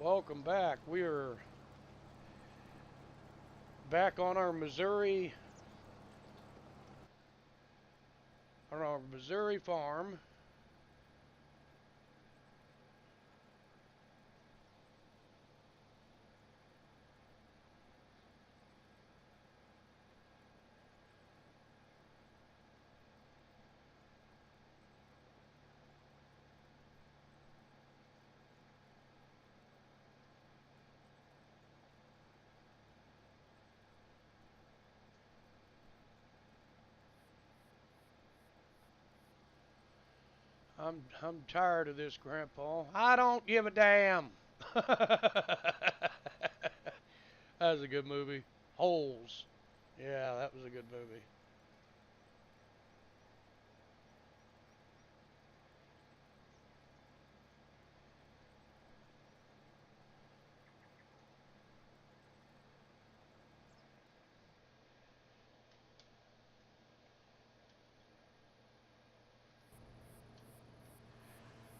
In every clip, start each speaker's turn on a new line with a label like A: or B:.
A: Welcome back. We're back on our Missouri farm. I'm tired of this, Grandpa. I don't give a damn. That was a good movie. Holes. Yeah, that was a good movie.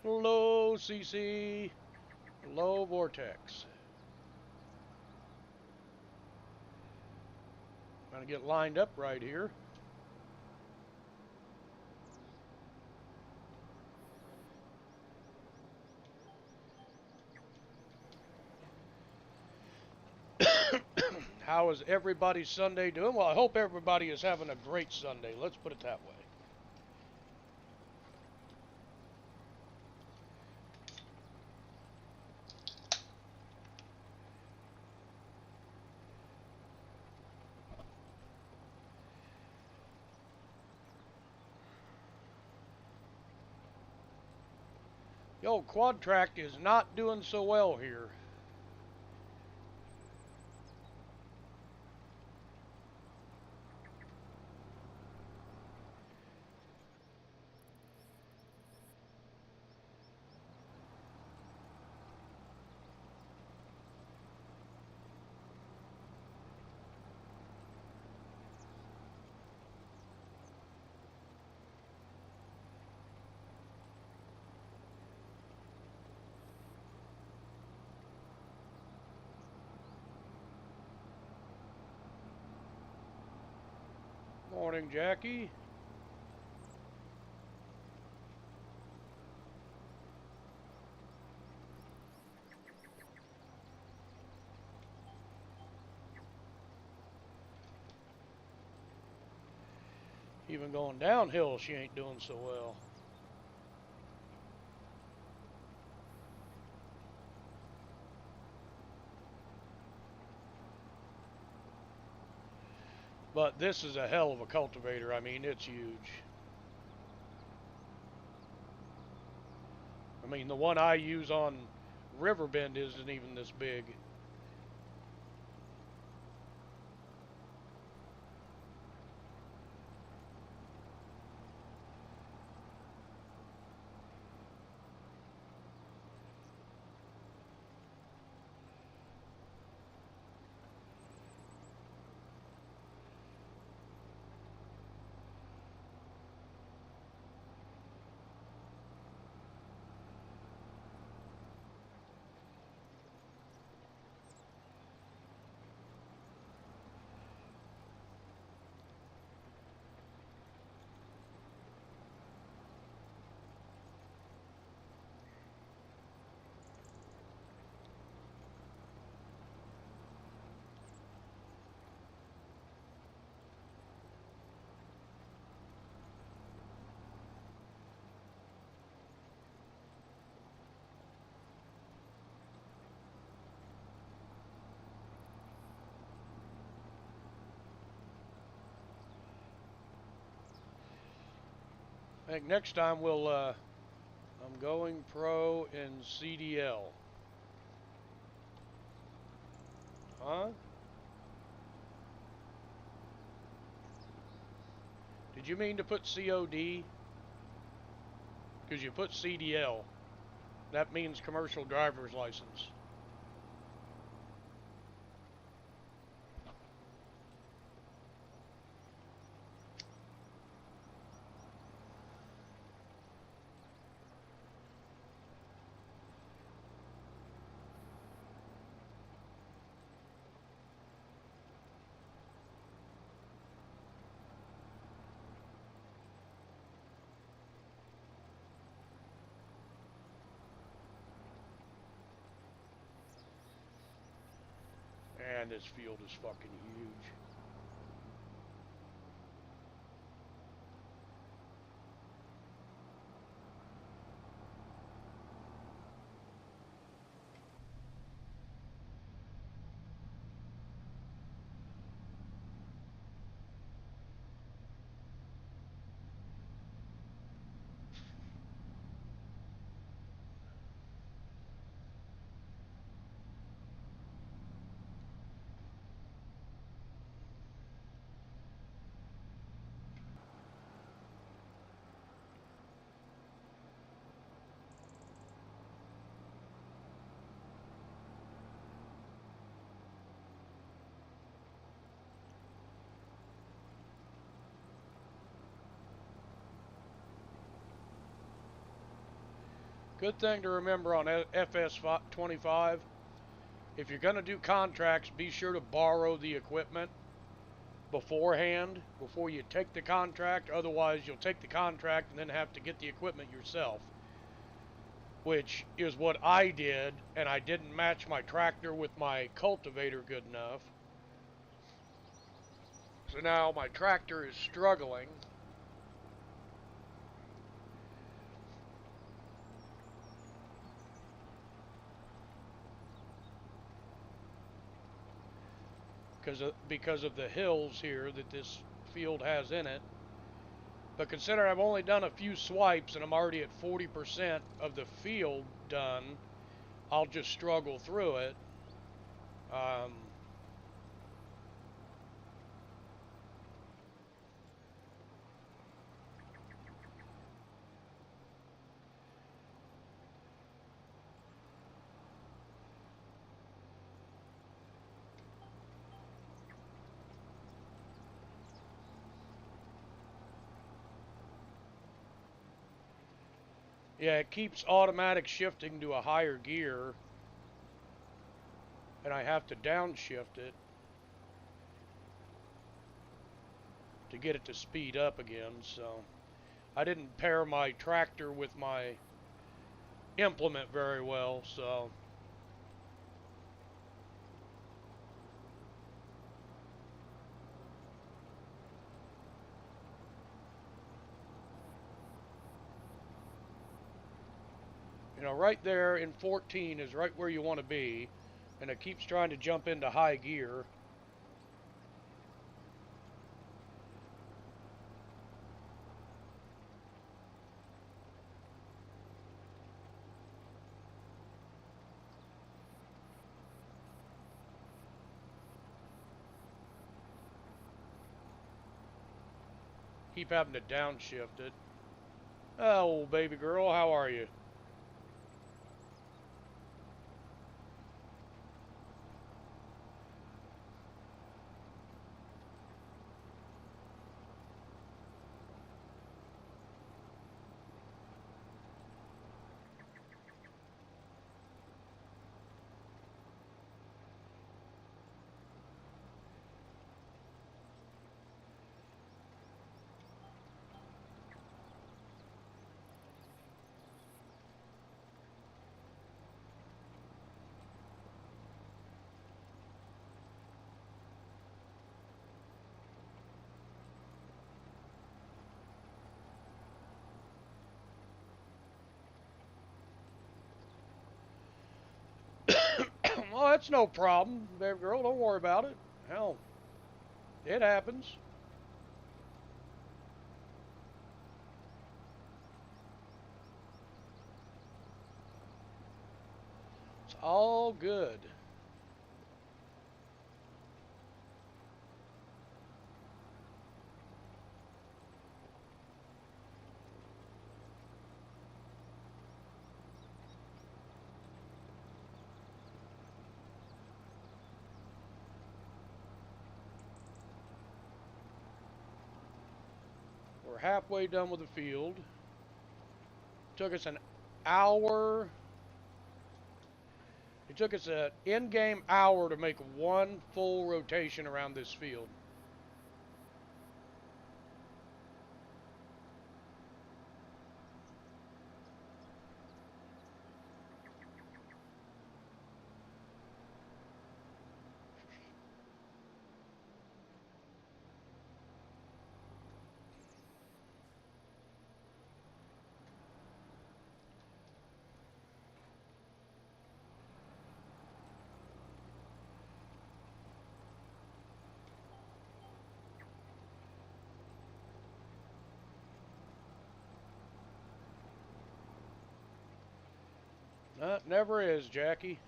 A: Low CC, low vortex. Gonna get lined up right here. How is everybody's Sunday doing? Well, I hope everybody is having a great Sunday. Let's put it that way. Yo, Quad Track is not doing so well here. Morning, Jackie. Even going downhill, she ain't doing so well. But this is a hell of a cultivator. I mean, it's huge. I mean, the one I use on Riverbend isn't even this big. I think next time I'm going pro in CDL. Huh? Did you mean to put COD? Because you put CDL. That means commercial driver's license. Man, this field is fucking huge. Good thing to remember on FS25, if you're going to do contracts, be sure to borrow the equipment beforehand, before you take the contract. Otherwise, you'll take the contract and then have to get the equipment yourself, which is what I did, and I didn't match my tractor with my cultivator good enough. So now my tractor is struggling. Because of the hills here that this field has in it. But consider I've only done a few swipes and I'm already at 40% of the field done, I'll just struggle through it. Yeah, it keeps automatic shifting to a higher gear, and I have to downshift it to get it to speed up again. So I didn't pair my tractor with my implement very well, so you know, right there in 14 is right where you want to be, and it keeps trying to jump into high gear. Keep having to downshift it. Oh, baby girl, how are you? Well, that's no problem, baby girl. Don't worry about it. Hell, it happens. It's all good. We're halfway done with the field. Took us an hour. It took us an in-game hour to make one full rotation around this field. Never is, Jackie.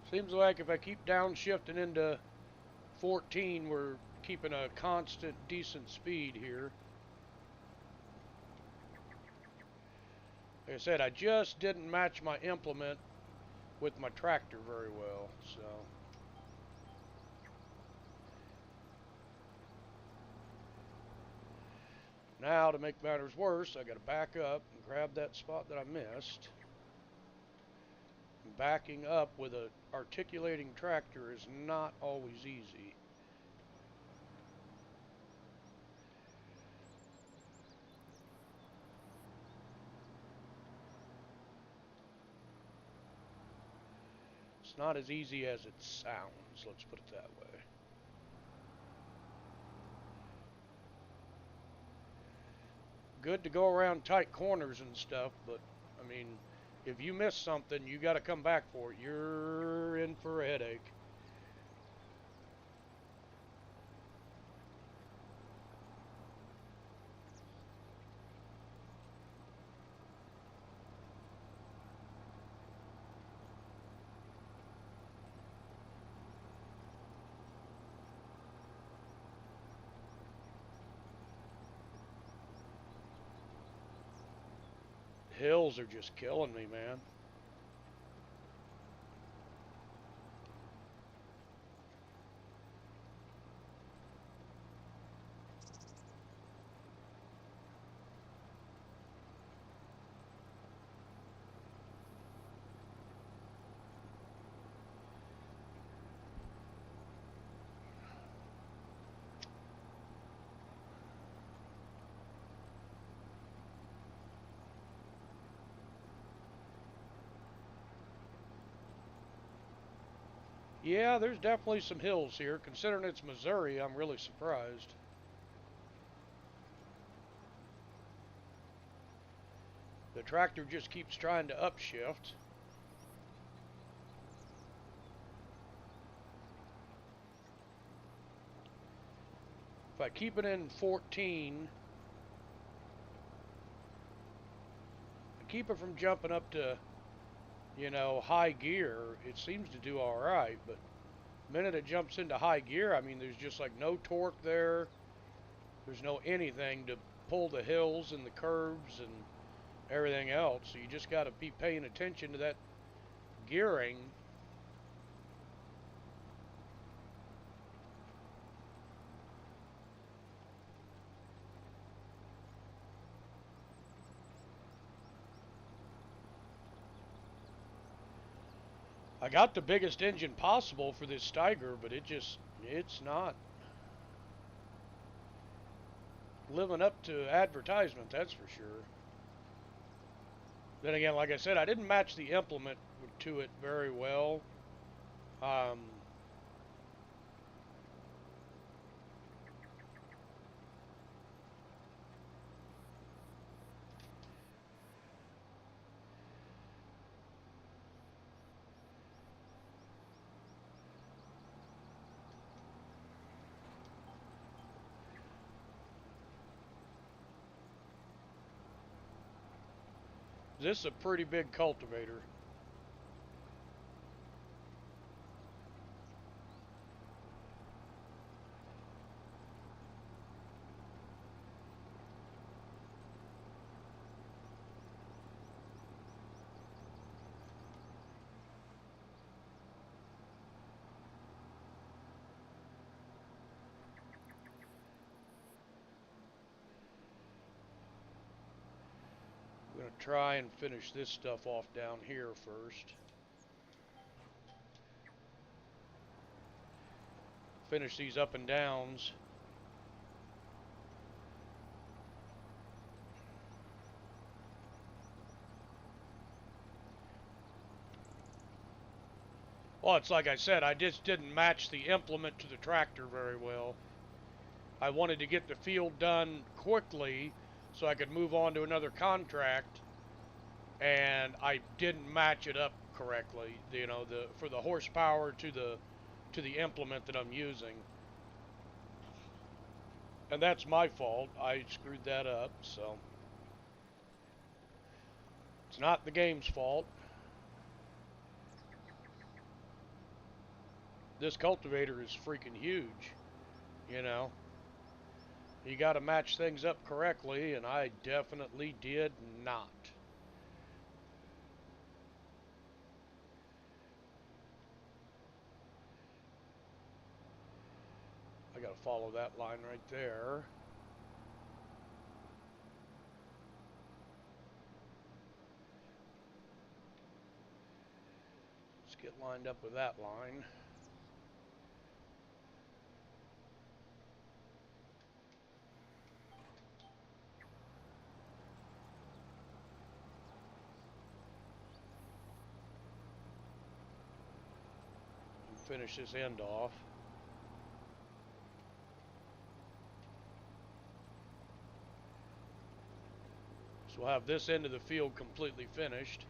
A: Seems like if I keep downshifting into 14, we're keeping a constant, decent speed here. Like I said, I just didn't match my implement with my tractor very well, so. Now, to make matters worse, I got to back up and grab that spot that I missed. Backing up with an articulating tractor is not always easy. It's not as easy as it sounds, let's put it that way. Good to go around tight corners and stuff, but, I mean, if you miss something, you got to come back for it. You're in for a headache. Hills are just killing me, man. Yeah, there's definitely some hills here. Considering it's Missouri, I'm really surprised. The tractor just keeps trying to upshift. If I keep it in 14, I keep it from jumping up to, you know, high gear, it seems to do all right, but the minute it jumps into high gear, I mean, there's just like no torque there. There's no anything to pull the hills and the curves and everything else. So you just got to be paying attention to that gearing. I got the biggest engine possible for this Steiger, but it's not living up to advertisement, that's for sure. Then again, like I said, I didn't match the implement to it very well. This is a pretty big cultivator. I'm going to try and finish this stuff off down here first. Finish these up and downs. Well, it's like I said, I just didn't match the implement to the tractor very well. I wanted to get the field done quickly so I could move on to another contract, and I didn't match it up correctly. You know, for the horsepower to the implement that I'm using. And that's my fault. I screwed that up, so it's not the game's fault. This cultivator is freaking huge, you know. You got to match things up correctly, and I definitely did not. I got to follow that line right there. Let's get lined up with that line. Finish this end off. So we'll have this end of the field completely finished.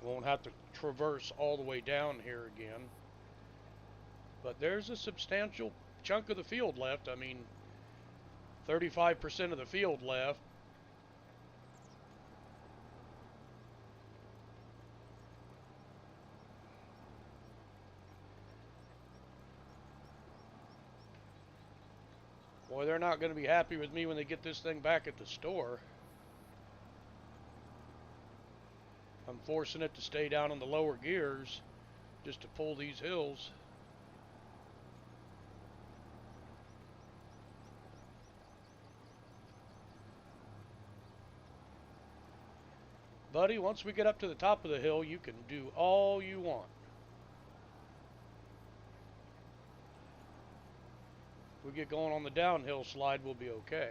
A: Won't have to traverse all the way down here again. But there's a substantial chunk of the field left. I mean, 35% of the field left. Boy, they're not going to be happy with me when they get this thing back at the store. I'm forcing it to stay down in the lower gears just to pull these hills. Buddy, once we get up to the top of the hill, you can do all you want. If we get going on the downhill slide, we'll be okay.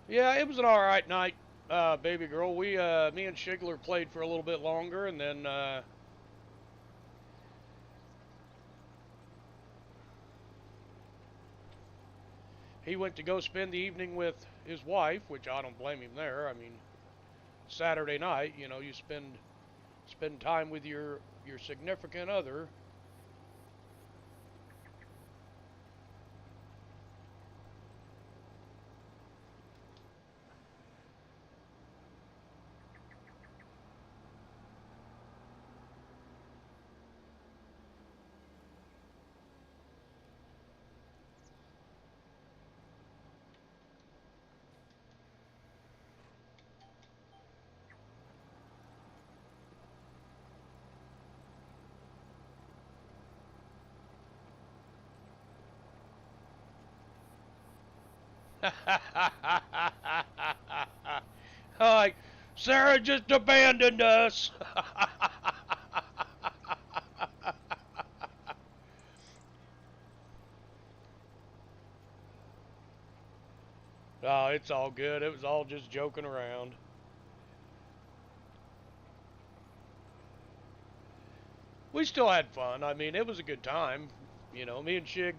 A: Yeah, it was an alright night, baby girl. Me and Shigler played for a little bit longer, and then, he went to go spend the evening with his wife, which I don't blame him there. I mean, Saturday night, you know, you spend time with your significant other. Like, Sarah just abandoned us. Oh, it's all good. It was all just joking around. We still had fun. I mean, it was a good time. You know, me and Shig,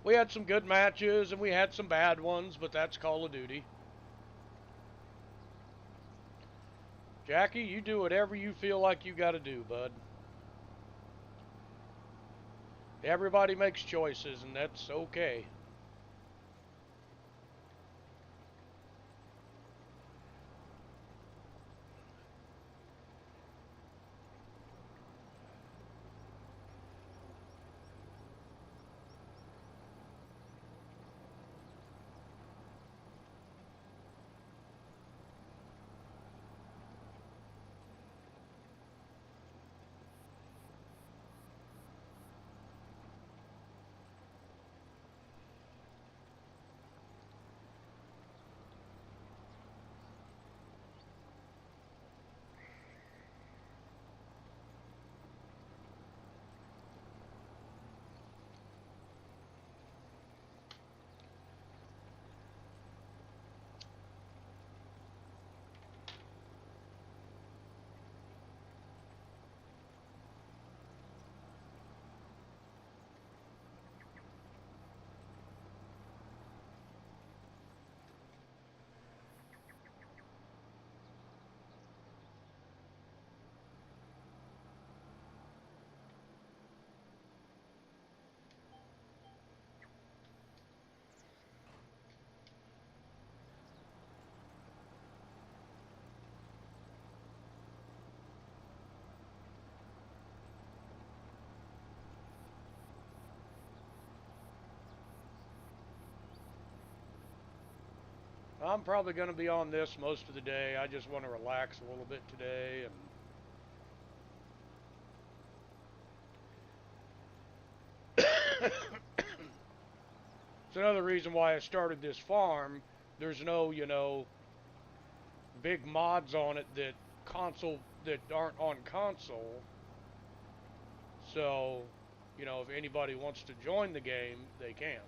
A: we had some good matches and we had some bad ones, but that's Call of Duty. Jackie, you do whatever you feel like you got to do, bud. Everybody makes choices, and that's okay. I'm probably going to be on this most of the day. I just want to relax a little bit today, and it's another reason why I started this farm. There's no, big mods on it that aren't on console. So, if anybody wants to join the game, they can.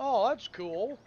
A: Oh, that's cool.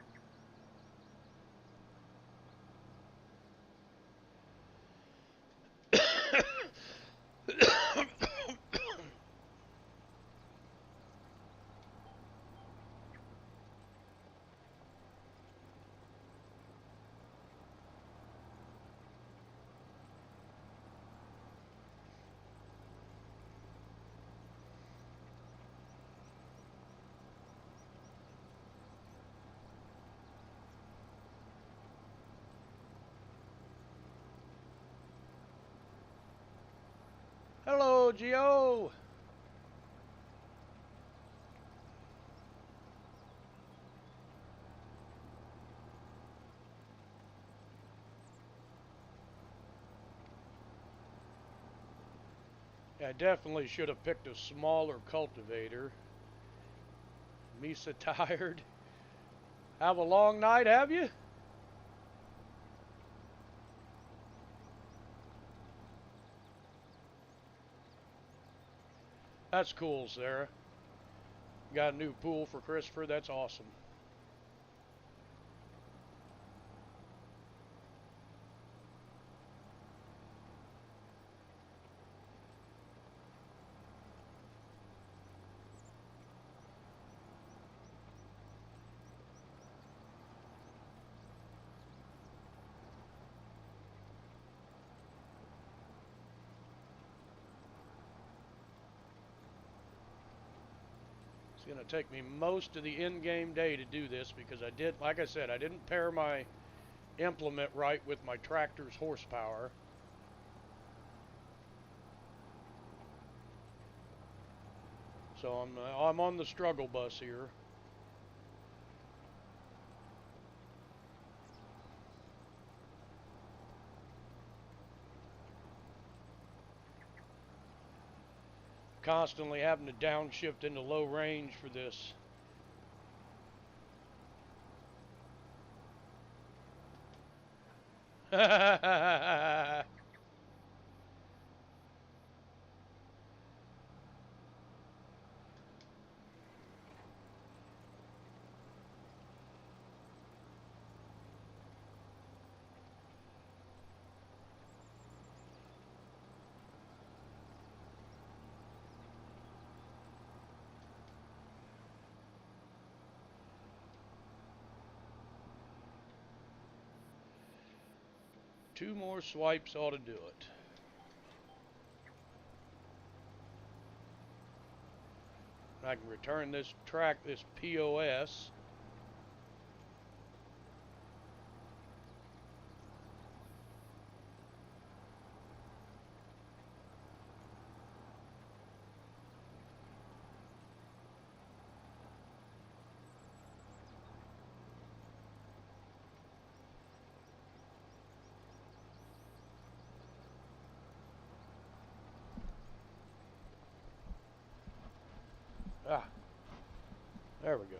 A: Hello, Geo. I definitely should have picked a smaller cultivator. Misa tired. Have a long night, have you? That's cool, Sarah. Got a new pool for Christopher. That's awesome. It's going to take me most of the in-game day to do this because like I said, I didn't pair my implement right with my tractor's horsepower. So I'm on the struggle bus here. Constantly having to downshift into low range for this. Two more swipes ought to do it. I can return this POS. Ah, there we go.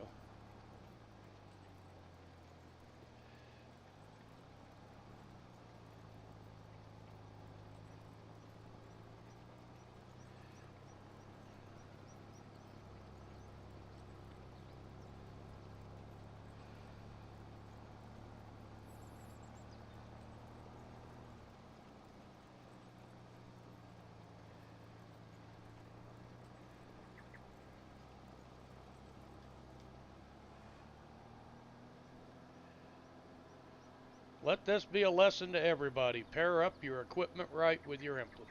A: Let this be a lesson to everybody. Pair up your equipment right with your implement.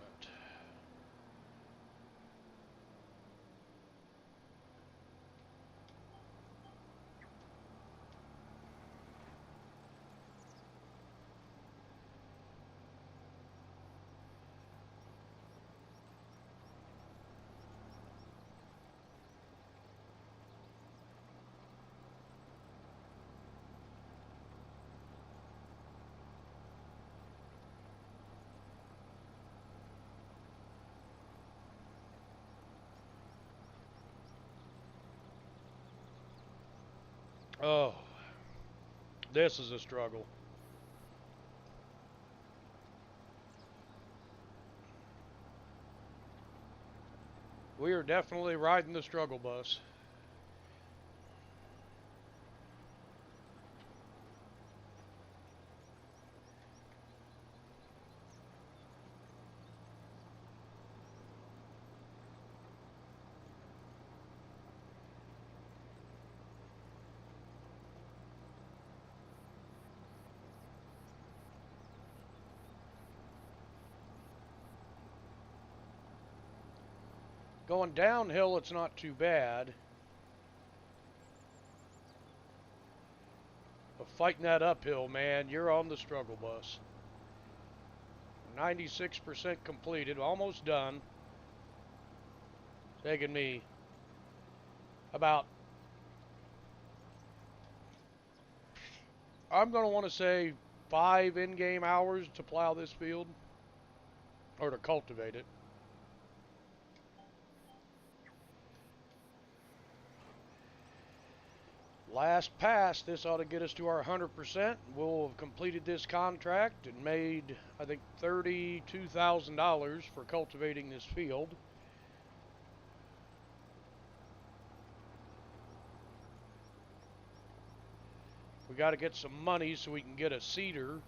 A: Oh, this is a struggle. We are definitely riding the struggle bus. Going downhill, it's not too bad. But fighting that uphill, man, you're on the struggle bus. 96% completed, almost done. Taking me about, I'm going to want to say 5 in-game hours to plow this field, or to cultivate it. Last pass, this ought to get us to our 100%. We'll have completed this contract and made, I think, $32,000 for cultivating this field. We got to get some money so we can get a seeder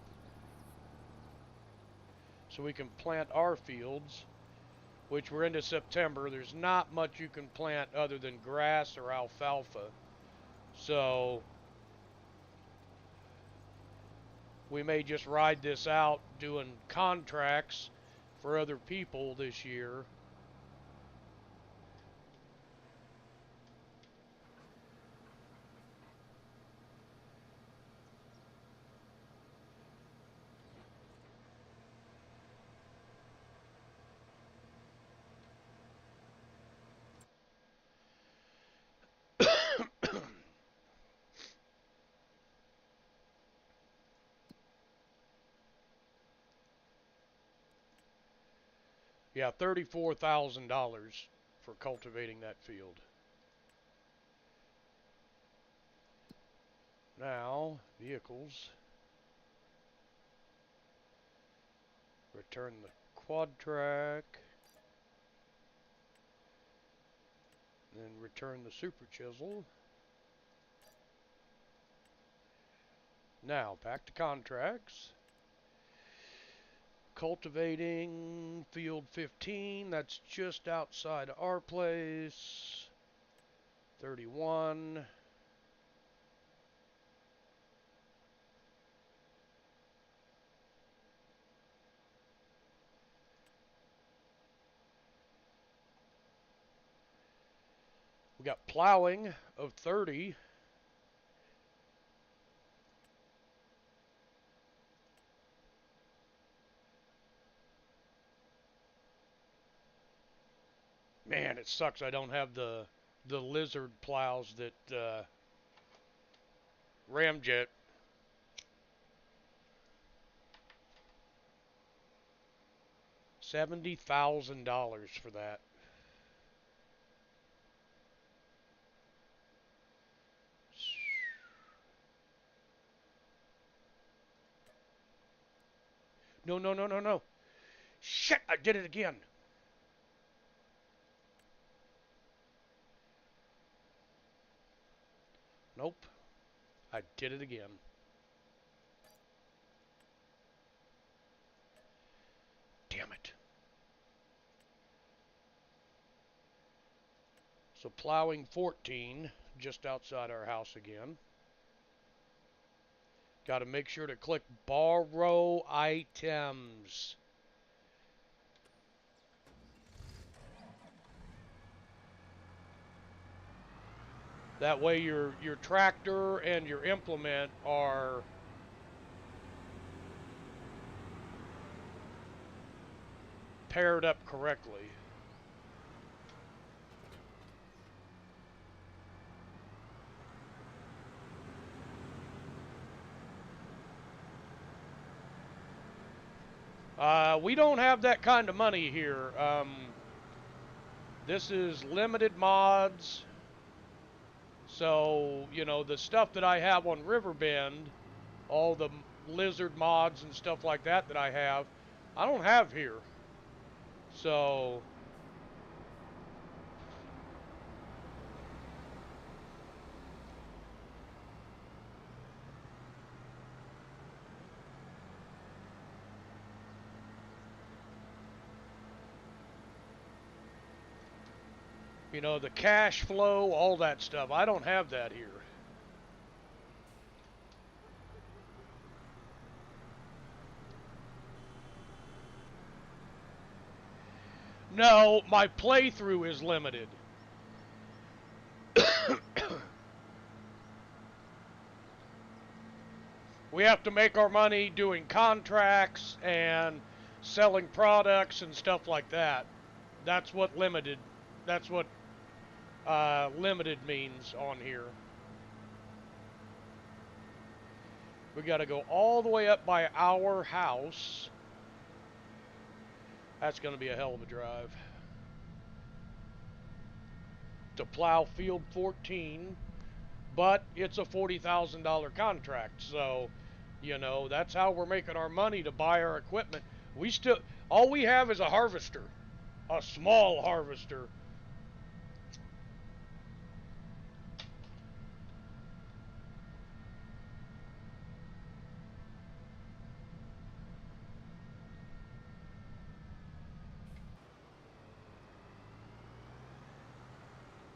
A: so we can plant our fields, which we're into September. There's not much you can plant other than grass or alfalfa. So we may just ride this out doing contracts for other people this year. Yeah, $34,000 for cultivating that field. Now, vehicles. Return the quad track. Then return the super chisel. Now, back to contracts. Cultivating field 15, that's just outside our place. 31. We got plowing of 30. Man, it sucks I don't have the lizard plows that Ramjet. $70,000 for that. No, no, no, no, no. Shit, I did it again. Nope, I did it again. Damn it. So plowing 14, just outside our house again. Got to make sure to click borrow items. That way your tractor and your implement are paired up correctly. We don't have that kind of money here. This is limited mods. So, you know, the stuff that I have on Riverbend, all the lizard mods and stuff like that I don't have here. So, you know, the cash flow, all that stuff, I don't have that here. No, my playthrough is limited. We have to make our money doing contracts and selling products and stuff like that. That's what limited. That's what limited means on here. We got to go all the way up by our house. That's going to be a hell of a drive. To plow field 14, but it's a $40,000 contract, so you know that's how we're making our money to buy our equipment. We still all we have is a harvester, a small harvester.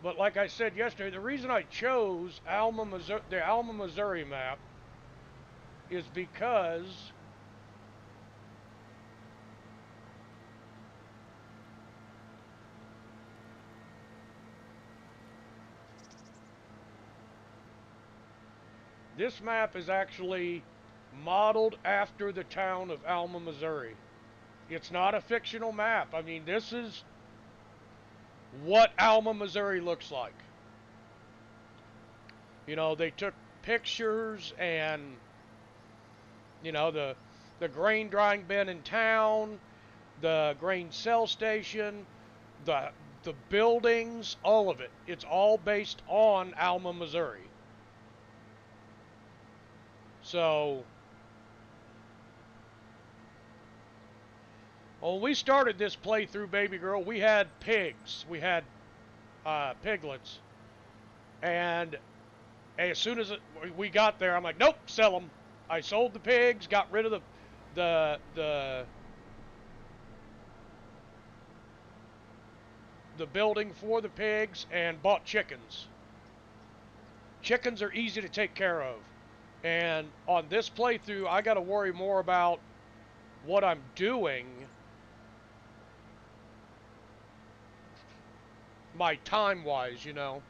A: But like I said yesterday, the reason I chose Alma, Missouri, the Alma, Missouri map is because this map is actually modeled after the town of Alma, Missouri. It's not a fictional map. I mean, this is what Alma, Missouri looks like. You know, they took pictures and, you know, the grain drying bin in town, the grain cell station, the the buildings, all of it. It's all based on Alma, Missouri. So, when we started this playthrough, baby girl, we had pigs. We had piglets. And as soon as we got there, I'm like, nope, sell them. I sold the pigs, got rid of the the building for the pigs, and bought chickens. Chickens are easy to take care of. And on this playthrough, I got to worry more about what I'm doing, my time-wise, you know.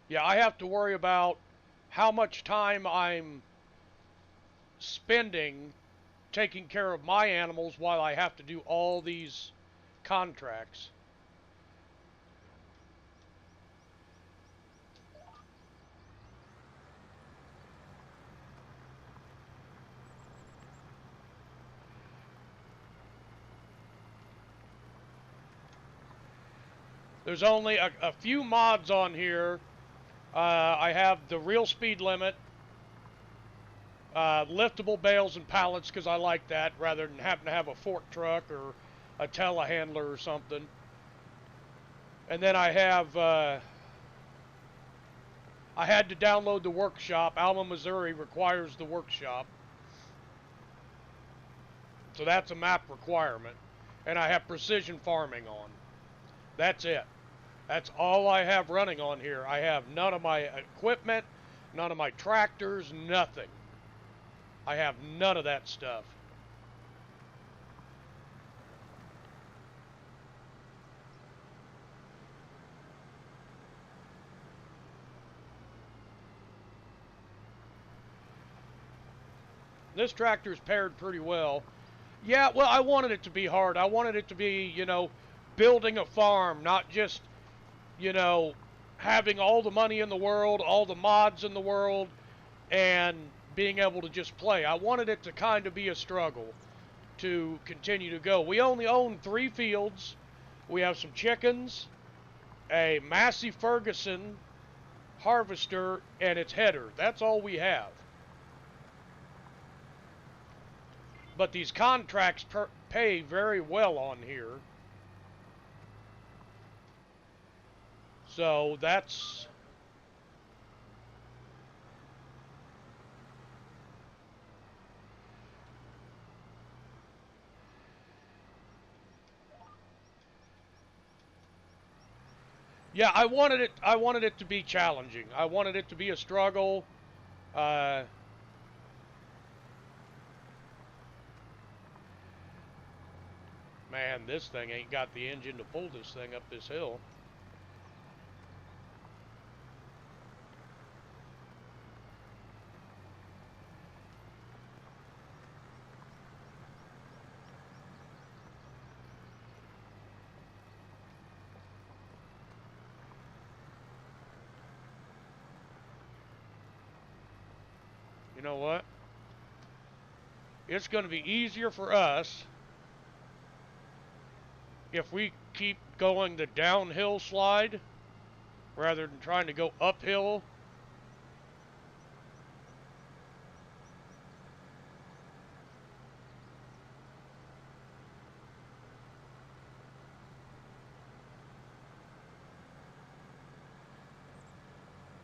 A: Yeah, I have to worry about how much time I'm spending taking care of my animals while I have to do all these contracts. There's only a few mods on here. I have the real speed limit, liftable bales and pallets because I like that rather than having to have a fork truck or a telehandler or something. And then I had to download the workshop. Alma, Missouri requires the workshop. So that's a map requirement. And I have precision farming on. That's it. That's all I have running on here. I have none of my equipment, none of my tractors, nothing. I have none of that stuff. This tractor's paired pretty well. Yeah, well, I wanted it to be hard. I wanted it to be, you know, building a farm, not just, you know, having all the money in the world, all the mods in the world, and being able to just play. I wanted it to kind of be a struggle to continue to go. We only own 3 fields. We have some chickens, a Massey Ferguson harvester, and its header. That's all we have. But these contracts pay very well on here. So that's... Yeah, I wanted it to be challenging. I wanted it to be a struggle. Man, this thing ain't got the engine to pull this thing up this hill. You know what? It's going to be easier for us if we keep going the downhill slide rather than trying to go uphill.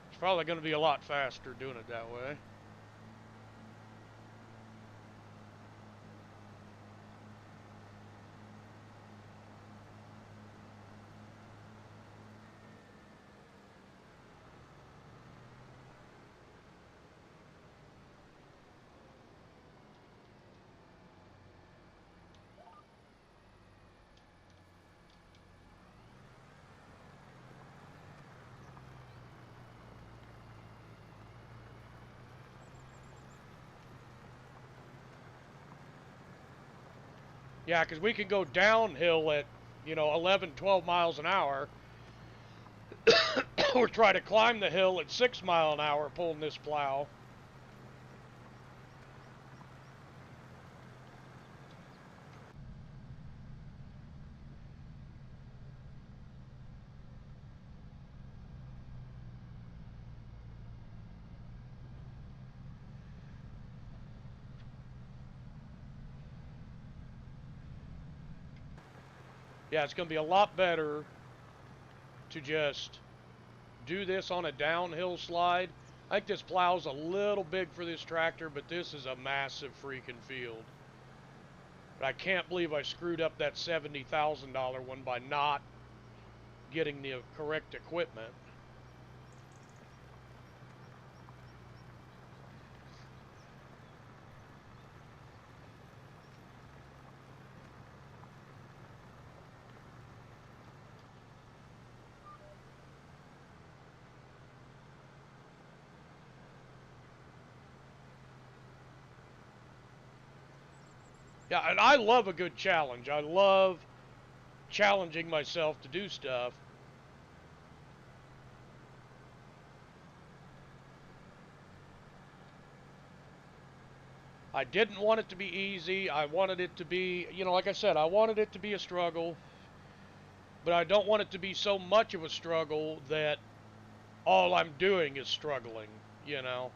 A: It's probably going to be a lot faster doing it that way. Yeah, because we can go downhill at, you know, 11, 12 miles an hour, or try to climb the hill at 6 miles an hour pulling this plow. Yeah, it's going to be a lot better to just do this on a downhill slide. I think this plow's a little big for this tractor, but this is a massive freaking field. But I can't believe I screwed up that $70,000 one by not getting the correct equipment. Yeah, and I love a good challenge. I love challenging myself to do stuff. I didn't want it to be easy. I wanted it to be, you know, like I said, I wanted it to be a struggle. But I don't want it to be so much of a struggle that all I'm doing is struggling, you know.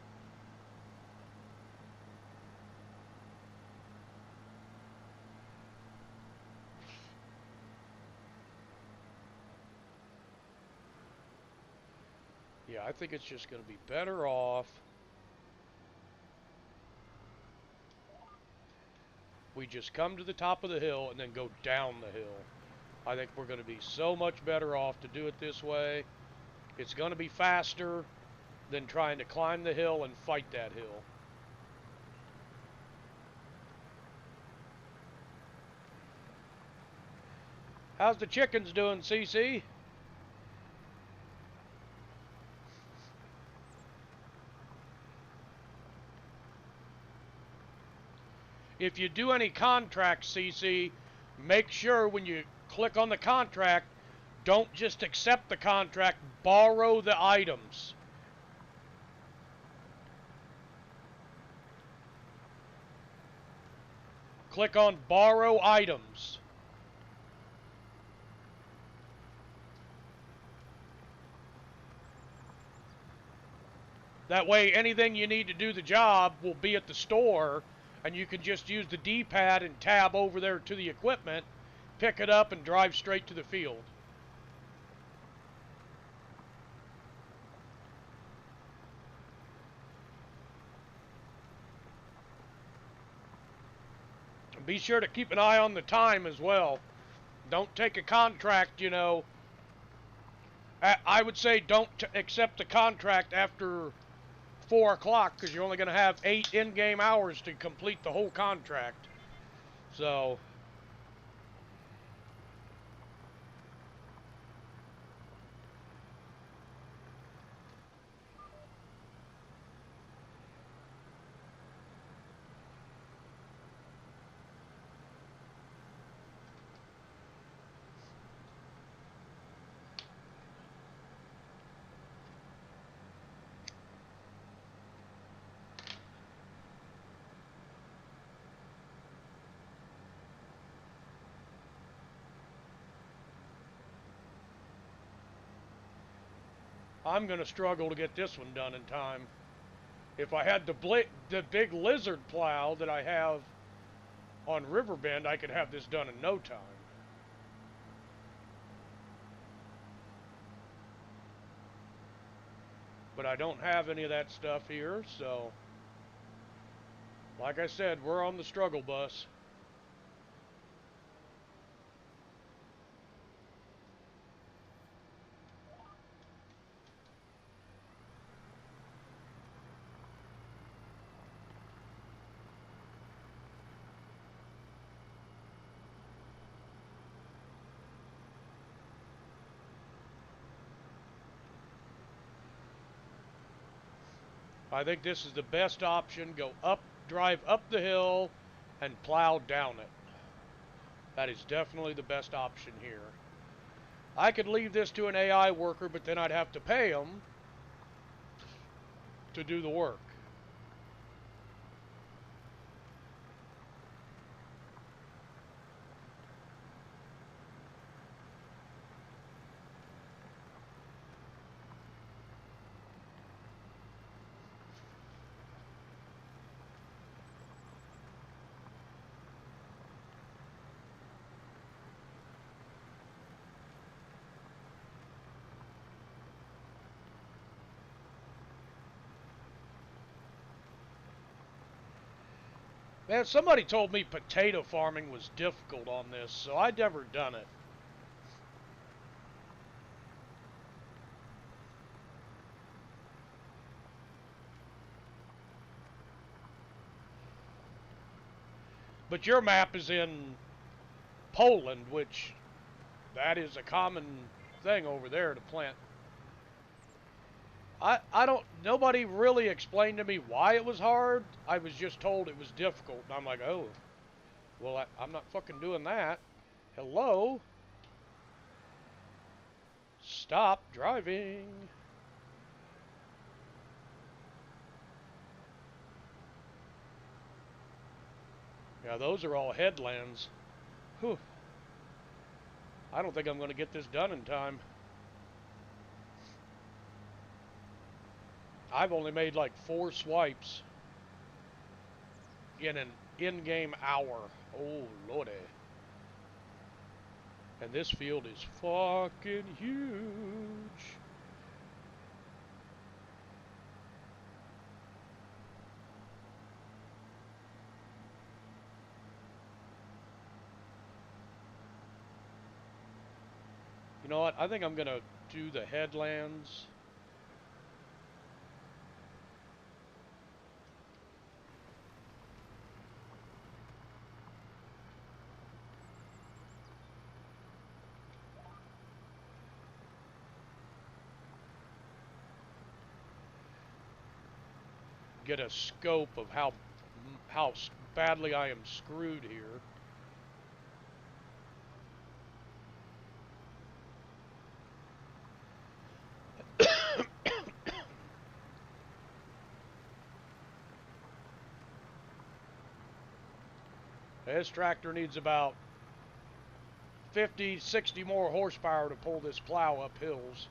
A: Yeah, I think it's just going to be better off we just come to the top of the hill and then go down the hill. I think we're going to be so much better off to do it this way. It's going to be faster than trying to climb the hill and fight that hill. How's the chickens doing, CC? If you do any contracts, CC, make sure when you click on the contract, don't just accept the contract, borrow the items. Click on borrow items. That way anything you need to do the job will be at the store, and you can just use the D-pad and tab over there to the equipment, pick it up, and drive straight to the field. And be sure to keep an eye on the time as well. Don't take a contract, you know. I would say don't accept the contract after 4 o'clock, because you're only going to have 8 in-game hours to complete the whole contract. So I'm going to struggle to get this one done in time. If I had the big lizard plow that I have on Riverbend, I could have this done in no time. But I don't have any of that stuff here, so like I said, we're on the struggle bus. I think this is the best option. Go up, drive up the hill, and plow down it. That is definitely the best option here. I could leave this to an AI worker, but then I'd have to pay them to do the work. Man, somebody told me potato farming was difficult on this, so I'd never done it. But your map is in Poland, which that is a common thing over there to plant. I don't, nobody really explained to me why it was hard. I was just told it was difficult. And I'm like, oh, well, I'm not fucking doing that. Hello? Stop driving. Yeah, those are all headlands. Whew. I don't think I'm going to get this done in time. I've only made like 4 swipes in an in-game hour. Oh, lordy. And this field is fucking huge. You know what? I think I'm going to do the headlands. Get a scope of how badly I am screwed here. This tractor needs about 50, 60 more horsepower to pull this plow up hills.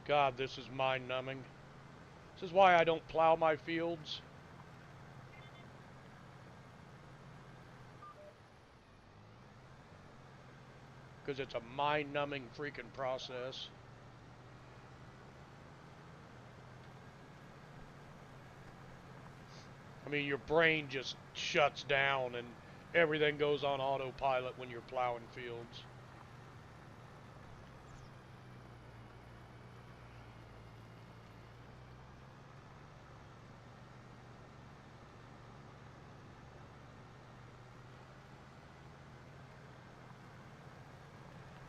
A: God, this is mind-numbing. This is why I don't plow my fields. Because it's a mind-numbing freaking process. I mean, your brain just shuts down and everything goes on autopilot when you're plowing fields.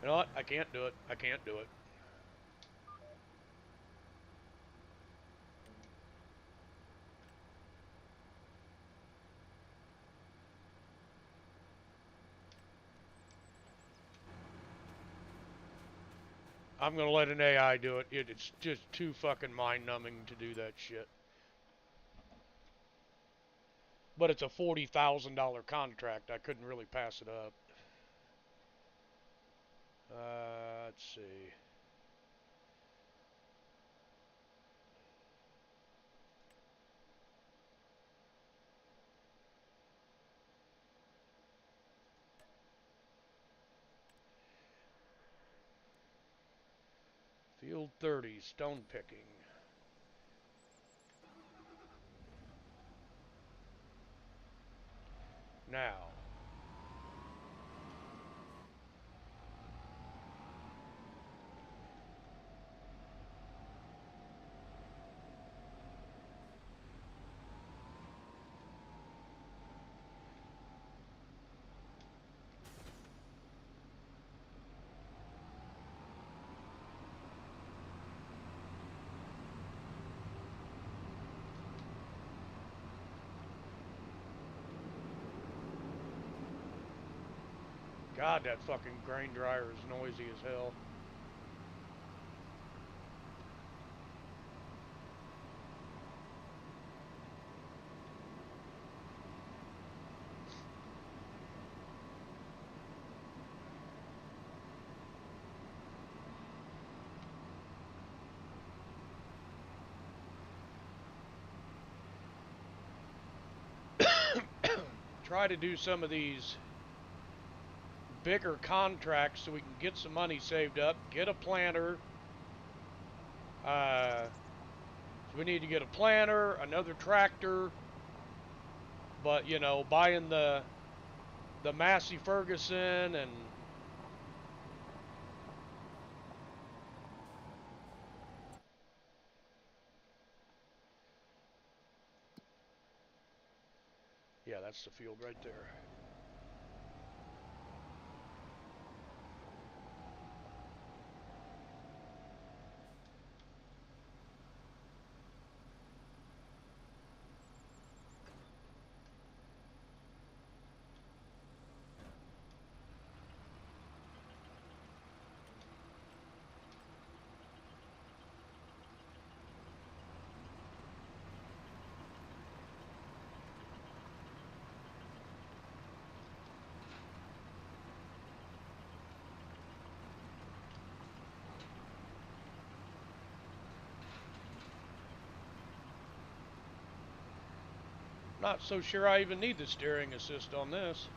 A: You know what? I can't do it. I can't do it. I'm gonna let an AI do it. It's just too fucking mind-numbing to do that shit. But it's a $40,000 contract. I couldn't really pass it up. Let's see. Field 30, stone picking. Now. God, that fucking grain dryer is noisy as hell. Try to do some of these bigger contracts so we can get some money saved up, get a planter. So we need to get a planter, another tractor, but you know, buying the Massey Ferguson and that's the field right there. Not so sure I even need the steering assist on this.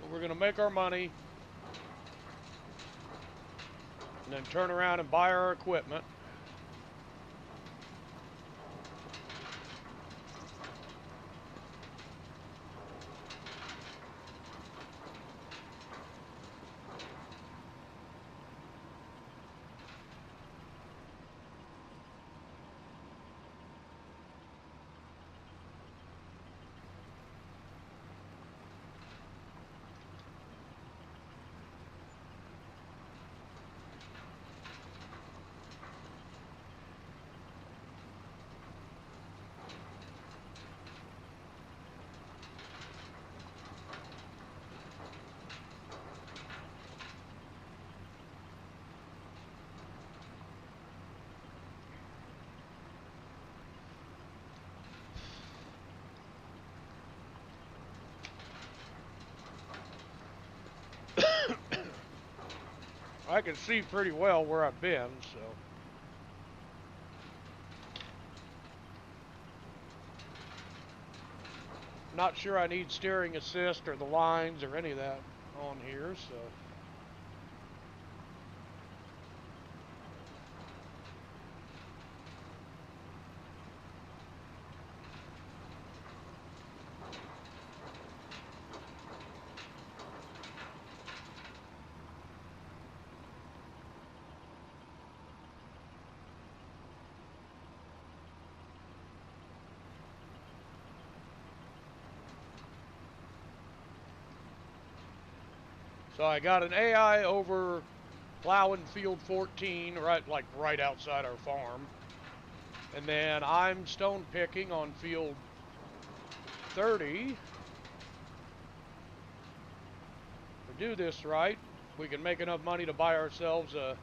A: But we're going to make our money and then turn around and buy our equipment. I can see pretty well where I've been, so. Not sure I need steering assist or the lines or any of that on here, so. So I got an AI over plowing field 14, right outside our farm. And then I'm stone picking on field 30. If we do this right, we can make enough money to buy ourselves a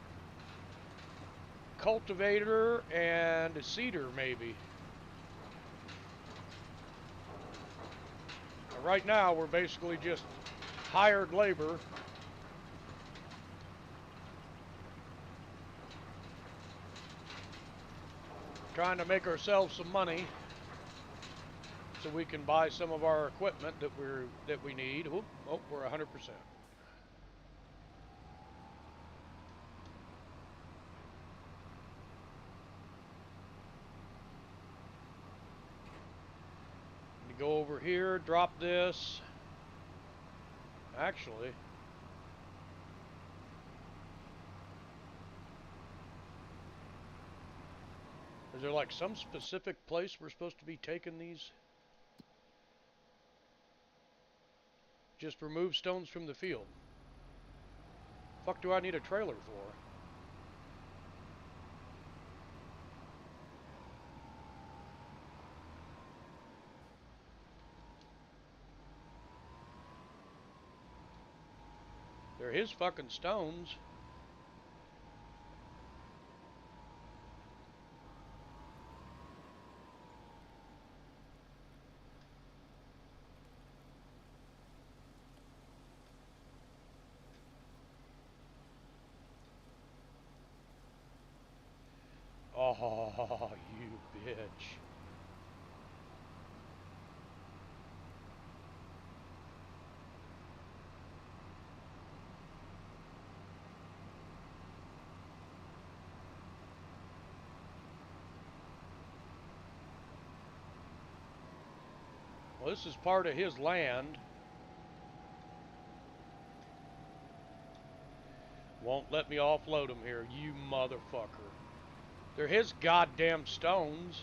A: cultivator and a seeder maybe. Right now we're basically just hired labor. Trying to make ourselves some money so we can buy some of our equipment that we need. Oop, oh, we're 100%. Go over here, drop this. Actually, is there like some specific place we're supposed to be taking these? Just remove stones from the field. Fuck do I need a trailer for? They're his fucking stones. Oh, you bitch. Well, this is part of his land. Won't let me offload them here, you motherfucker. They're his goddamn stones.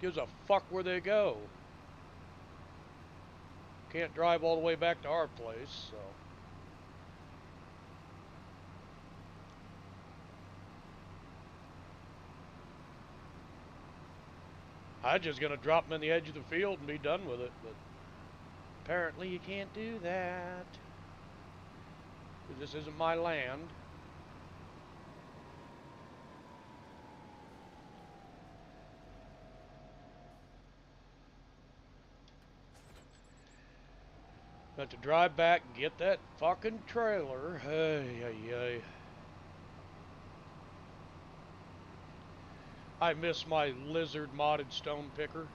A: Gives a fuck where they go. Can't drive all the way back to our place, so. I was just gonna drop them in the edge of the field and be done with it, but apparently you can't do that. This isn't my land. Got to drive back and get that fucking trailer. Hey, hey, hey. I miss my lizard modded stone picker.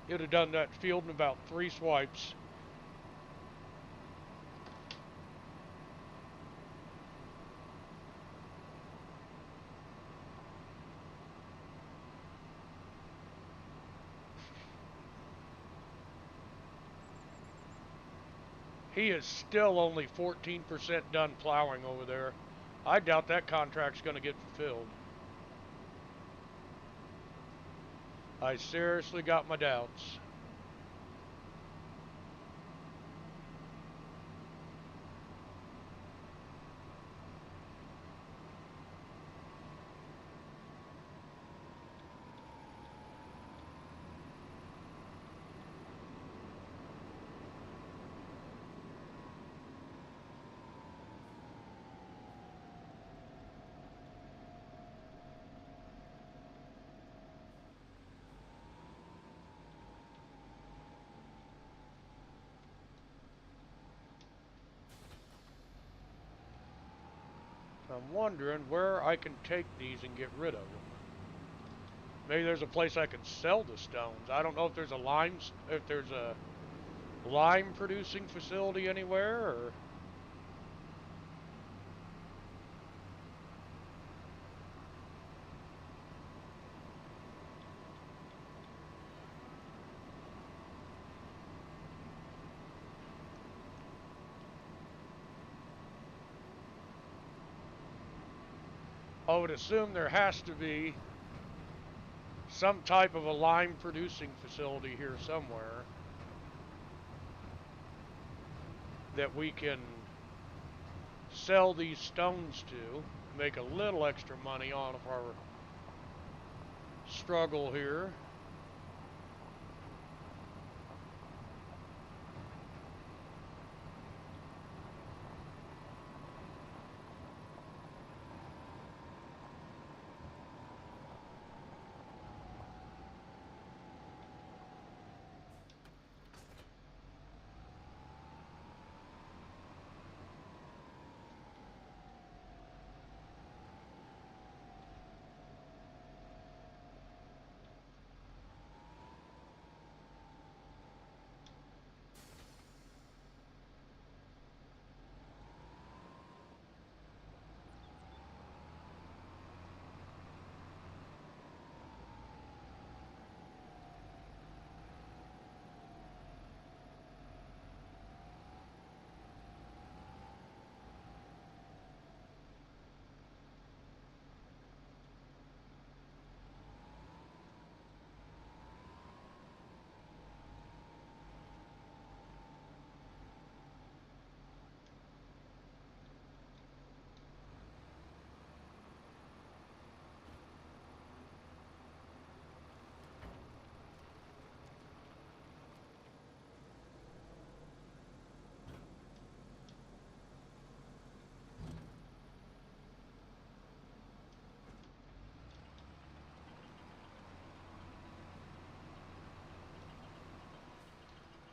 A: It'd have done that field in about 3 swipes. He is still only 14% done plowing over there. I doubt that contract's going to get fulfilled. I seriously got my doubts. I'm wondering where I can take these and get rid of them. Maybe there's a place I can sell the stones. I don't know if there's a lime producing facility anywhere, or I would assume there has to be some type of a lime producing facility here somewhere that we can sell these stones to, make a little extra money on of our struggle here.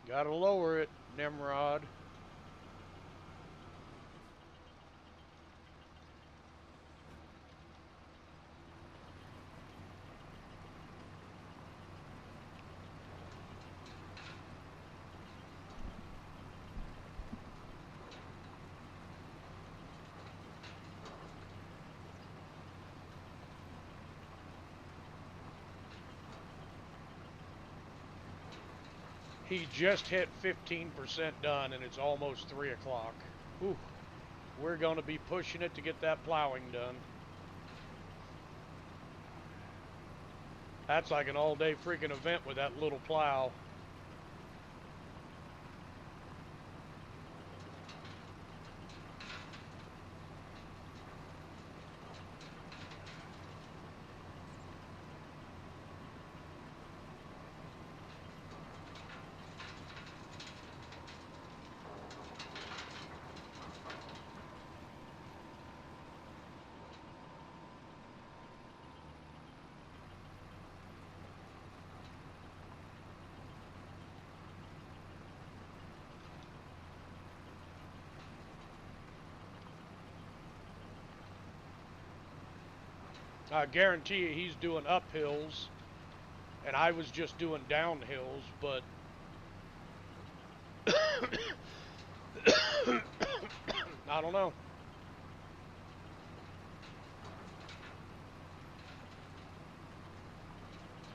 A: Gotta lower it, Nimrod. He just hit 15% done, and it's almost 3 o'clock. Whew. We're going to be pushing it to get that plowing done. That's like an all-day freaking event with that little plow. I guarantee you he's doing uphills, and I was just doing downhills, but I don't know.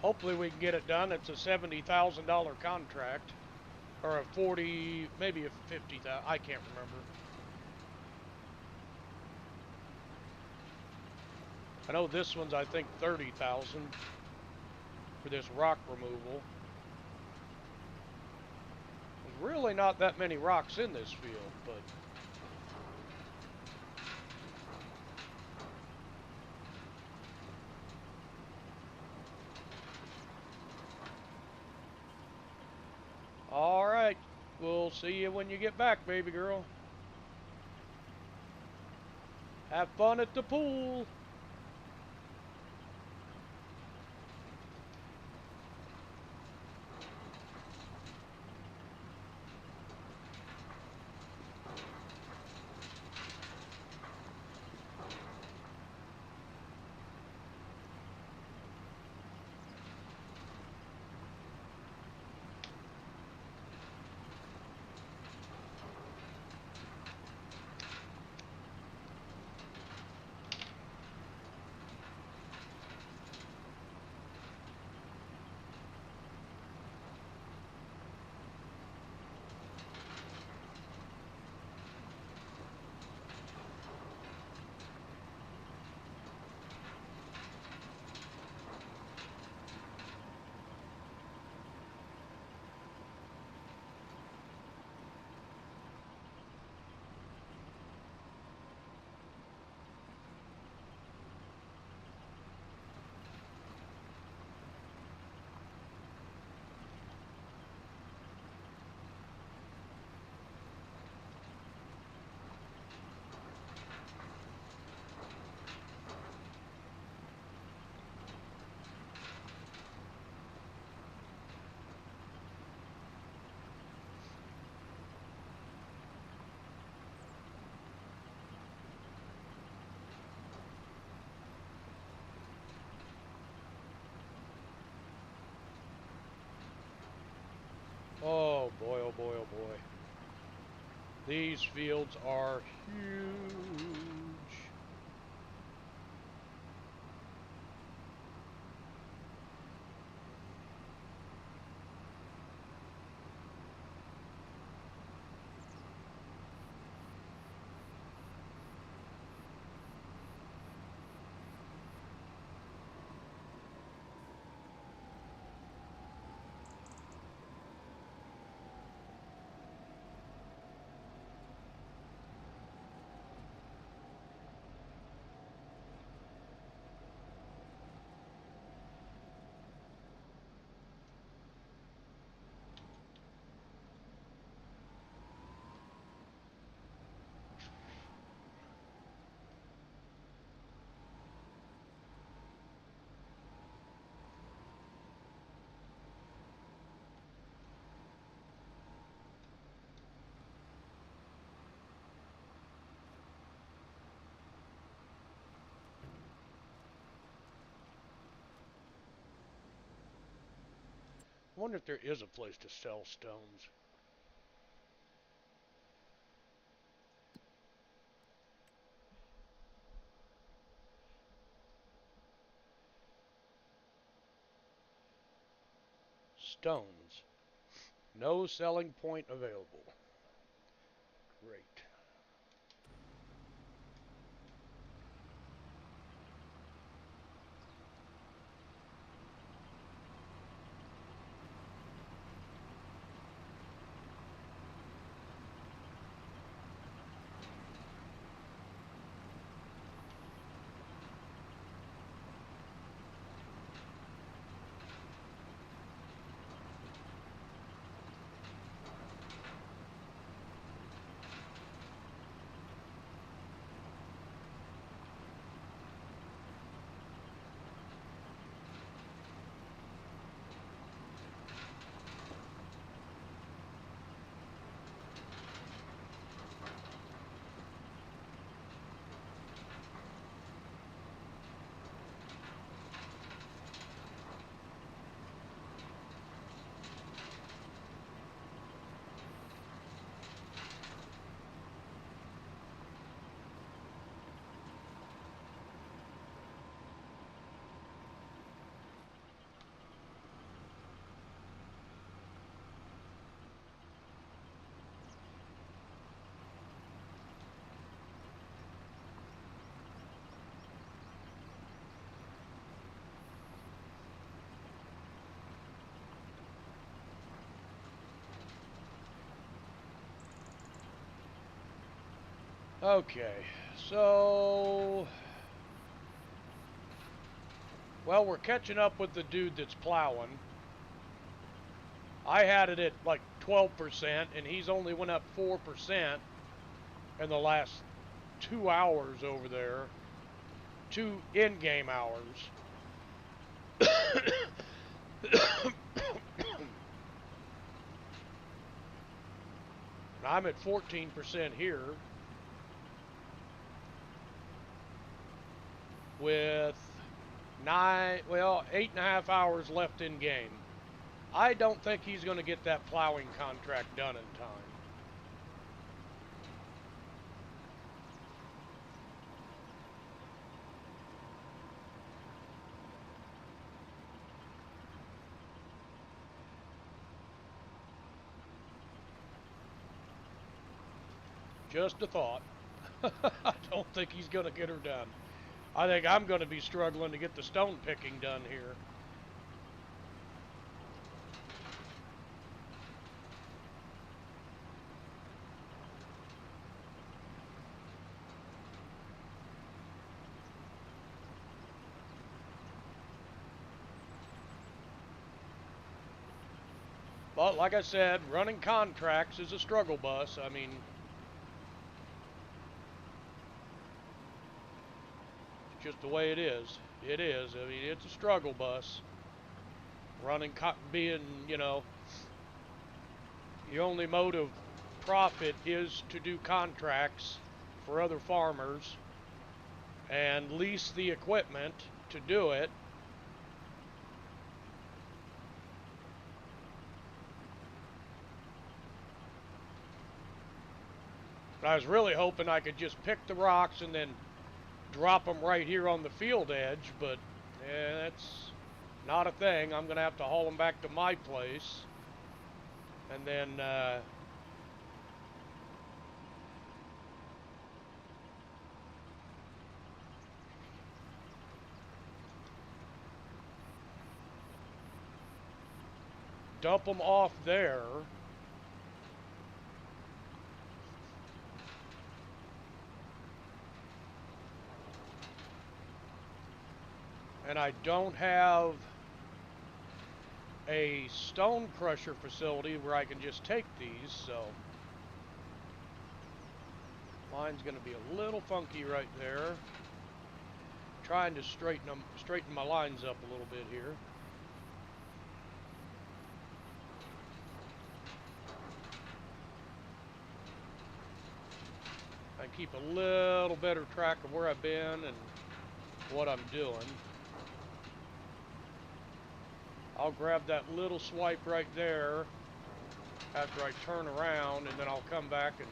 A: Hopefully we can get it done. It's a $70,000 contract, or a 40, maybe a 50,000. I can't remember. I know this one's I think 30,000 for this rock removal. There's really not that many rocks in this field, but all right. We'll see you when you get back, baby girl. Have fun at the pool. Oh boy, oh boy, oh boy. These fields are huge. I wonder if there is a place to sell stones. Stones. No selling point available. Great. Okay, so well, we're catching up with the dude that's plowing. I had it at like 12%, and he's only went up 4% in the last 2 hours over there. 2 in-game hours. I'm at 14% here with 8.5 hours left in game. I don't think he's going to get that plowing contract done in time. Just a thought. I don't think he's going to get her done. I think I'm going to be struggling to get the stone picking done here. But like I said, running contracts is a struggle bus. I mean, it's just the way it is. It is. I mean, it's a struggle bus. Being, your only mode of profit is to do contracts for other farmers and lease the equipment to do it. I was really hoping I could just pick the rocks and then drop them right here on the field edge, but that's not a thing. I'm going to have to haul them back to my place and then dump them off there. And I don't have a stone crusher facility where I can just take these, so line's going to be a little funky right there. Trying to straighten my lines up a little bit here. I keep a little better track of where I've been and what I'm doing. I'll grab that little swipe right there after I turn around, and then I'll come back and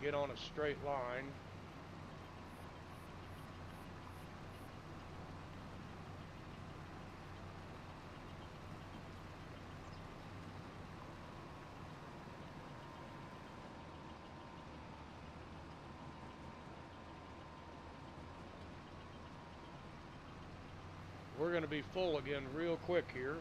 A: get on a straight line. We're going to be full again real quick here.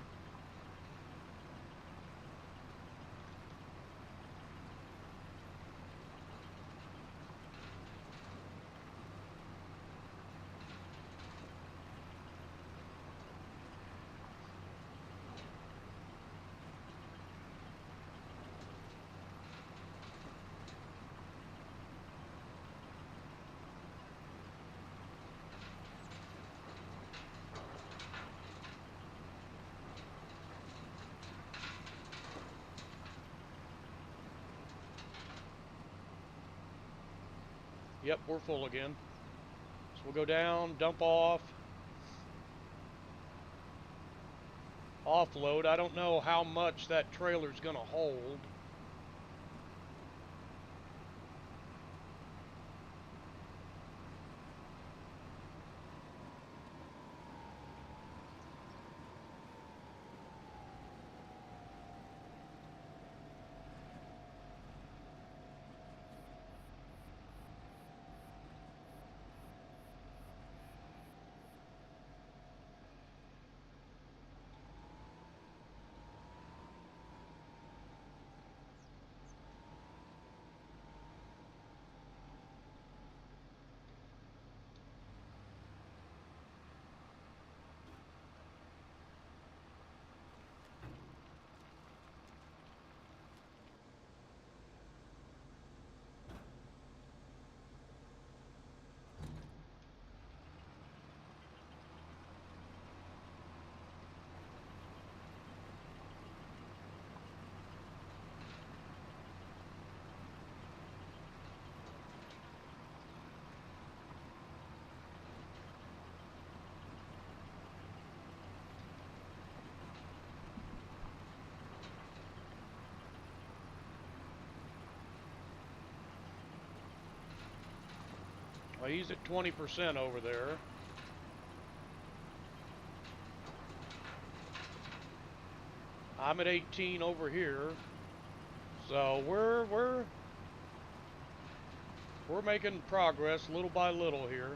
A: Yep, we're full again. So we'll go down, dump off, offload. I don't know how much that trailer's going to hold. Well, he's at 20% over there. I'm at 18 over here. So we're making progress little by little here.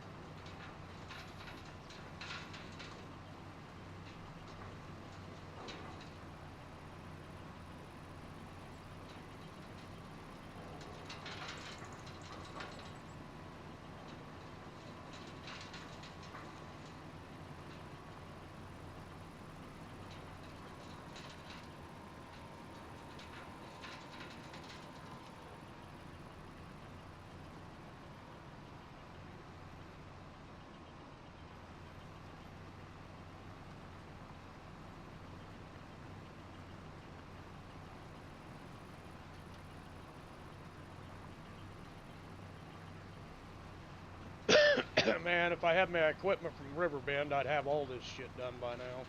A: Man, if I had my equipment from Riverbend, I'd have all this shit done by now.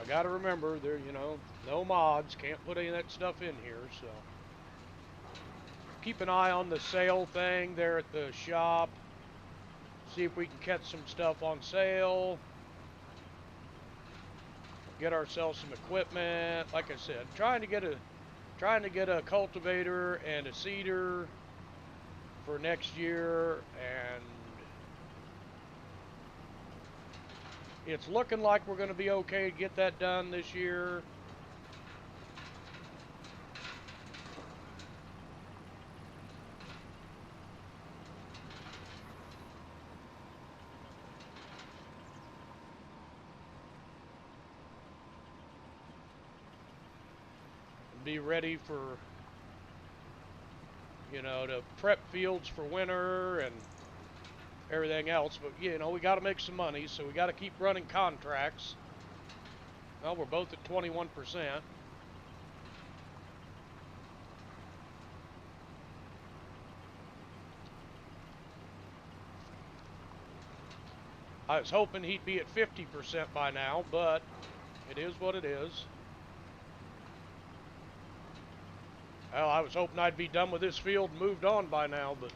A: I gotta remember, there, you know, no mods, can't put any of that stuff in here, so. Keep an eye on the sale thing there at the shop. See if we can catch some stuff on sale. Get ourselves some equipment. Like I said, trying to get a cultivator and a seeder for next year, and it's looking like we're going to be okay to get that done this year. Be ready for, you know, to prep fields for winter and everything else. But, you know, we got to make some money, so we got to keep running contracts. Well, we're both at 21%. I was hoping he'd be at 50% by now, but it is what it is. Well, I was hoping I'd be done with this field and moved on by now, but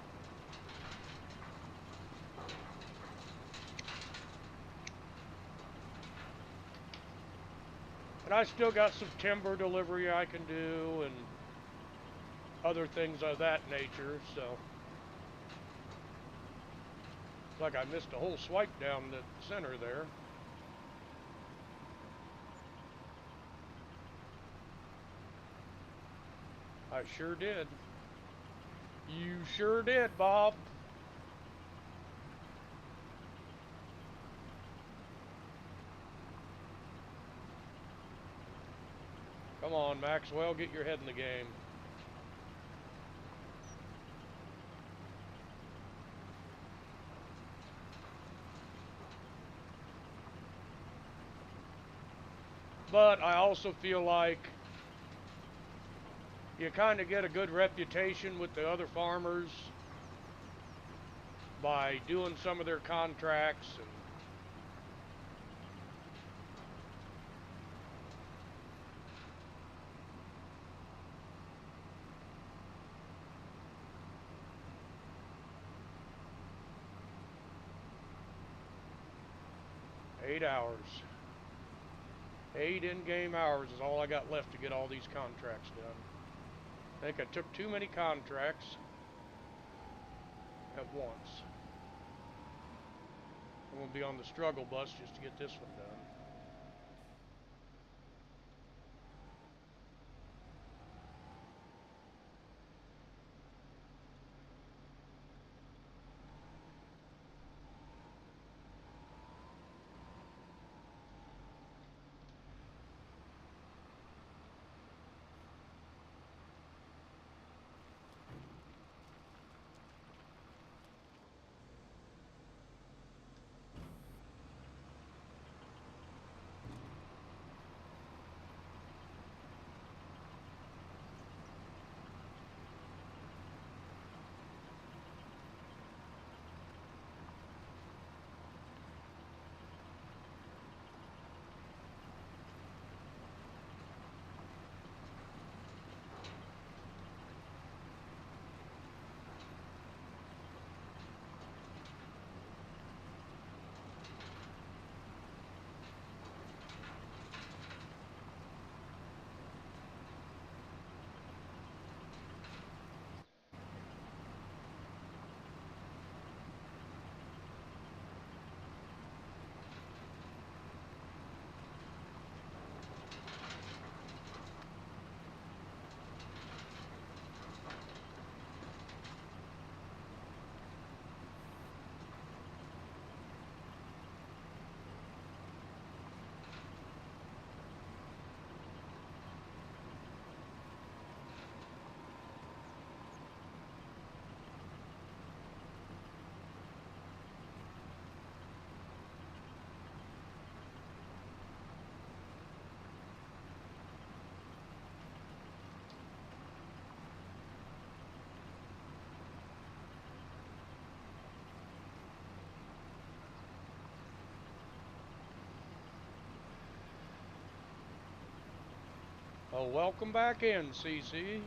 A: I still got some timber delivery I can do and other things of that nature, so it's like I missed a whole swipe down the center there. I sure did. You sure did, Bob. Come on, Maxwell, get your head in the game. But I also feel like you kind of get a good reputation with the other farmers by doing some of their contracts and 8 hours. 8 in-game hours is all I got left to get all these contracts done. I think I took too many contracts at once. I'm going to be on the struggle bus just to get this one done. Oh, welcome back in, CC.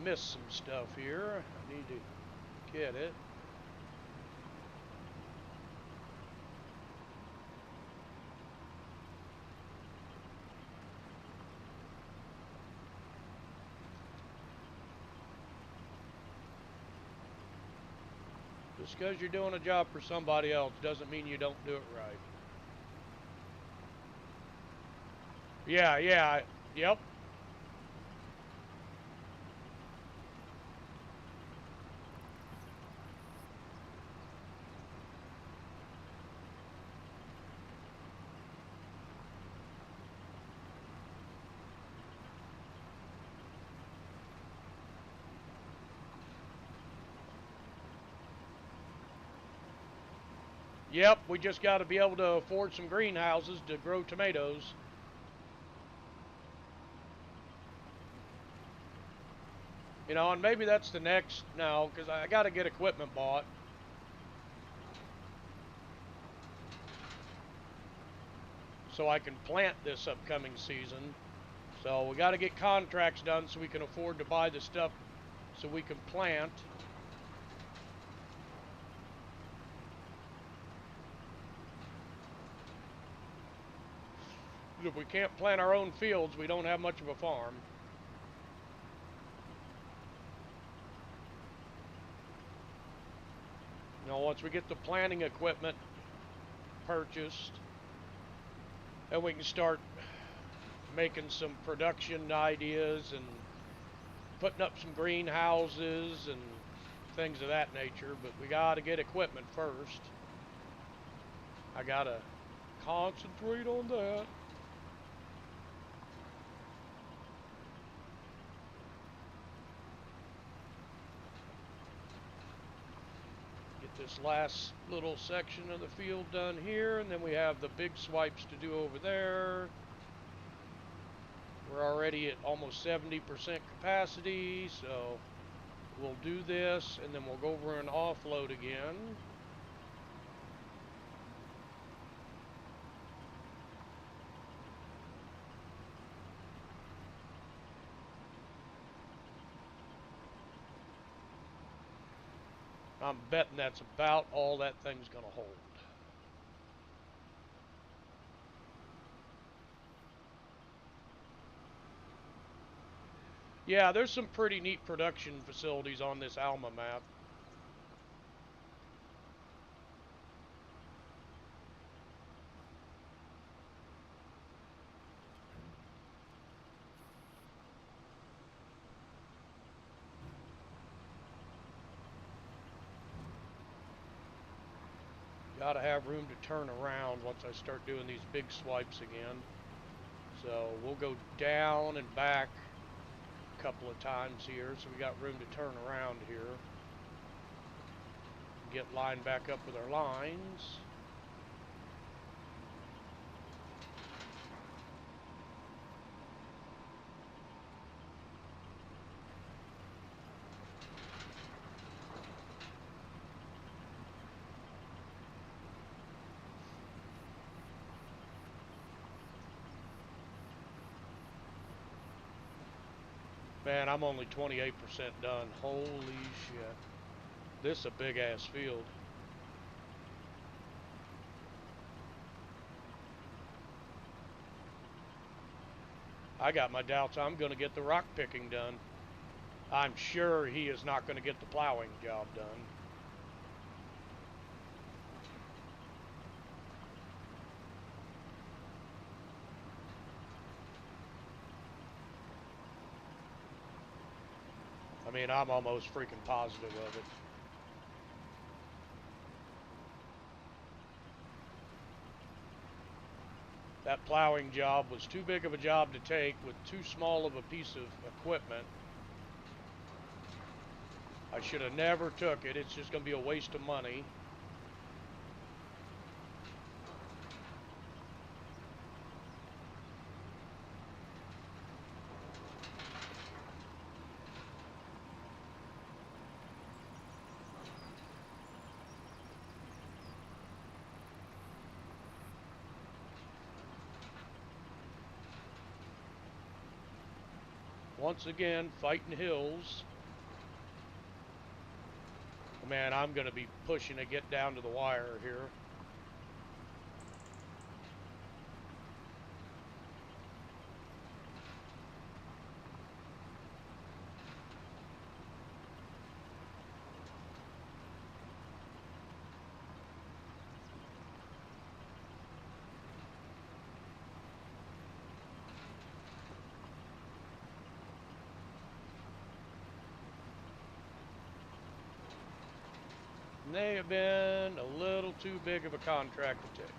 A: Missed some stuff here. I need to get it. Just because you're doing a job for somebody else doesn't mean you don't do it right. Yeah, yeah, yep. Yep, we just got to be able to afford some greenhouses to grow tomatoes. You know, and maybe that's the next now, because I got to get equipment bought. So I can plant this upcoming season. So we got to get contracts done so we can afford to buy the stuff so we can plant. If we can't plant our own fields, we don't have much of a farm. You know, once we get the planting equipment purchased, then we can start making some production ideas and putting up some greenhouses and things of that nature. But we got to get equipment first. I got to concentrate on that. This last little section of the field done here, and then we have the big swipes to do over there. We're already at almost 70% capacity, so we'll do this and then we'll go over and offload again. I'm betting that's about all that thing's gonna hold. Yeah, there's some pretty neat production facilities on this Alma map. Gotta have room to turn around once I start doing these big swipes again. So we'll go down and back a couple of times here, so we got room to turn around here. Get lined back up with our lines. Man, I'm only 28% done. Holy shit. This is a big ass field. I got my doubts I'm going to get the rock picking done. I'm sure he is not going to get the plowing job done. I mean, I'm almost freaking positive of it. That plowing job was too big of a job to take with too small of a piece of equipment. I should have never took it. It's just going to be a waste of money. Once again, fighting hills. Man, I'm going to be pushing to get down to the wire here. may have been a little too big of a contract to take.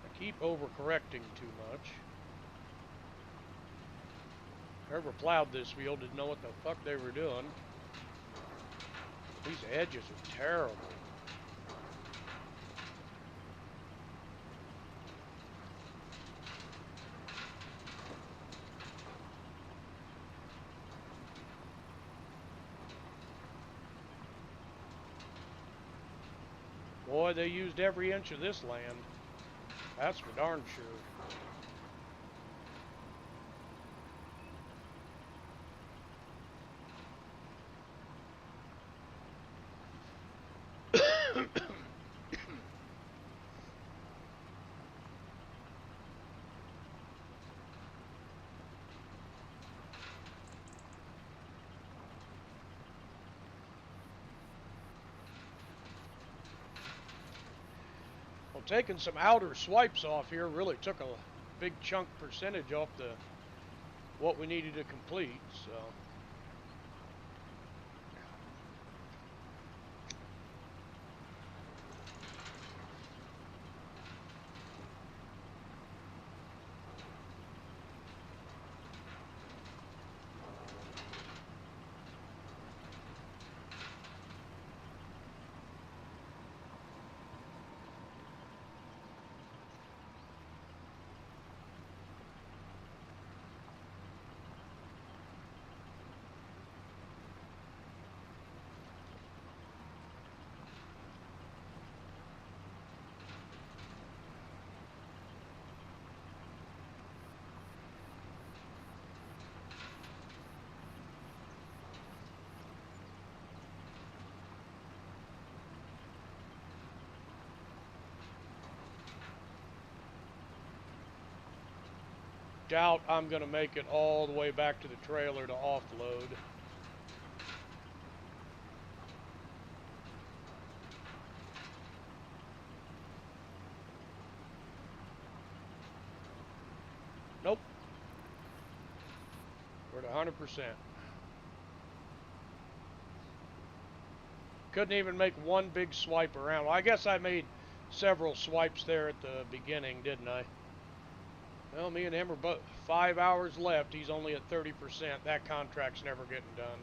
A: I keep overcorrecting too much. Whoever plowed this field didn't know what the fuck they were doing. These edges are terrible. Boy, they used every inch of this land. That's for darn sure. Well, taking some outer swipes off here really took a big chunk percentage off the what we needed to complete, so. Doubt I'm going to make it all the way back to the trailer to offload. Nope. We're at 100%. Couldn't even make one big swipe around. Well, I guess I made several swipes there at the beginning, didn't I? Well, me and him are both 5 hours left. He's only at 30%. That contract's never getting done.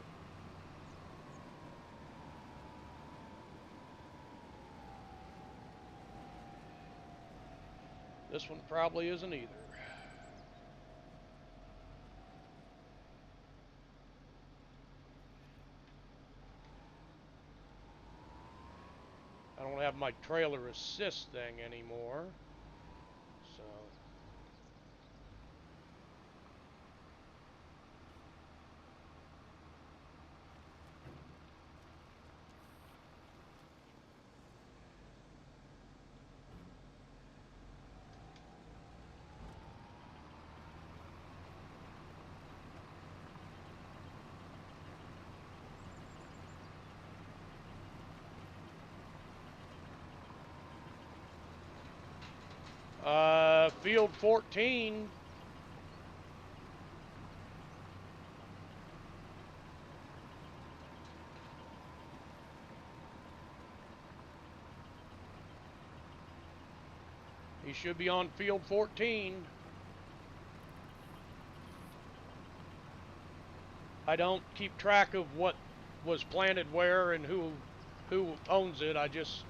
A: This one probably isn't either. I don't have my trailer assist thing anymore. So. Field 14. He should be on field 14. I don't keep track of what was planted where and who owns it. I just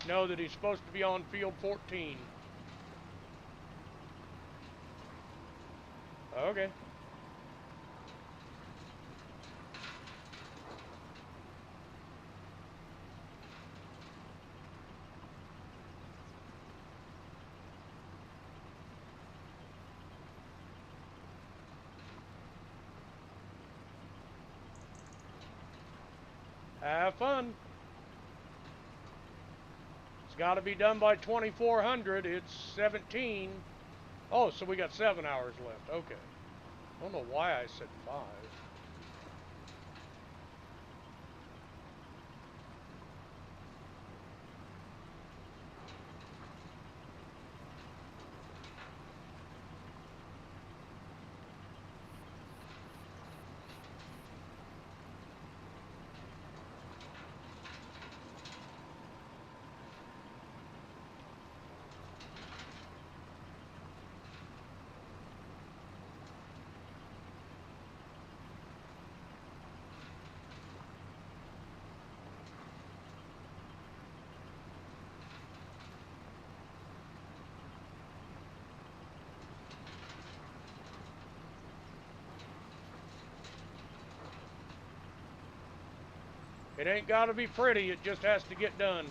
A: know that he's supposed to be on field 14. Okay. Have fun. It's got to be done by 2400. It's 17. Oh, so we got 7 hours left. Okay. I don't know why I said 5. It ain't got to be pretty, it just has to get done.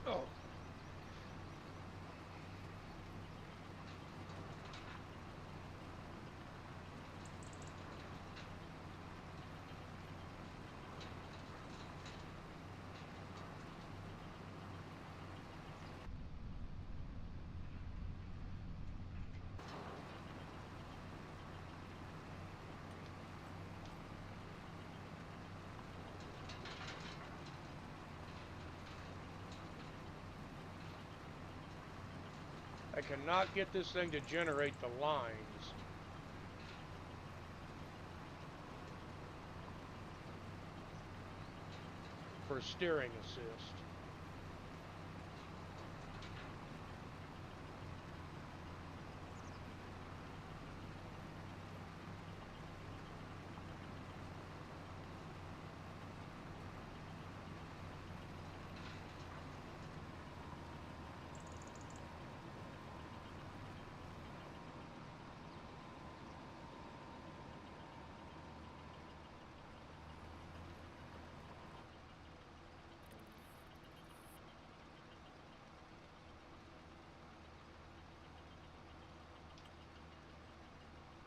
A: Oh. I cannot get this thing to generate the lines. For steering assist.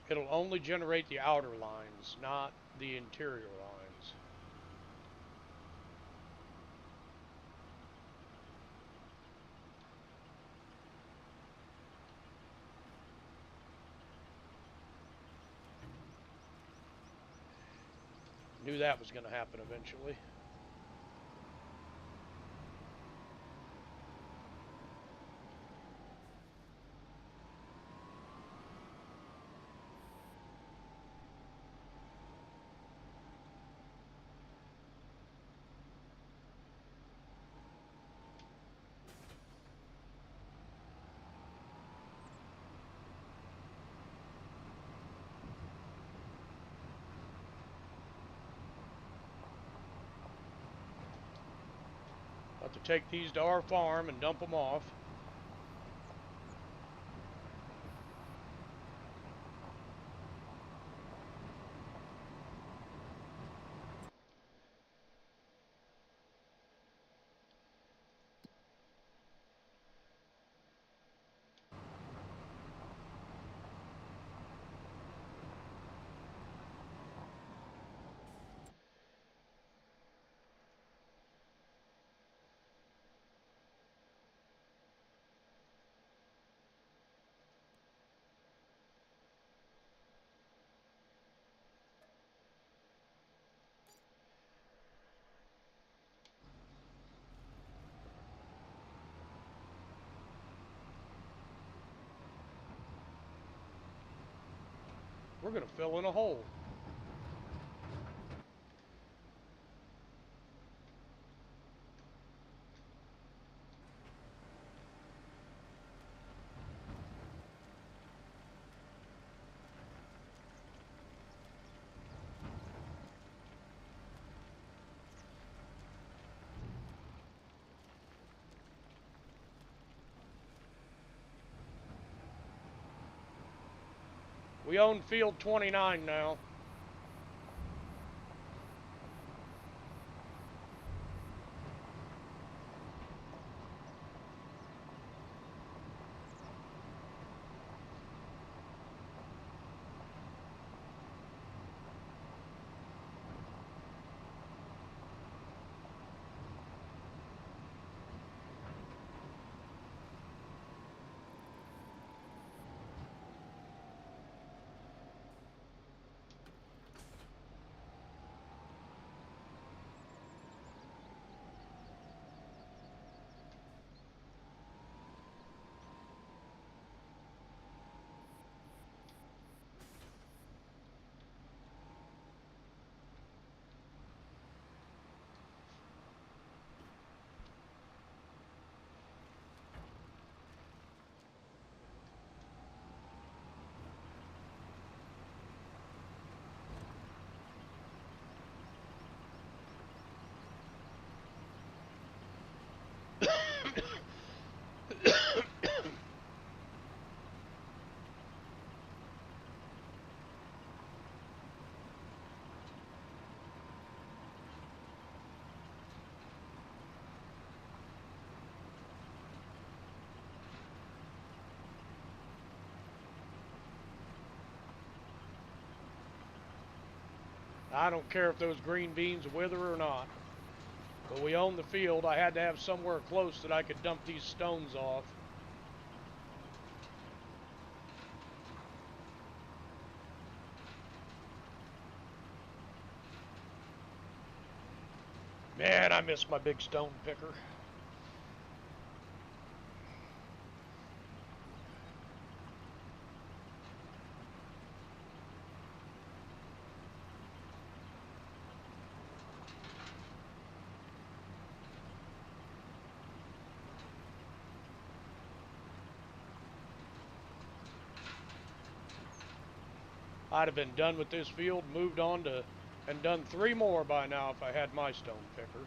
A: It'll only generate the outer lines, not the interior lines. Knew that was going to happen eventually. Have to take these to our farm and dump them off. We're going to fill in a hole. We own field 29 now. I don't care if those green beans wither or not. But we own the field. I had to have somewhere close that I could dump these stones off. Man, I miss my big stone picker. I'd have been done with this field, moved on to, and done 3 more by now if I had my stone picker.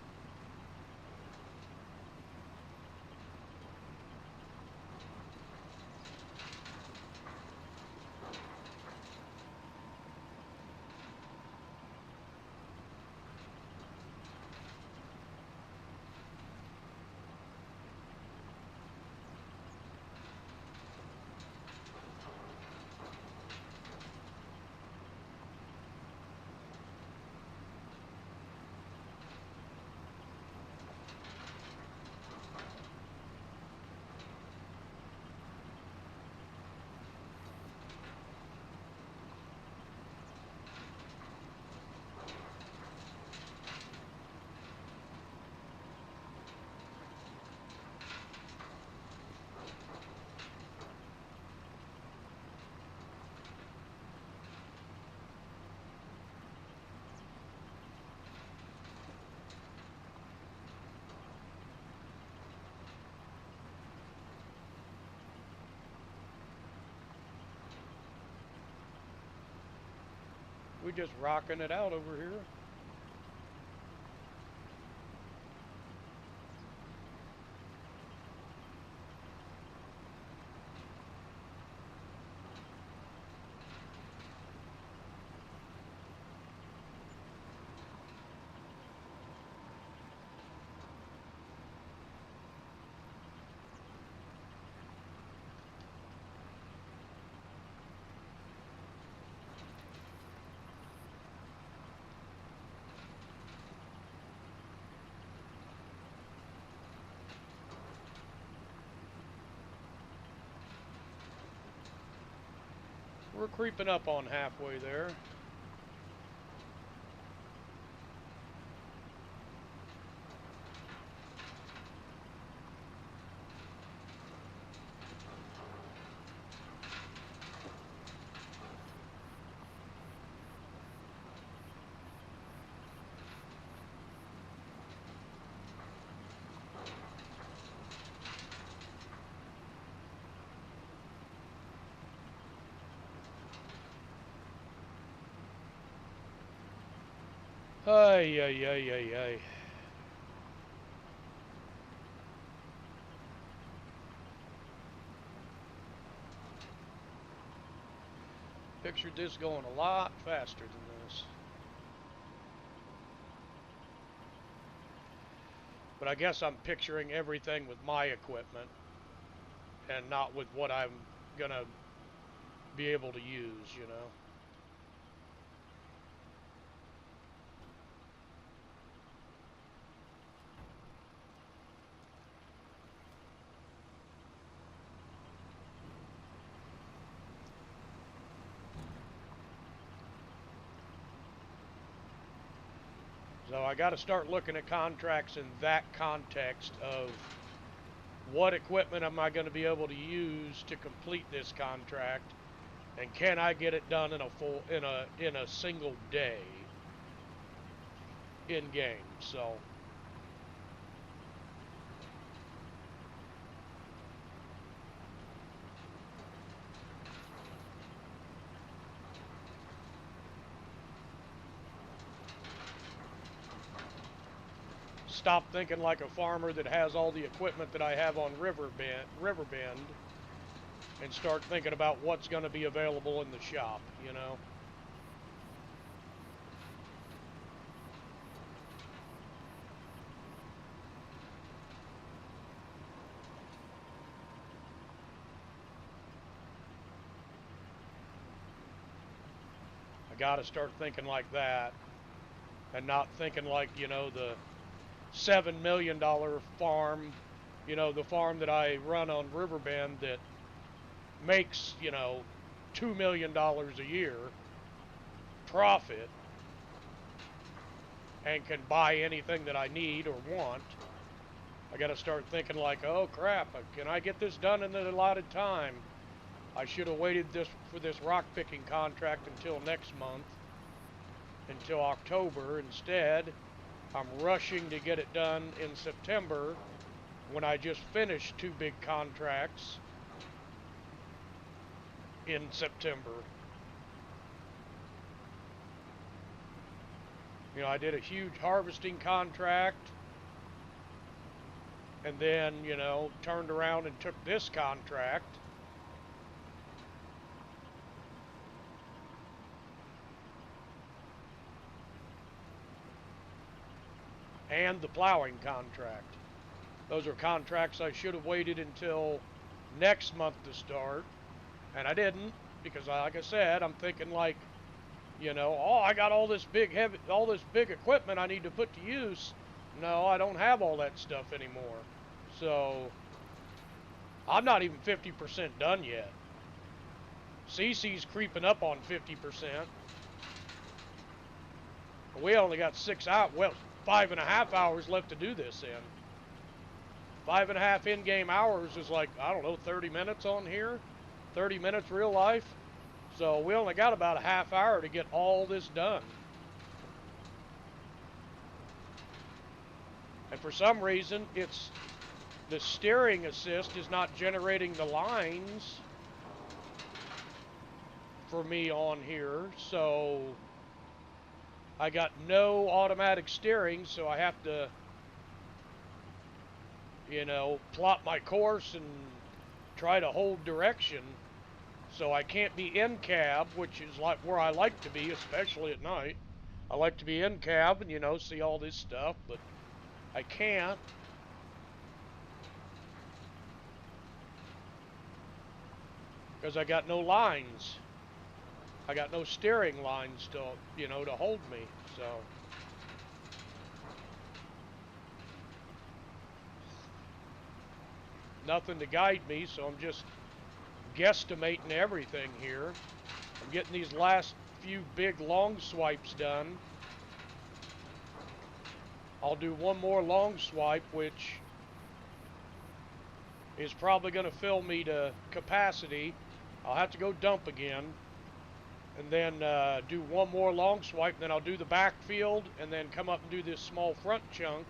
A: We just rocking it out over here. We're creeping up on halfway there. Ay, ay, ay, ay, ay. Pictured this going a lot faster than this. But I guess I'm picturing everything with my equipment and not with what I'm gonna be able to use, you know. So I got to start looking at contracts in that context of what equipment am I going to be able to use to complete this contract, and can I get it done in a single day in game. So stop thinking like a farmer that has all the equipment that I have on Riverbend, and start thinking about what's going to be available in the shop, you know. I got to start thinking like that. and not thinking like, the $7 million farm, the farm that I run on Riverbend that makes, $2 million a year profit and can buy anything that I need or want. I got to start thinking like, oh crap, can I get this done in the allotted time? I should have waited for this rock picking contract until next month, until October. Instead, I'm rushing to get it done in September when I just finished 2 big contracts in September. I did a huge harvesting contract and then, turned around and took this contract. And the plowing contract. Those are contracts I should have waited until next month to start, and I didn't, because like I said, I'm thinking like, oh, I got all this big equipment I need to put to use. No, I don't have all that stuff anymore. So I'm not even 50% done yet. CC's creeping up on 50%. We only got 5.5 hours left to do this in. 5.5 in-game hours is like, I don't know, 30 minutes on here, 30 minutes real life. So we only got about a half hour to get all this done. And for some reason, the steering assist is not generating the lines for me on here. So I got no automatic steering, so I have to, plot my course and try to hold direction. So I can't be in cab, which is like where I like to be, especially at night. I like to be in cab and, see all this stuff, but I can't. Because I got no lines. I got no steering lines to, to hold me, so. Nothing to guide me, so I'm just guesstimating everything here. I'm getting these last few big long swipes done. I'll do one more long swipe, which is probably going to fill me to capacity. I'll have to go dump again, and then do one more long swipe, and then I'll do the backfield, and then come up and do this small front chunk,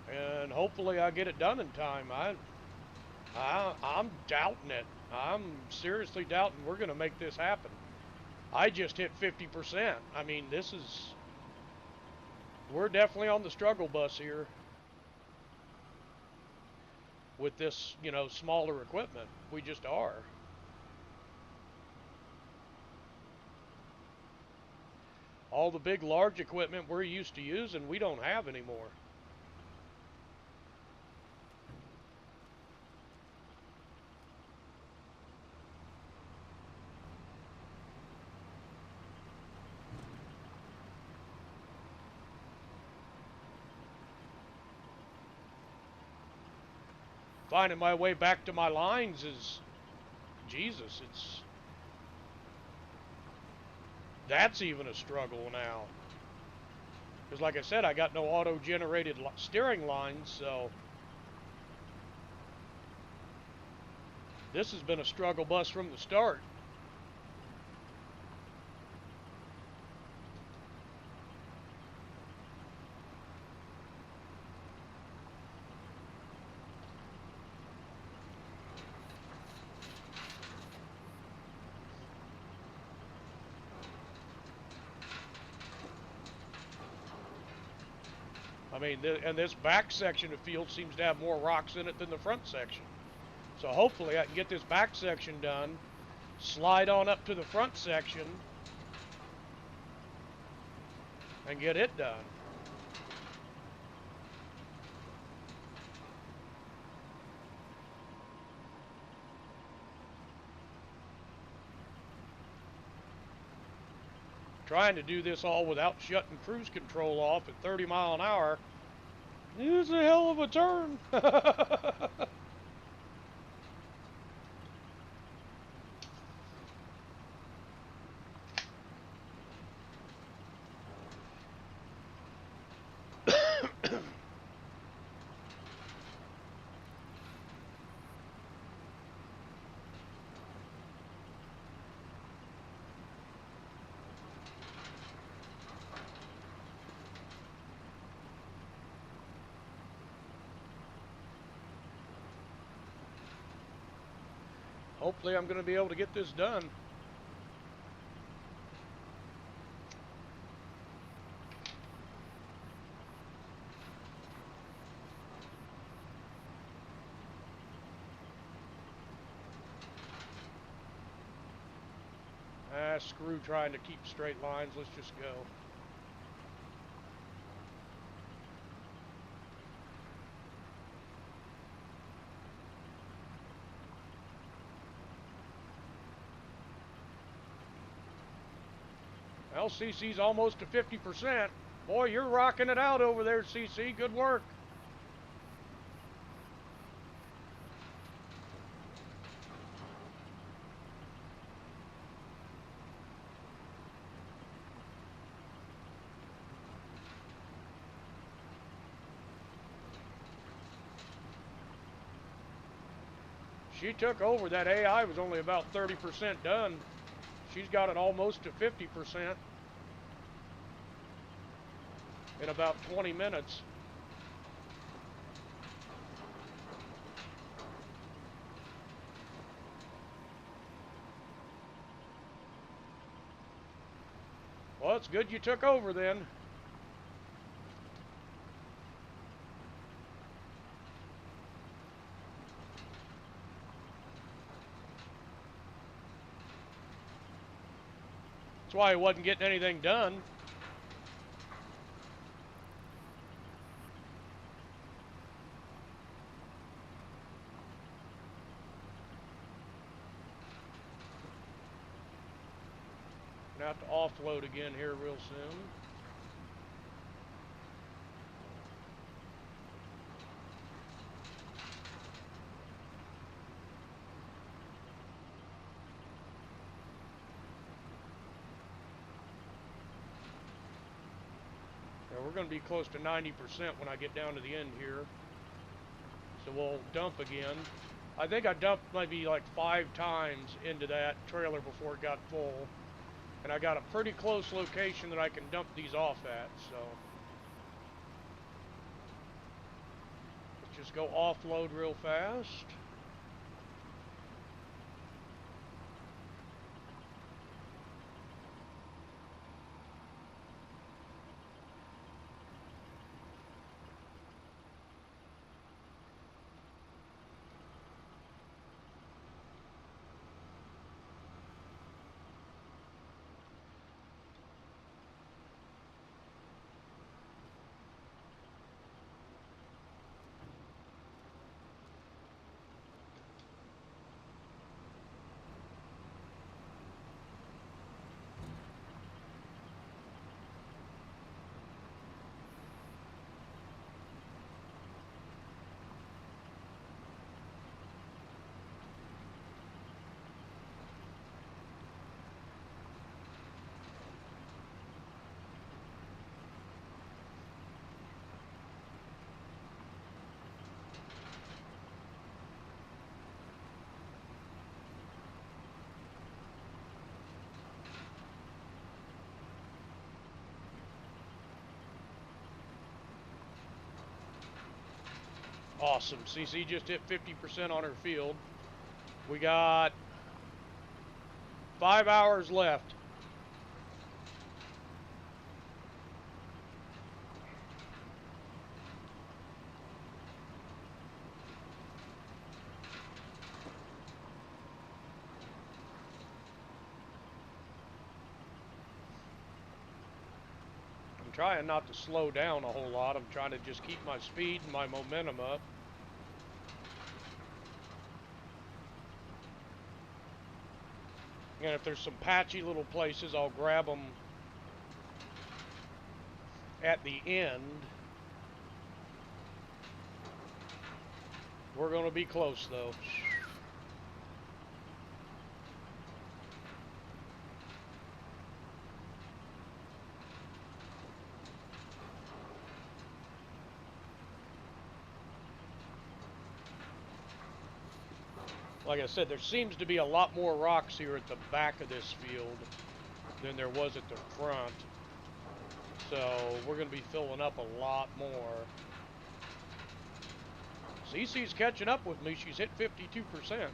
A: and hopefully I'll get it done in time. I'm doubting it. I'm seriously doubting we're going to make this happen. I just hit 50%. I mean, we're definitely on the struggle bus here with this, smaller equipment. We just are. All the big, large equipment we're used to using, we don't have anymore. Finding my way back to my lines is, Jesus, that's even a struggle now. Because like I said, I got no auto-generated steering lines, so this has been a struggle bus from the start. I mean, and this back section of field seems to have more rocks in it than the front section. So hopefully I can get this back section done, slide on up to the front section, and get it done. Trying to do this all without shutting cruise control off at 30 mile an hour is a hell of a turn. Hopefully I'm going to be able to get this done. Screw trying to keep straight lines. Let's just go. Well, CC's almost to 50%. Boy, you're rocking it out over there, CC. Good work. She took over. That AI was only about 30% done. She's got it almost to 50% in about 20 minutes. Well, it's good you took over then. That's why he wasn't getting anything done. Gonna have to offload again here real soon. We're going to be close to 90% when I get down to the end here. So we'll dump again. I think I dumped maybe like 5 times into that trailer before it got full. And I got a pretty close location that I can dump these off at, so. Let's just go offload real fast. Awesome. CC just hit 50% on her field. We got 5 hours left. I'm trying not to slow down a whole lot. I'm trying to just keep my speed and my momentum up. And if there's some patchy little places, I'll grab them at the end, we're going to be close though. Like I said, there seems to be a lot more rocks here at the back of this field than there was at the front. So we're going to be filling up a lot more. Cece's catching up with me. She's hit 52%.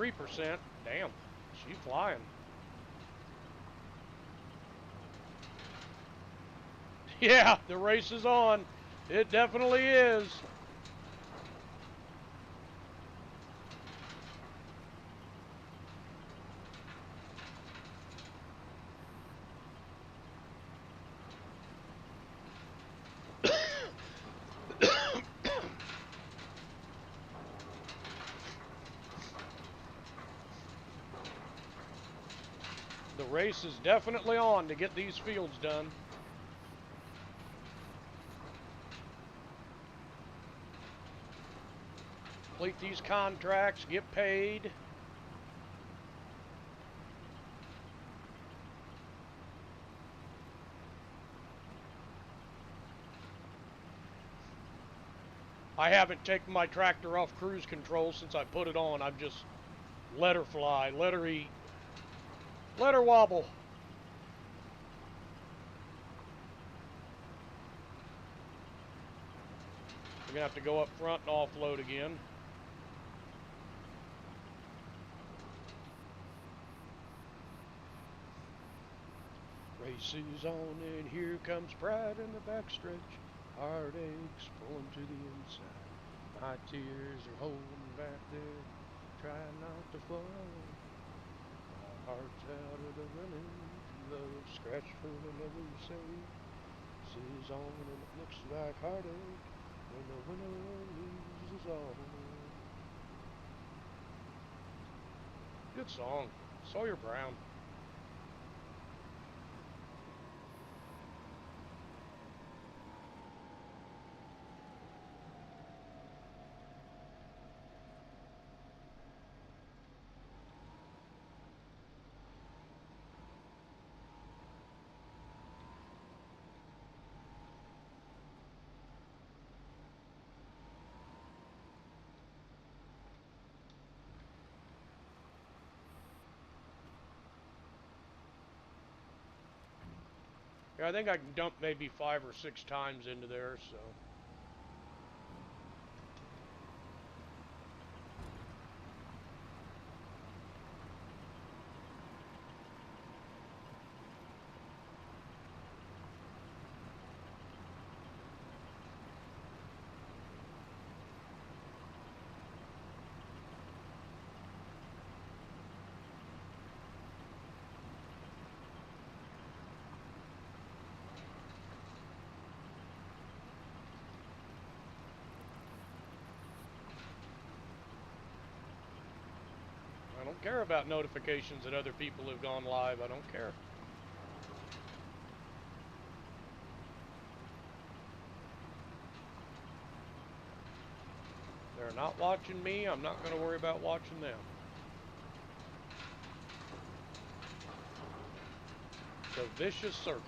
A: %. Damn, she's flying. Yeah, the race is on. It definitely is. The race is definitely on to get these fields done. Complete these contracts, get paid. I haven't taken my tractor off cruise control since I put it on. I've just let her fly, let her eat, let her wobble. We're gonna have to go up front and offload again. Race is on and here comes pride in the backstretch. Heartaches pulling to the inside. My tears are holding back there, trying not to fall. My heart's out of the running, love scratched for another save. Race is on and it looks like heartache when the winner loses all. Good song, Sawyer Brown. Yeah, I think I can dump maybe 5 or 6 times into there, so. I don't care about notifications that other people have gone live. I don't care. They're not watching me. I'm not going to worry about watching them. It's a vicious circle.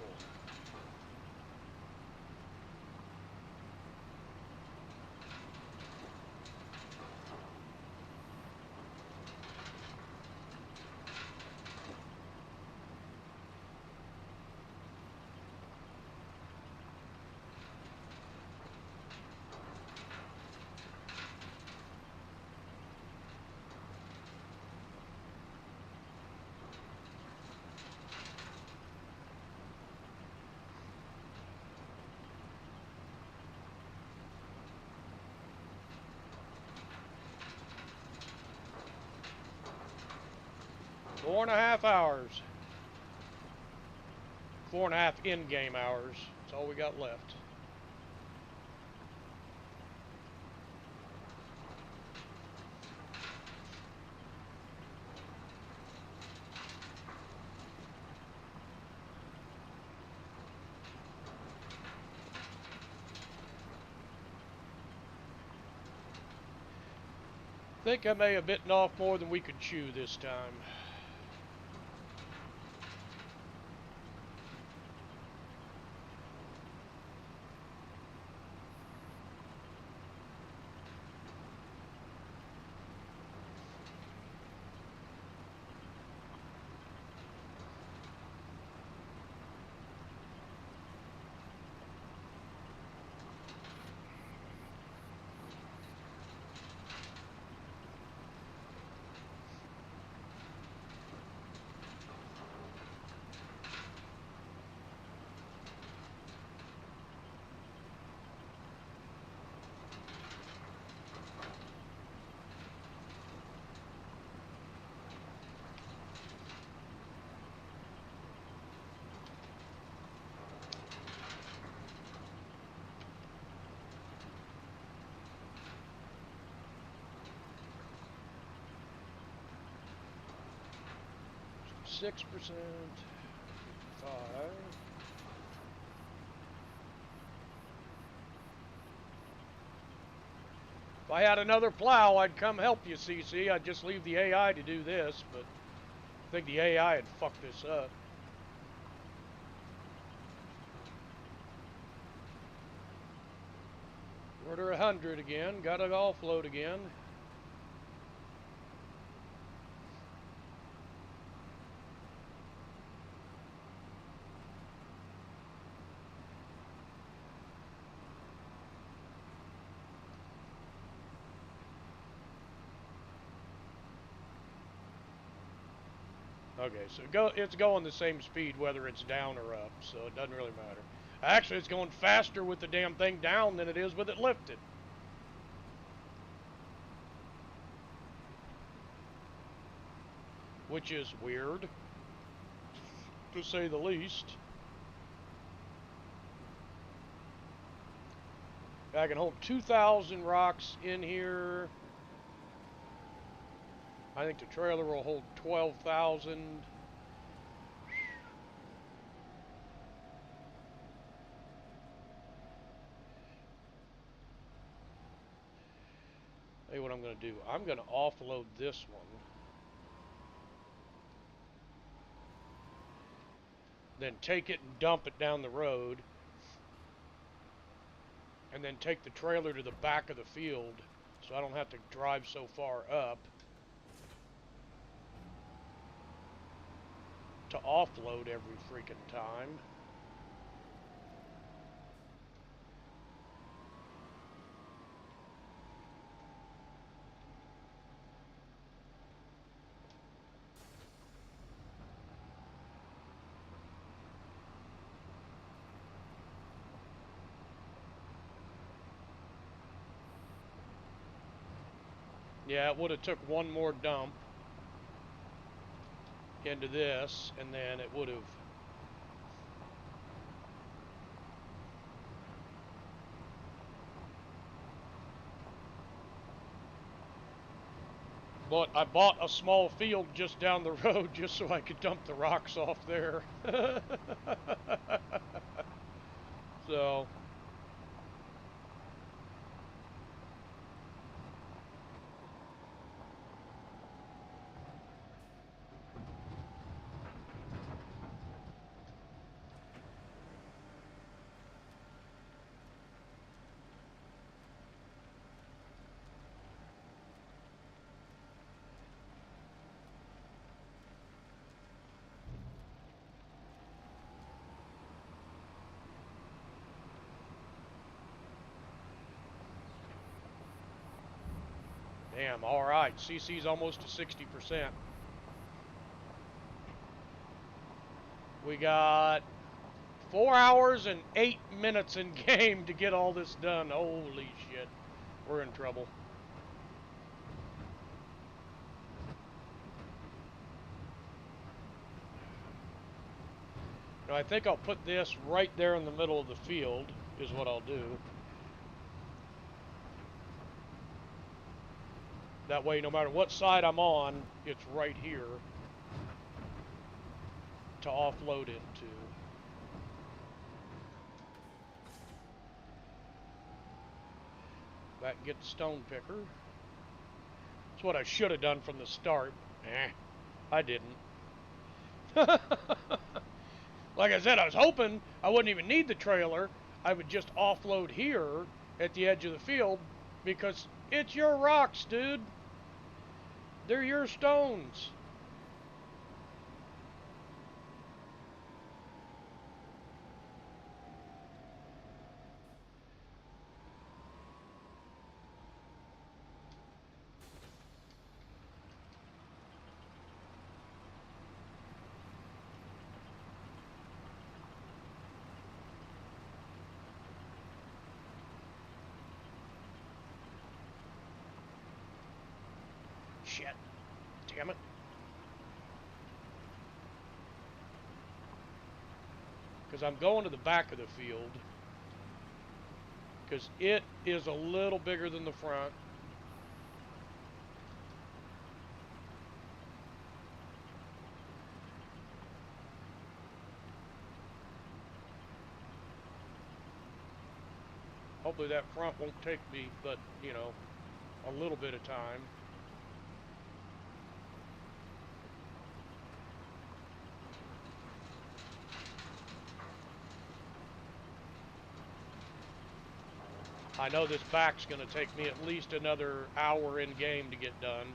A: 4.5 hours. 4.5 in-game hours. That's all we got left. I think I may have bitten off more than we could chew this time. .6%, 5. If I had another plow, I'd come help you, CC. I'd just leave the AI to do this, but I think the AI had fucked this up. Order 100 again. Got it offload again. Okay, so it's going the same speed whether it's down or up, so it doesn't really matter. Actually, it's going faster with the damn thing down than it is with it lifted. Which is weird, to say the least. I can hold 2,000 rocks in here. I think the trailer will hold 12,000. Hey, what I'm going to do, I'm going to offload this one. Then take it and dump it down the road. And then take the trailer to the back of the field so I don't have to drive so far up to offload every freaking time. Yeah, it would have took one more dump into this, and then it would have... But I bought a small field just down the road just so I could dump the rocks off there. So... Damn, alright. CC's almost to 60%. We got 4 hours and 8 minutes in game to get all this done. Holy shit. We're in trouble. Now I think I'll put this right there in the middle of the field is what I'll do. That way, no matter what side I'm on, it's right here to offload into. Back and get the stone picker. That's what I should have done from the start. I didn't. Like I said, I was hoping I wouldn't even need the trailer. I would just offload here at the edge of the field because it's your rocks, dude. They're your stones. Shit. Damn it. Because I'm going to the back of the field. Because it is a little bigger than the front. Hopefully that front won't take me, but, you know, a little bit of time. I know this back's going to take me at least another hour in game to get done.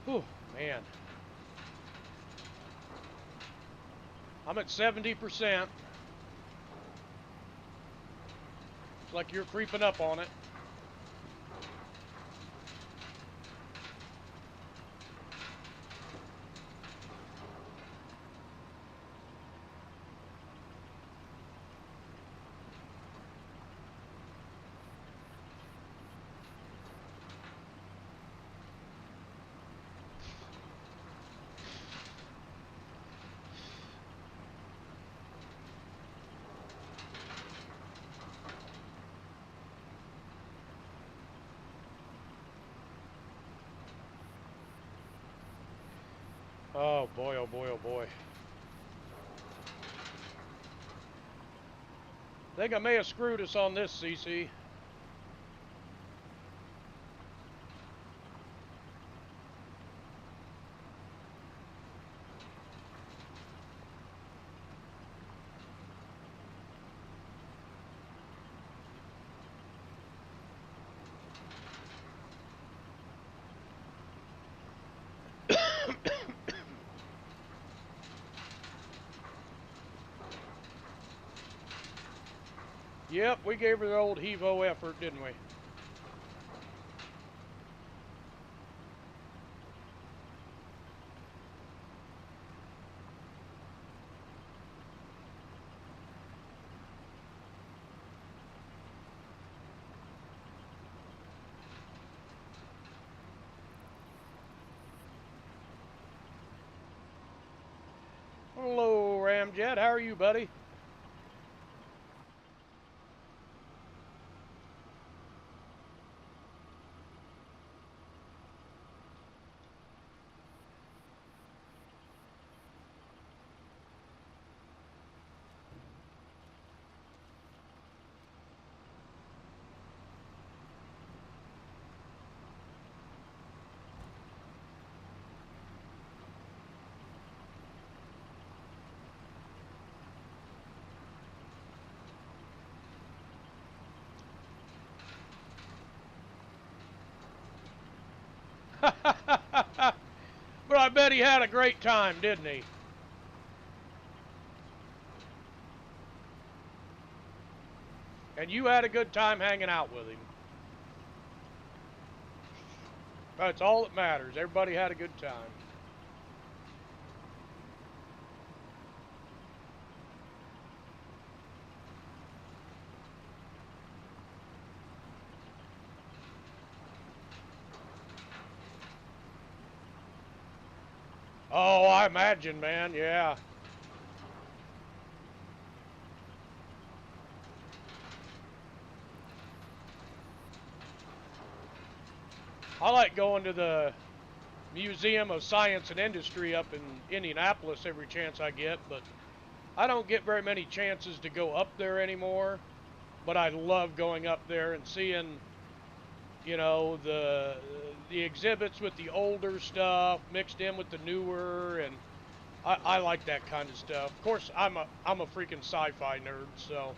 A: Whew, man. I'm at 70%. It's like you're creeping up on it. Oh boy, oh boy, oh boy. I think I may have screwed us on this, CC. Yep, we gave her the old heave-o effort, didn't we? Hello, Ramjet. How are you, buddy? But I bet he had a great time, didn't he? And you had a good time hanging out with him. That's all that matters. Everybody had a good time. Oh, I imagine, man. Yeah. I like going to the Museum of Science and Industry up in Indianapolis every chance I get, but I don't get very many chances to go up there anymore. But I love going up there and seeing, the exhibits with the older stuff mixed in with the newer, and I like that kind of stuff. Of course, I'm a freaking sci-fi nerd, so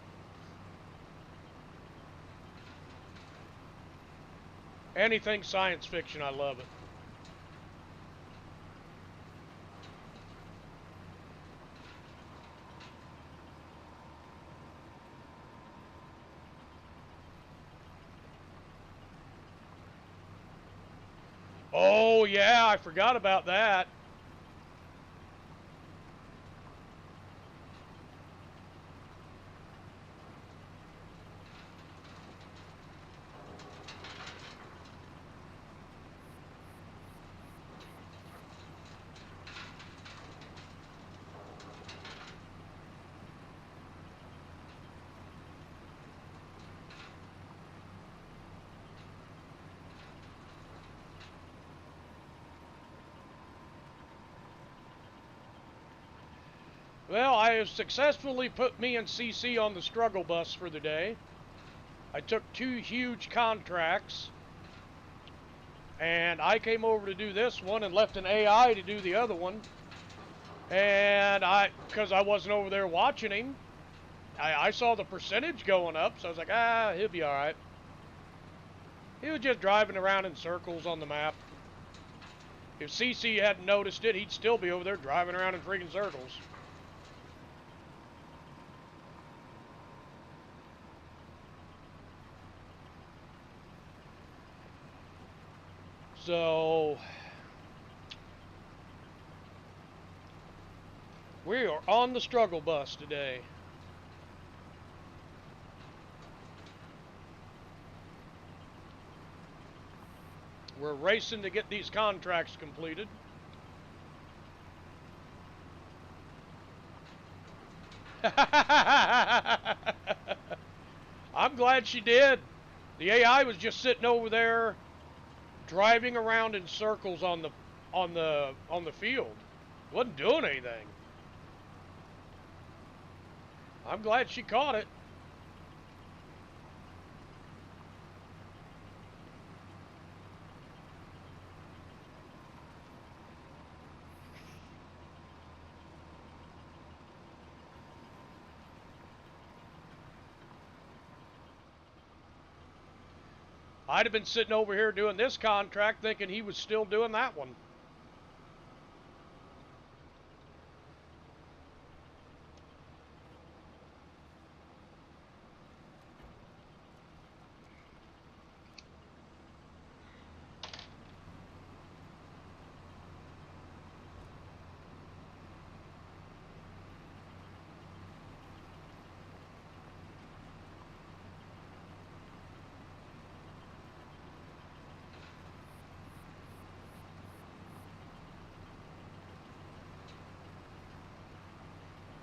A: anything science fiction, I love it. Oh yeah, I forgot about that. Well, I have successfully put me and CC on the struggle bus for the day. I took 2 huge contracts, and I came over to do this one and left an AI to do the other one. And because I wasn't over there watching him, I saw the percentage going up, so I was like, he'll be all right. He was just driving around in circles on the map. If CC hadn't noticed it, he'd still be over there driving around in freaking circles. So, we are on the struggle bus today. We're racing to get these contracts completed. I'm glad she did. The AI was just sitting over there driving around in circles on the field. Wasn't doing anything. I'm glad she caught it. I'd have been sitting over here doing this contract thinking he was still doing that one.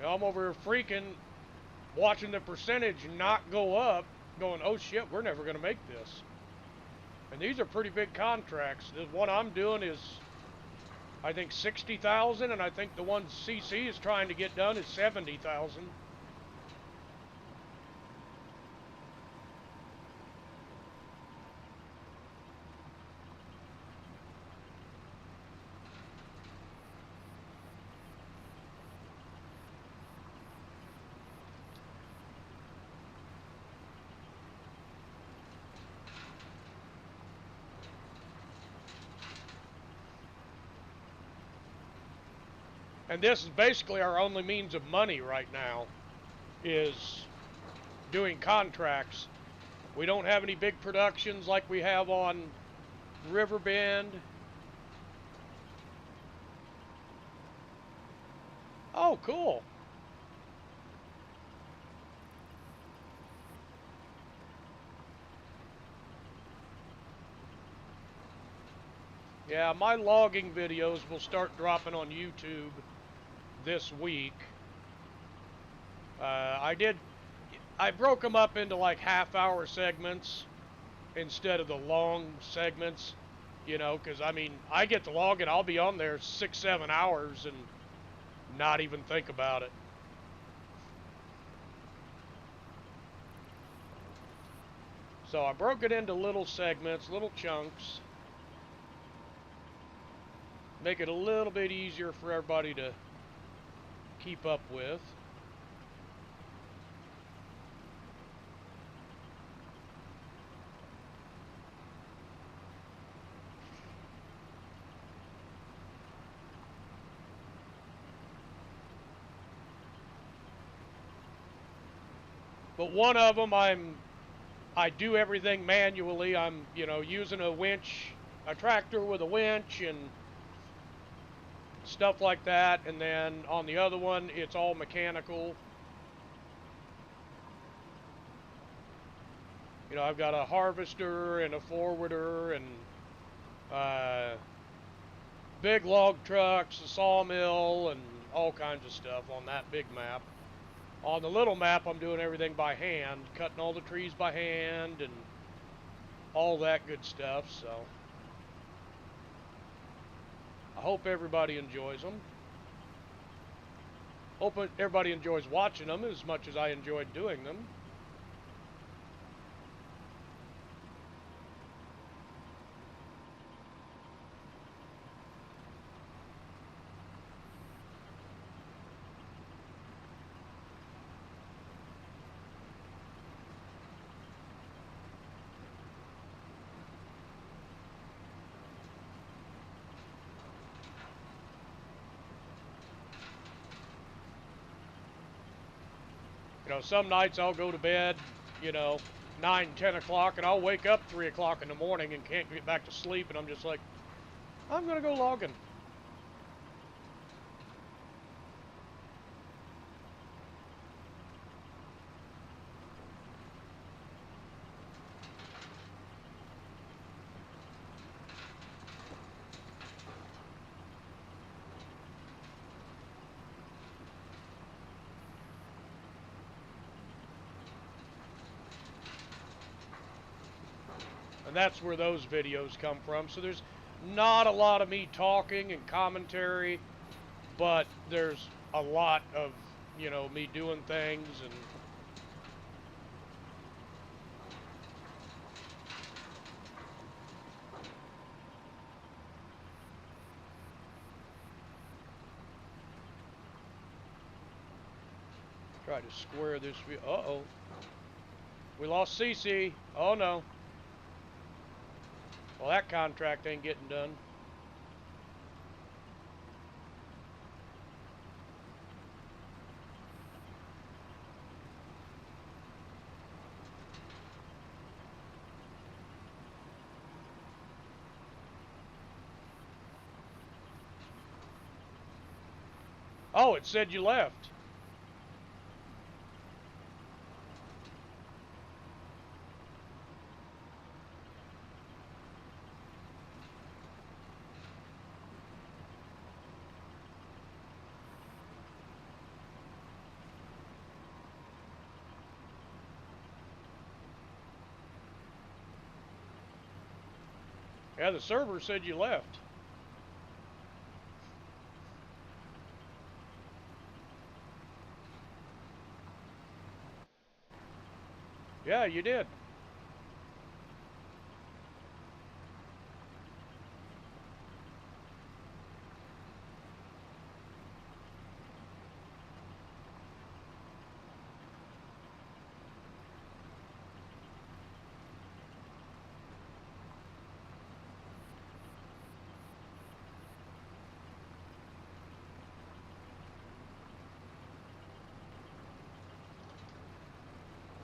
A: I'm over here freaking, watching the percentage not go up, going, oh shit, we're never going to make this. And these are pretty big contracts. The one I'm doing is, I think, 60,000, and I think the one CC is trying to get done is 70,000. And this is basically our only means of money right now, is doing contracts. We don't have any big productions like we have on Riverbend. Oh, cool. Yeah, my logging videos will start dropping on YouTube this week. I broke them up into like half-hour segments instead of the long segments, you know, because I mean, I get to log and I'll be on there 6-7 hours and not even think about it. So I broke it into little segments, little chunks, make it a little bit easier for everybody to keep up with. But one of them, I do everything manually. I'm, you know, using a winch, a tractor with a winch and stuff like that. And then on the other one, it's all mechanical. You know, I've got a harvester and a forwarder and big log trucks, a sawmill, and all kinds of stuff on that big map. On the little map, I'm doing everything by hand, cutting all the trees by hand and all that good stuff, so I hope everybody enjoys them. Hope everybody enjoys watching them as much as I enjoyed doing them. You know, some nights I'll go to bed, you know, 9, 10 o'clock, and I'll wake up 3 o'clock in the morning and can't get back to sleep, and I'm just like, I'm going to go logging. And that's where those videos come from. So there's not a lot of me talking and commentary, but there's a lot of, you know, me doing things and try to square this view. Uh-oh. We lost CC. Oh no. Well, that contract ain't getting done. Oh, it said you left. Yeah, the server said you left. Yeah, you did.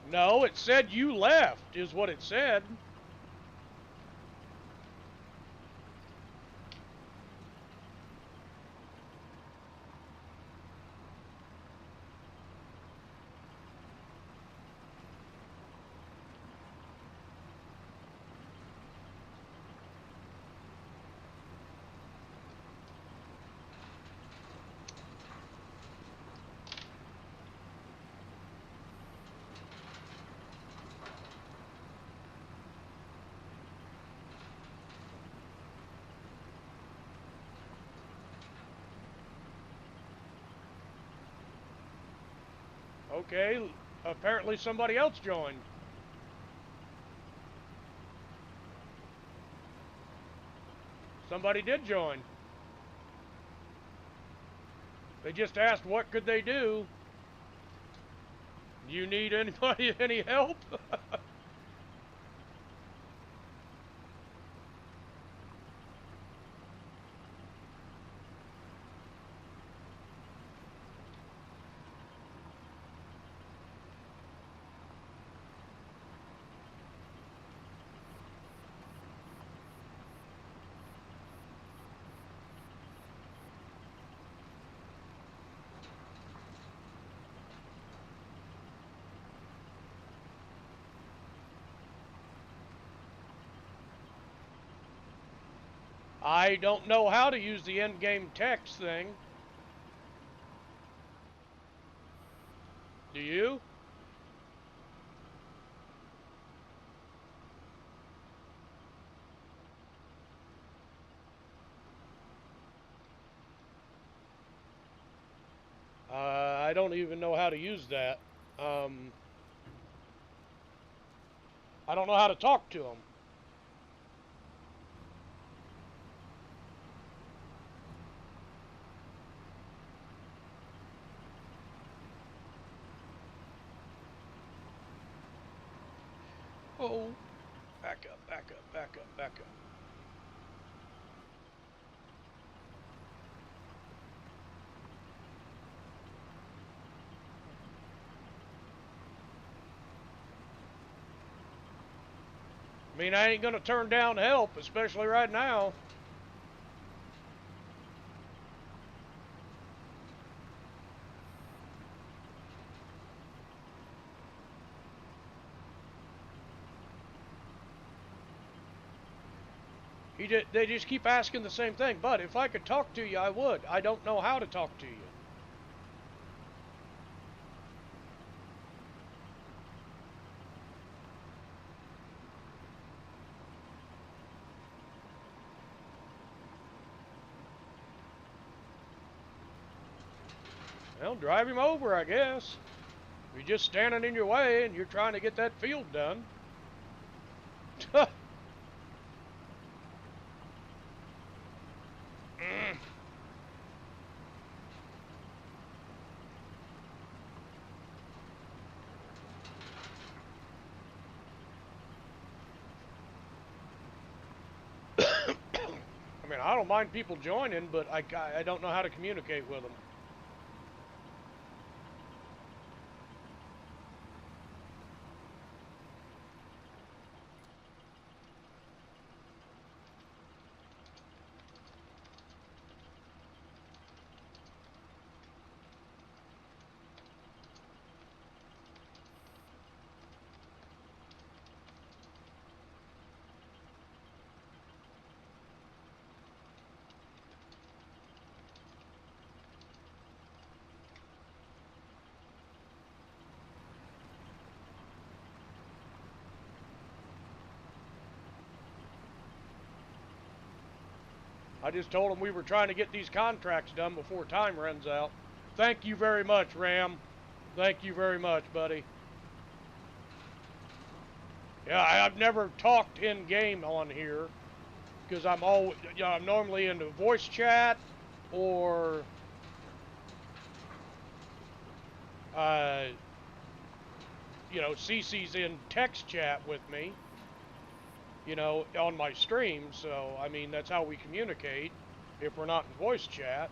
A: No, it said you left, is what it said. Okay, apparently somebody else joined. Somebody did join. They just asked what could they do. You need anybody any help? I don't know how to use the end-game text thing. Do you? I don't even know how to use that. Um, I don't know how to talk to them. Oh, back up, back up, back up, back up. I mean, I ain't gonna turn down help, especially right now. They just keep asking the same thing. But if I could talk to you, I would. I don't know how to talk to you. Well, drive him over, I guess. If you're just standing in your way and you're trying to get that field done. I mean, I don't mind people joining, but I don't know how to communicate with them. I just told him we were trying to get these contracts done before time runs out. Thank you very much, Ram. Thank you very much, buddy. Yeah, I've never talked in game on here because I'm I'm normally into voice chat or Cece's in text chat with me, on my stream. So I mean that's how we communicate if we're not in voice chat.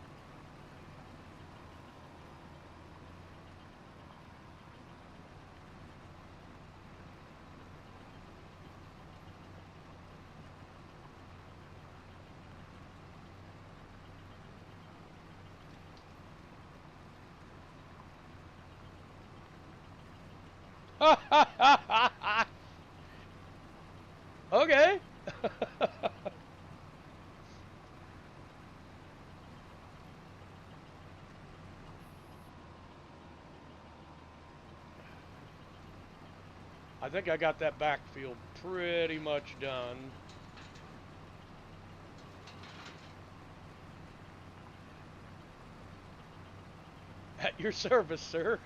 A: Okay. I think I got that backfield pretty much done. At your service, sir.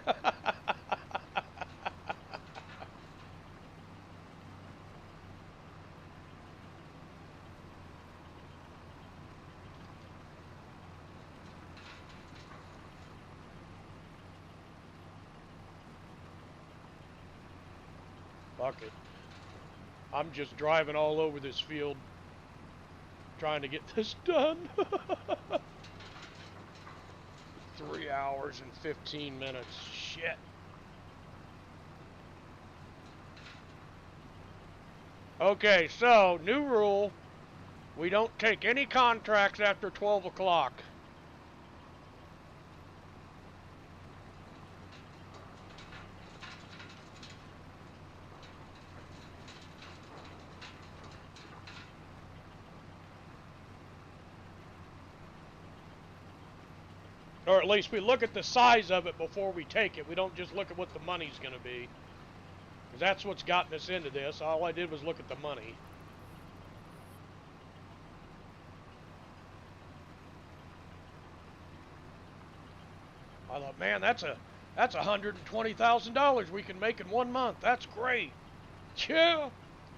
A: Fuck it. I'm just driving all over this field trying to get this done. 3 hours and 15 minutes. Shit. Okay, so, new rule. We don't take any contracts after 12 o'clock. Or at least we look at the size of it before we take it. We don't just look at what the money's going to be. Because that's what's gotten us into this. All I did was look at the money. I thought, man, that's $120,000 we can make in 1 month. That's great. Yeah,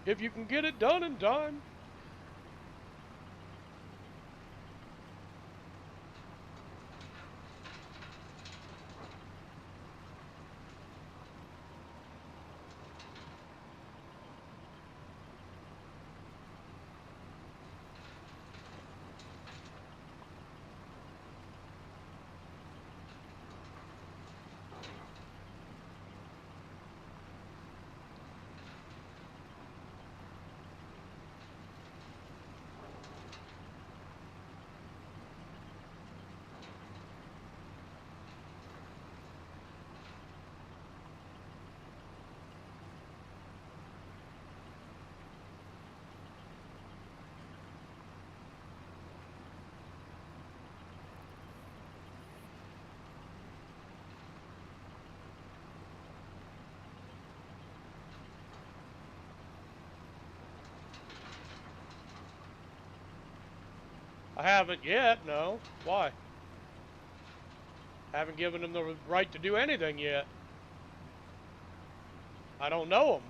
A: if you can get it done in time. I haven't yet, no. Why? Haven't given them the right to do anything yet. I don't know them.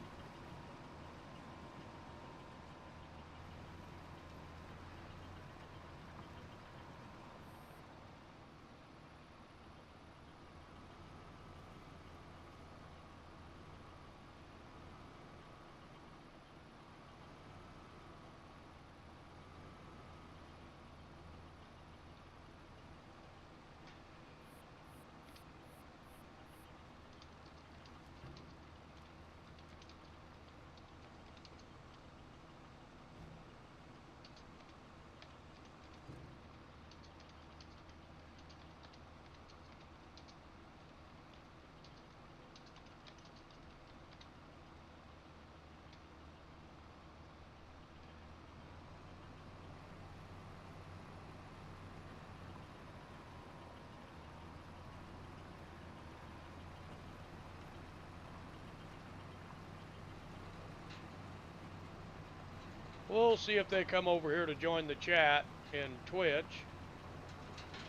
A: We'll see if they come over here to join the chat. in Twitch.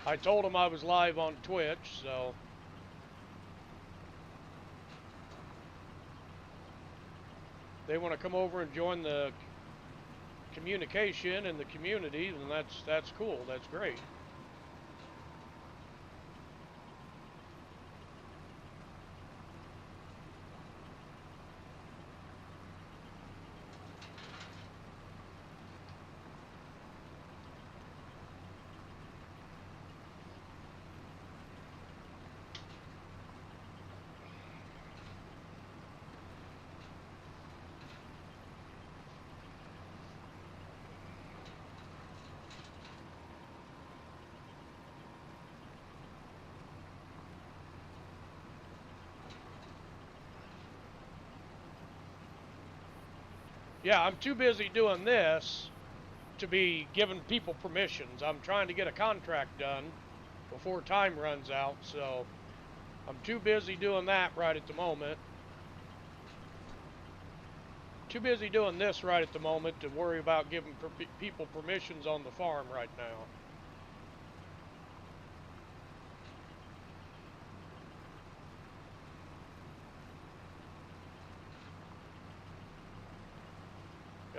A: I told them I was live on Twitch, so they want to come over and join the communication and the community, then that's cool. That's great. Yeah, I'm too busy doing this to be giving people permissions. I'm trying to get a contract done before time runs out, so I'm too busy doing that right at the moment. Too busy doing this right at the moment to worry about giving people permissions on the farm right now.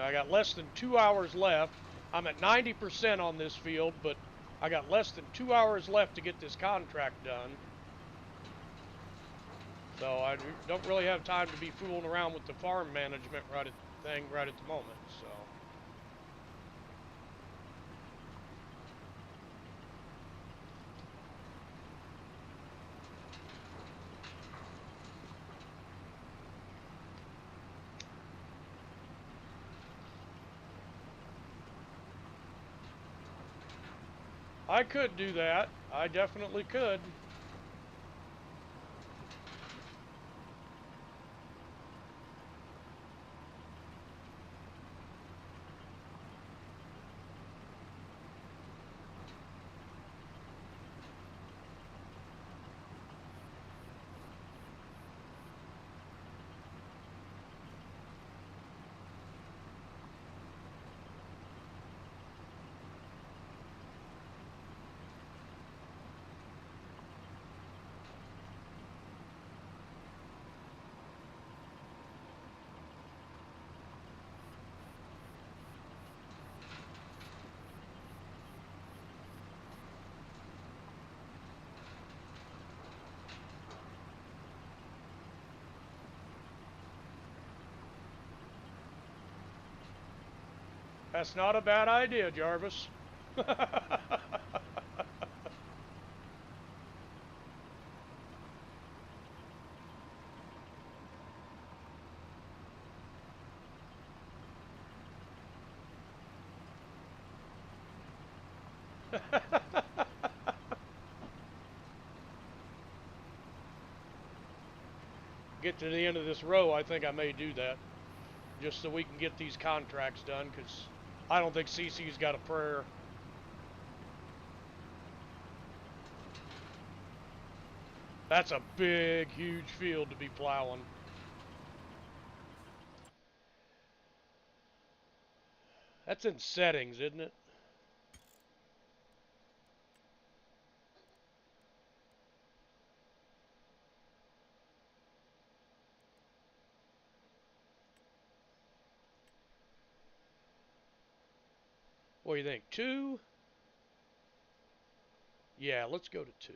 A: I got less than 2 hours left. I'm at 90% on this field, but I got less than 2 hours left to get this contract done. So I don't really have time to be fooling around with the farm management right at the moment. So I could do that. I definitely could. That's not a bad idea, Jarvis. Get to the end of this row, I think I may do that. Just so we can get these contracts done, because I don't think CC's got a prayer. That's a big, huge field to be plowing. That's in settings, isn't it? What do you think? 2? Yeah, let's go to 2.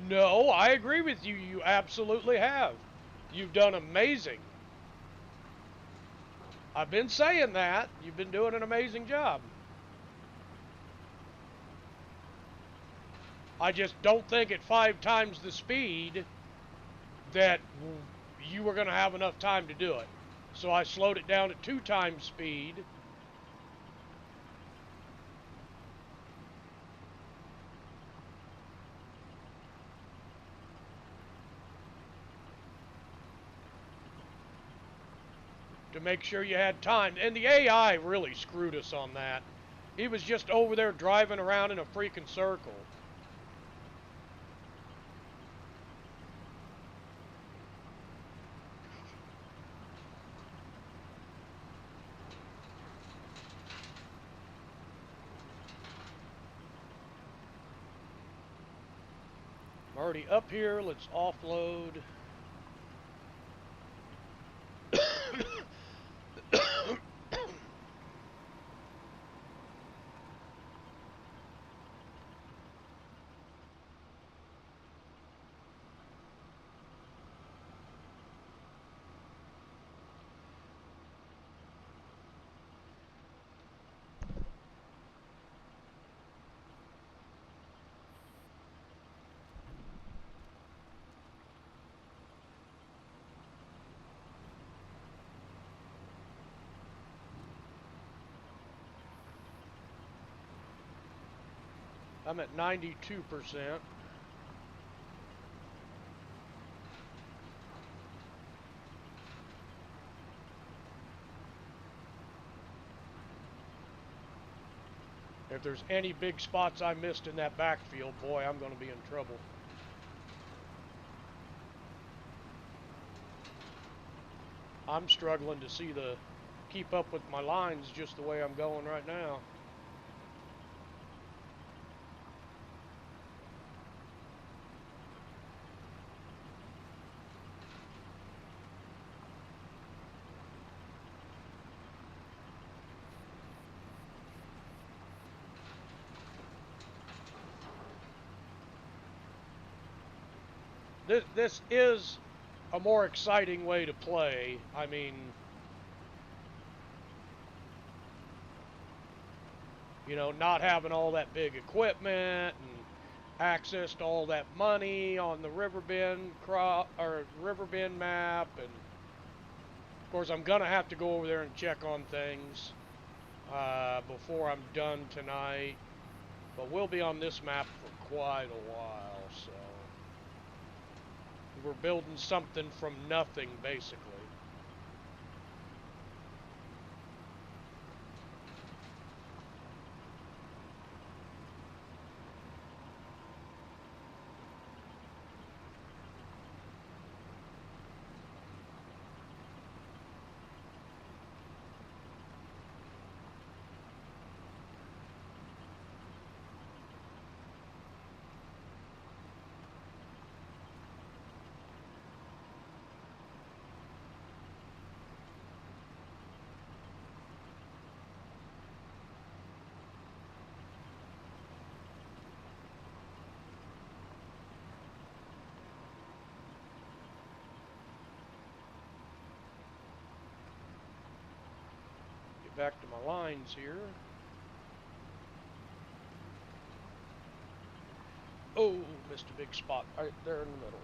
A: No, I agree with you. You absolutely have. You've done amazing. I've been saying that. You've been doing an amazing job. I just don't think at 5 times the speed that you were going to have enough time to do it. So I slowed it down to 2 times speed. To make sure you had time. And the AI really screwed us on that. He was just over there driving around in a freaking circle. I'm already up here. Let's offload. I'm at 92%. If there's any big spots I missed in that backfield, boy, I'm going to be in trouble. I'm struggling to keep up with my lines just the way I'm going right now. This is a more exciting way to play. I mean, you know, not having all that big equipment and access to all that money on the Riverbend Riverbend map, and of course I'm gonna have to go over there and check on things before I'm done tonight. But we'll be on this map for quite a while, so we're building something from nothing, basically. Back to my lines here. Oh, missed a big spot right there in the middle.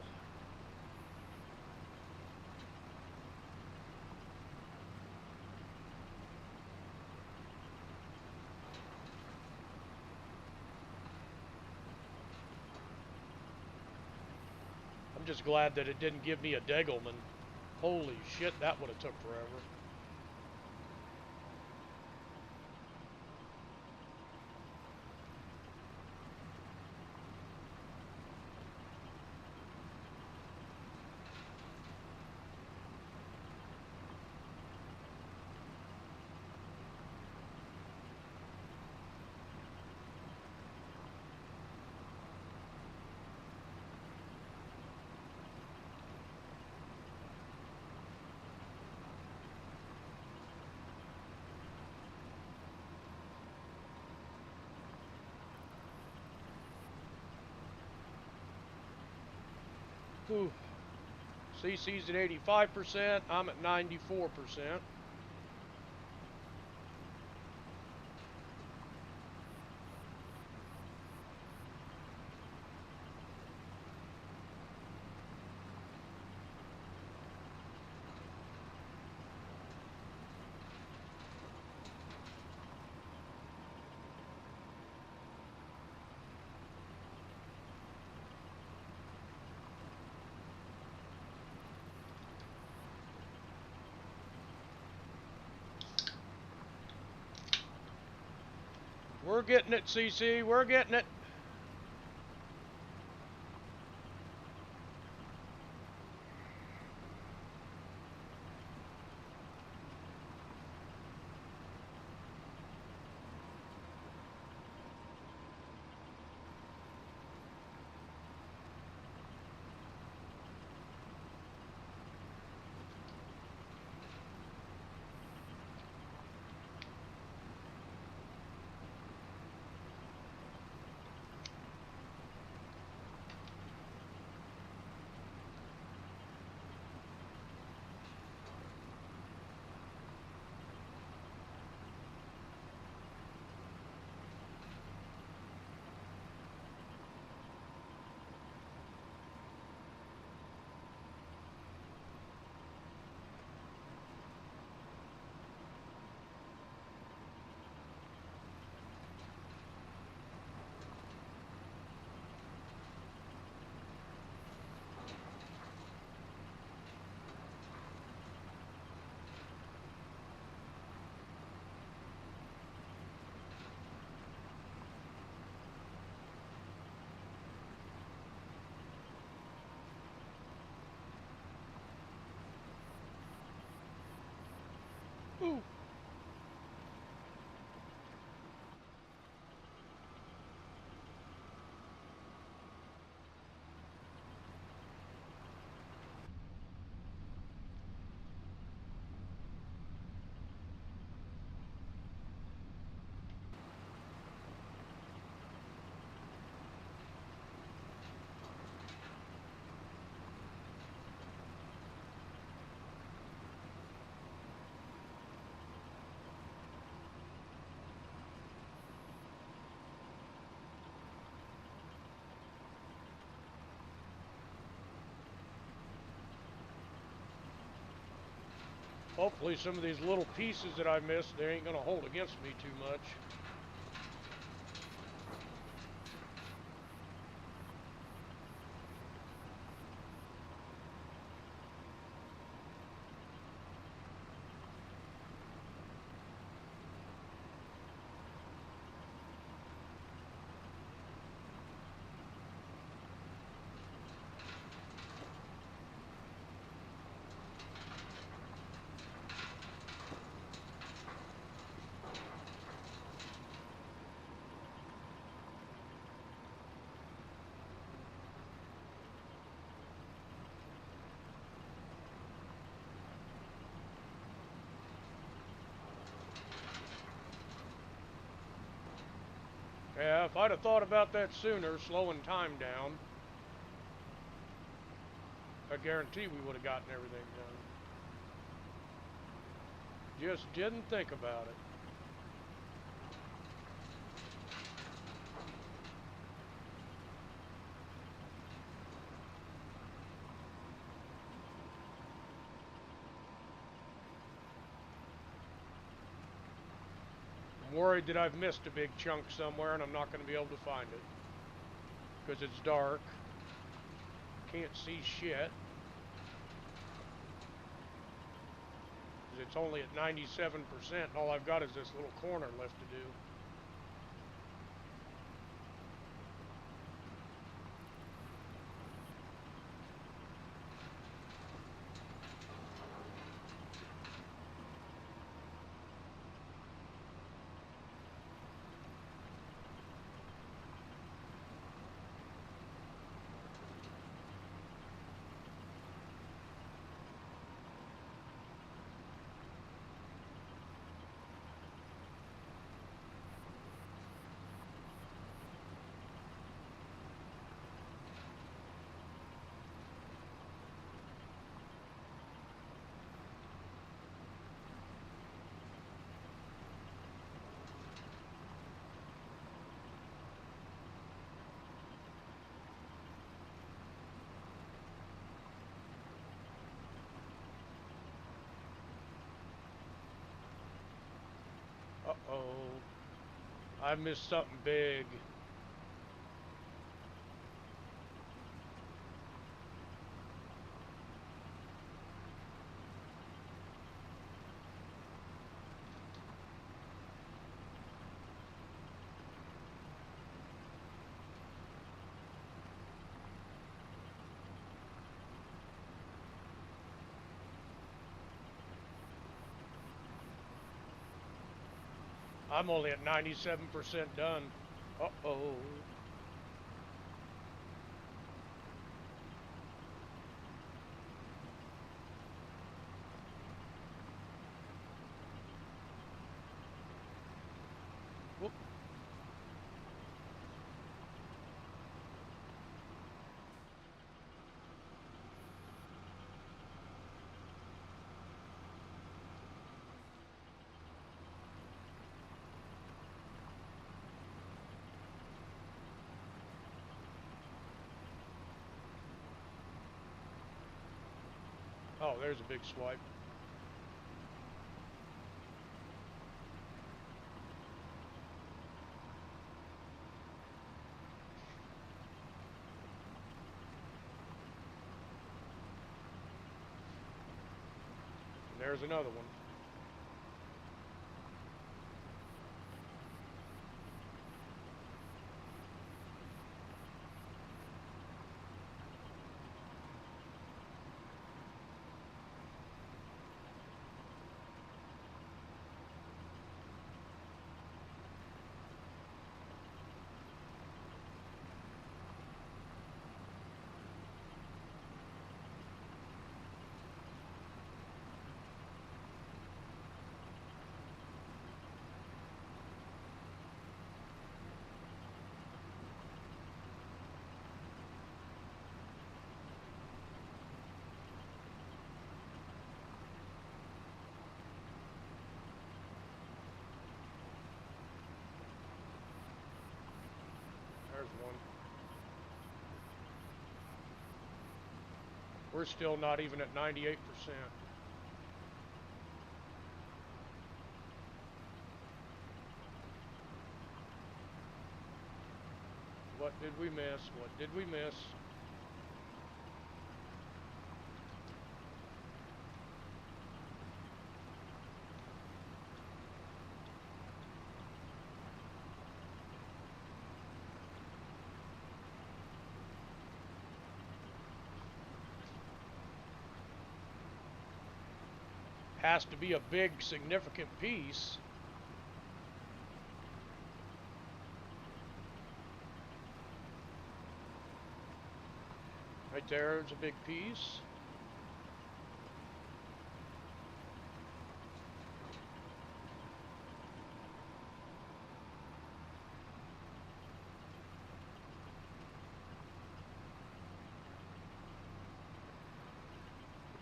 A: I'm just glad that it didn't give me a Degelman. Holy shit, that would have took forever. Whew. CC's at 85%, I'm at 94%. We're getting it, CC. We're getting it. Ooh. Hopefully some of these little pieces that I missed, they ain't gonna hold against me too much. Yeah, if I'd have thought about that sooner, slowing time down, I guarantee we would have gotten everything done. Just didn't think about it. I'm worried that I've missed a big chunk somewhere and I'm not going to be able to find it. Because it's dark. Can't see shit. Because it's only at 97% and all I've got is this little corner left to do. Uh-oh. I missed something big. I'm only at 97% done. Uh-oh. Whoop. Oh, there's a big swipe. And there's another one. There's one. We're still not even at 98%. What did we miss? What did we miss? Has to be a big, significant piece. Right there's a big piece.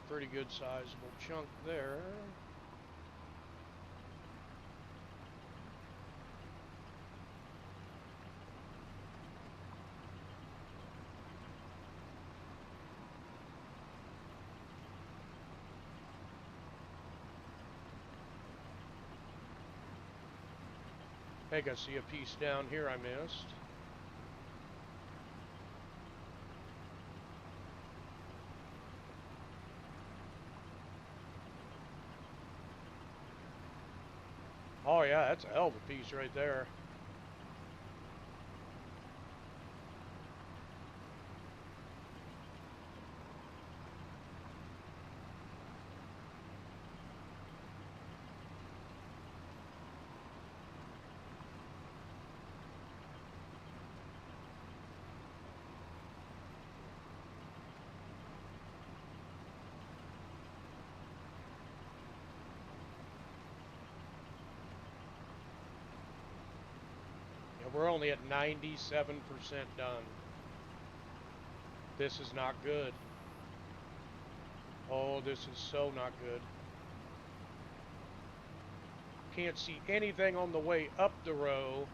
A: Pretty good sizable chunk there. I think I see a piece down here I missed. Oh yeah, that's a hell of a piece right there. Yeah, we're only at 97% done. This is not good. Oh, this is so not good. Can't see anything on the way up the row,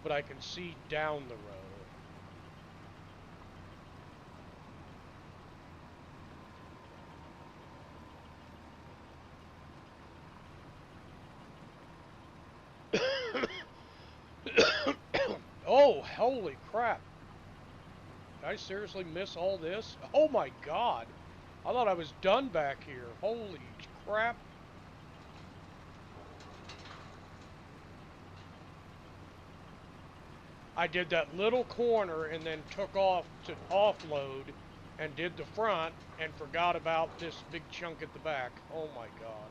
A: but I can see down the row. Oh, holy crap. Did I seriously miss all this? Oh my god. I thought I was done back here. Holy crap. I did that little corner and then took off to offload and did the front and forgot about this big chunk at the back. Oh my god.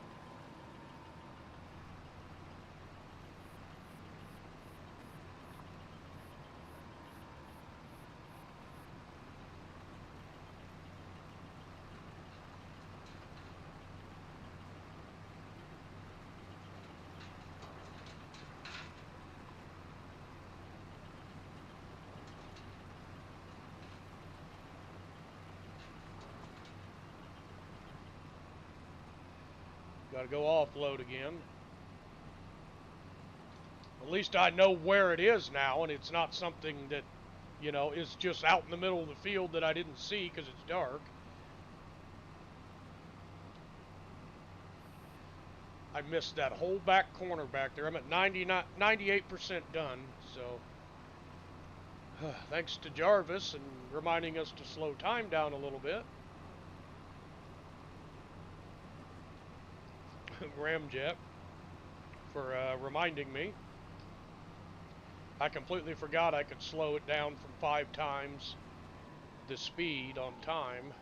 A: Got to go offload again. At least I know where it is now, and it's not something that, you know, is just out in the middle of the field that I didn't see because it's dark. I missed that whole back corner back there. I'm at 98% done, so thanks to Jarvis and reminding us to slow time down a little bit. Ramjet for reminding me. I completely forgot I could slow it down from 5 times the speed on time.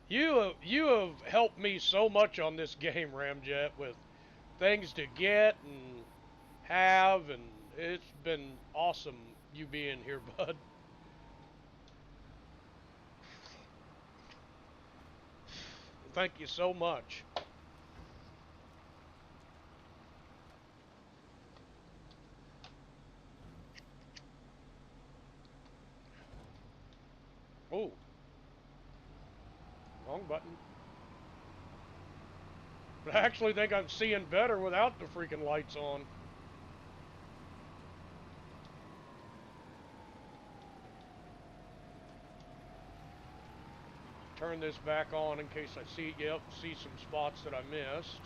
A: You have helped me so much on this game, Ramjet, with things to get and have, and it's been awesome you being here, bud. Thank you so much. Oh, wrong button. But I actually think I'm seeing better without the freaking lights on. Turn this back on in case I see some spots that I missed.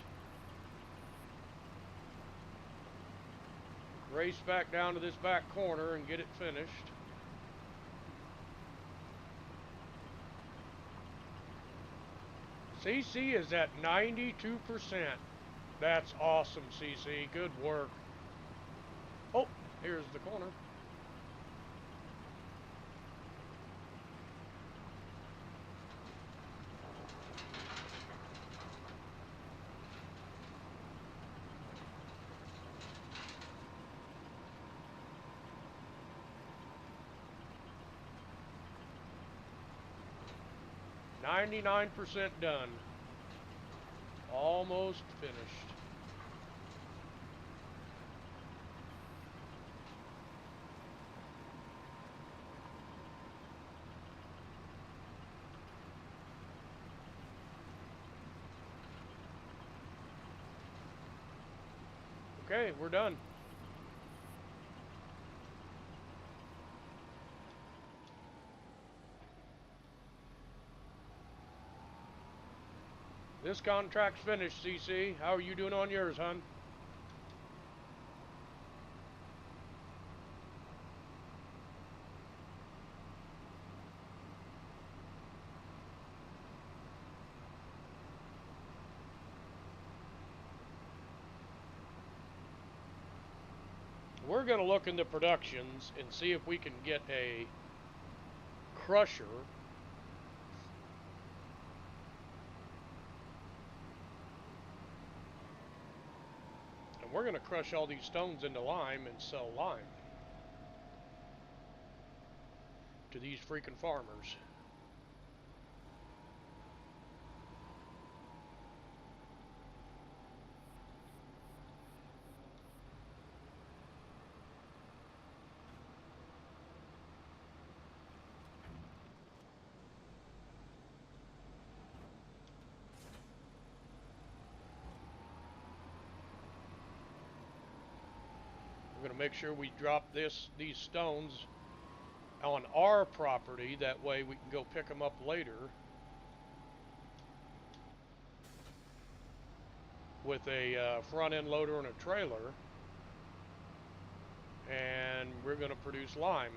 A: Race back down to this back corner and get it finished. CC is at 92%. That's awesome, CC. Good work. Oh, here's the corner. %, done. Almost finished. Okay, we're done. This contract's finished, CC. How are you doing on yours, hon? We're going to look into productions and see if we can get a crusher. And we're going to crush all these stones into lime and sell lime to these freaking farmers. We're going to make sure we drop these stones on our property. That way we can go pick them up later with a front end loader and a trailer. And we're going to produce lime.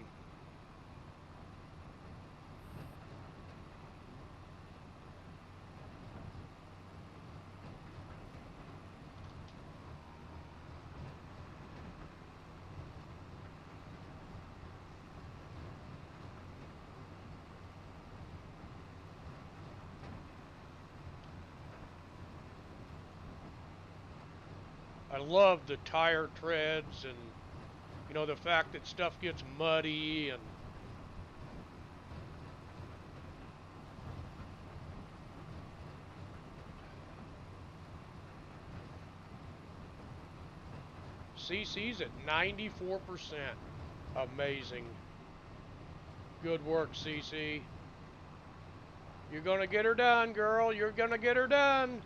A: I love the tire treads and, you know, the fact that stuff gets muddy and CC's at 94%. Amazing. Good work, CC. You're gonna get her done, girl. You're gonna get her done.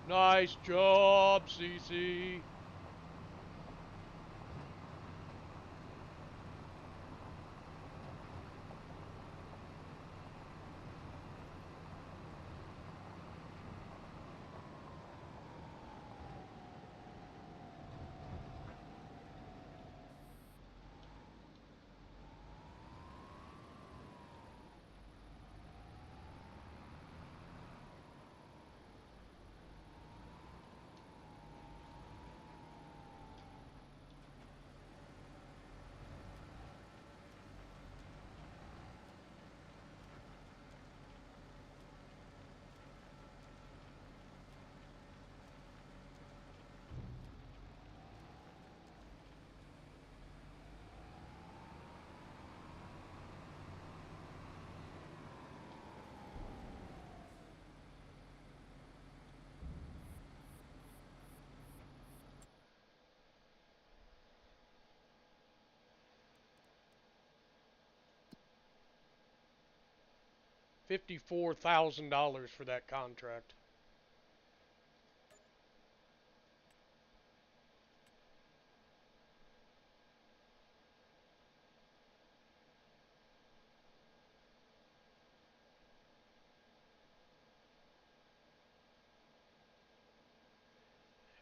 A: Nice job, CC. $54,000 for that contract.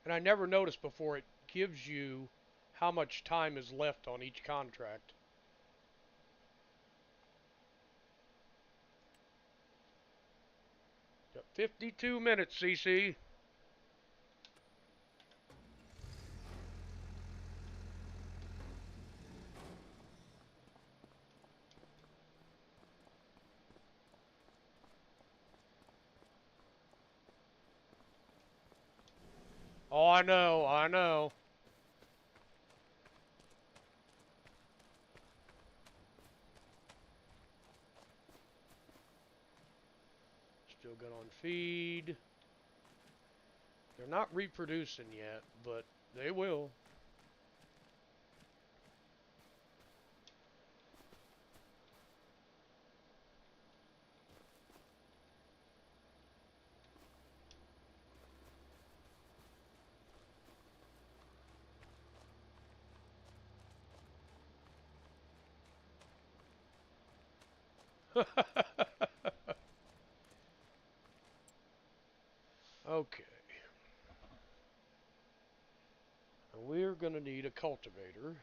A: And I never noticed before, it gives you how much time is left on each contract. Got 52 minutes, CC. Oh, I know, I know. Still good on feed. They're not reproducing yet, but they will. Okay. We're going to need a cultivator.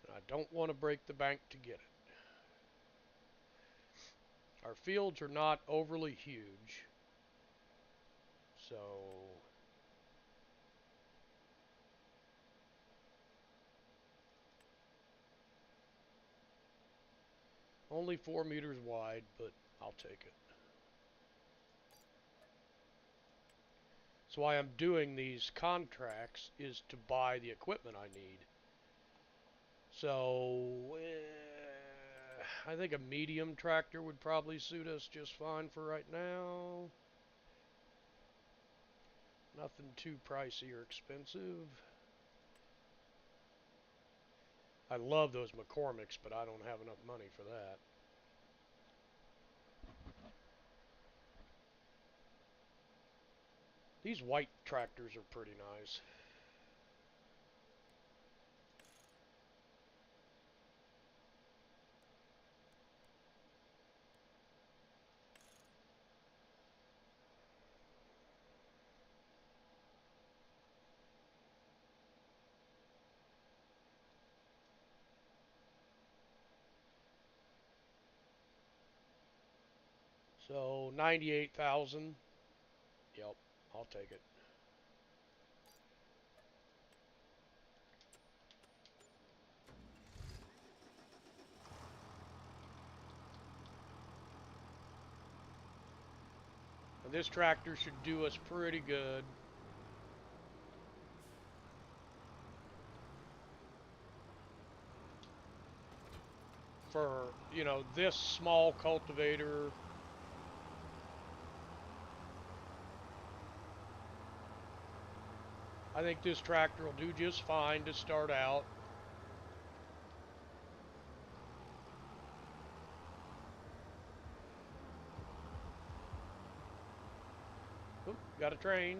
A: I don't want to break the bank to get it. Our fields are not overly huge. So only 4 meters wide, but I'll take it. So why I'm doing these contracts is to buy the equipment I need. So I think a medium tractor would probably suit us just fine for right now. Nothing too pricey or expensive. I love those McCormicks, but I don't have enough money for that. These white tractors are pretty nice. So 98,000. Yep, I'll take it. And this tractor should do us pretty good. For, you know, this small cultivator. I think this tractor will do just fine to start out. Oop, got a train.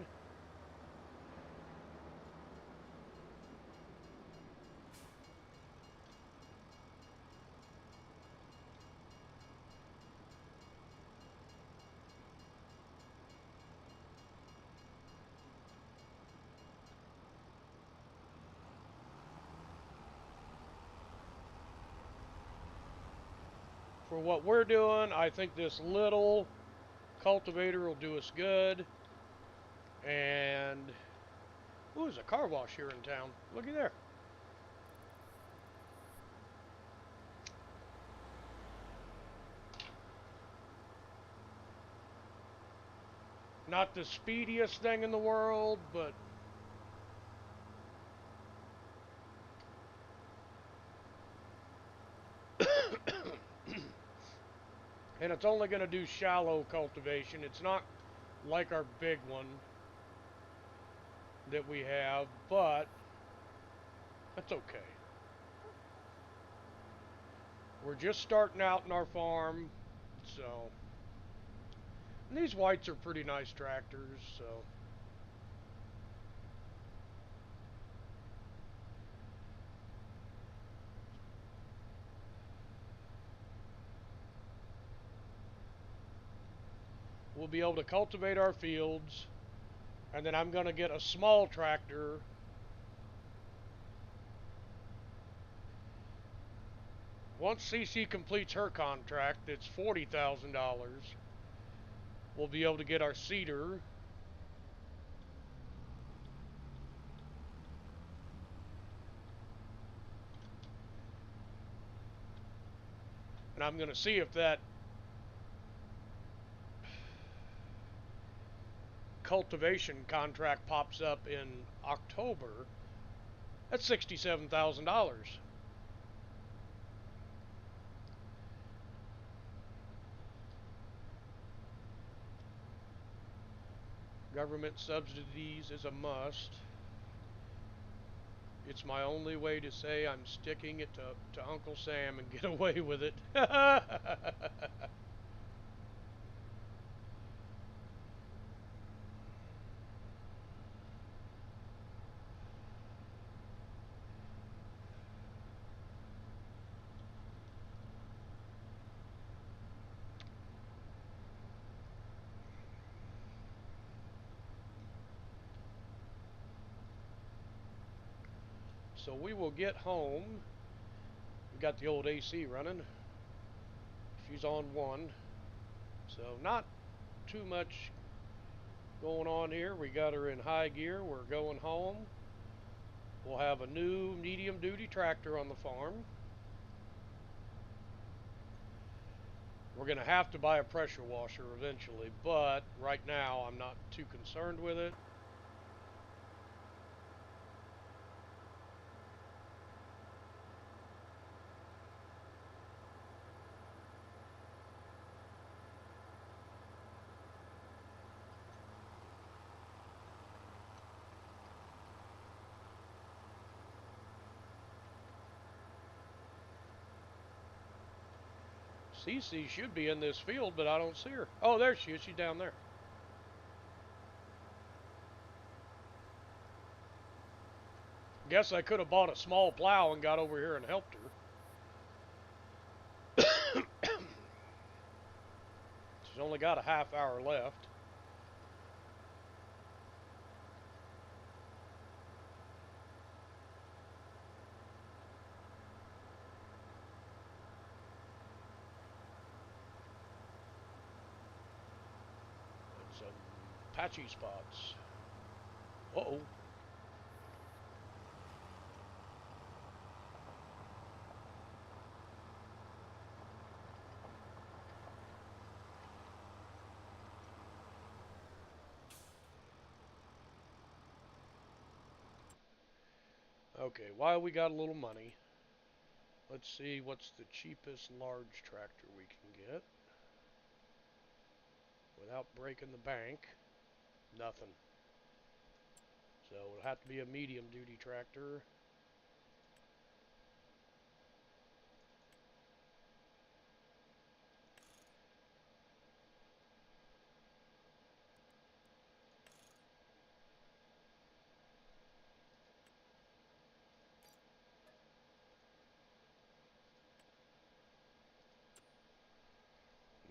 A: For what we're doing, I think this little cultivator will do us good. And, ooh, there's a car wash here in town. Looky there. Not the speediest thing in the world, but and it's only going to do shallow cultivation. It's not like our big one that we have, but that's okay. We're just starting out in our farm, so. And these whites are pretty nice tractors, so. We'll be able to cultivate our fields, and then I'm going to get a small tractor. Once CC completes her contract, it's $40,000. We'll be able to get our seeder. And I'm going to see if that cultivation contract pops up in October. That's $67,000. Government subsidies is a must. It's my only way to say I'm sticking it to Uncle Sam and get away with it. So we will get home. We got the old AC running. She's on 1. So not too much going on here. We got her in high gear. We're going home. We'll have a new medium duty tractor on the farm. We're going to have to buy a pressure washer eventually, but right now I'm not too concerned with it. Cece should be in this field, but I don't see her. Oh, there she is. She's down there. Guess I could have bought a small plow and got over here and helped her. She's only got a half hour left. And some patchy spots. Uh-oh. Okay, while we got a little money, let's see what's the cheapest large tractor we can get without breaking the bank. Nothing. So it'll have to be a medium duty tractor.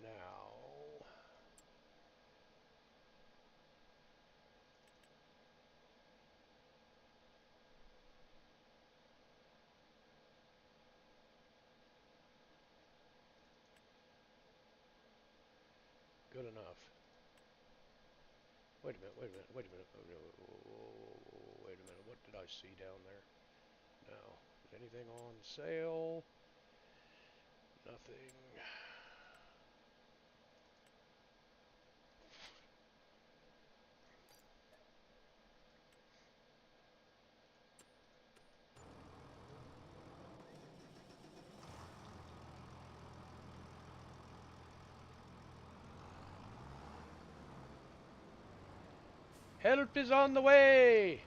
A: Now, good enough. Wait a minute, wait a minute, wait a minute, wait a minute, what did I see down there? No. Is anything on sale? Nothing. Help is on the way!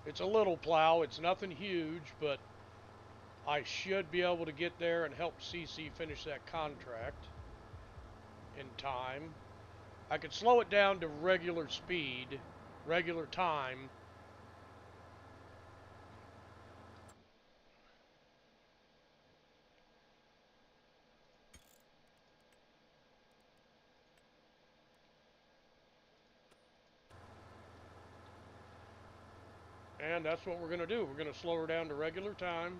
A: It's a little plow, it's nothing huge, but I should be able to get there and help CC finish that contract in time. I could slow it down to regular speed, regular time. And that's what we're going to do. We're going to slow her down to regular time.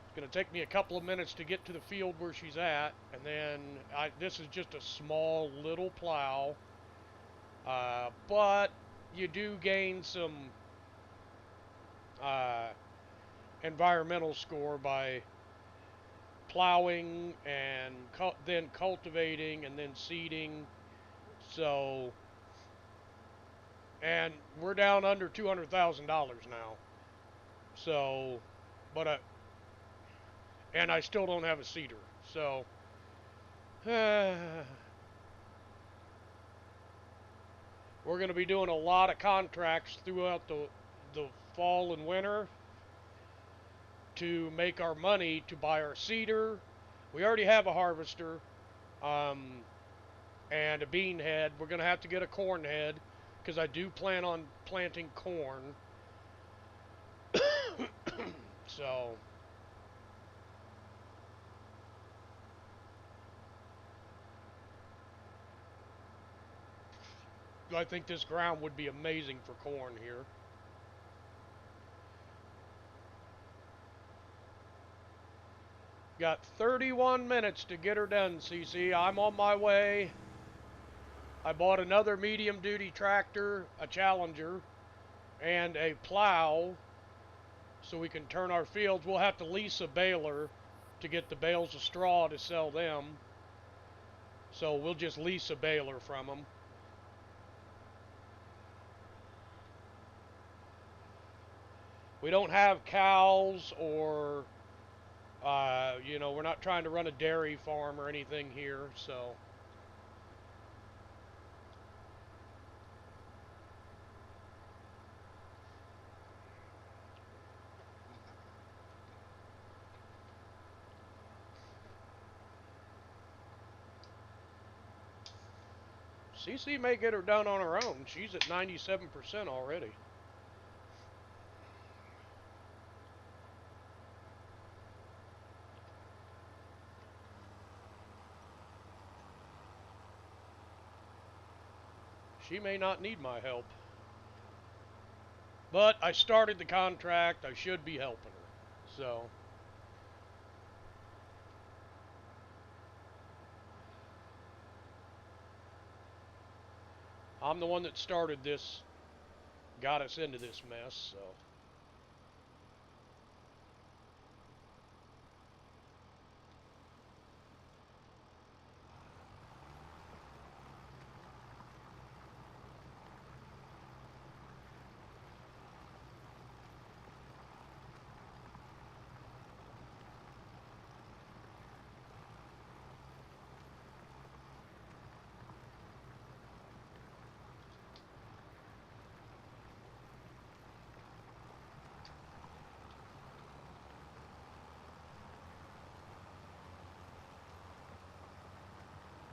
A: It's going to take me a couple of minutes to get to the field where she's at. And then this is just a small little plow. But you do gain some environmental score by plowing and then cultivating and then seeding. So, and we're down under $200,000 now. So, but and I still don't have a seeder. So, we're going to be doing a lot of contracts throughout the fall and winter to make our money to buy our seeder. We already have a harvester and a bean head. We're going to have to get a corn head because I do plan on planting corn. So, I think this ground would be amazing for corn here. Got 31 minutes to get her done, CC. I'm on my way. I bought another medium duty tractor, a Challenger, and a plow so we can turn our fields. We'll have to lease a baler to get the bales of straw to sell them. So we'll just lease a baler from them. We don't have cows or, we're not trying to run a dairy farm or anything here, so. CC may get her done on her own. She's at 97% already. She may not need my help. But I started the contract. I should be helping her. So. I'm the one that started this, got us into this mess, so.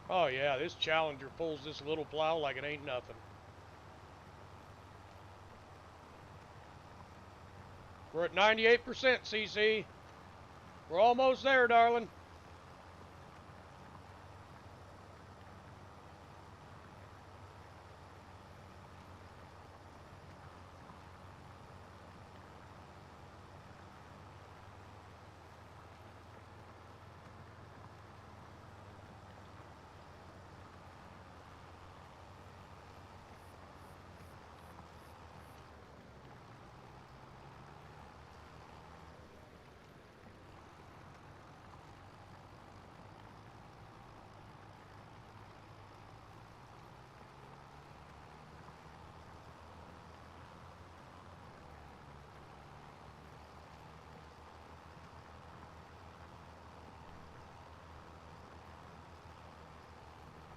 A: Oh yeah, this Challenger pulls this little plow like it ain't nothing. We're at 98%, CC. We're almost there, darling.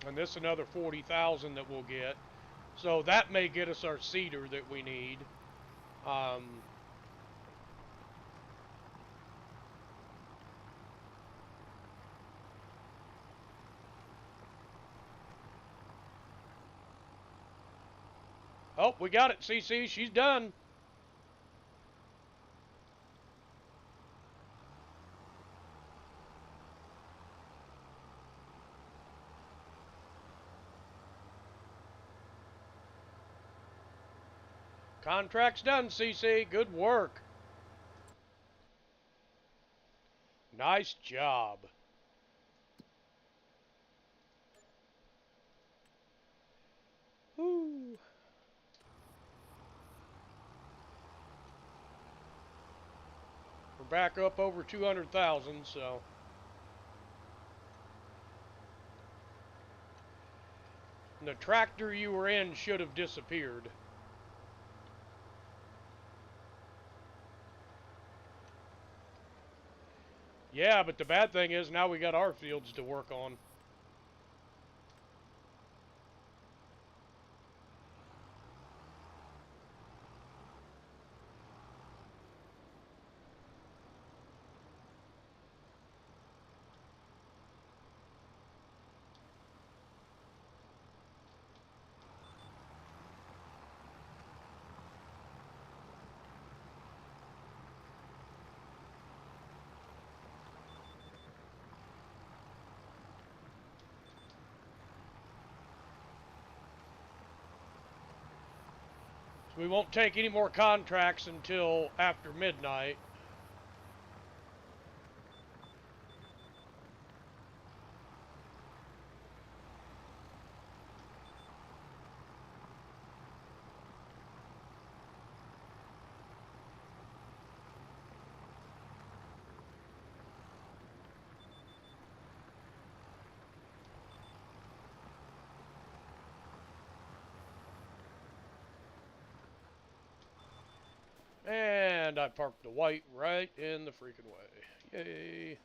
A: And this another 40,000 that we'll get. So that may get us our seeder that we need. Um, oh, we got it, CC. She's done. Contract's done, CC. Good work. Nice job. Woo. We're back up over 200,000, so. And the tractor you were in should have disappeared. Yeah, but the bad thing is now we got our fields to work on. So we won't take any more contracts until after midnight. And I parked the white right in the freaking way. Yay.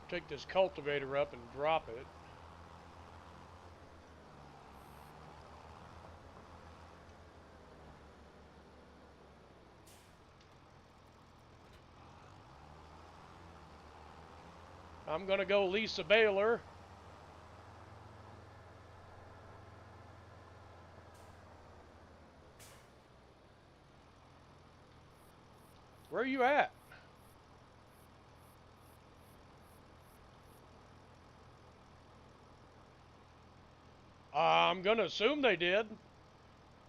A: Take this cultivator up and drop it. I'm going to go lease a baler. Where are you at? I'm going to assume they did.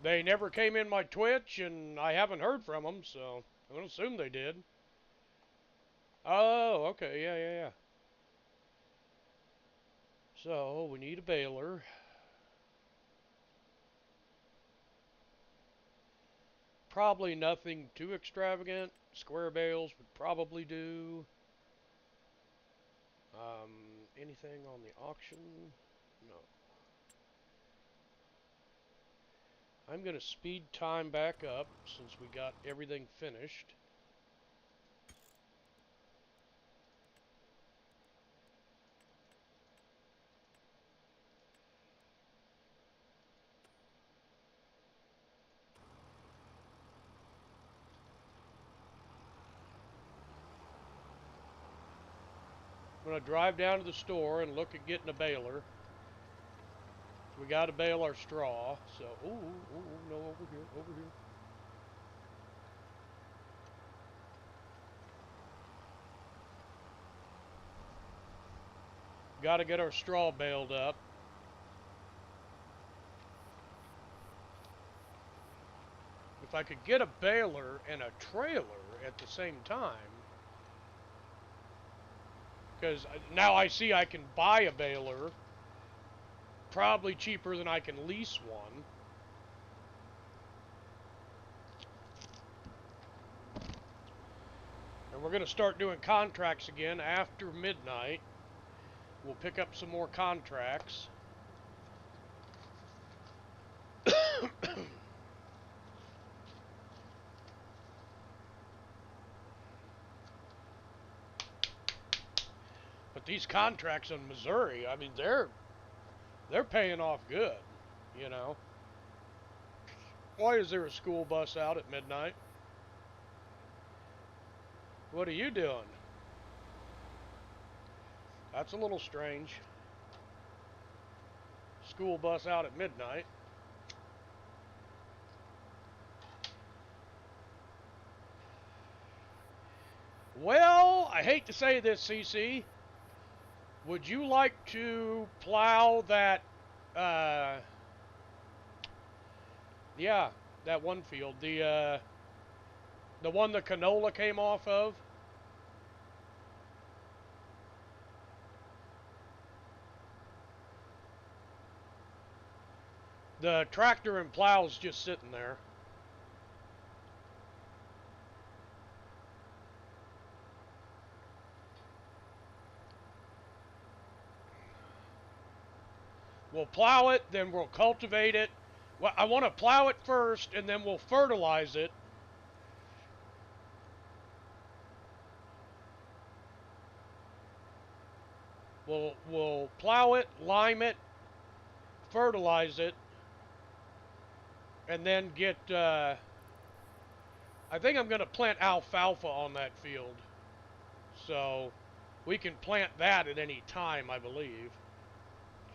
A: They never came in my Twitch, and I haven't heard from them, so I'm going to assume they did. Oh, okay, yeah. So, we need a baler. Probably nothing too extravagant. Square bales would probably do. Anything on the auction? No. I'm going to speed time back up since we got everything finished. I'm going to drive down to the store and look at getting a baler. We got to bale our straw. So, no, over here, over here. Got to get our straw baled up. If I could get a baler and a trailer at the same time, because now I see I can buy a baler probably cheaper than I can lease one. And we're going to start doing contracts again after midnight. We'll pick up some more contracts. But these contracts in Missouri, I mean, they're paying off good, you know. Why is there a school bus out at midnight? What are you doing? That's a little strange. School bus out at midnight. Well, I hate to say this, CC. Would you like to plow that, yeah, that one field, the one the canola came off of? The tractor and plow's just sitting there. We'll plow it, then we'll cultivate it. Well, I want to plow it first, and then we'll fertilize it. We'll plow it, lime it, fertilize it, and then get, I think I'm going to plant alfalfa on that field. So, we can plant that at any time, I believe.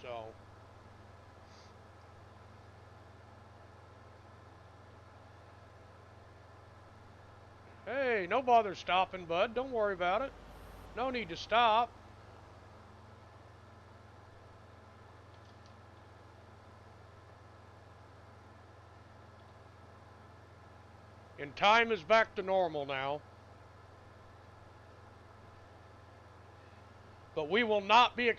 A: So, hey, no bother stopping, bud. Don't worry about it. No need to stop. And time is back to normal now. But we will not be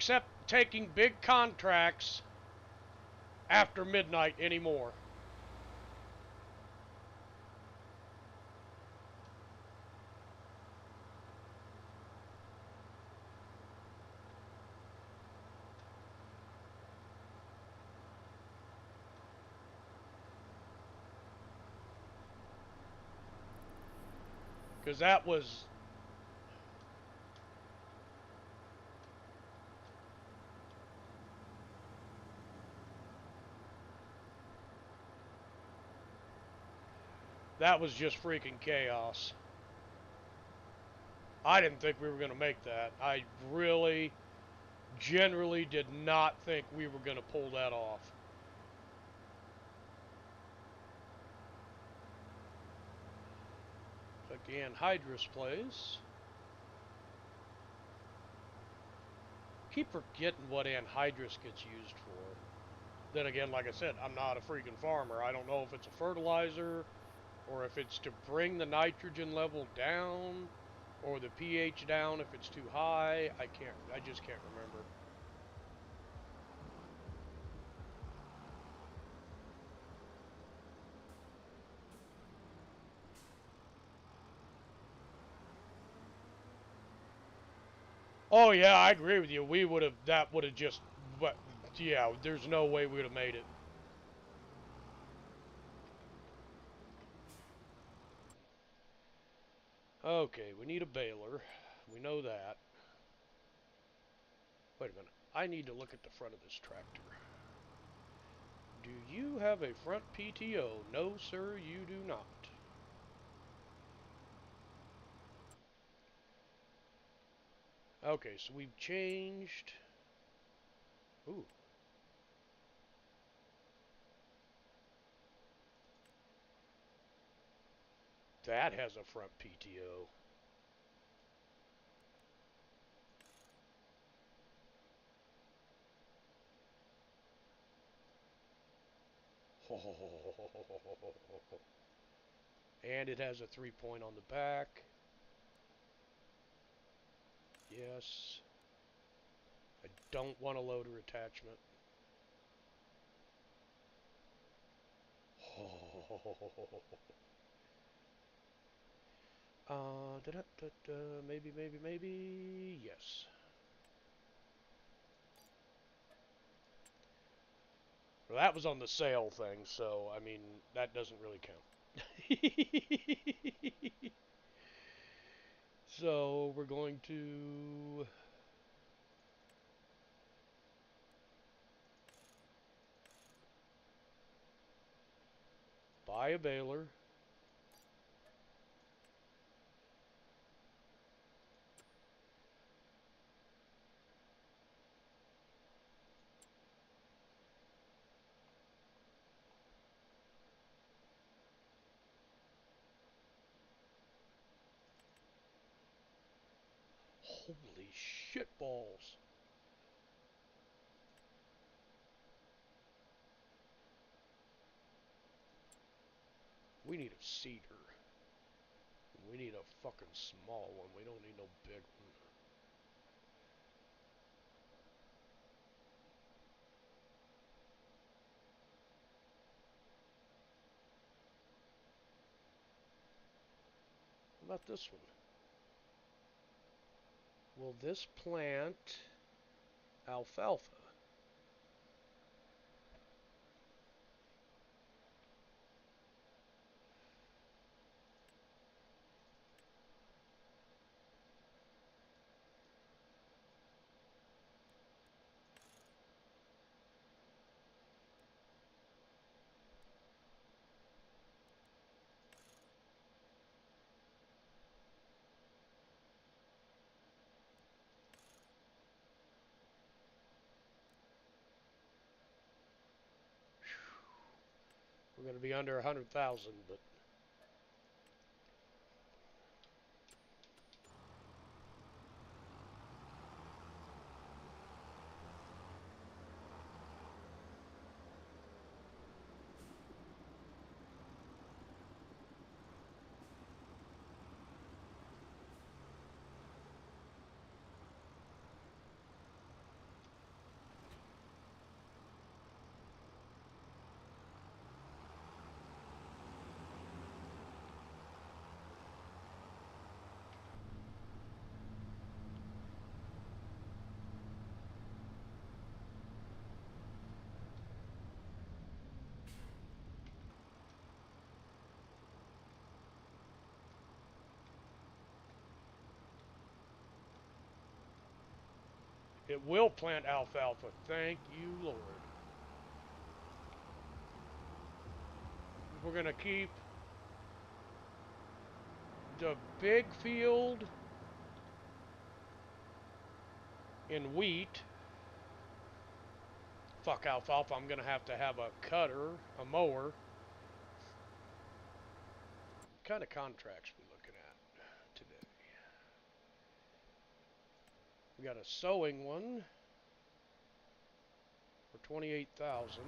A: taking big contracts after midnight anymore. Because that was... that was just freaking chaos. I didn't think we were going to make that. I really, generally did not think we were going to pull that off. Like the anhydrous plays. Keep forgetting what anhydrous gets used for. Then again, like I said, I'm not a freaking farmer. I don't know if it's a fertilizer, or if it's to bring the nitrogen level down, or the pH down if it's too high. I just can't remember. Oh yeah, I agree with you. That would have just, but yeah, there's no way we would have made it. Okay, we need a baler. We know that. Wait a minute. I need to look at the front of this tractor. Do you have a front PTO? No, sir, you do not. Okay, so we've changed. Ooh. That has a front PTO. And it has a 3-point on the back. Yes. I don't want a loader attachment. Maybe. Yes. Well, that was on the sale thing, so I mean that doesn't really count. So we're going to buy a baler. Holy shit balls. We need a cedar. We need a fucking small one. We don't need no big one. How about this one? Will this plant alfalfa? We're going to be under 100,000, but it will plant alfalfa. Thank you, Lord. We're going to keep the big field in wheat. Fuck alfalfa. I'm going to have a cutter, a mower. What kind of contracts we looking at today? We got a sowing one for 28,000.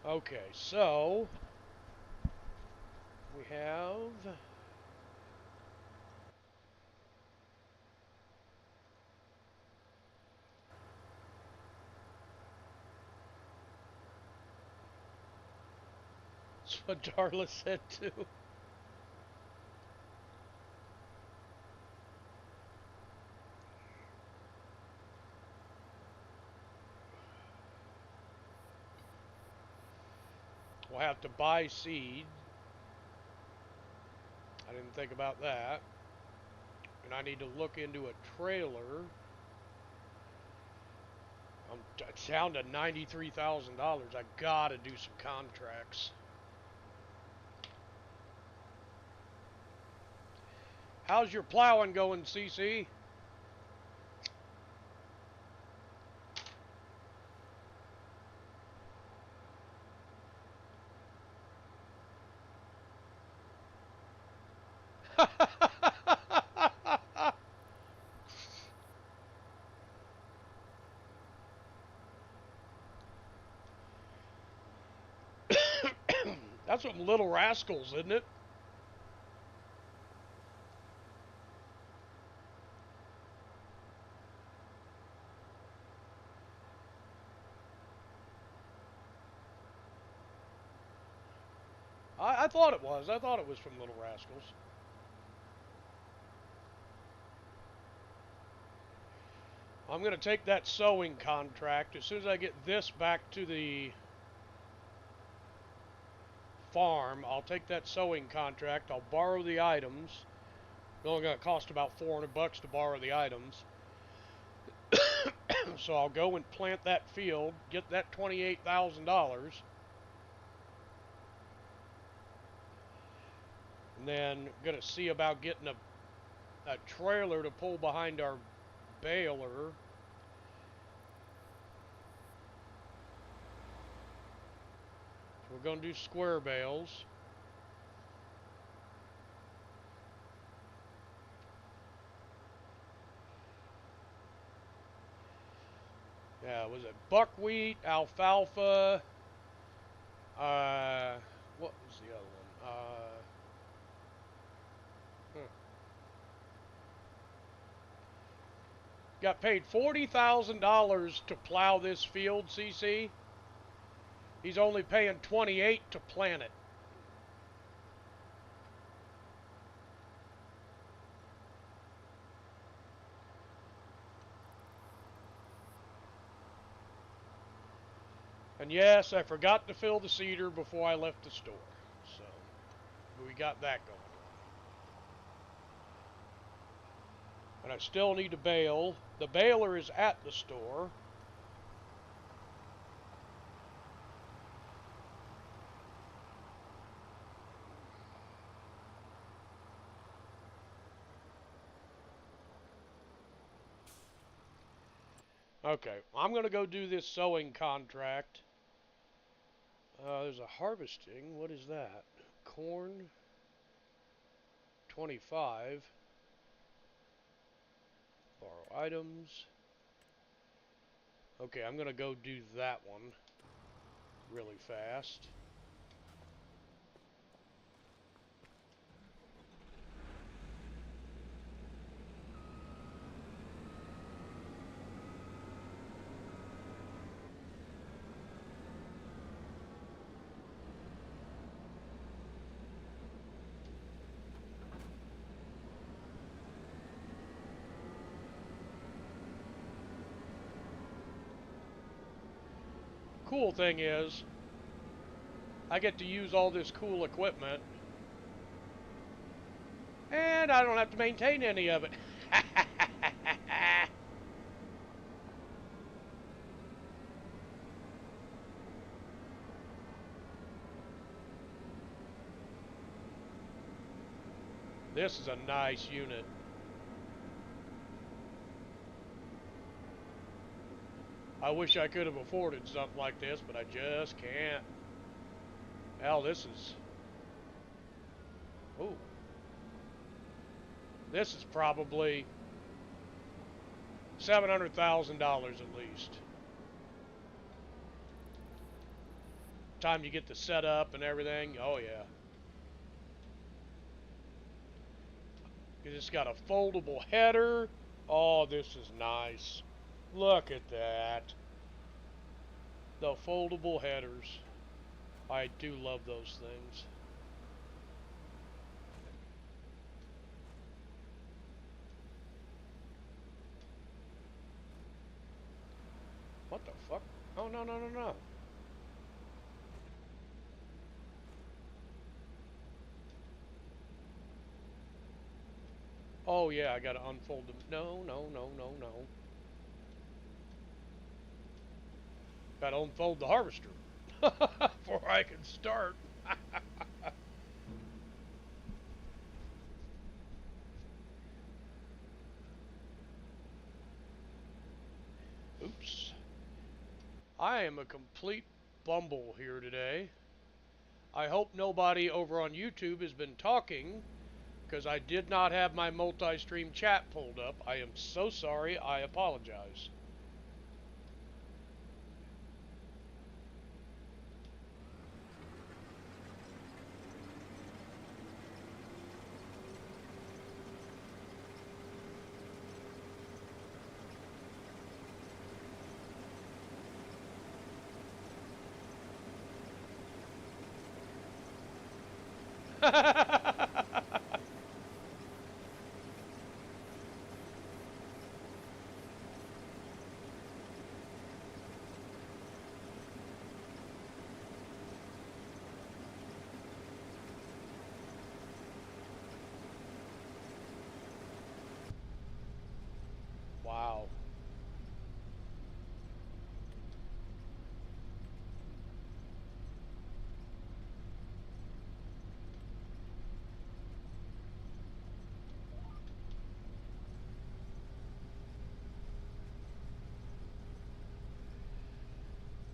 A: Okay, so we have that's what Darla said too. We'll have to buy seed. I didn't think about that. And I need to look into a trailer. I'm down to $93,000. I gotta do some contracts. How's your plowing going, CC? That's what Little Rascals, isn't it? I thought it was. I thought it was from Little Rascals. I'm going to take that sewing contract. As soon as I get this back to the farm, I'll take that sewing contract. I'll borrow the items. It's only going to cost about $400 to borrow the items. So I'll go and plant that field, get that $28,000. And then going to see about getting a trailer to pull behind our baler. We're going to do square bales. Yeah, was it buckwheat, alfalfa? What was the other one? Got paid $40,000 to plow this field, CC. He's only paying $28,000 to plant it. And yes, I forgot to fill the seeder before I left the store. So, we got that going on. And I still need to bale. The baler is at the store. Okay, I'm going to go do this sewing contract. There's a harvesting. What is that? Corn. 25. Borrow items. Okay, I'm going to go do that one really fast. Cool thing is, I get to use all this cool equipment, and I don't have to maintain any of it. This is a nice unit. I wish I could have afforded something like this, but I just can't. Hell, this is... Ooh. This is probably $700,000 at least. Time you get the setup and everything. Oh, yeah. It's got a foldable header. Oh, this is nice. Look at that. The foldable headers. I do love those things. What the fuck? Oh, no, no, no, no. Oh yeah, I gotta unfold them. No, no, no, no, no. Gotta unfold the harvester before I can start. Oops. I am a complete bumble here today. I hope nobody over on YouTube has been talking because I did not have my multi-stream chat pulled up. I am so sorry. I apologize. Wow.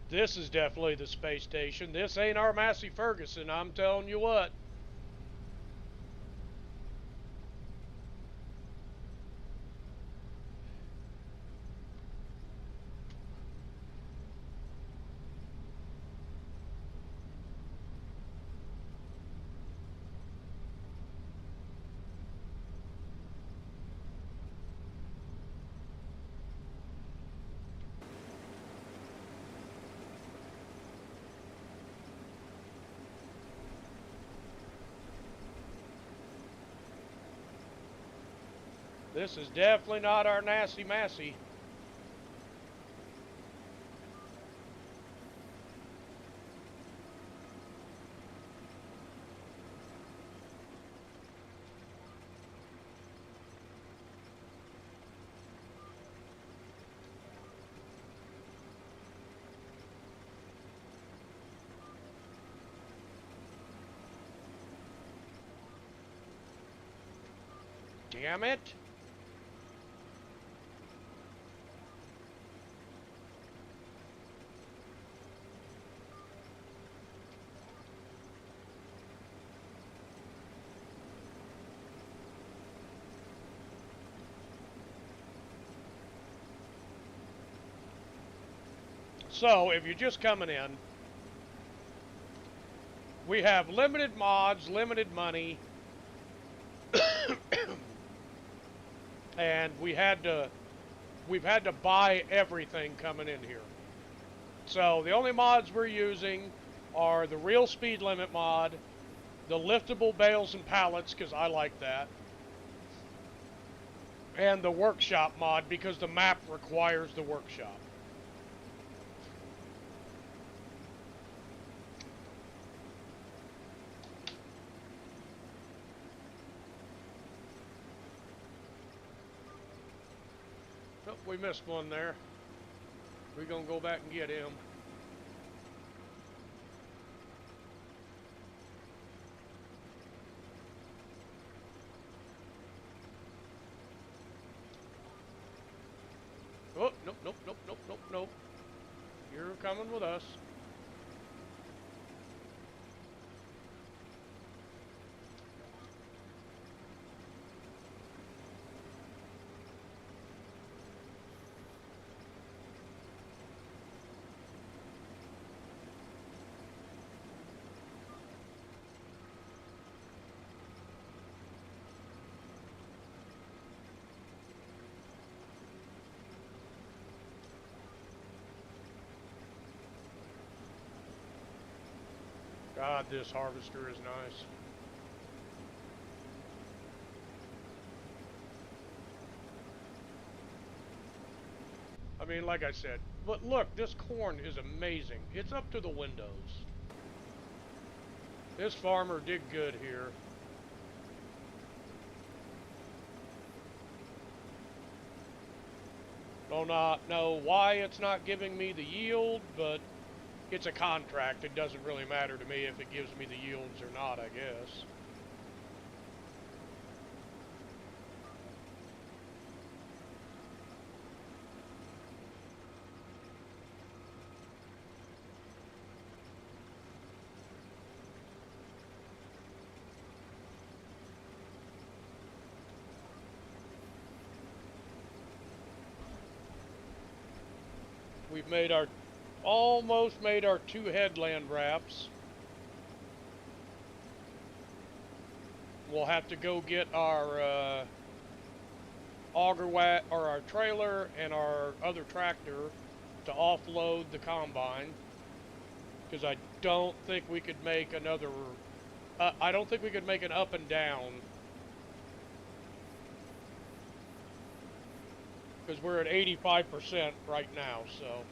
A: This is definitely the space station. This ain't our Massey Ferguson, I'm telling you what. This is definitely not our Nasty Massey. Damn it. So, if you're just coming in, we have limited mods, limited money, and we've had to buy everything coming in here. So the only mods we're using are the real speed limit mod, the liftable bales and pallets because I like that, and the workshop mod because the map requires the workshop. Oh, we missed one there. We're gonna go back and get him. Oh, nope, nope, nope, nope, nope, nope. You're coming with us. God, this harvester is nice. I mean, like I said, but look, this corn is amazing. It's up to the windows. This farmer did good here. Do not know why it's not giving me the yield, but it's a contract. It doesn't really matter to me if it gives me the yields or not, I guess. We've made our, almost made our 2 headland wraps. We'll have to go get our auger or our trailer and our other tractor to offload the combine, because I don't think we could make another. I don't think we could make an up and down, because we're at 85% right now. So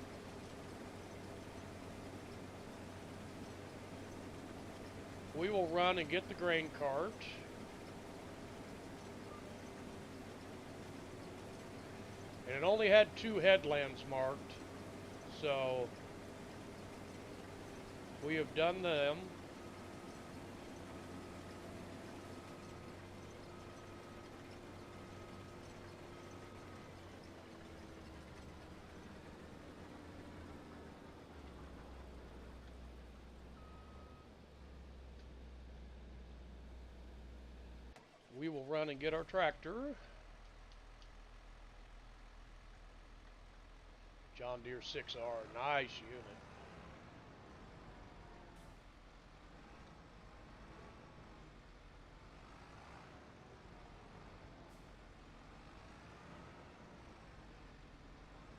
A: we will run and get the grain cart. And it only had 2 headlands marked, so we have done them. We will run and get our tractor. John Deere 6R, nice unit.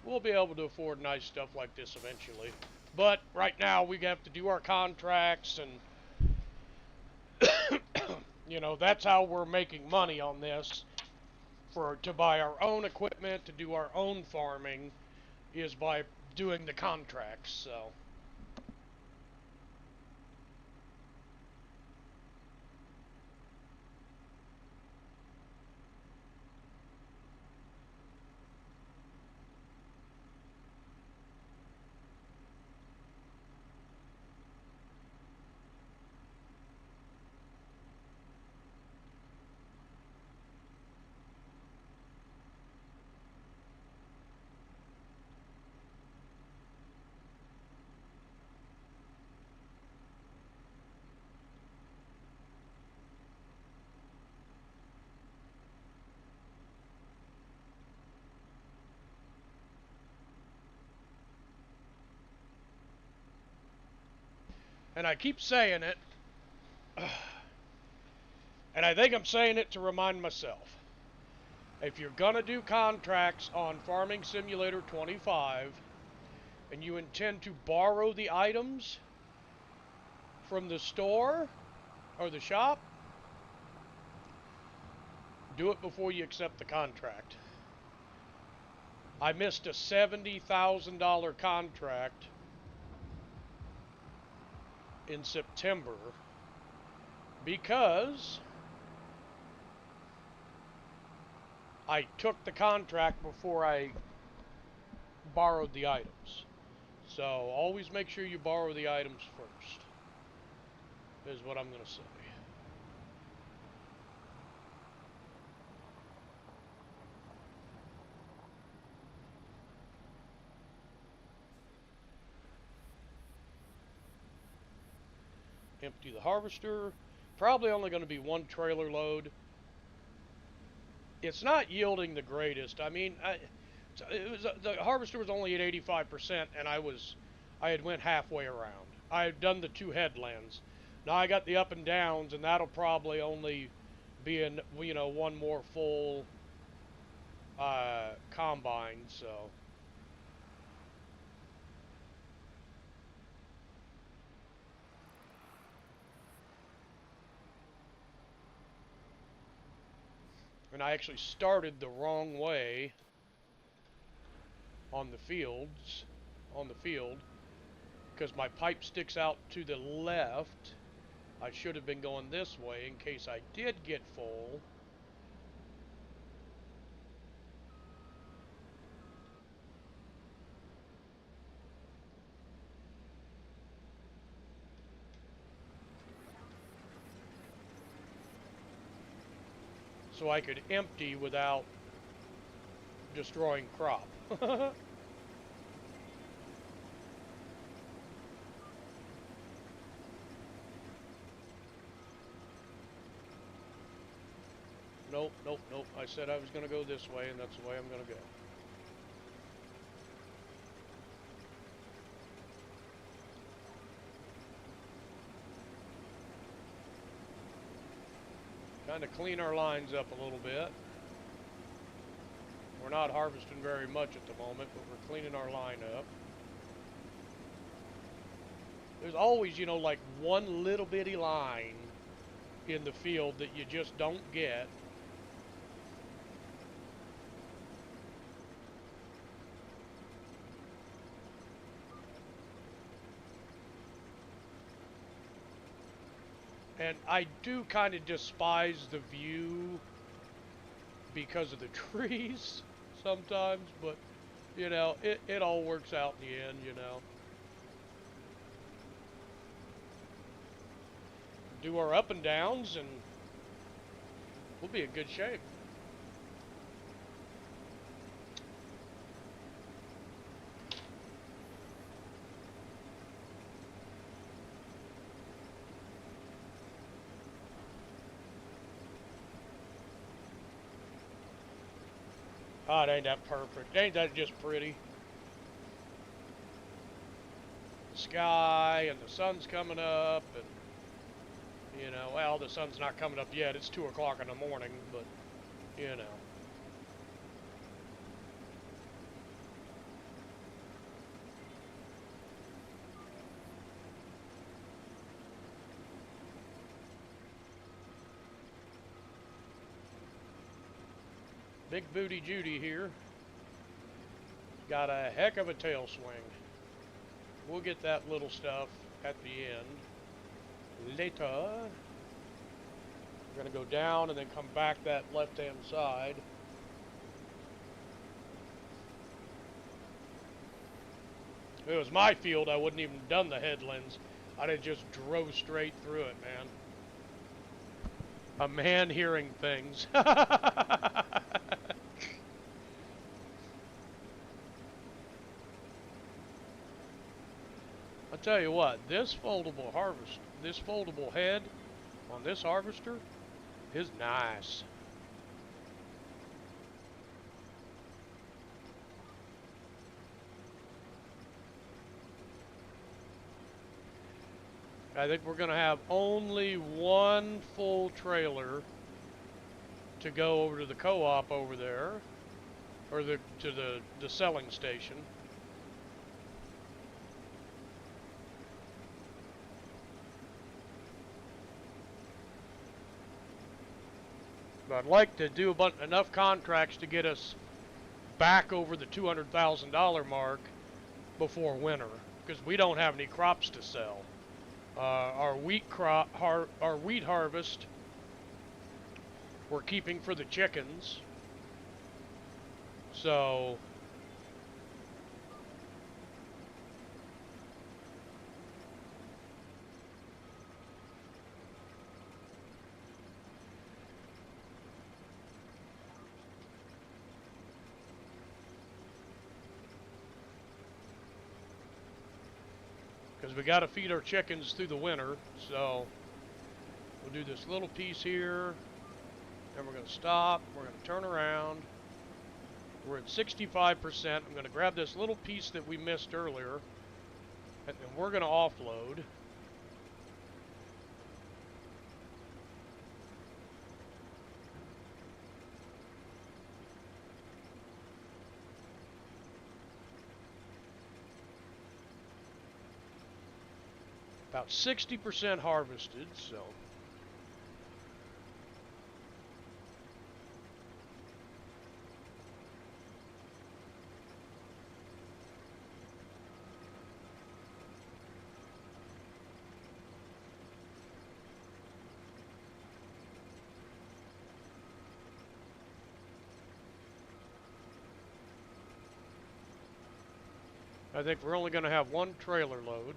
A: We'll be able to afford nice stuff like this eventually. But right now we have to do our contracts, and you know, that's how we're making money on this. To buy our own equipment, to do our own farming, is by doing the contracts, so. And I keep saying it, and I think I'm saying it to remind myself. If you're going to do contracts on Farming Simulator 25, and you intend to borrow the items from the store or the shop, do it before you accept the contract. I missed a $70,000 contract in September because I took the contract before I borrowed the items. So always make sure you borrow the items first, is what I'm going to say. Empty the harvester. Probably only going to be 1 trailer load. It's not yielding the greatest. I mean, the harvester was only at 85%, and I had went halfway around. I had done the 2 headlands. Now I got the up and downs, and that'll probably only be in, you know, 1 more full combine. So. And I actually started the wrong way on the field, because my pipe sticks out to the left. I should have been going this way in case I did get full. so I could empty without destroying crop. Nope, nope, nope. I said I was going to go this way, and that's the way I'm going to go. Kind of clean our lines up a little bit. We're not harvesting very much at the moment, but we're cleaning our line up. There's always, you know, like one little bitty line in the field that you just don't get. And I do kind of despise the view because of the trees sometimes, but, you know, it all works out in the end, you know. Do our up and downs, and we'll be in good shape. Oh, it ain't that perfect. Ain't that just pretty? The sky and the sun's coming up, and, you know, well, the sun's not coming up yet. It's 2 o'clock in the morning, but, you know. Big Booty Judy here. Got a heck of a tail swing. We'll get that little stuff at the end later. We're going to go down and then come back that left-hand side. If it was my field, I wouldn't even done the headlands. I'd have just drove straight through it, man. A man hearing things. I'll tell you what, this foldable head on this harvester is nice. I think we're going to have only one full trailer to go over to the co-op over there, or to the selling station. But I'd like to do enough contracts to get us back over the $200,000 mark before winter, because we don't have any crops to sell. Our wheat harvest we're keeping for the chickens. So because we got to feed our chickens through the winter, so we'll do this little piece here, then we're going to stop, we're going to turn around, we're at 65%, I'm going to grab this little piece that we missed earlier, and then we're going to offload. About 60% harvested, so. I think we're only going to have one trailer load.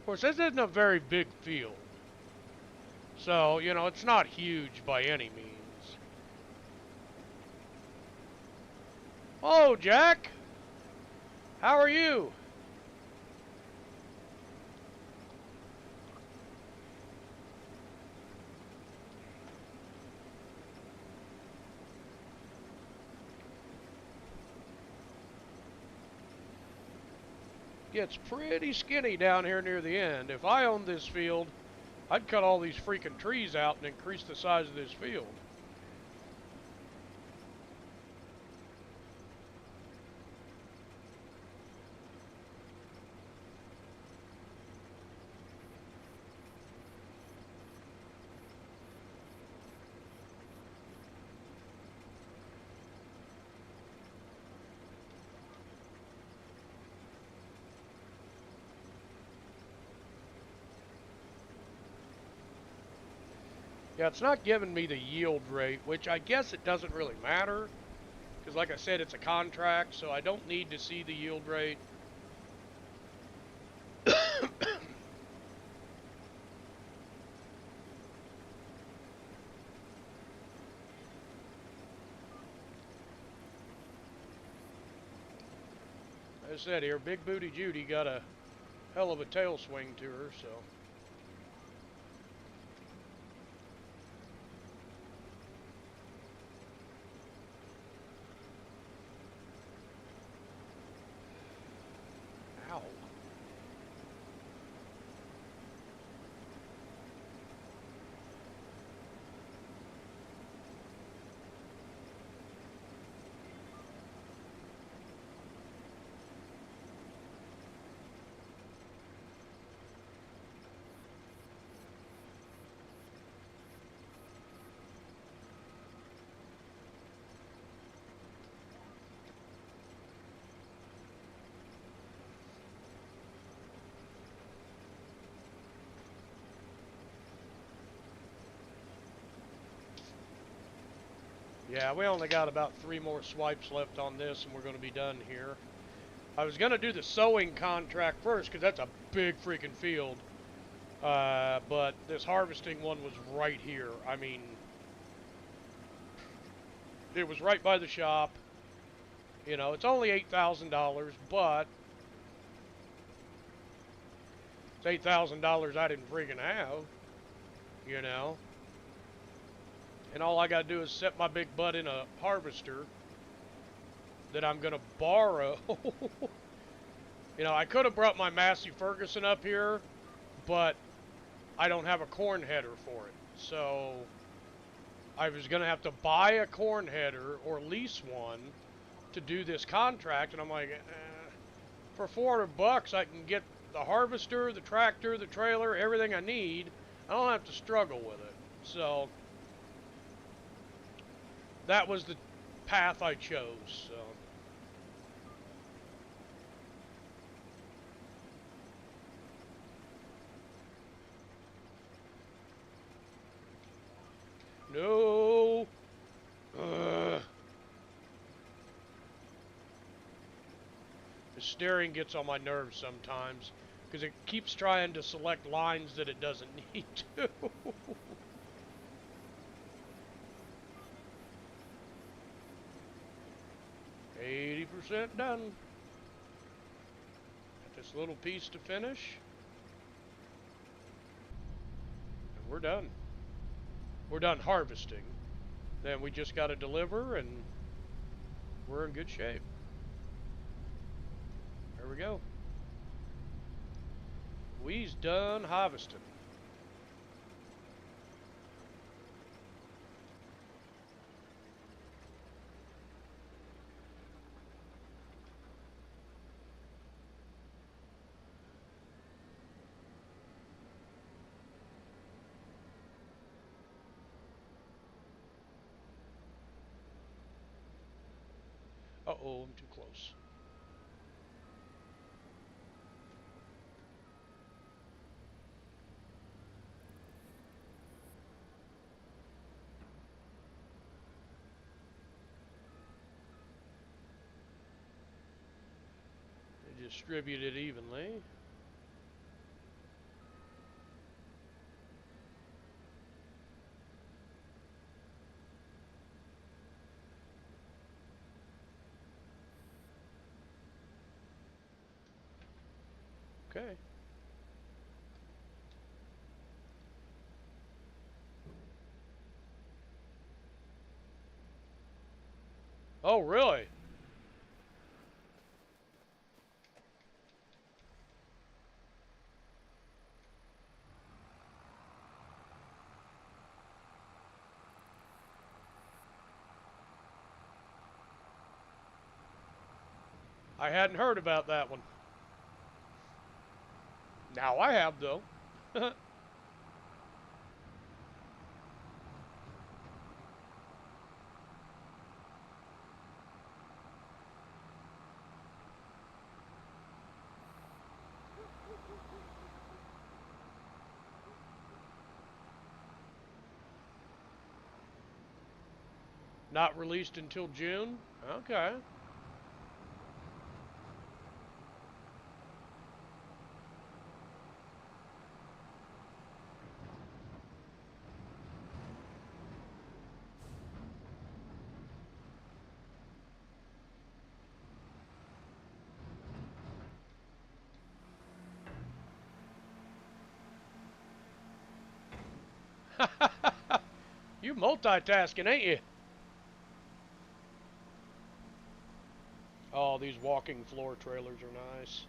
A: Of course, this isn't a very big field. So, you know, it's not huge by any means. Oh, Jack! How are you? Gets pretty skinny down here near the end. If I owned this field, I'd cut all these freaking trees out and increase the size of this field. Yeah, it's not giving me the yield rate, which I guess it doesn't really matter. Because like I said, it's a contract, so I don't need to see the yield rate. As I said here, Big Booty Judy got a hell of a tail swing to her, so. Ow. Yeah, we only got about 3 more swipes left on this, and we're going to be done here. I was going to do the sowing contract first, because that's a big freaking field. But this harvesting one was right here. I mean, it was right by the shop. You know, it's only $8,000, but it's $8,000 I didn't freaking have, you know. And all I got to do is set my big butt in a harvester that I'm going to borrow. You know, I could have brought my Massey Ferguson up here, but I don't have a corn header for it. So I was going to have to buy a corn header or lease one to do this contract. And I'm like, for $400 I can get the harvester, the tractor, the trailer, everything I need. I don't have to struggle with it. So that was the path I chose. So. No. Ugh. The steering gets on my nerves sometimes because it keeps trying to select lines that it doesn't need to. 80% done. Got this little piece to finish. And we're done. We're done harvesting. Then we just got to deliver and we're in good shape. There we go. We's done harvesting. Uh-oh, I'm too close. Distribute it evenly. Okay. Oh, really? I hadn't heard about that one. Now I have, though. Not released until June? Okay. You multitasking, ain't you? Oh, these walking floor trailers are nice.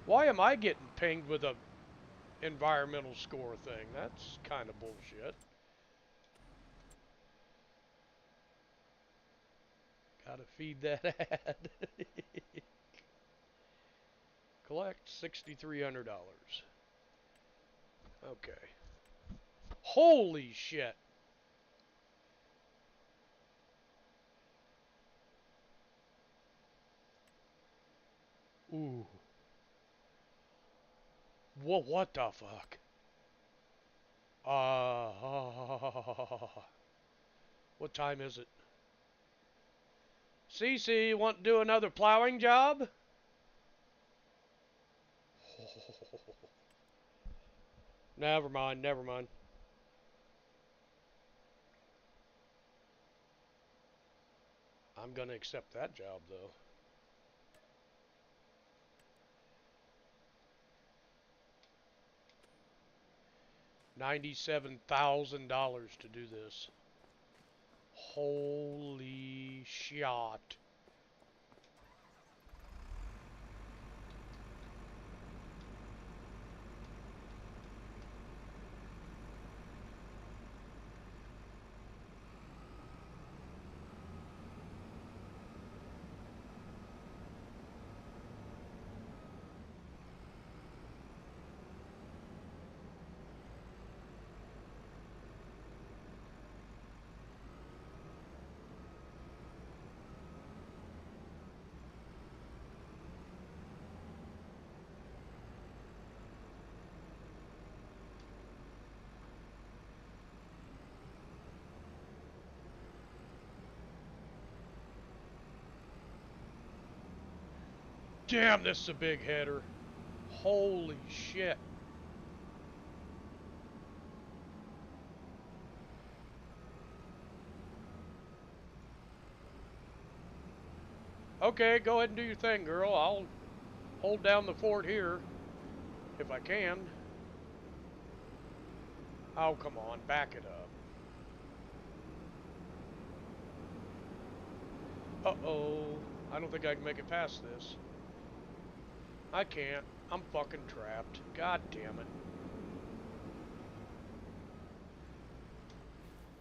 A: Why am I getting pinged with a environmental score thing? That's kind of bullshit. Gotta feed that ad. Collect $6,300. Okay. Holy shit. Ooh. What the fuck? What time is it? Cece, want to do another plowing job? Never mind, never mind. I'm gonna accept that job though. $97,000 to do this. Holy shit. Damn, this is a big header. Holy shit. Okay, go ahead and do your thing, girl. I'll hold down the fort here if I can. Oh, come on, back it up. Uh-oh. I don't think I can make it past this. I can't. I'm fucking trapped. God damn it.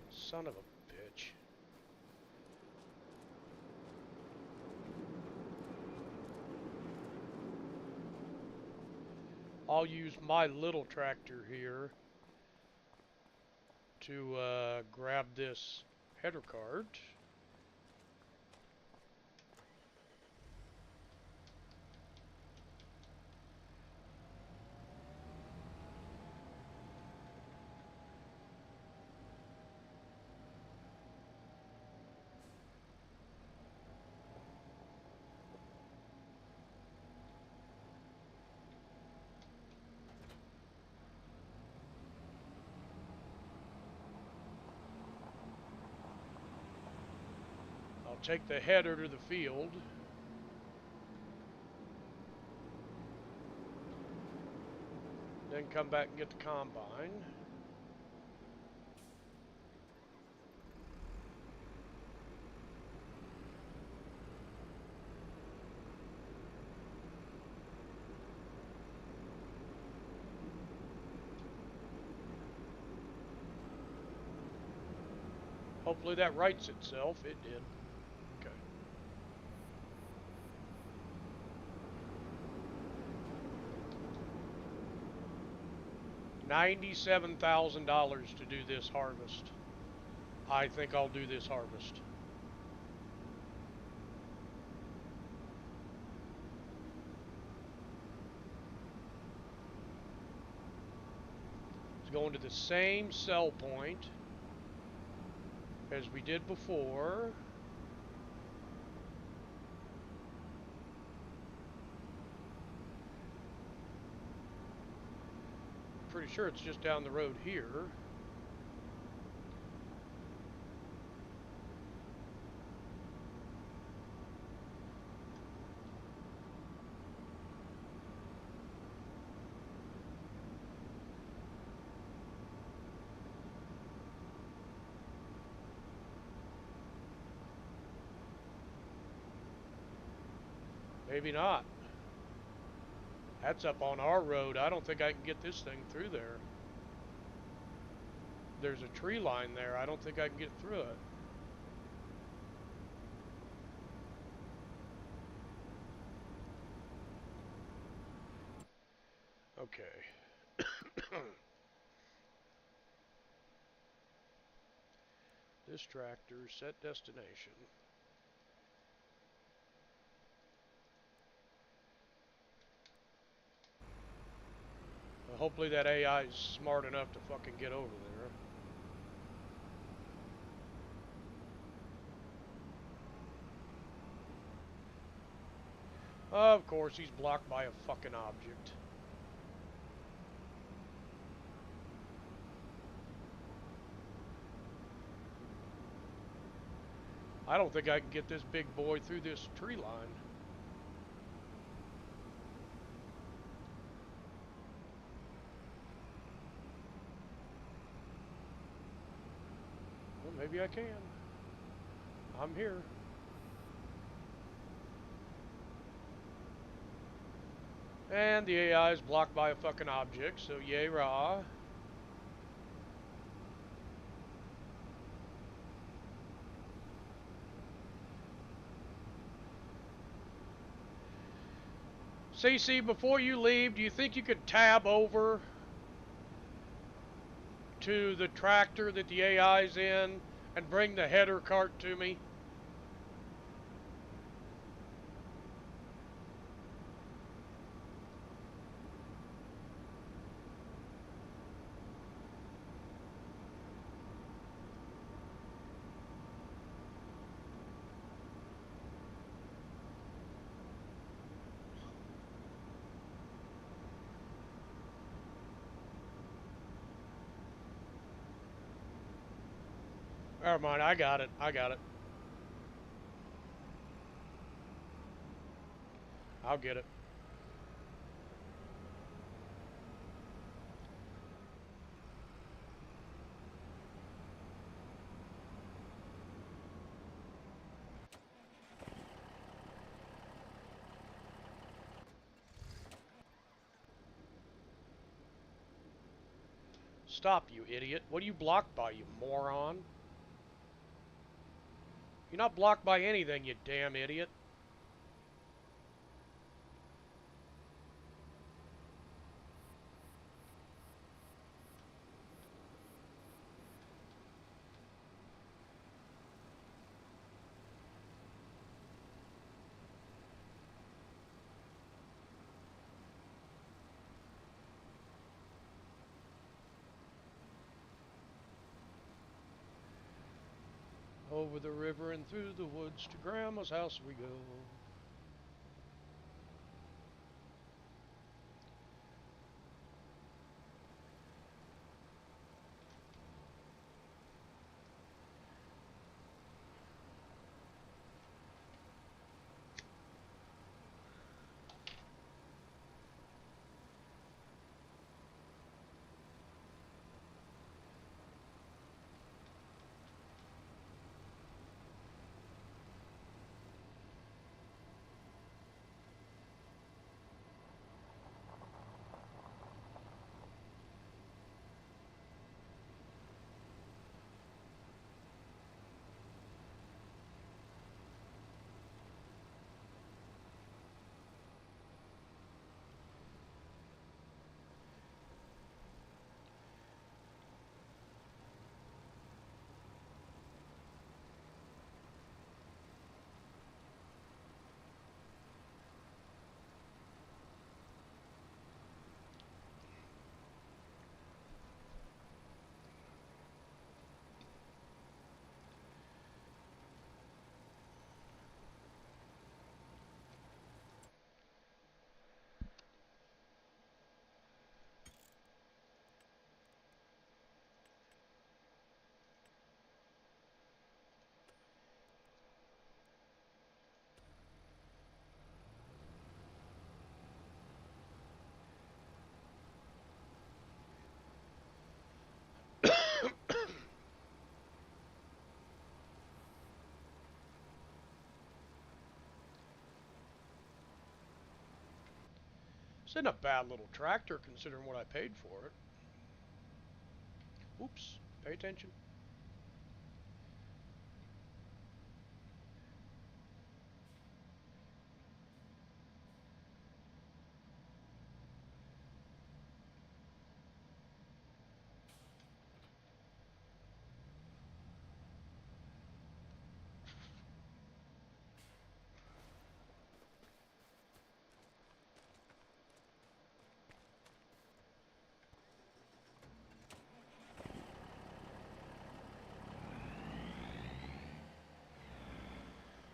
A: Son of a bitch. I'll use my little tractor here to grab this header cart. I'll take the header to the field. Then come back and get the combine. Hopefully that rights itself. It did. Okay. $97,000 to do this harvest. I think I'll do this harvest. It's going to the same sell point as we did before. Pretty sure it's just down the road here. Maybe not. That's up on our road. I don't think I can get this thing through there. There's a tree line there. I don't think I can get through it. Okay. This tractor, set destination. Well, hopefully that AI is smart enough to fucking get over there. Of course, he's blocked by a fucking object. I don't think I can get this big boy through this tree line. Well, maybe I can. I'm here. And the AI is blocked by a fucking object, so yay rah. CC, before you leave, do you think you could tab over to the tractor that the AI's in and bring the header cart to me? Never mind, I got it. I got it. I'll get it. Stop, you idiot. What are you blocked by, you moron? You're not blocked by anything, you damn idiot. Over the river and through the woods to Grandma's house we go. This isn't a bad little tractor considering what I paid for it. Oops, pay attention.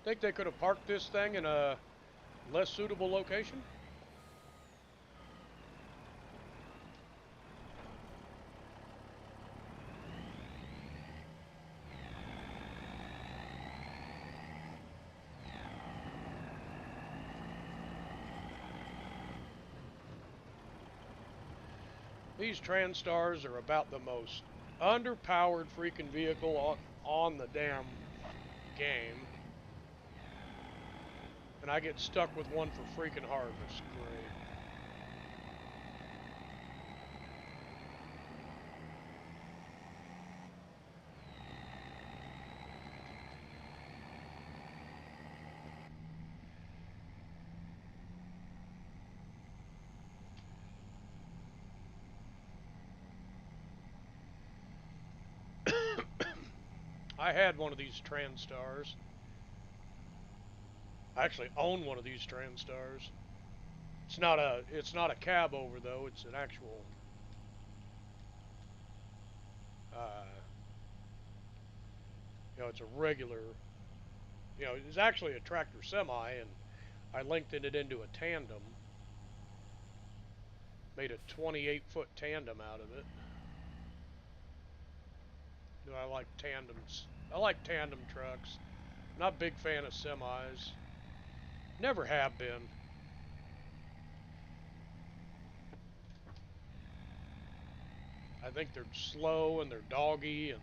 A: Think they could have parked this thing in a less suitable location? These Transtars are about the most underpowered freaking vehicle on the damn game. And I get stuck with one for freaking harvest. Great. I had one of these Transtars. I actually own one of these Transtars. It's not a cab over though. It's an actual uh, it's a regular. It's actually a tractor semi, and I lengthened it into a tandem. Made a 28-foot tandem out of it. I like tandems. I like tandem trucks. Not a big fan of semis. Never have been. I think they're slow and they're doggy and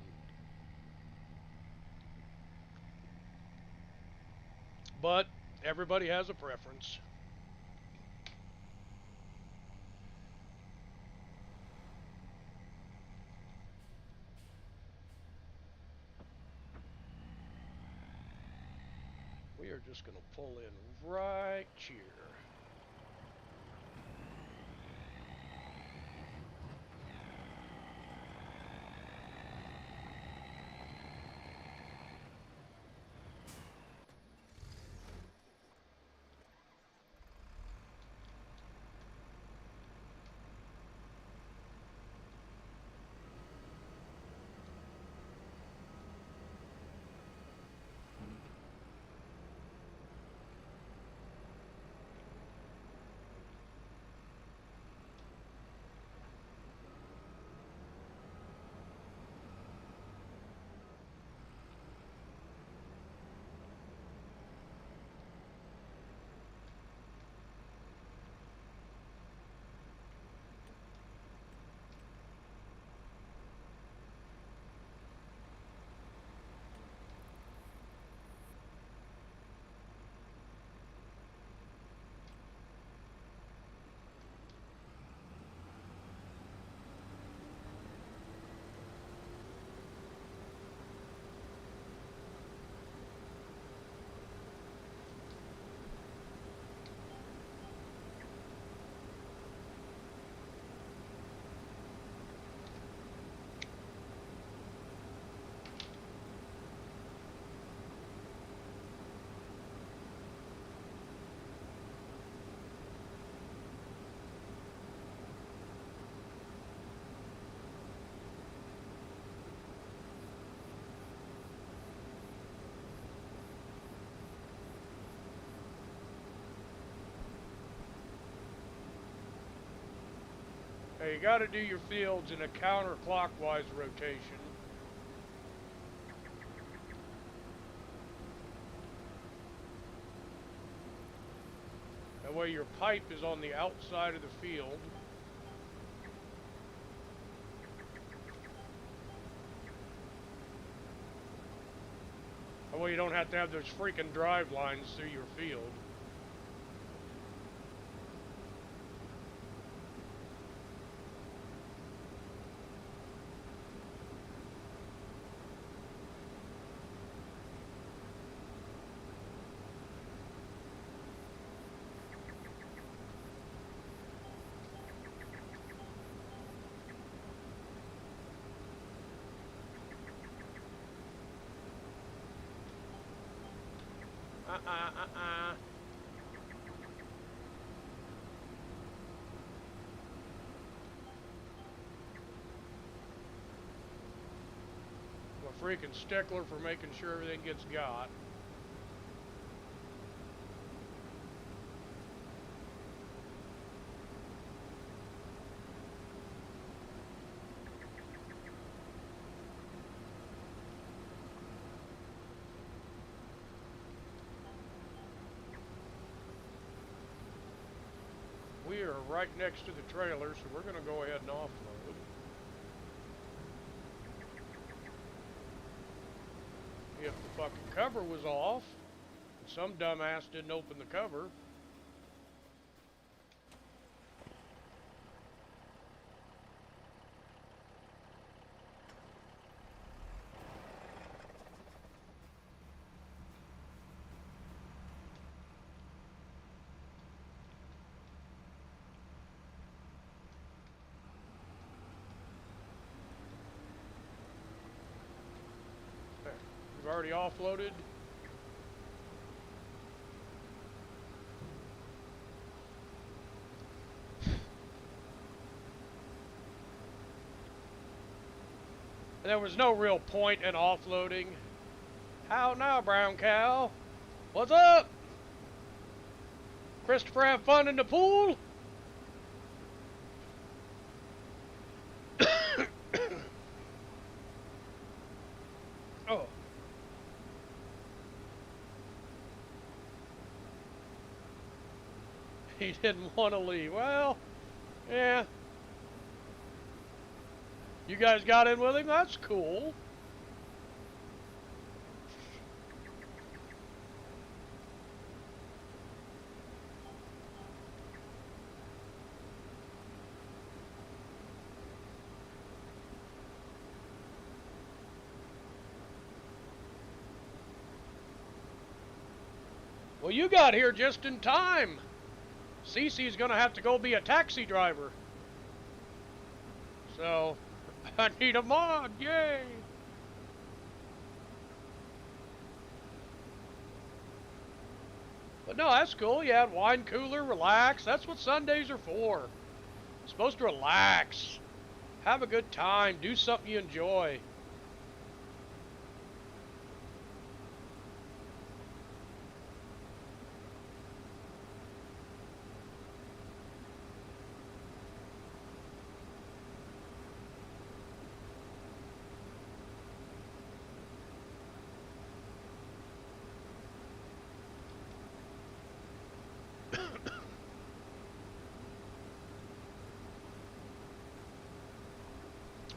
A: but everybody has a preference. We are just going to pull in right here. Now you got to do your fields in a counterclockwise rotation. That way your pipe is on the outside of the field. That way you don't have to have those freaking drive lines through your field. I'm a freaking stickler for making sure everything gets got. We are right next to the trailer, so we're going to go ahead and offload. If the fucking cover was off, and some dumbass didn't open the cover. There, we've already offloaded. There was no real point in offloading. How now, brown cow? What's up? Christopher have fun in the pool? Oh. He didn't want to leave. Well, yeah. You guys got in with him? That's cool. Well, you got here just in time. Cece's gonna have to go be a taxi driver. So, I need a mod, yay! But no, that's cool. You had wine cooler, relax. That's what Sundays are for. You're supposed to relax. Have a good time. Do something you enjoy.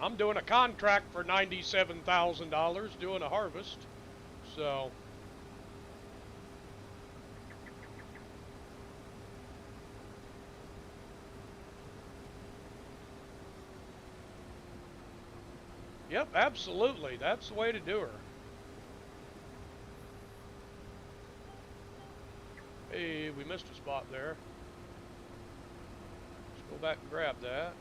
A: I'm doing a contract for $97,000 doing a harvest. So, yep, absolutely. That's the way to do her. Hey, we missed a spot there. Let's go back and grab that.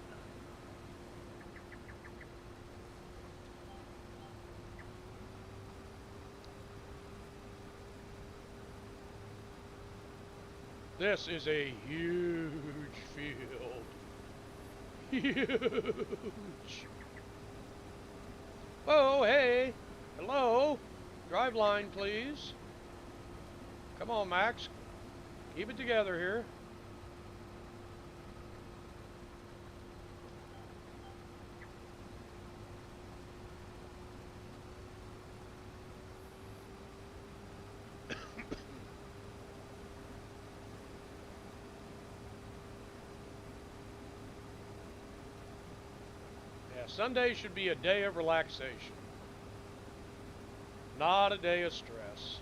A: This is a huge field. Huge. Whoa, hey. Hello. Drive line, please. Come on, Max. Keep it together here. Sunday should be a day of relaxation, not a day of stress.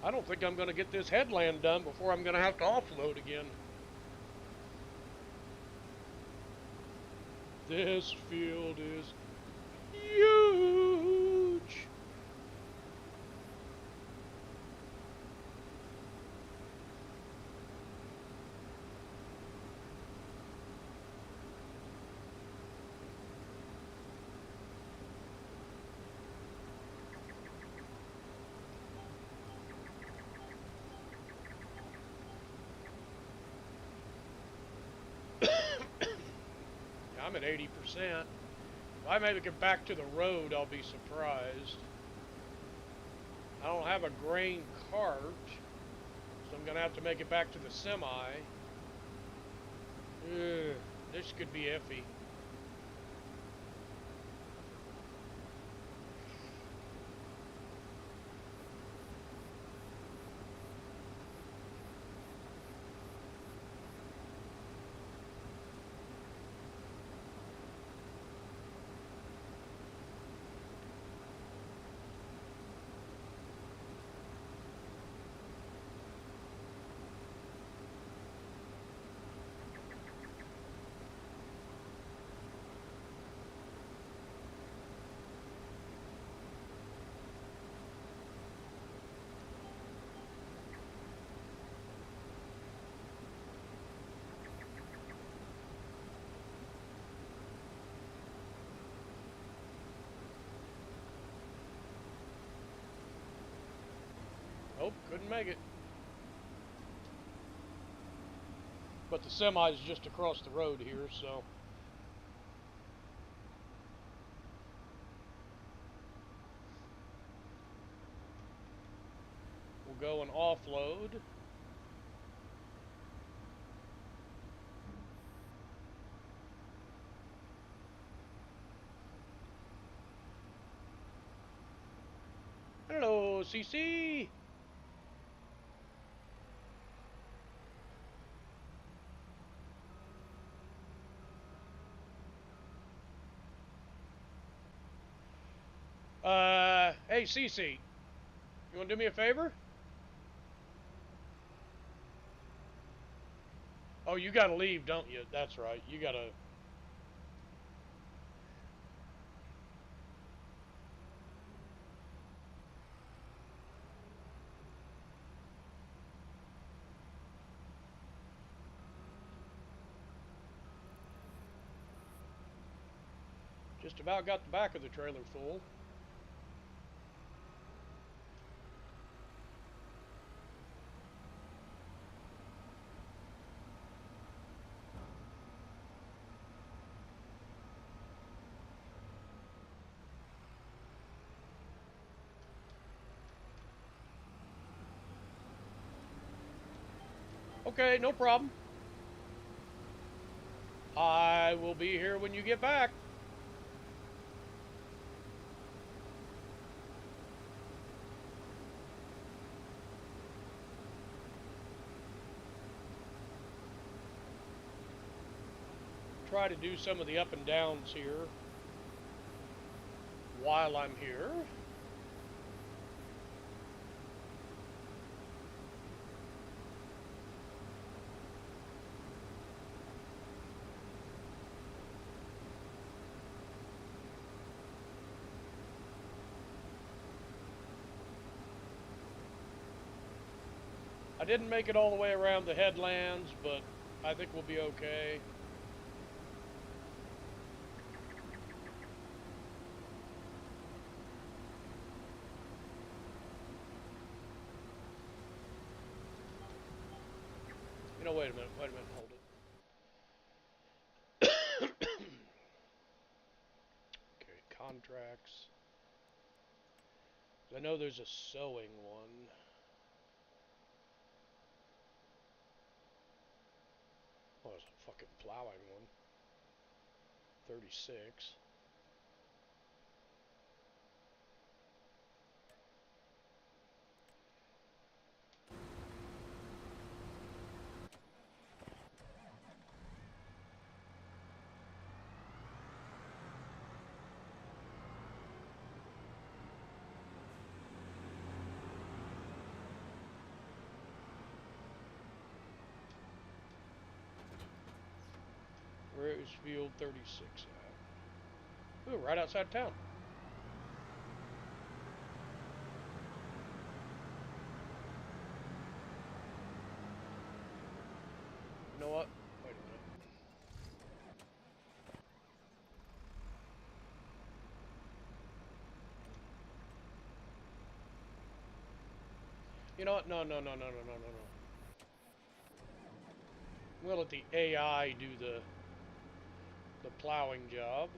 A: I don't think I'm going to get this headland done before I'm going to have to offload again. This field is huge. I'm at 80%. If I make it back to the road, I'll be surprised. I don't have a grain cart, so I'm going to have to make it back to the semi. Ugh, this could be iffy. Nope, couldn't make it. But the semi is just across the road here, so. We'll go and offload. Hello, CC. Hey, CC. You want to do me a favor? Oh, you gotta leave, don't you? That's right. You gotta. Just about got the back of the trailer full. Okay, no problem. I will be here when you get back. Try to do some of the up and downs here while I'm here. I didn't make it all the way around the headlands, but I think we'll be okay. You know, wait a minute, hold it. Okay, contracts. I know there's a sewing one. Oh, there's a fucking plowing one. 36. Where is Field 36 at? Ooh, right outside town. You know what? Wait a minute. You know what? No, no, no, no, no, no, no, no. We'll let the AI do the plowing job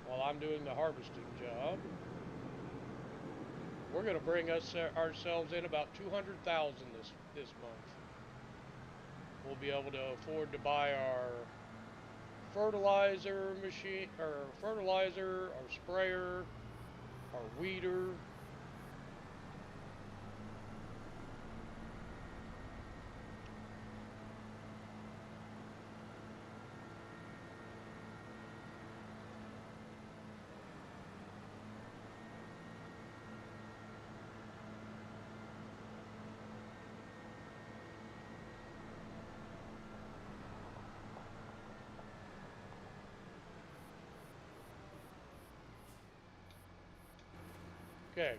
A: while I'm doing the harvesting job. We're going to bring us ourselves in about 200,000 this month. We'll be able to afford to buy our fertilizer machine, or fertilizer, our sprayer, our weeder. Okay,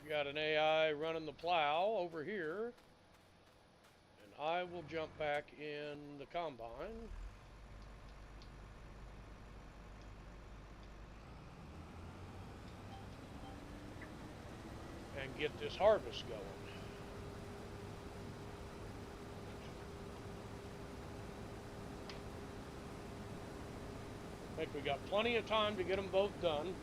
A: we got an AI running the plow over here, and I will jump back in the combine. And get this harvest going. I think we got plenty of time to get them both done.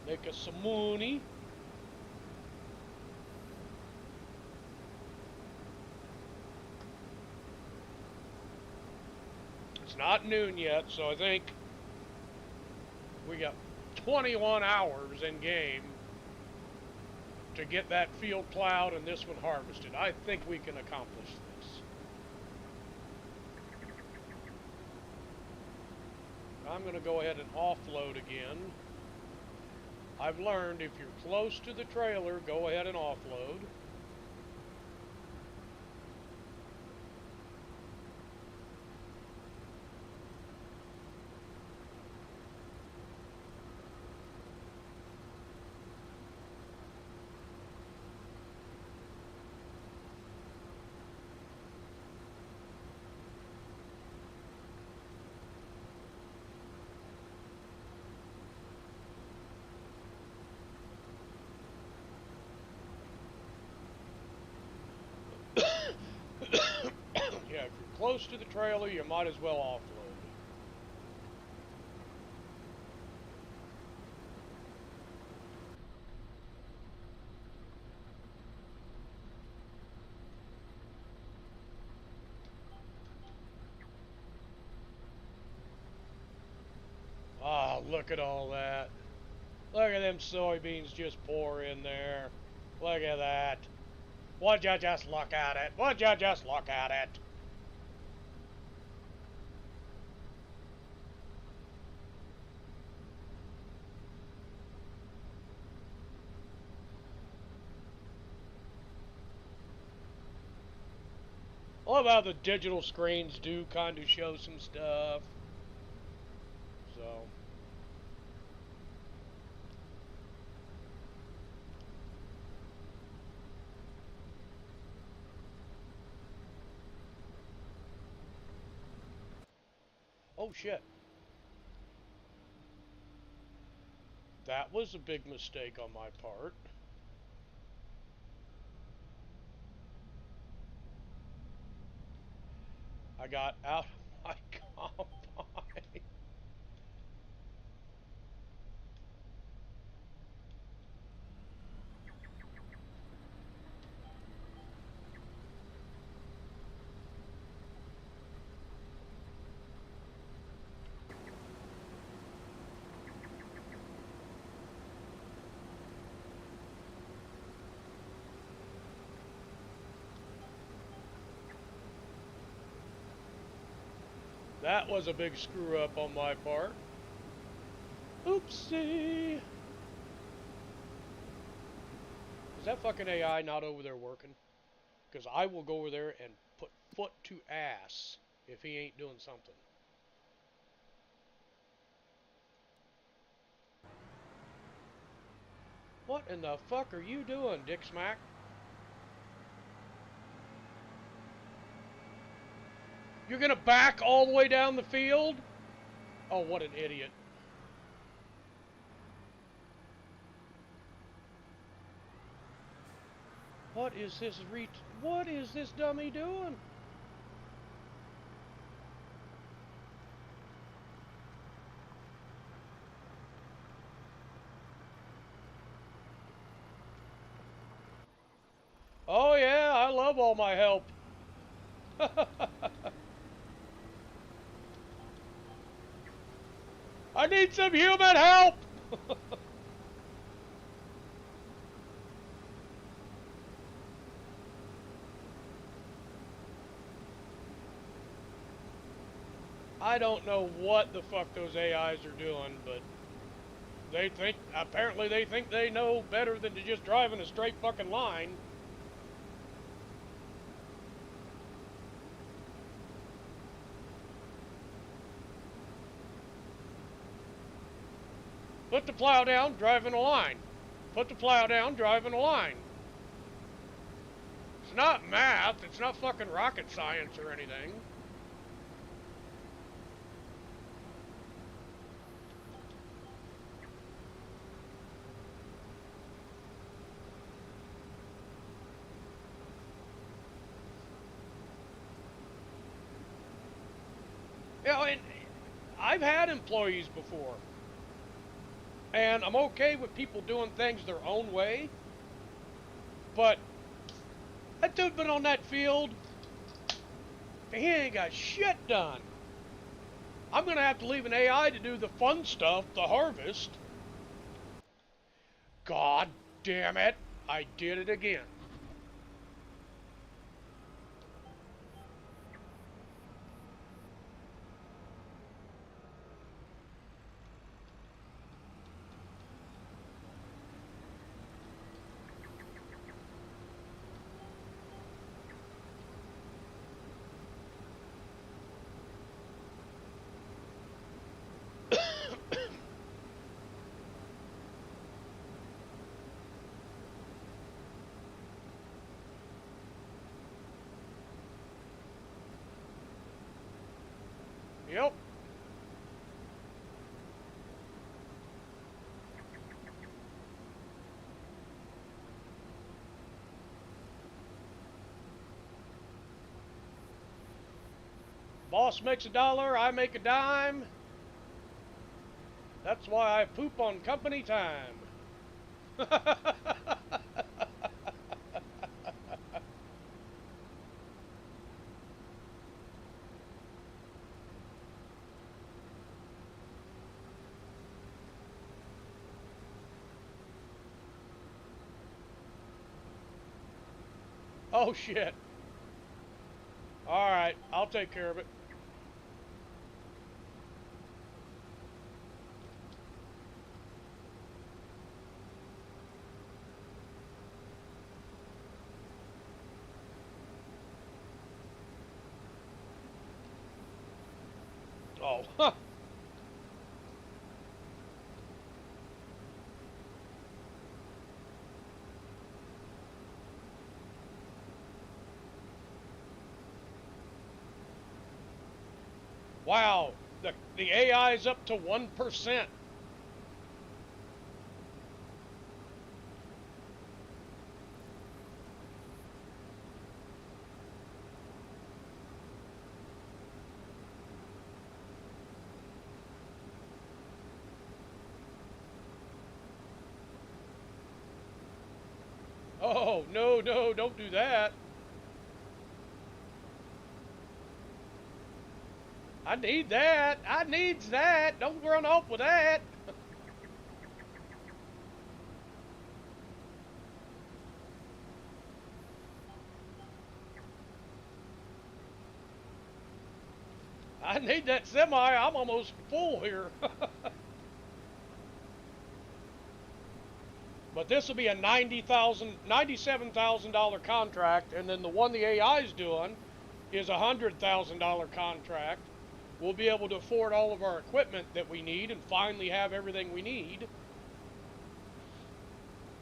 A: Make us some money. It's not noon yet, so I think we got 21 hours in game to get that field plowed and this one harvested. I think we can accomplish this. I'm going to go ahead and offload again. I've learned if you're close to the trailer, go ahead and offload. Yeah, if you're close to the trailer, you might as well offload. Ah, look at all that. Look at them soybeans just pour in there. Look at that. Would you just look at it? Would you just look at it? I love how the digital screens do kind of show some stuff. So. Oh shit. That was a big mistake on my part. I got out of my combine. That was a big screw up on my part. Oopsie. Is that fucking AI not over there working? Because I will go over there and put foot to ass if he ain't doing something. What in the fuck are you doing, Dick Smack? You're gonna back all the way down the field? Oh, what an idiot. What is this dummy doing? Oh yeah, I love all my help. I need some human help! I don't know what the fuck those AIs are doing, but apparently they think they know better than to just drive in a straight fucking line. Put the plow down, drive in a line. Put the plow down, drive in a line. It's not math, it's not fucking rocket science or anything. You know, and I've had employees before. And I'm okay with people doing things their own way. But that dude been on that field, and he ain't got shit done. I'm gonna have to leave an AI to do the fun stuff, the harvest. God damn it, I did it again. Yep. Boss makes $1, I make a dime. That's why I poop on company time. Oh shit. Alright, I'll take care of it. Oh, huh. Wow, the AI is up to 1%. Oh, no, no, don't do that. I need that. I needs that. Don't run off with that. I need that semi. I'm almost full here. But this will be a $97,000 contract, and then the one the AI is doing is a $100,000 contract. We'll be able to afford all of our equipment that we need and finally have everything we need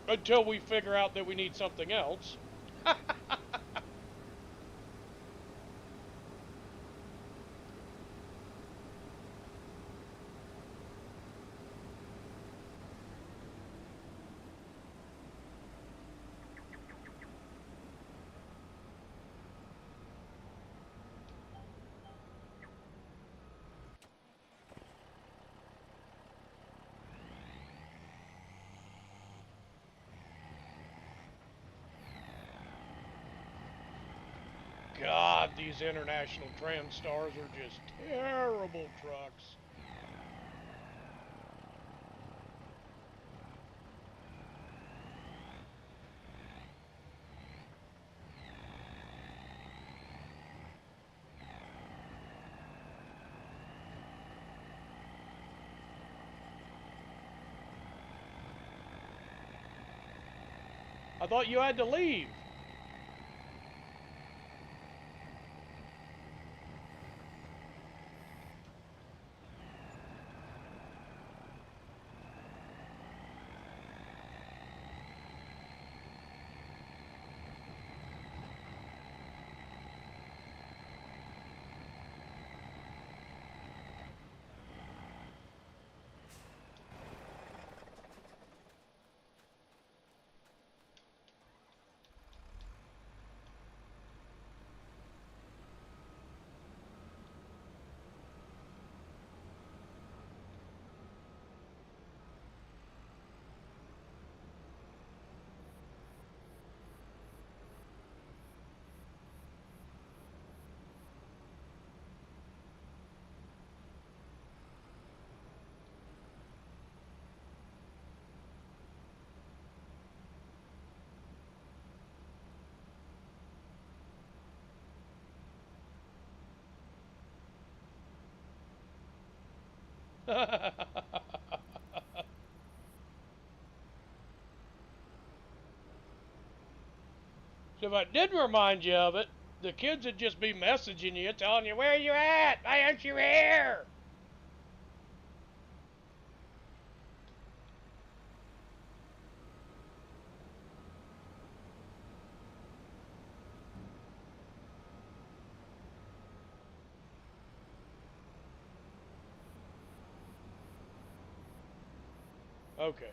A: until we figure out that we need something else. God, these international Transtars are just terrible trucks. I thought you had to leave. So if I didn't remind you of it, the kids would just be messaging you, telling you, where you at? Why aren't you here? Okay.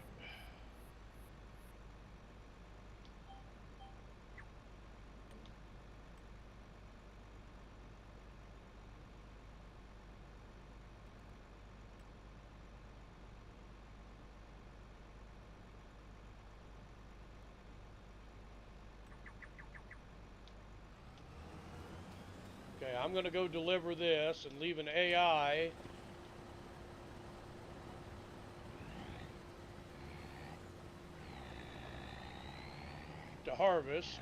A: Okay, I'm going to go deliver this and leave an AI to harvest.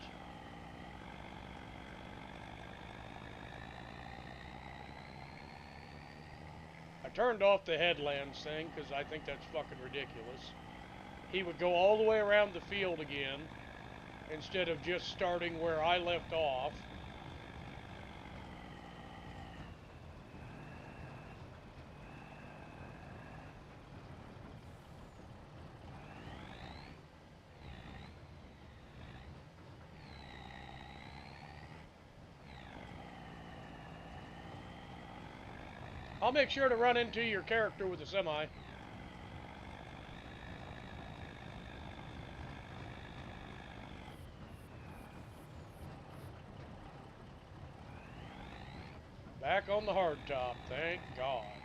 A: I turned off the headlands thing because I think that's fucking ridiculous. He would go all the way around the field again instead of just starting where I left off. I'll make sure to run into your character with a semi. Back on the hardtop, thank God.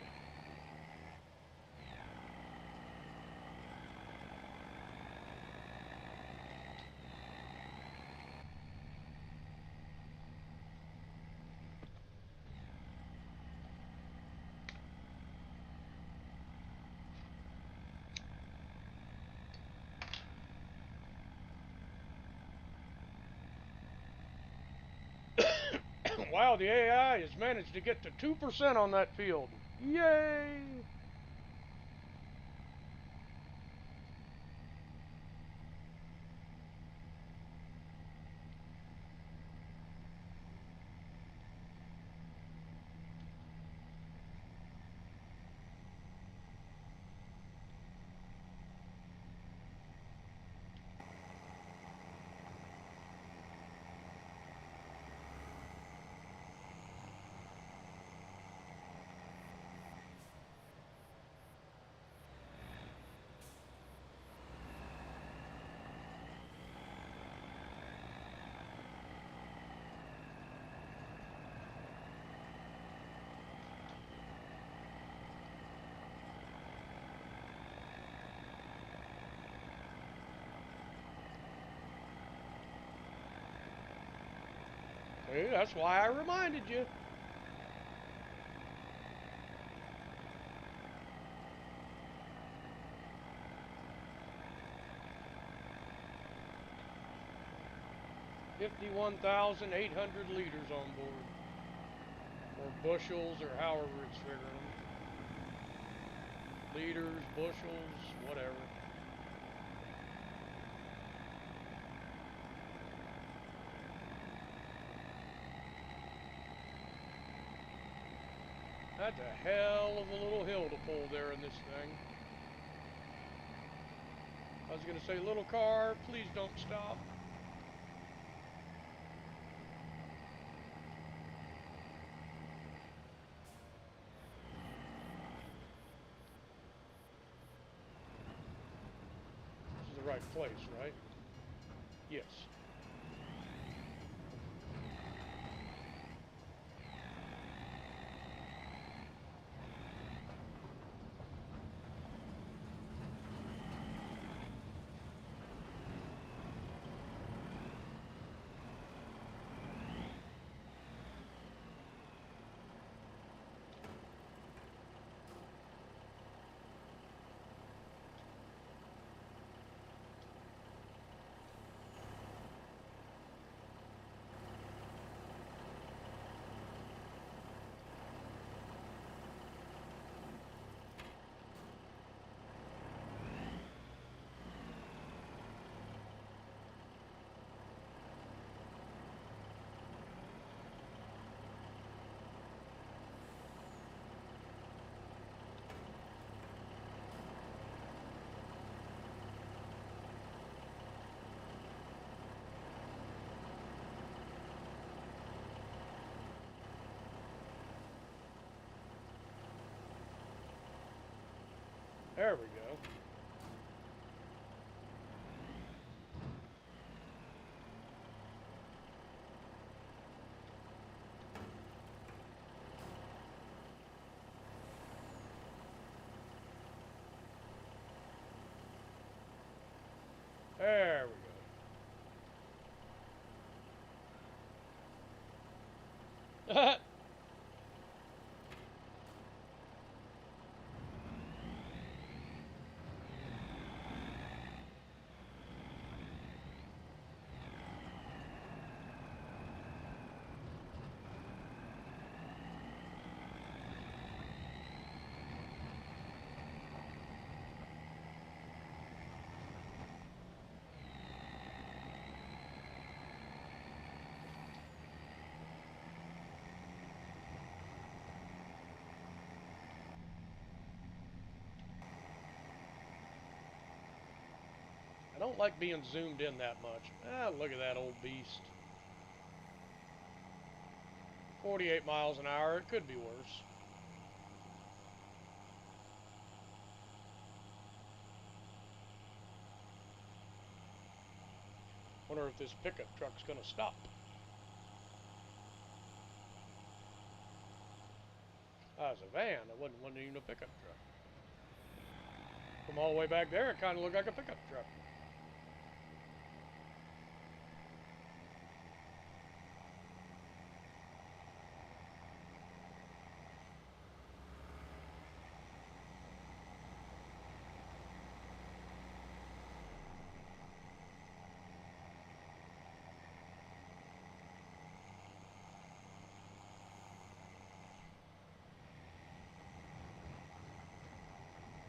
A: Wow, the AI has managed to get to 2% on that field. Yay! Hey, that's why I reminded you. $51,800 on board, or bushels, or however it's figuring them. Liters, bushels, whatever. That's a hell of a little hill to pull there in this thing. I was going to say, little car, please don't stop. This is the right place, right? Yes. There we go. There we go. I don't like being zoomed in that much. Ah, look at that old beast. 48 miles an hour. It could be worse. Wonder if this pickup truck's gonna stop. Ah, it's a van. It wasn't even a pickup truck. From all the way back there, it kind of looked like a pickup truck.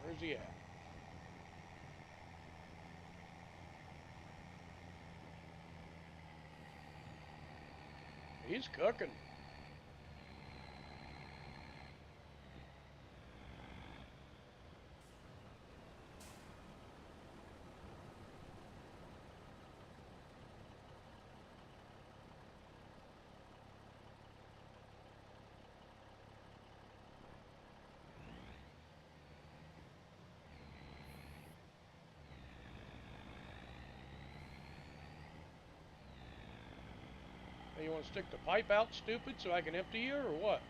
A: Where's he at? He's cooking. Hey, you want to stick the pipe out, stupid, so I can empty you, or what?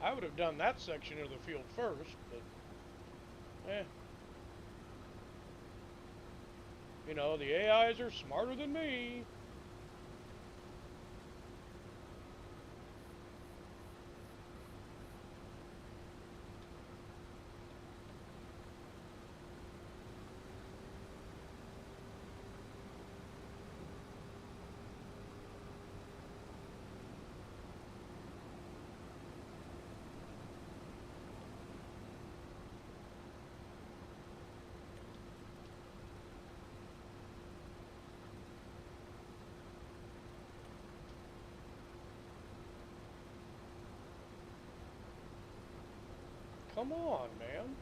A: I would have done that section of the field first, but eh. You know, the AIs are smarter than me. Come on, man.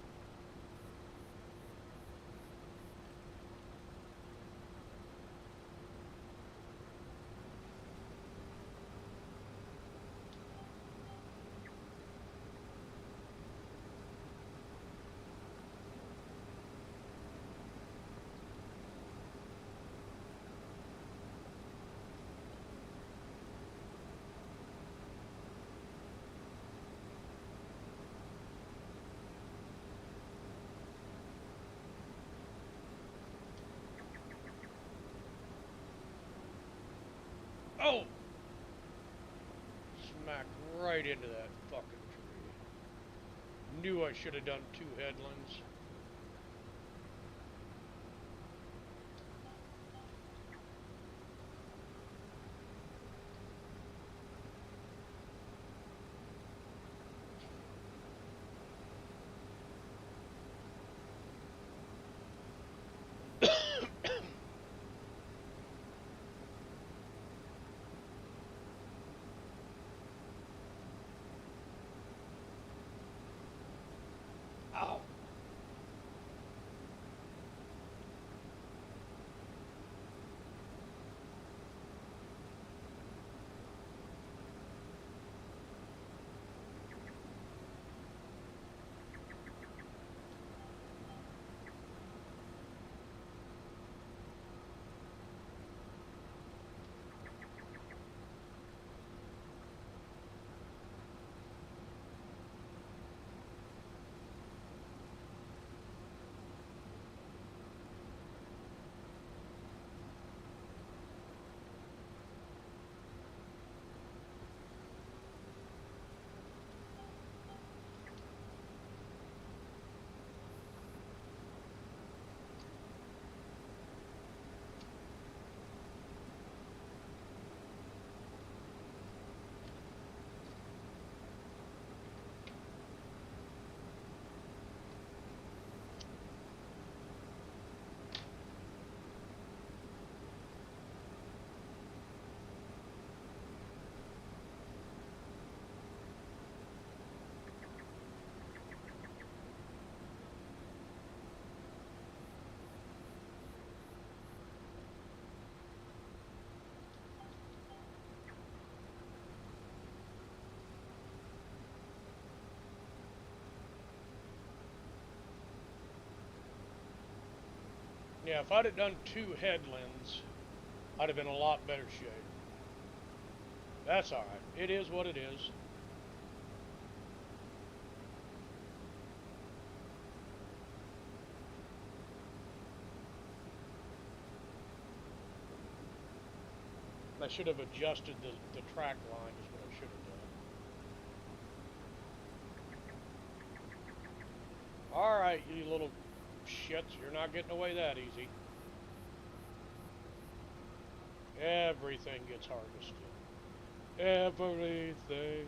A: Oh! Smacked right into that fucking tree. Knew I should have done two headlands. Ow! Yeah, if I'd have done two headlands, I'd have been a lot better shape. That's alright. It is what it is. I should have adjusted the track line is what I should have done. Alright, you little shits, you're not getting away that easy. Everything gets harvested. Everything.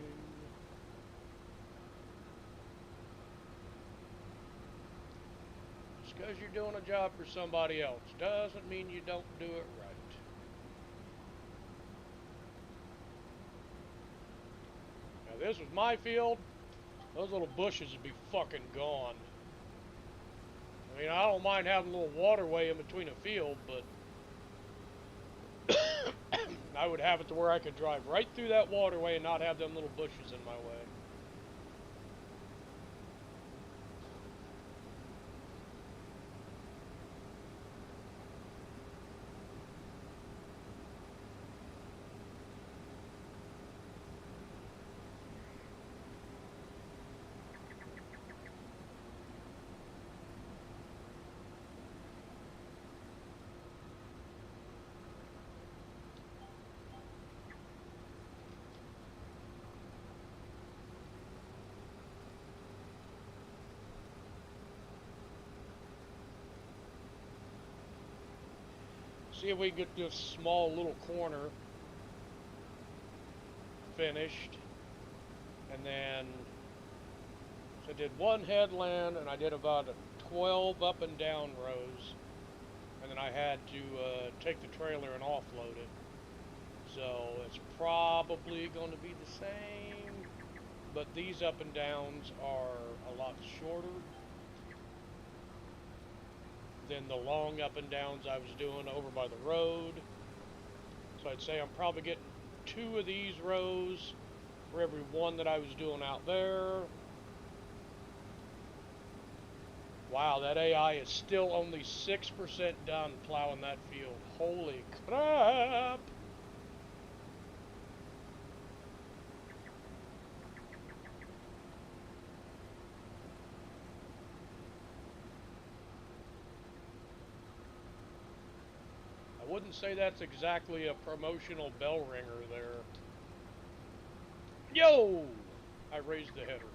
A: Just because you're doing a job for somebody else doesn't mean you don't do it right. Now, this was my field. Those little bushes would be fucking gone. I mean, I don't mind having a little waterway in between a field, but I would have it to where I could drive right through that waterway and not have them little bushes in my way. See if we can get this small little corner finished. And then, so I did one headland, and I did about 12 up and down rows. And then I had to take the trailer and offload it. So it's probably going to be the same, but these up and downs are a lot shorter than the long up and downs I was doing over by the road. So I'd say I'm probably getting 2 of these rows for every 1 that I was doing out there. Wow, that AI is still only 6% done plowing that field. Holy crap! I wouldn't say that's exactly a promotional bell ringer there. Yo! I raised the header.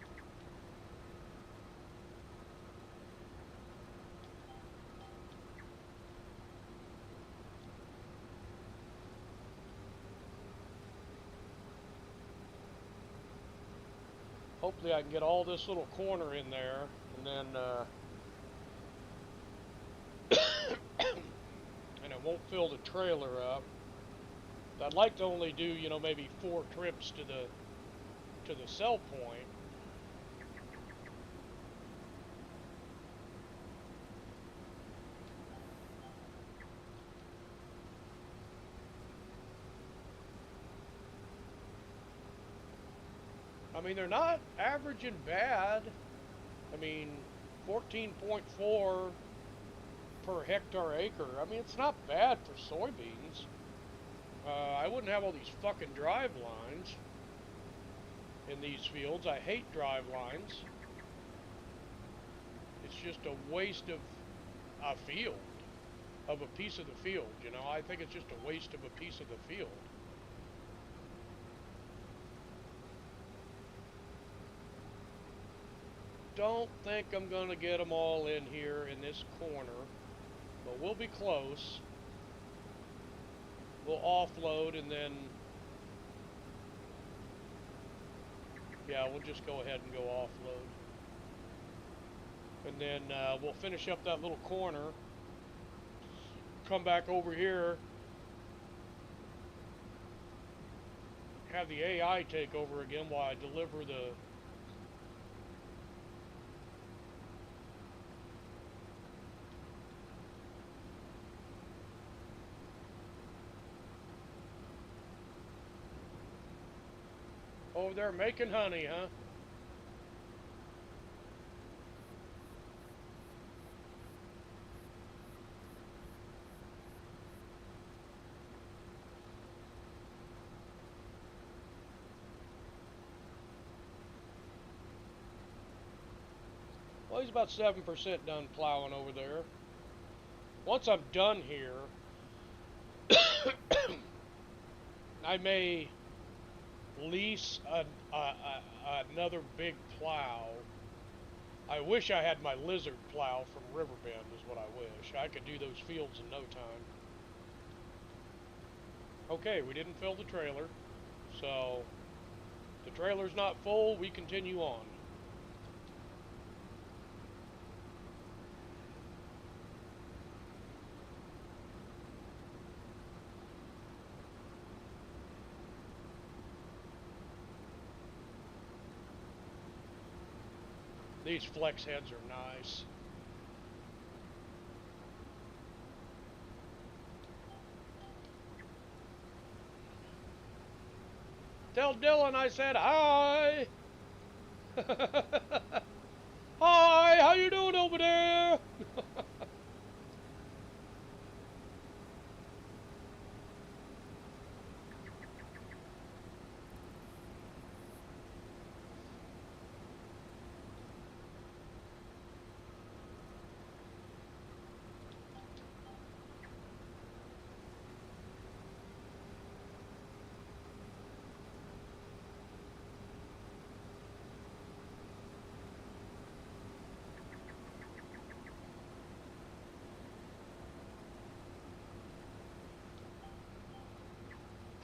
A: Hopefully I can get all this little corner in there, and then and it won't fill the trailer up. I'd like to only do, you know, maybe 4 trips to the sell point. I mean, they're not average and bad. I mean, 14.4 per hectare acre. I mean, it's not bad for soybeans. I wouldn't have all these fucking drive lines in these fields. I hate drive lines. It's just a waste of a field, of a piece of the field, you know. I think it's just a waste of a piece of the field. Don't think I'm going to get them all in here in this corner, but we'll be close. We'll offload and then, yeah, we'll just go ahead and go offload. And then we'll finish up that little corner, come back over here, have the AI take over again while I deliver the over there making honey, huh? Well, he's about 7% done plowing over there. Once I'm done here, I may lease another big plow. I wish I had my lizard plow from Riverbend is what I wish. I could do those fields in no time. Okay, we didn't fill the trailer, so the trailer's not full, we continue on. These flex heads are nice. Tell Dylan I said hi. Hi, how you doing over there?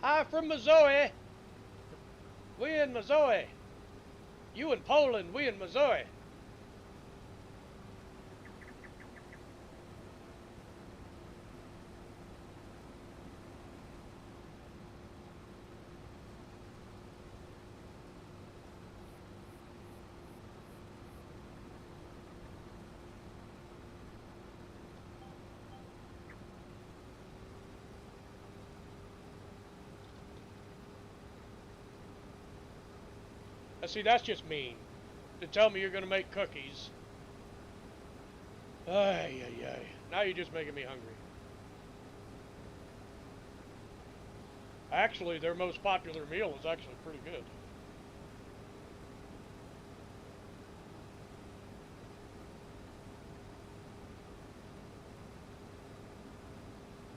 A: Hi from Missouri. We in Missouri. You in Poland, we in Missouri. Now see, that's just mean. To tell me you're gonna make cookies. Ay, ay, ay. Now you're just making me hungry. Actually, their most popular meal is actually pretty good.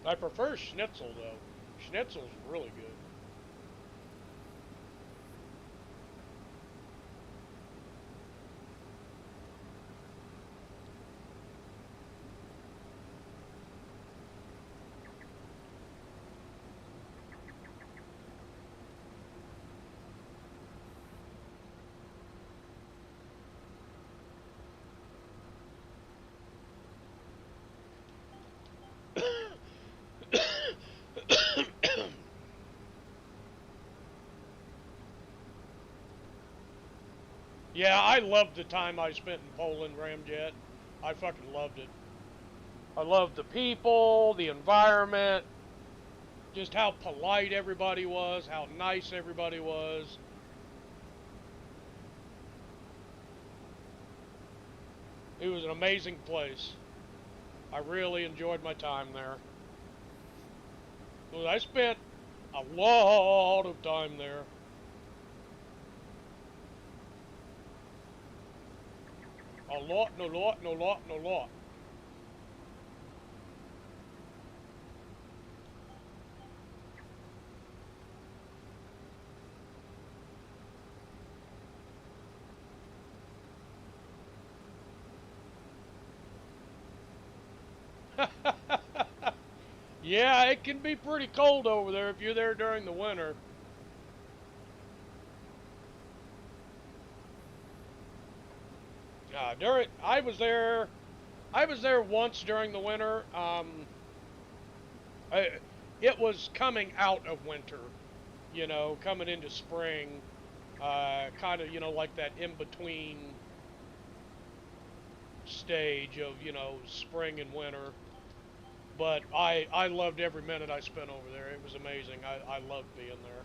A: I prefer schnitzel though. Schnitzel's really good. Yeah, I loved the time I spent in Poland, Ramjet. I fucking loved it. I loved the people, the environment, just how polite everybody was, how nice everybody was. It was an amazing place. I really enjoyed my time there. Well, I spent a lot of time there. A lot, no lot, no lot, no lot. Yeah, it can be pretty cold over there if you're there during the winter. During I was there once during the winter. I, it was coming out of winter, coming into spring, kind of, like that in between stage of, spring and winter. But I loved every minute I spent over there. It was amazing. I loved being there.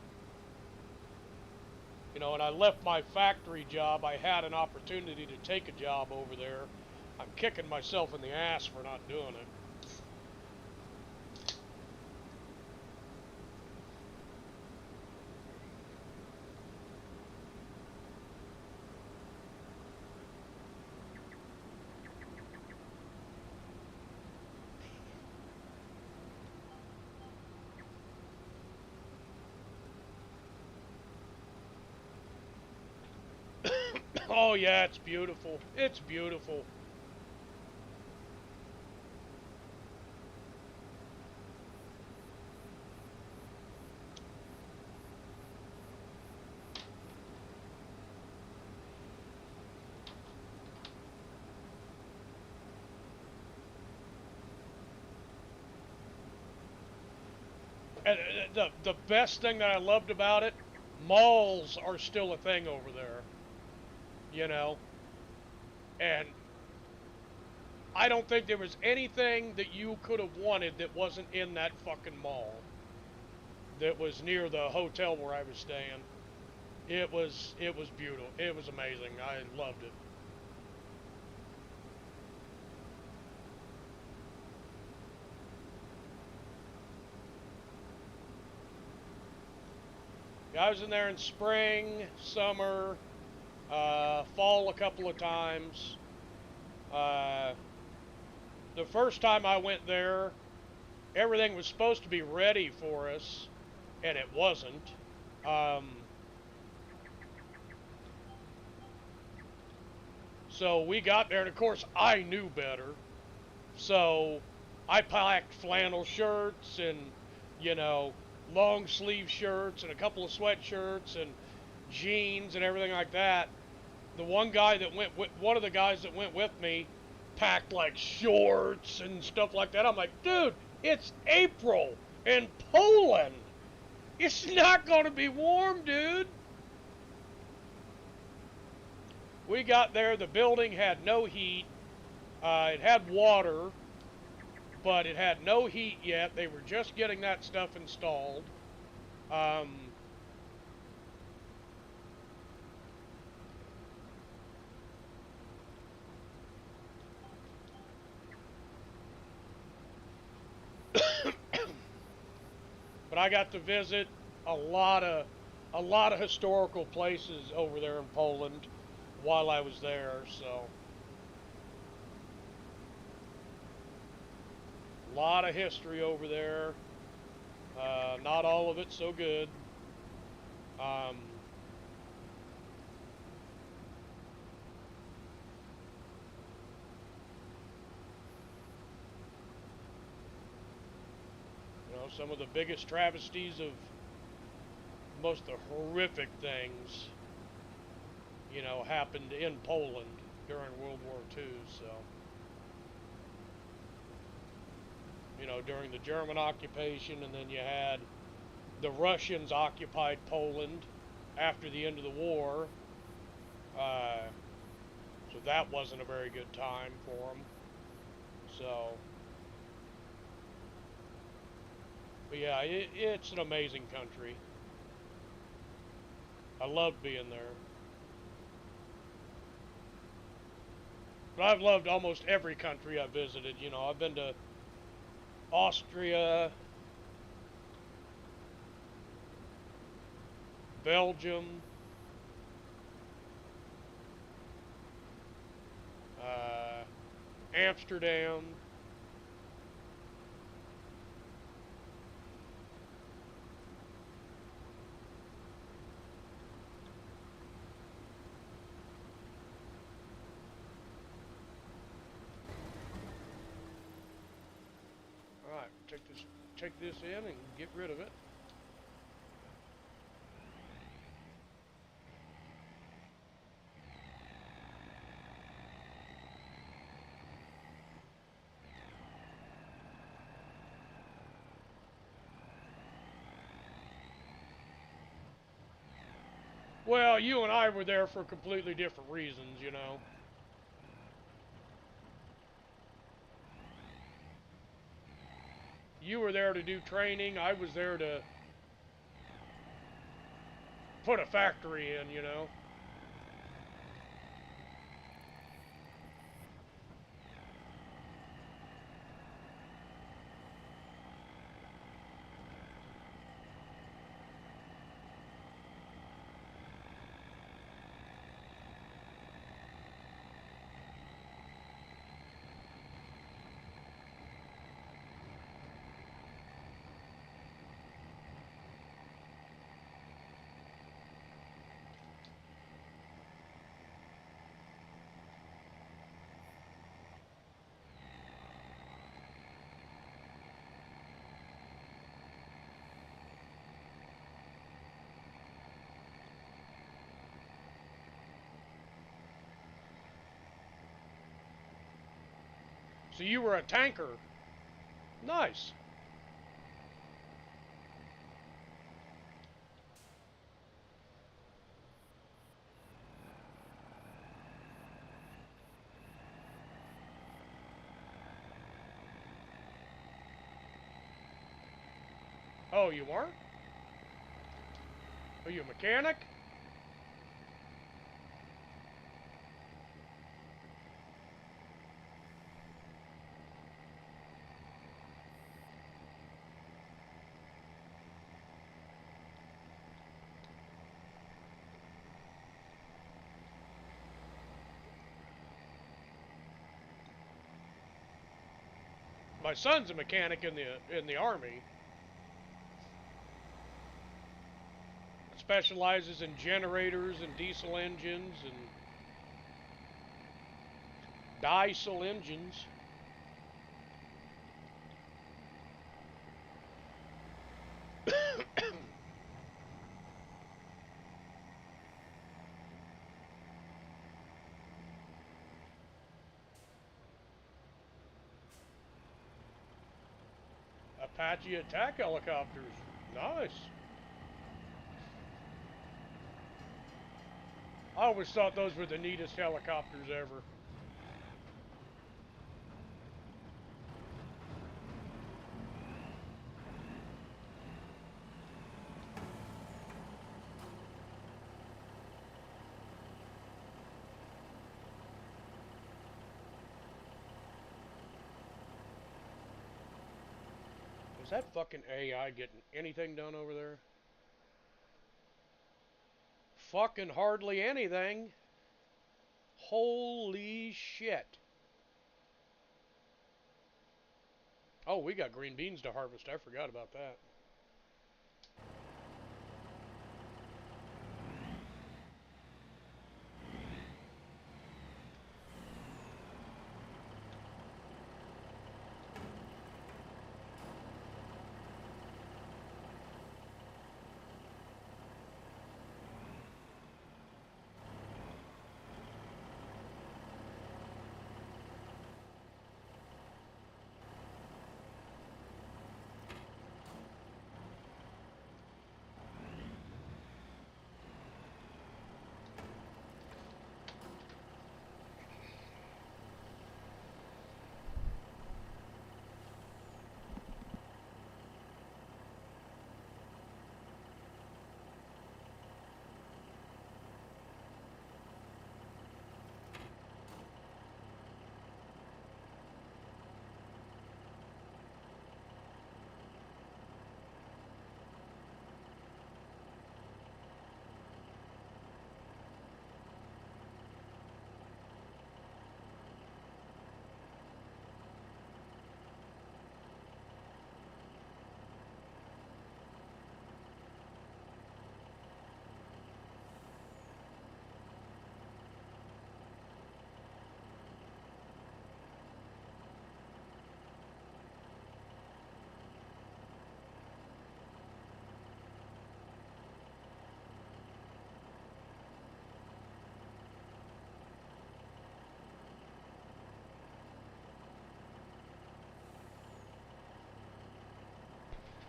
A: And I left my factory job. I had an opportunity to take a job over there. I'm kicking myself in the ass for not doing it. Oh yeah, it's beautiful. It's beautiful. And the best thing that I loved about it, malls are still a thing over there, you know. And I don't think there was anything that you could have wanted that wasn't in that fucking mall. That was near the hotel where I was staying. It was beautiful. It was amazing. I loved it. I was in there in spring, summer, fall a couple of times. Uh, the first time I went there, everything was supposed to be ready for us, and it wasn't. Um, so we got there, and of course I knew better. So I packed flannel shirts and, you know, long sleeve shirts and a couple of sweatshirts and jeans and everything like that. The one of the guys that went with me packed like shorts and stuff like that. I'm like, dude, it's April in Poland. It's not going to be warm, dude. We got there, the building had no heat. It had water, but it had no heat yet. They were just getting that stuff installed. Um, but I got to visit a lot of a lot of historical places over there in Poland while I was there. So a lot of history over there. Not all of it so good. Um, some of the biggest travesties of most of the horrific things, happened in Poland during World War II. So, during the German occupation, and then you had the Russians occupied Poland after the end of the war. Uh, so that wasn't a very good time for them. So, but yeah, it's an amazing country. I loved being there. But I've loved almost every country I've visited. I've been to Austria, Belgium, Amsterdam. All right, take this in and get rid of it. Well, you and I were there for completely different reasons. You were there to do training. I was there to put a factory in. So you were a tanker. Nice. Oh, you weren't? Are you a mechanic? My son's a mechanic in the army. Specializes in generators and diesel engines and diesel engines. Apache attack helicopters. Nice. I always thought those were the neatest helicopters ever. Is that fucking AI getting anything done over there? Fucking hardly anything. Holy shit. Oh, we got green beans to harvest. I forgot about that.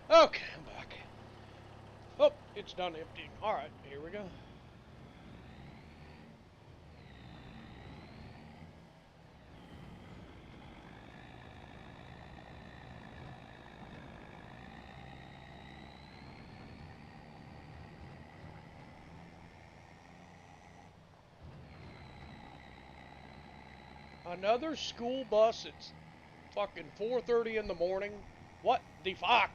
A: Okay, I'm back. Oh, it's done emptying. Alright, here we go. Another school bus. It's fucking 4:30 in the morning. What the fuck?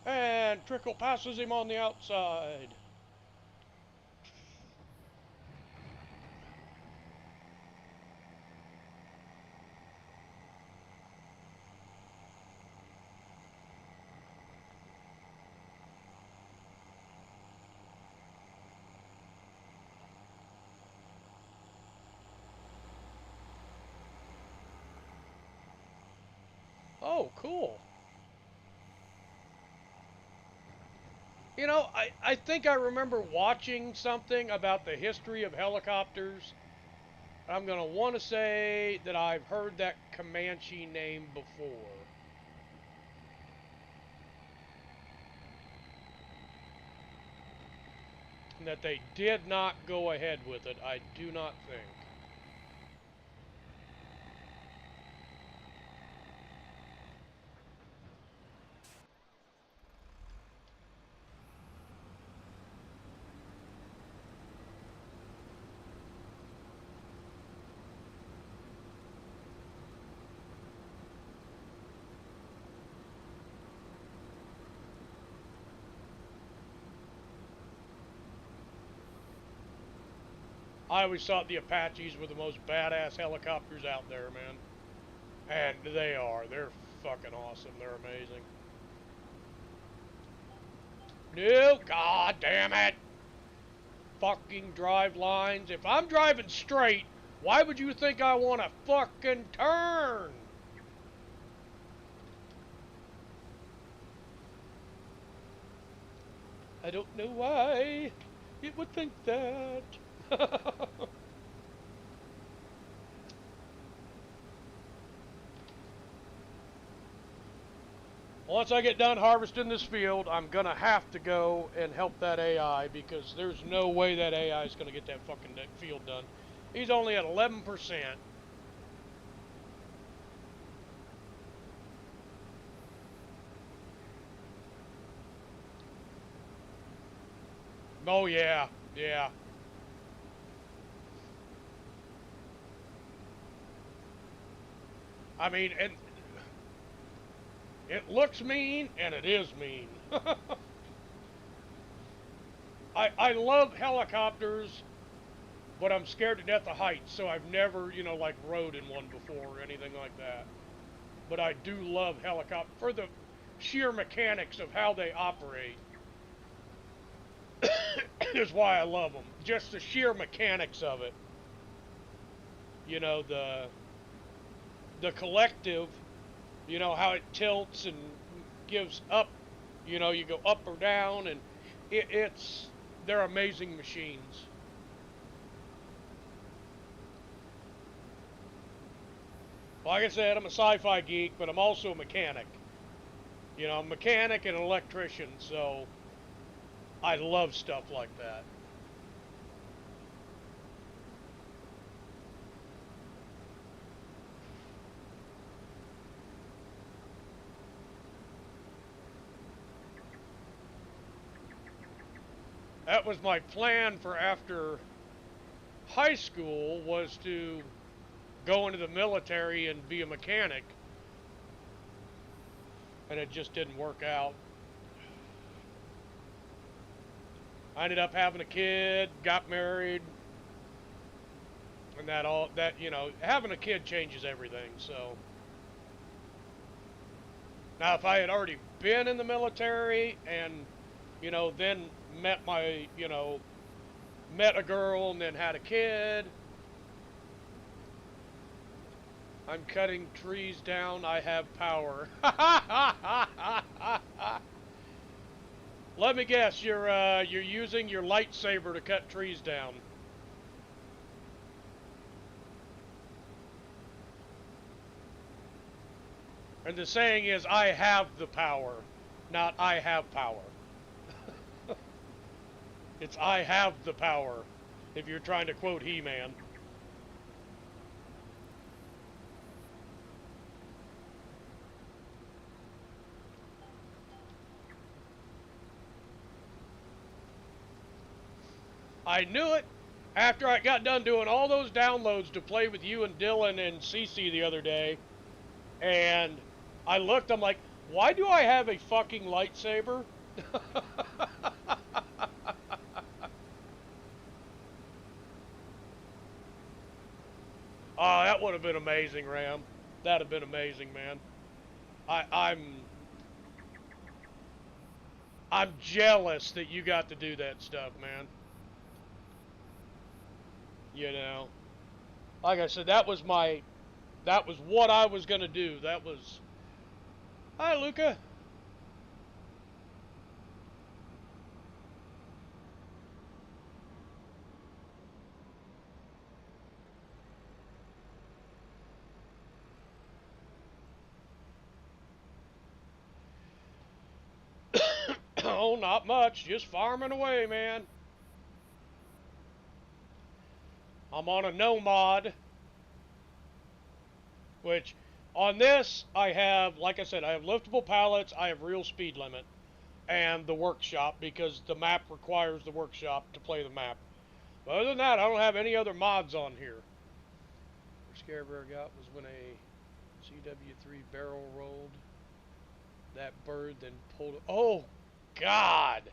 A: And Trickle passes him on the outside. Oh, cool. You know, I think I remember watching something about the history of helicopters. I'm going to want to say that I've heard that Comanche name before. And that they did not go ahead with it, I do not think. I always thought the Apaches were the most badass helicopters out there, man. And they are. They're fucking awesome. They're amazing. No, god damn it. Fucking drive lines. If I'm driving straight, why would you think I want to fucking turn? I don't know why it would think that. Once I get done harvesting this field, I'm gonna have to go and help that AI because there's no way that AI is gonna get that fucking field done. He's only at 11%. Oh yeah, yeah. I mean, and it looks mean and it is mean. I love helicopters, but I'm scared to death of heights, so I've never, like rode in one before or anything like that. But I do love helicopters for the sheer mechanics of how they operate. Is why I love them. Just the sheer mechanics of it. The collective, how it tilts and gives up, you go up or down, and they're amazing machines. Like I said, I'm a sci-fi geek, but I'm also a mechanic. I'm a mechanic and an electrician, so I love stuff like that. That was my plan for after high school, was to go into the military and be a mechanic, and it just didn't work out. I ended up having a kid, got married, and having a kid changes everything. So now, if I had already been in the military and then met a girl and then had a kid. I'm cutting trees down. I have power. Let me guess. You're using your lightsaber to cut trees down. And the saying is, I have the power, not I have power. It's I have the power, if you're trying to quote He-Man. I knew it after I got done doing all those downloads to play with you and Dylan and Cece the other day. And I looked, I'm like, why do I have a fucking lightsaber? Oh, that would have been amazing, Ram. That'd have been amazing, man. I, I'm I'm jealous that you got to do that stuff, man. You know, like I said, that was what I was gonna do. That was, hi, Luca. Oh, not much, just farming away, man. I'm on a no mod, which on this I have, like I said, I have liftable pallets, I have real speed limit, and the workshop because the map requires the workshop to play the map. But other than that, I don't have any other mods on here. The scare bear got was when a CW3 barrel rolled that bird, then pulled it. Oh, God!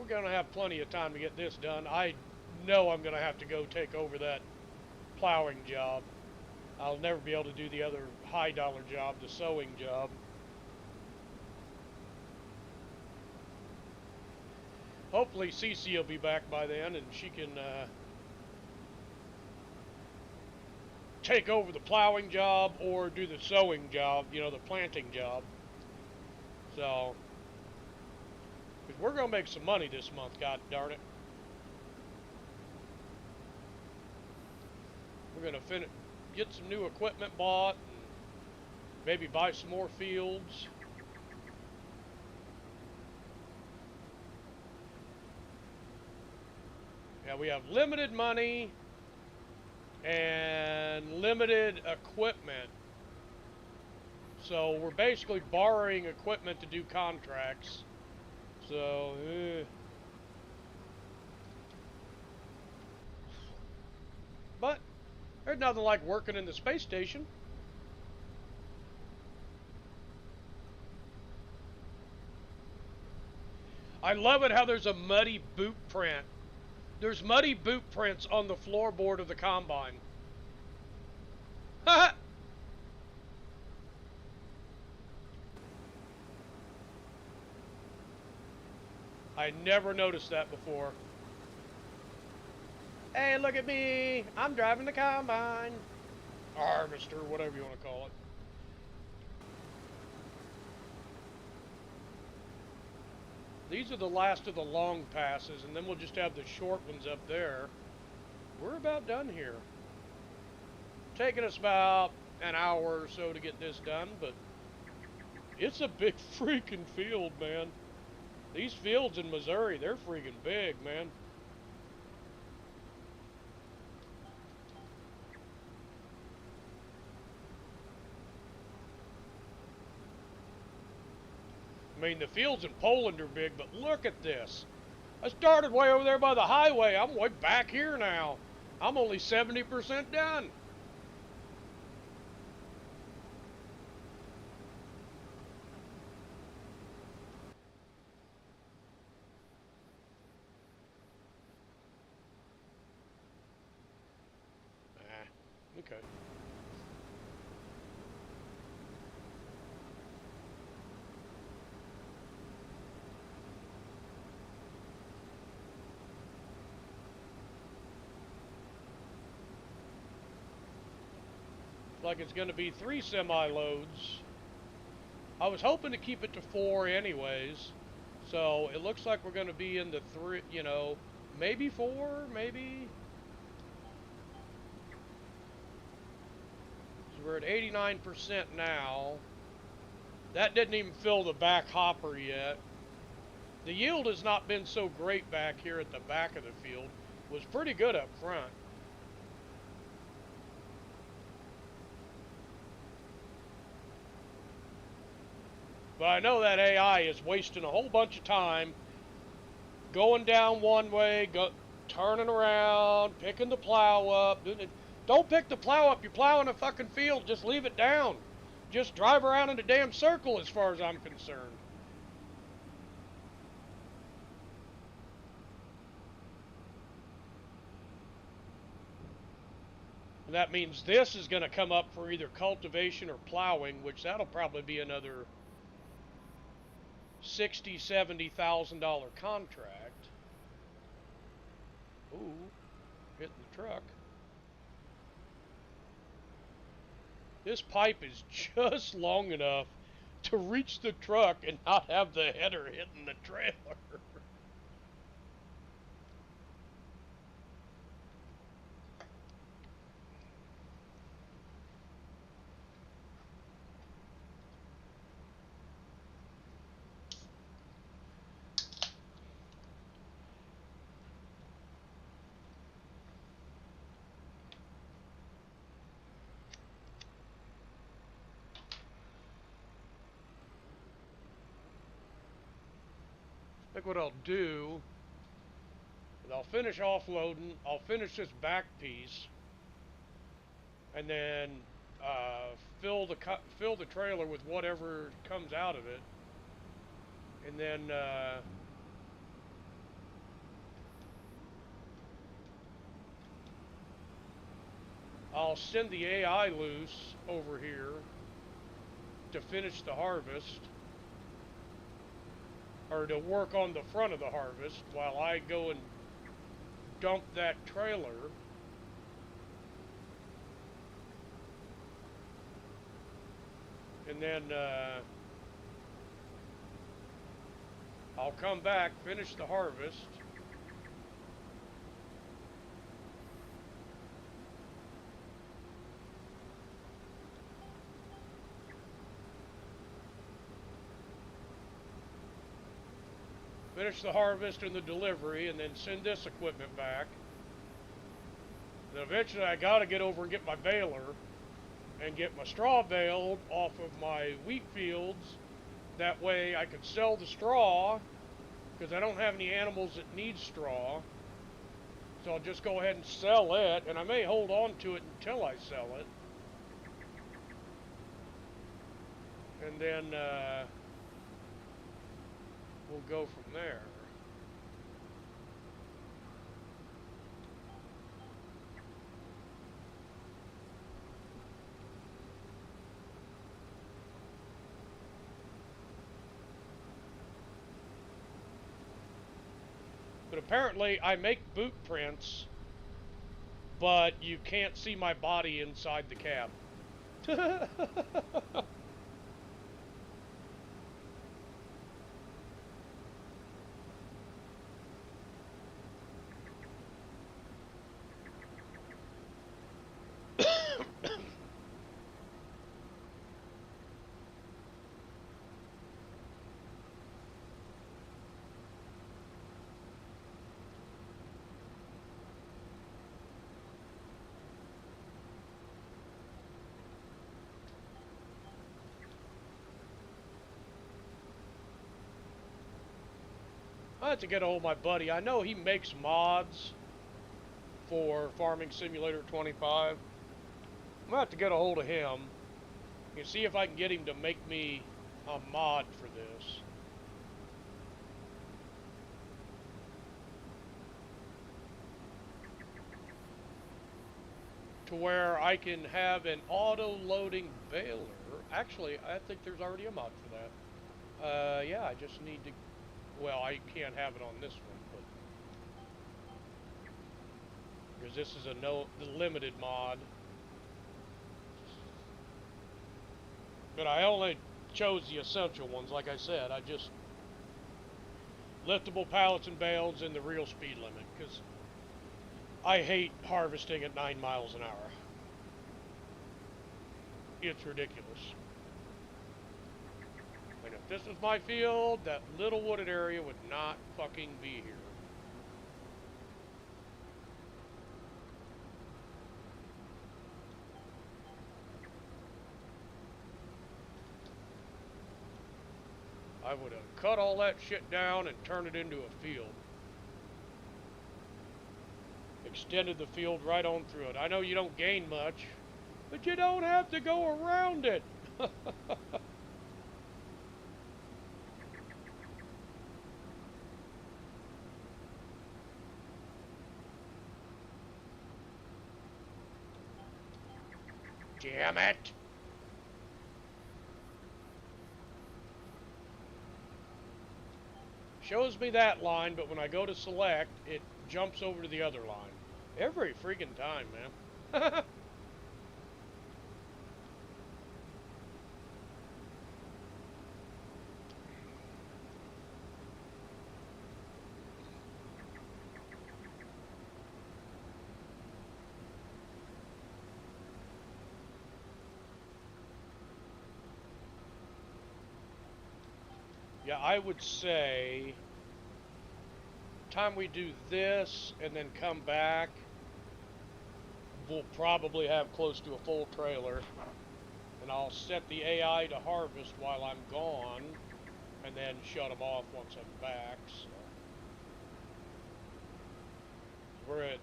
A: we're going to have plenty of time to get this done. I know I'm going to have to go take over that plowing job. I'll never be able to do the other high dollar job, the sewing job. Hopefully Cece will be back by then and she can take over the plowing job or do the sewing job, you know, the planting job. So, because we're going to make some money this month, god darn it. We're going to get some new equipment bought and maybe buy some more fields. Yeah, we have limited money and limited equipment. So we're basically borrowing equipment to do contracts. So, but there's nothing like working in the space station. I love it how there's a muddy boot print. There's muddy boot prints on the floorboard of the combine. I never noticed that before. Hey, look at me. I'm driving the combine. Harvester, whatever you want to call it. These are the last of the long passes, and then we'll just have the short ones up there. We're about done here. Taking us about an hour or so to get this done, but it's a big freaking field, man. These fields in Missouri, they're freaking big, man. I mean, the fields in Poland are big, but look at this. I started way over there by the highway. I'm way back here now. I'm only 70% done. Okay. Like it's going to be 3 semi-loads. I was hoping to keep it to 4 anyways. So it looks like we're going to be in the 3, you know, maybe 4, maybe. So we're at 89% now. That didn't even fill the back hopper yet. The yield has not been so great back here at the back of the field. It was pretty good up front. But I know that AI is wasting a whole bunch of time going down one way, turning around, picking the plow up. Don't pick the plow up. You're plowing a fucking field. Just leave it down. Just drive around in a damn circle as far as I'm concerned. And that means this is going to come up for either cultivation or plowing, which that'll probably be another $60,000, $70,000 contract. Ooh, hitting the truck. This pipe is just long enough to reach the truck and not have the header hitting the trailer. I think what I'll do is I'll finish offloading, I'll finish this back piece, and then fill the trailer with whatever comes out of it, and then I'll send the AI loose over here to finish the harvest, or to work on the front of the harvest while I go and dump that trailer. And then I'll come back, finish the harvest. Finish the harvest and the delivery, and then send this equipment back. Then eventually I gotta get over and get my baler and get my straw baled off of my wheat fields. That way I can sell the straw, because I don't have any animals that need straw. So I'll just go ahead and sell it, and I may hold on to it until I sell it. And then we'll go from there. But apparently I make boot prints, but you can't see my body inside the cab. I have to get a hold of my buddy. I know he makes mods for Farming Simulator 25. I'm gonna have to get a hold of him and see if I can get him to make me a mod for this. To where I can have an auto-loading baler. Actually, I think there's already a mod for that. Yeah, I just need to... Well, I can't have it on this one, but... because this is a limited mod. But I only chose the essential ones, like I said. I just... liftable pallets and bales and the real speed limit, because I hate harvesting at 9 miles an hour. It's ridiculous. And if this was my field, that little wooded area would not fucking be here. I would have cut all that shit down and turned it into a field. Extended the field right on through it. I know you don't gain much, but you don't have to go around it. Damn it! Shows me that line, but when I go to select, it jumps over to the other line. Every freaking time, man. Yeah, I would say, time we do this and then come back, we'll probably have close to a full trailer. And I'll set the AI to harvest while I'm gone, and then shut them off once I'm back. So we're at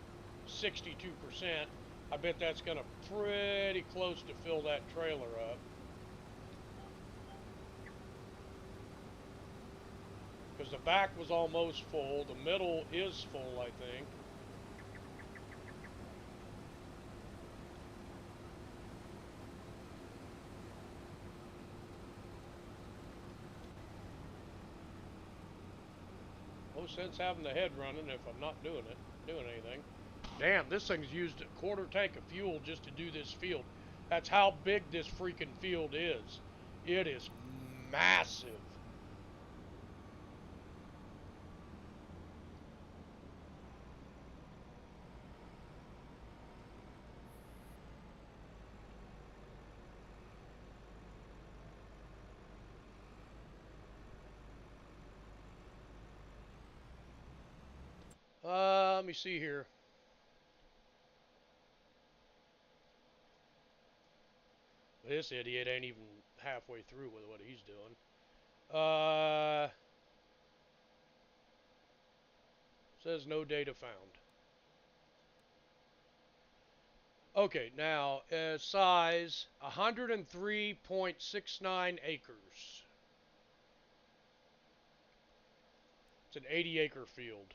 A: 62%. I bet that's going to pretty close to fill that trailer up. Because the back was almost full. The middle is full, I think. No sense having the head running if I'm not doing anything. Damn, this thing's used a quarter tank of fuel just to do this field. That's how big this freaking field is. It is massive. Let me see here. This idiot ain't even halfway through with what he's doing. Says no data found. Okay, now size 103.69 acres. It's an 80-acre field.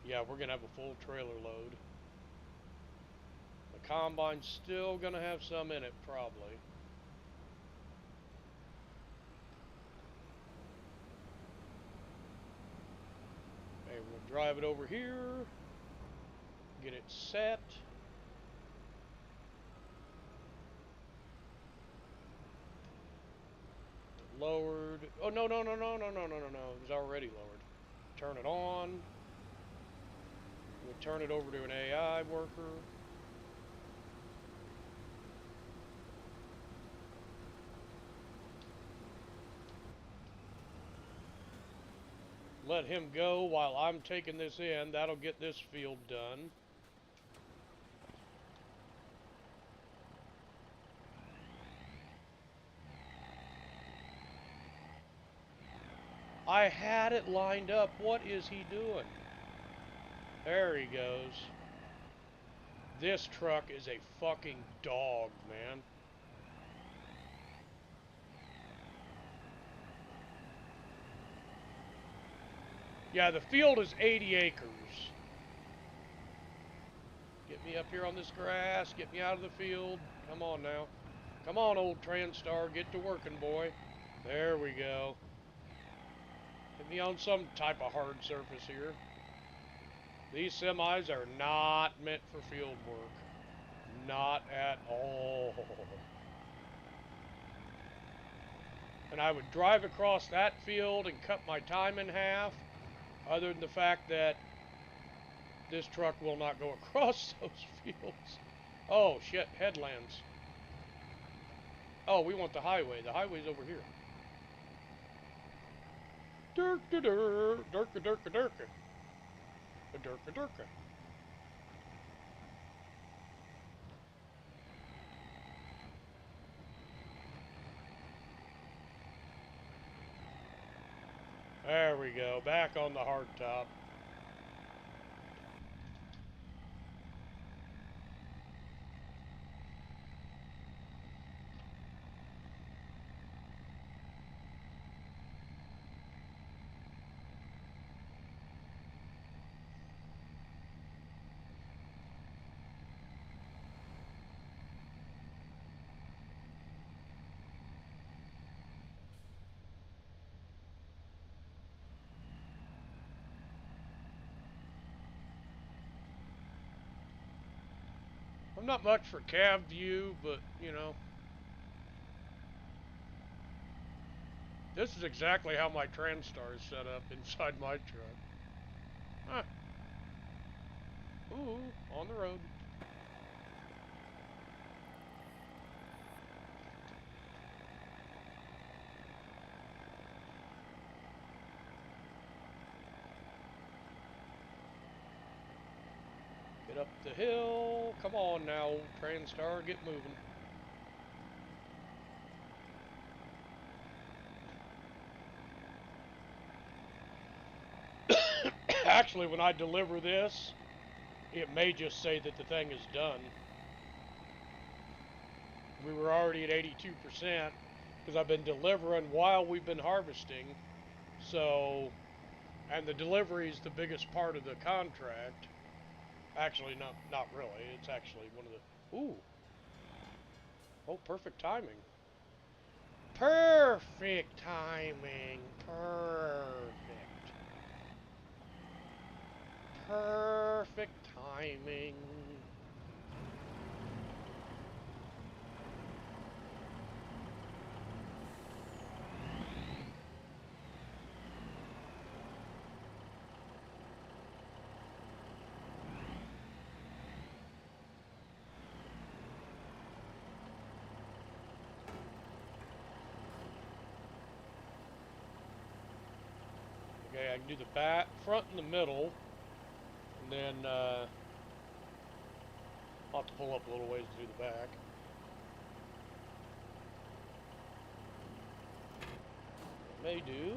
A: Yeah, we're gonna have a full trailer load. The combine's still gonna have some in it, probably. Okay, we'll drive it over here. Get it set. Lowered. Oh, no. It was already lowered. Turn it on. We'll turn it over to an AI worker. Let him go while I'm taking this in. That'll get this field done. I had it lined up. What is he doing? There he goes. This truck is a fucking dog, man. Yeah, the field is 80 acres. Get me up here on this grass. Get me out of the field. Come on now. Come on, old Transtar. Get to working, boy. There we go. Get me on some type of hard surface here. These semis are not meant for field work. Not at all. And I would drive across that field and cut my time in half, other than the fact that this truck will not go across those fields. Oh shit, headlands. Oh, we want the highway. The highway's over here. Durka-durka, durka-durka-durka. Durka-durka. There we go, back on the hardtop. I'm not much for cab view, but, you know. This is exactly how my Transtar is set up inside my truck. Huh. Ooh, on the road. Get up the hill. Come on now, old Transtar, get moving. Actually, when I deliver this, it may just say that the thing is done. We were already at 82% because I've been delivering while we've been harvesting. So, and the delivery is the biggest part of the contract. Actually, not really. It's actually one of the... Ooh. Oh, perfect timing. Perfect timing. Perfect. Perfect timing. Okay, I can do the back, front, and the middle, and then I'll have to pull up a little ways to do the back. May do.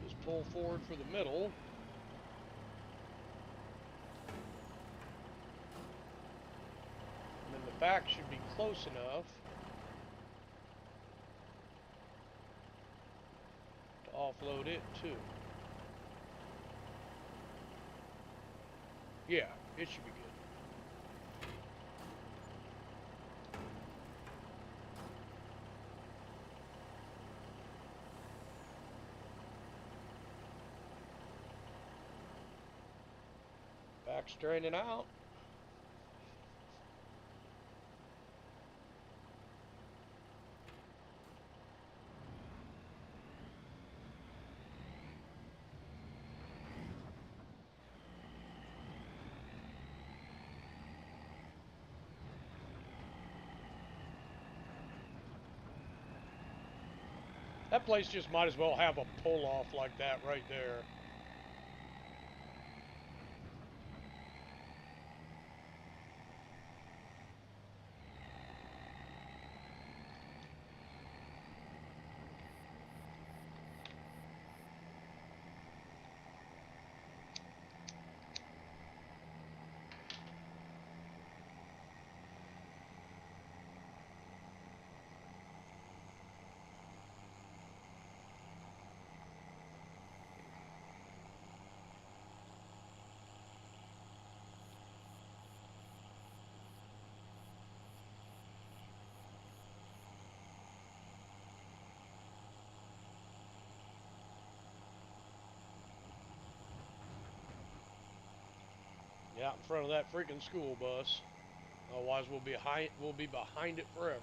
A: Just pull forward for the middle. And then the back should be close enough to offload it too. Yeah, it should be good. Back straining out. That place just might as well have a pull off like that right there. Yeah, out in front of that freaking school bus. Otherwise, we'll be behind it forever.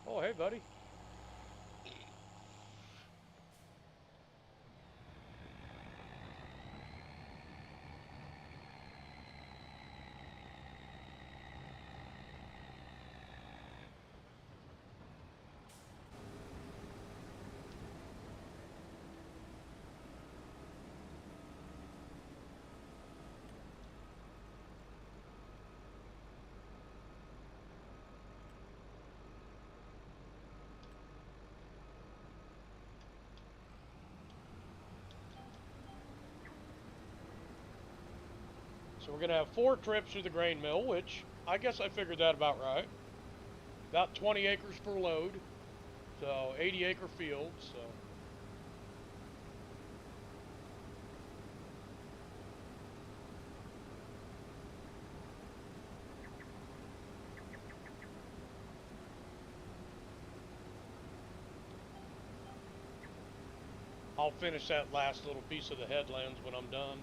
A: Oh, hey, buddy. So we're going to have 4 trips through the grain mill, which I guess I figured that about right. About 20 acres per load, so 80-acre field. So I'll finish that last little piece of the headlands when I'm done.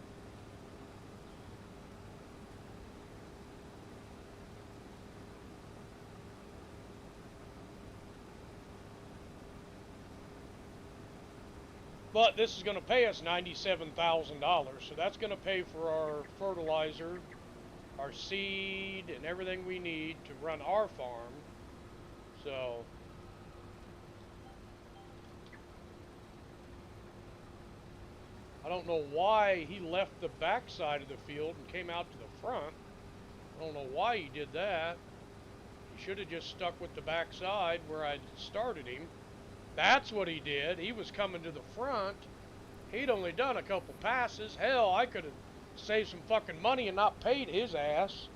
A: But this is going to pay us $97,000, so that's going to pay for our fertilizer, our seed, and everything we need to run our farm. So I don't know why he left the back side of the field and came out to the front. I don't know why he did that. He should have just stuck with the back side where I started him. That's what he did. He was coming to the front. He'd only done a couple passes. Hell, I could have saved some fucking money and not paid his ass.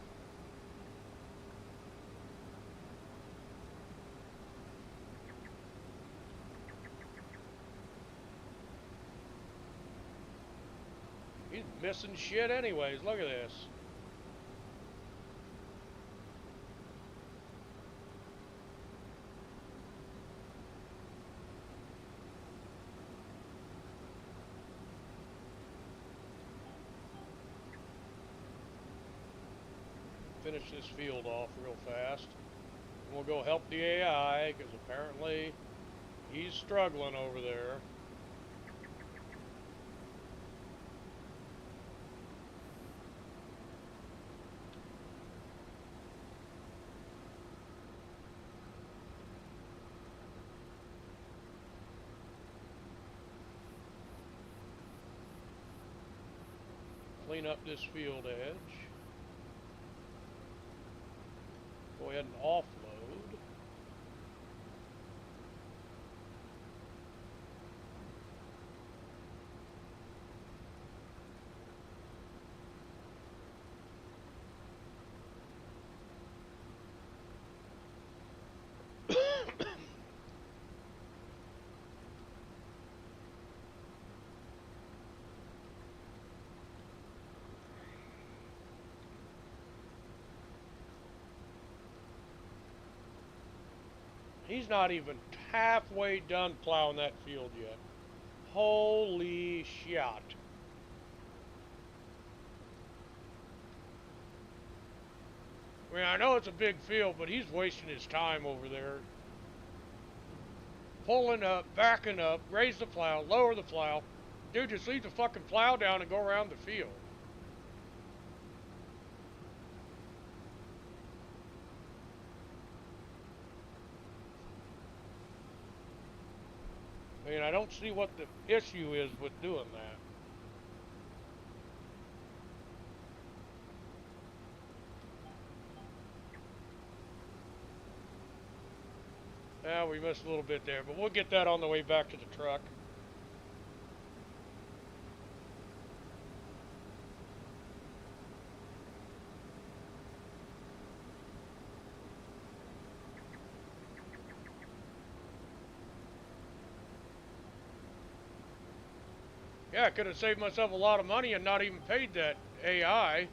A: missing shit anyways. Look at this. Finish this field off real fast. And we'll go help the AI, because apparently he's struggling over there. Clean up this field edge. Go ahead and offload. He's not even halfway done plowing that field yet. Holy shit. I mean, I know it's a big field, but he's wasting his time over there. Pulling up, backing up, raise the plow, lower the plow. Dude, just leave the fucking plow down and go around the field. I mean, I don't see what the issue is with doing that. Yeah, we missed a little bit there, but we'll get that on the way back to the truck. Yeah, I could have saved myself a lot of money and not even paid that AI.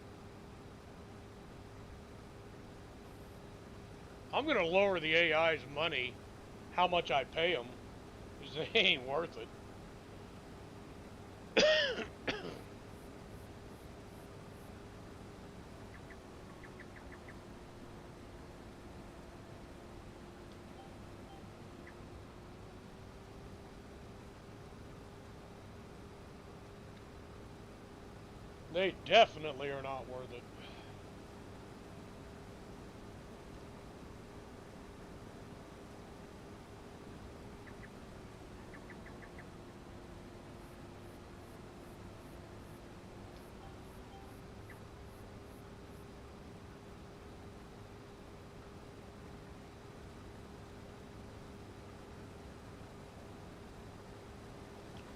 A: I'm going to lower the AI's money, how much I pay them, because they ain't worth it. They definitely are not worth it.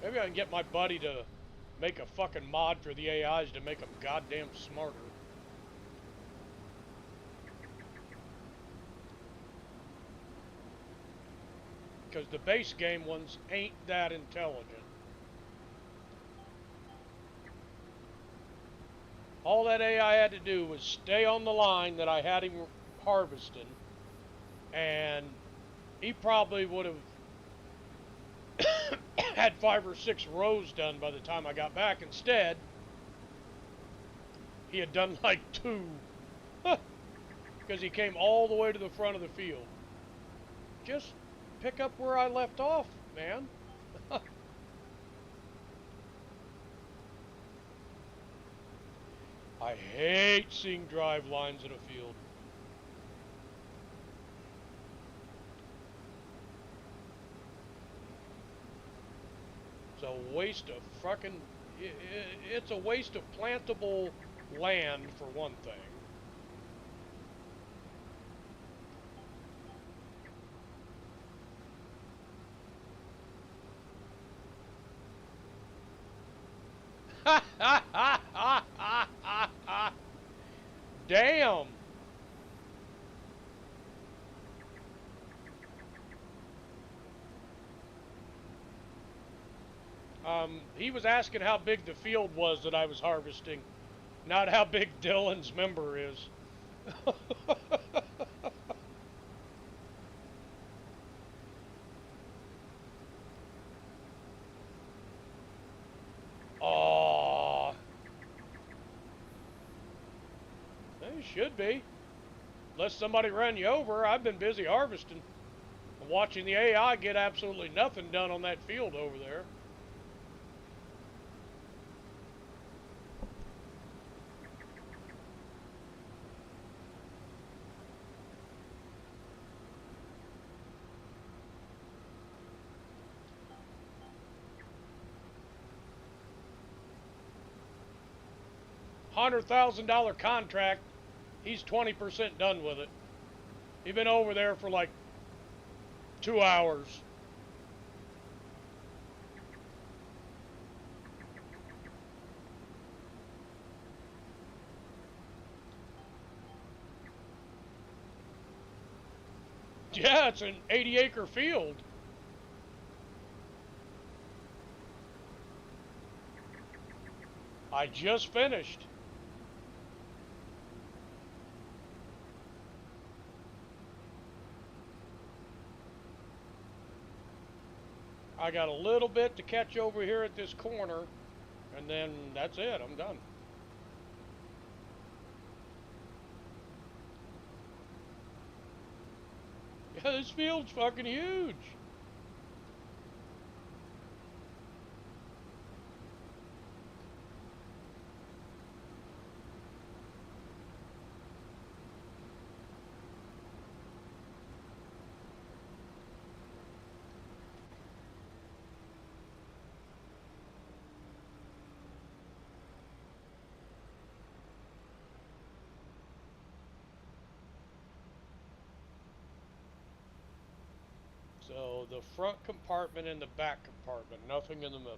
A: Maybe I can get my buddy to make a fucking mod for the AIs to make them goddamn smarter. Because the base game ones ain't that intelligent. All that AI had to do was stay on the line that I had him harvesting, and he probably would have had 5 or 6 rows done by the time I got back. Instead, he had done like 2. Because he came all the way to the front of the field. Just pick up where I left off, man. I hate seeing drive lines in a field. It's a waste of fucking... It's a waste of plantable land, for one thing. Damn. He was asking how big the field was that I was harvesting, not how big Dylan's member is. Oh, it should be. Unless somebody ran you over, I've been busy harvesting. I'm watching the AI get absolutely nothing done on that field over there. $100,000 contract. He's 20% done with it. He's been over there for like 2 hours. Yeah, it's an 80-acre field. I just finished. I got a little bit to catch over here at this corner, and then that's it. I'm done. Yeah, this field's fucking huge. So the front compartment and the back compartment, nothing in the middle.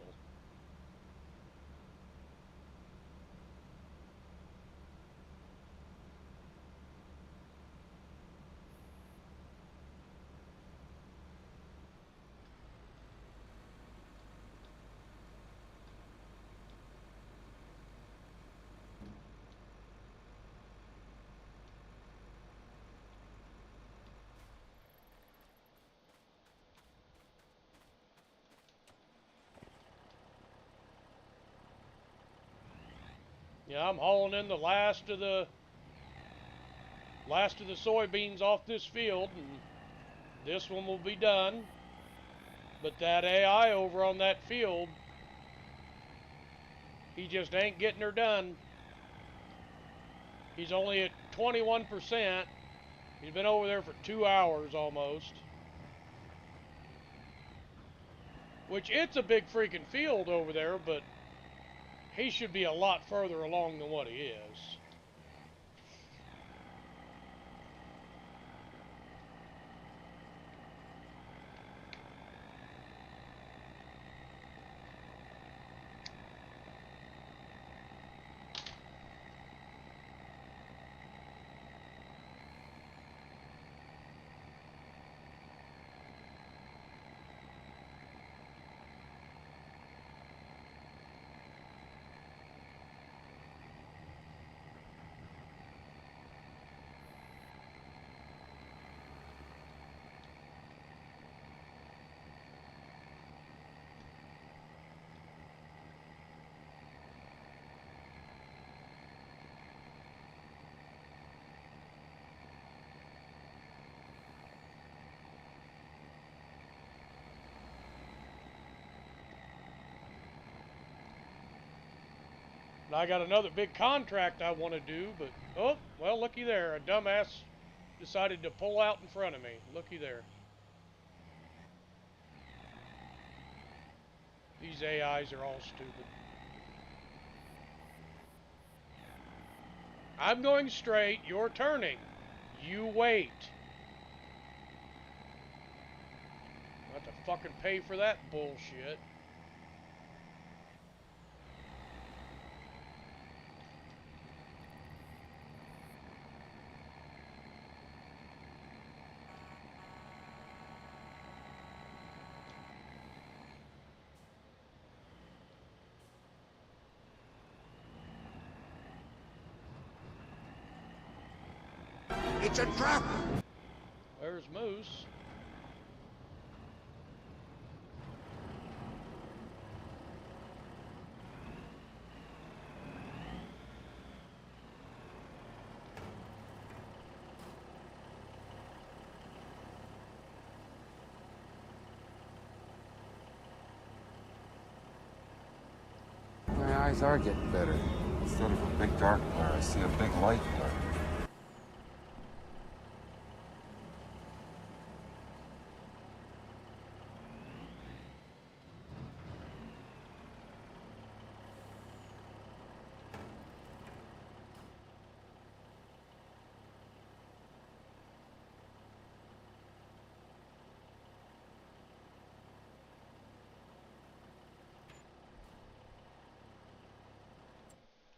A: Yeah, I'm hauling in the last of the soybeans off this field, and this one will be done. But that AI over on that field, he just ain't getting her done. He's only at 21%. He's been over there for 2 hours almost. Which it's a big freaking field over there, but he should be a lot further along than what he is. And I got another big contract I want to do, but oh, well, looky there. A dumbass decided to pull out in front of me. Looky there. These AIs are all stupid. I'm going straight. You're turning. You wait. I have to fucking pay for that bullshit.
B: It's a trap!
A: Where's Moose?
B: My eyes are getting better. Instead of a big dark blur, I see a big light blur.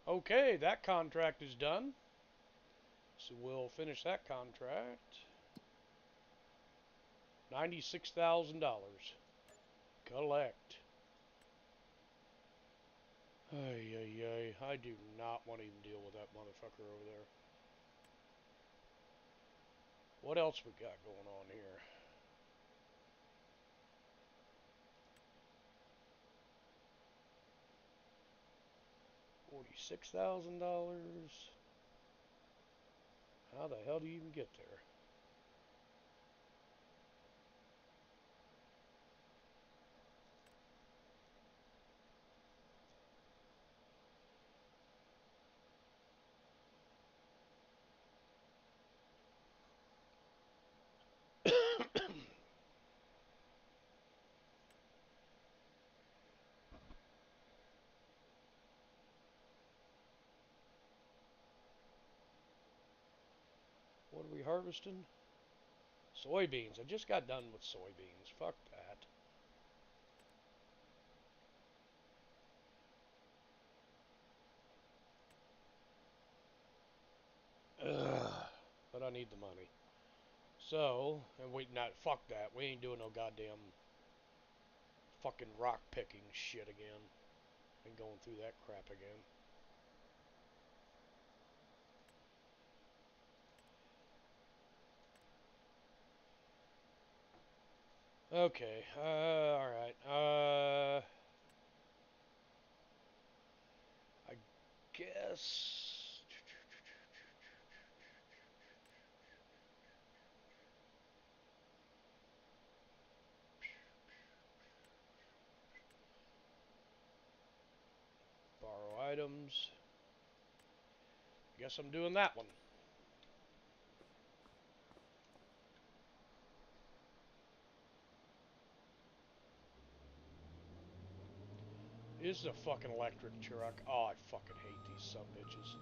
A: Okay, that contract is done. So we'll finish that contract. $96,000. Collect. Ay, ay, ay. I do not want to even deal with that motherfucker over there. What else we got going on here? $46,000. How the hell do you even get there? What are we harvesting? Soybeans. I just got done with soybeans. Fuck that. Ugh. But I need the money. So, and we not fuck that. We ain't doing no goddamn fucking rock picking shit again. And going through that crap again. Okay, alright. I guess. Borrow items. Guess I'm doing that one. This is a fucking electric truck. Oh, I fucking hate these subbitches.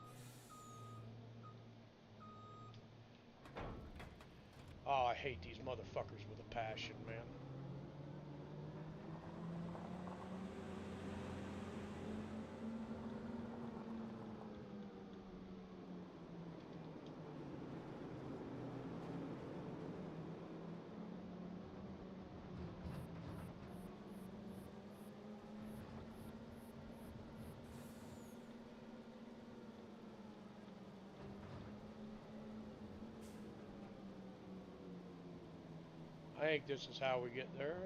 A: Oh, I hate these motherfuckers with a passion, man. I think this is how we get there.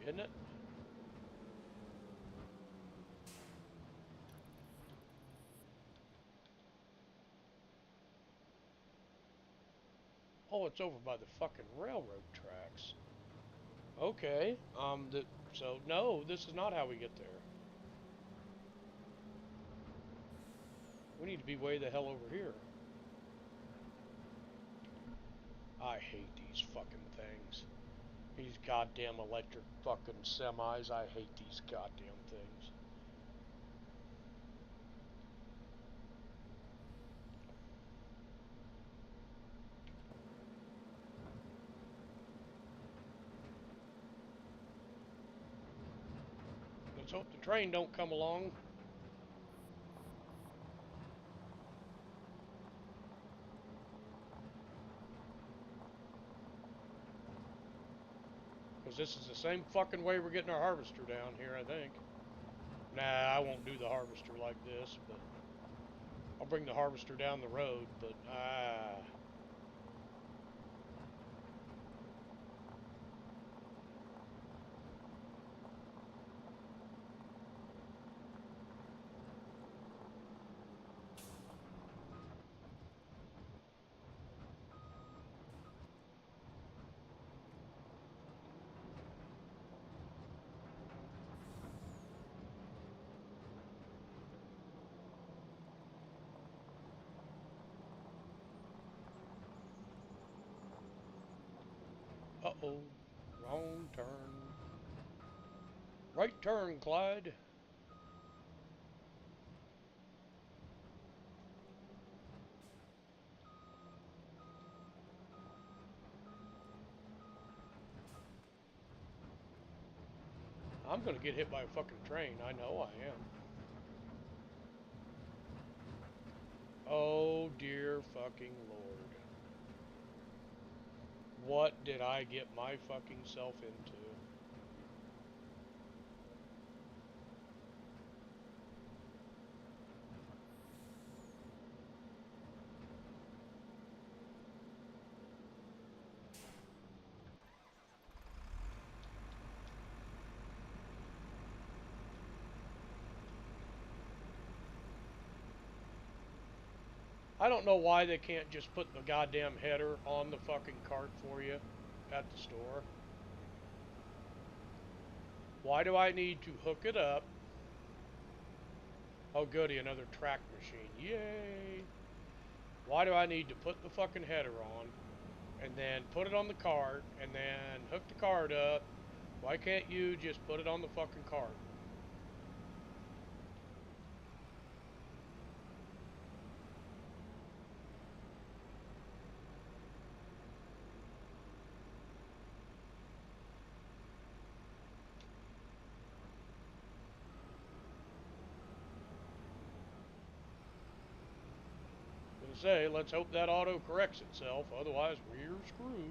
A: Isn't it? Oh, it's over by the fucking railroad tracks. Okay. So no, this is not how we get there. We need to be way the hell over here. I hate these fucking things. These goddamn electric fucking semis. I hate these goddamn things. Let's hope the train don't come along. Because this is the same fucking way we're getting our harvester down here, I think. Nah, I won't do the harvester like this, but I'll bring the harvester down the road, but uh-oh, wrong turn. Right turn, Clyde. I'm gonna get hit by a fucking train. I know I am. Oh dear fucking lord. What did I get my fucking self into? I don't know why they can't just put the goddamn header on the fucking cart for you at the store. Why do I need to hook it up? Oh goody, another track machine. Yay! Why do I need to put the fucking header on and then put it on the cart and then hook the cart up? Why can't you just put it on the fucking cart? I'm gonna say, let's hope that auto corrects itself, otherwise we're screwed.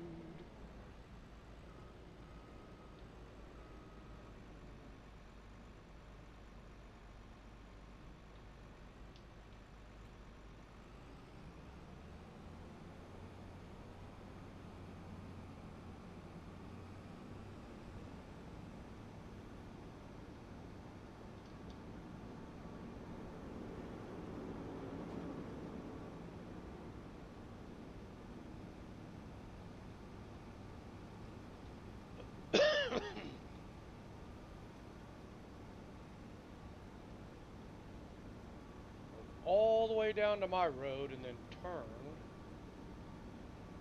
A: All the way down to my road and then turn.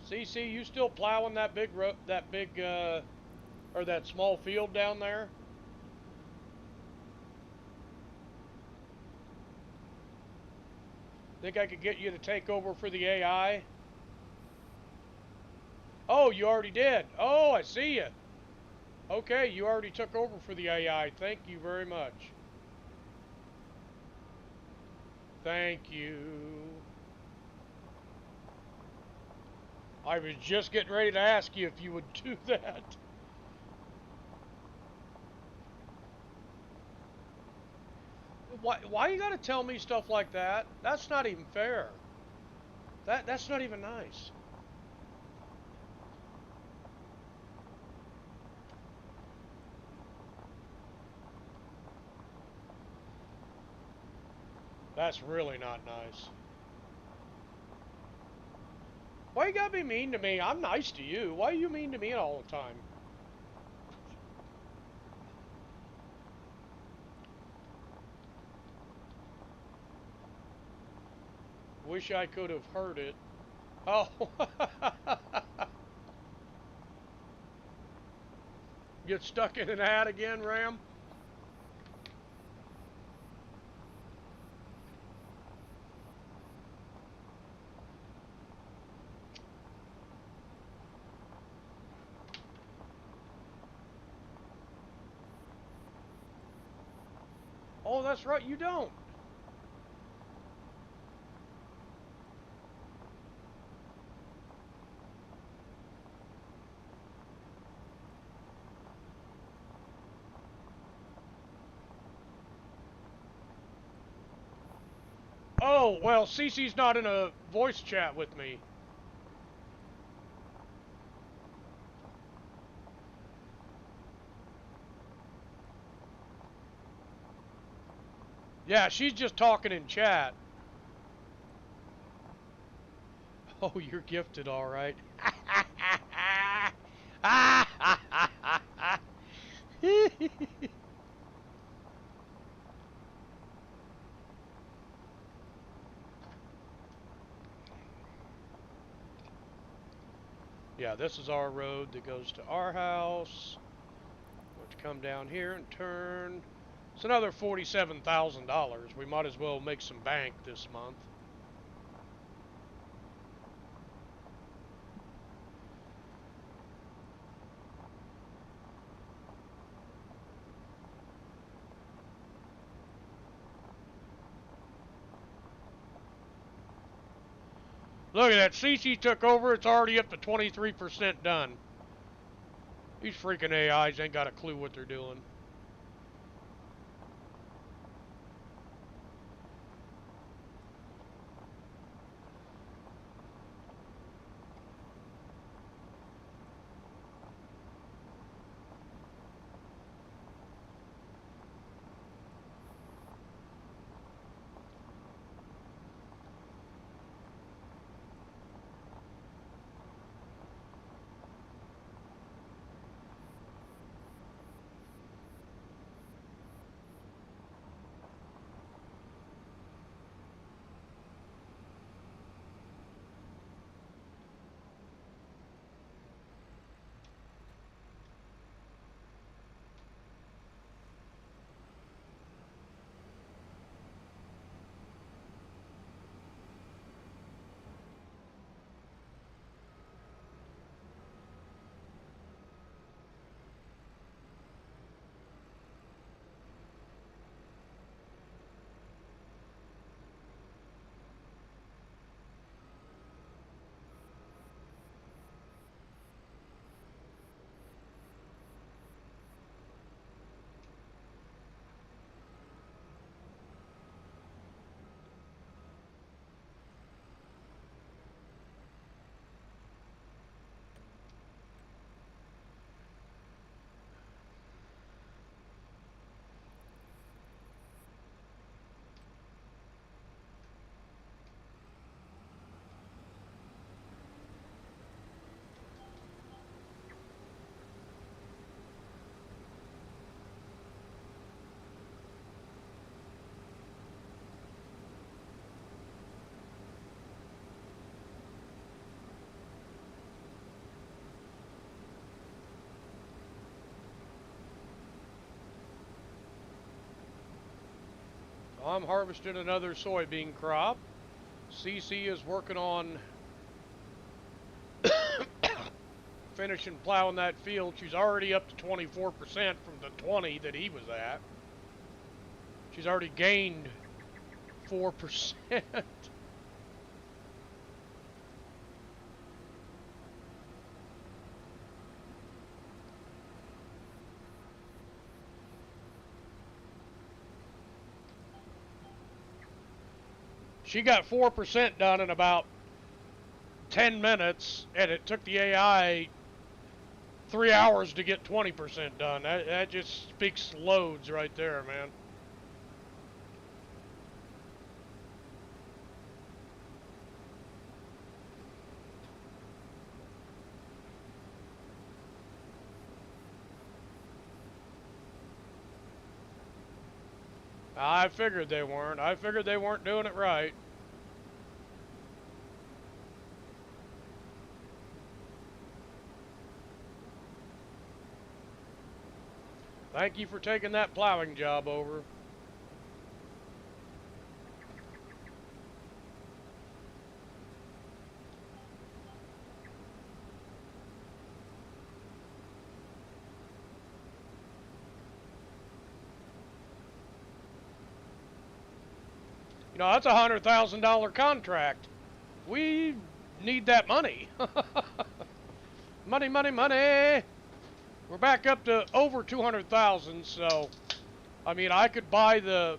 A: CC, you still plowing that big or that small field down there? Think I could get you to take over for the AI? Oh, you already did. Oh, I see you. Okay, you already took over for the AI. Thank you very much. Thank you. I was just getting ready to ask you if you would do that. Why you gotta tell me stuff like that? That's not even fair. That's not even nice. That's really not nice. Why you gotta be mean to me? I'm nice to you. Why are you mean to me all the time? Wish I could have heard it. Oh. Get stuck in an ad again, Ram? Oh, that's right, you don't. Oh, well, Cece's not in a voice chat with me. Yeah, she's just talking in chat. Oh, you're gifted, all right. Yeah, this is our road that goes to our house. Let's come down here and turn. It's another $47,000. We might as well make some bank this month. Look at that. CC took over. It's already up to 23% done. These freaking AIs ain't got a clue what they're doing. I'm harvesting another soybean crop. CC is working on finishing plowing that field. She's already up to 24% from the 20 that he was at. She's already gained 4%. She got 4% done in about 10 minutes, and it took the AI 3 hours to get 20% done. That just speaks loads right there, man. I figured they weren't. I figured they weren't doing it right. Thank you for taking that plowing job over. You know, that's a $100,000 contract. We need that money. Money, money, money. We're back up to over 200,000. So, I mean, I could buy the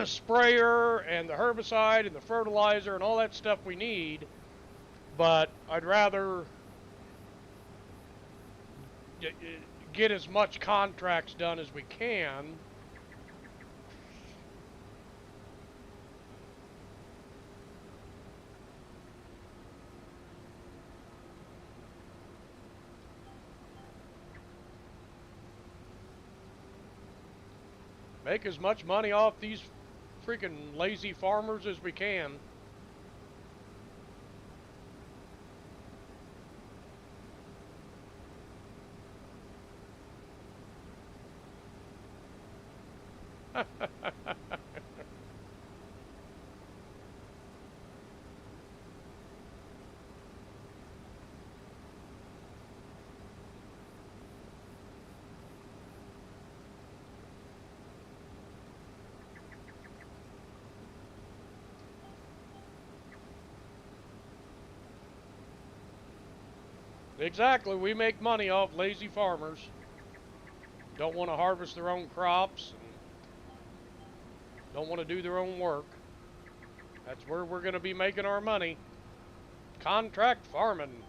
A: sprayer and the herbicide and the fertilizer and all that stuff we need, but I'd rather get as much contracts done as we can. Make as much money off these freaking lazy farmers as we can. Exactly, we make money off lazy farmers. Don't want to harvest their own crops and don't want to do their own work. That's where we're going to be making our money. Contract farming.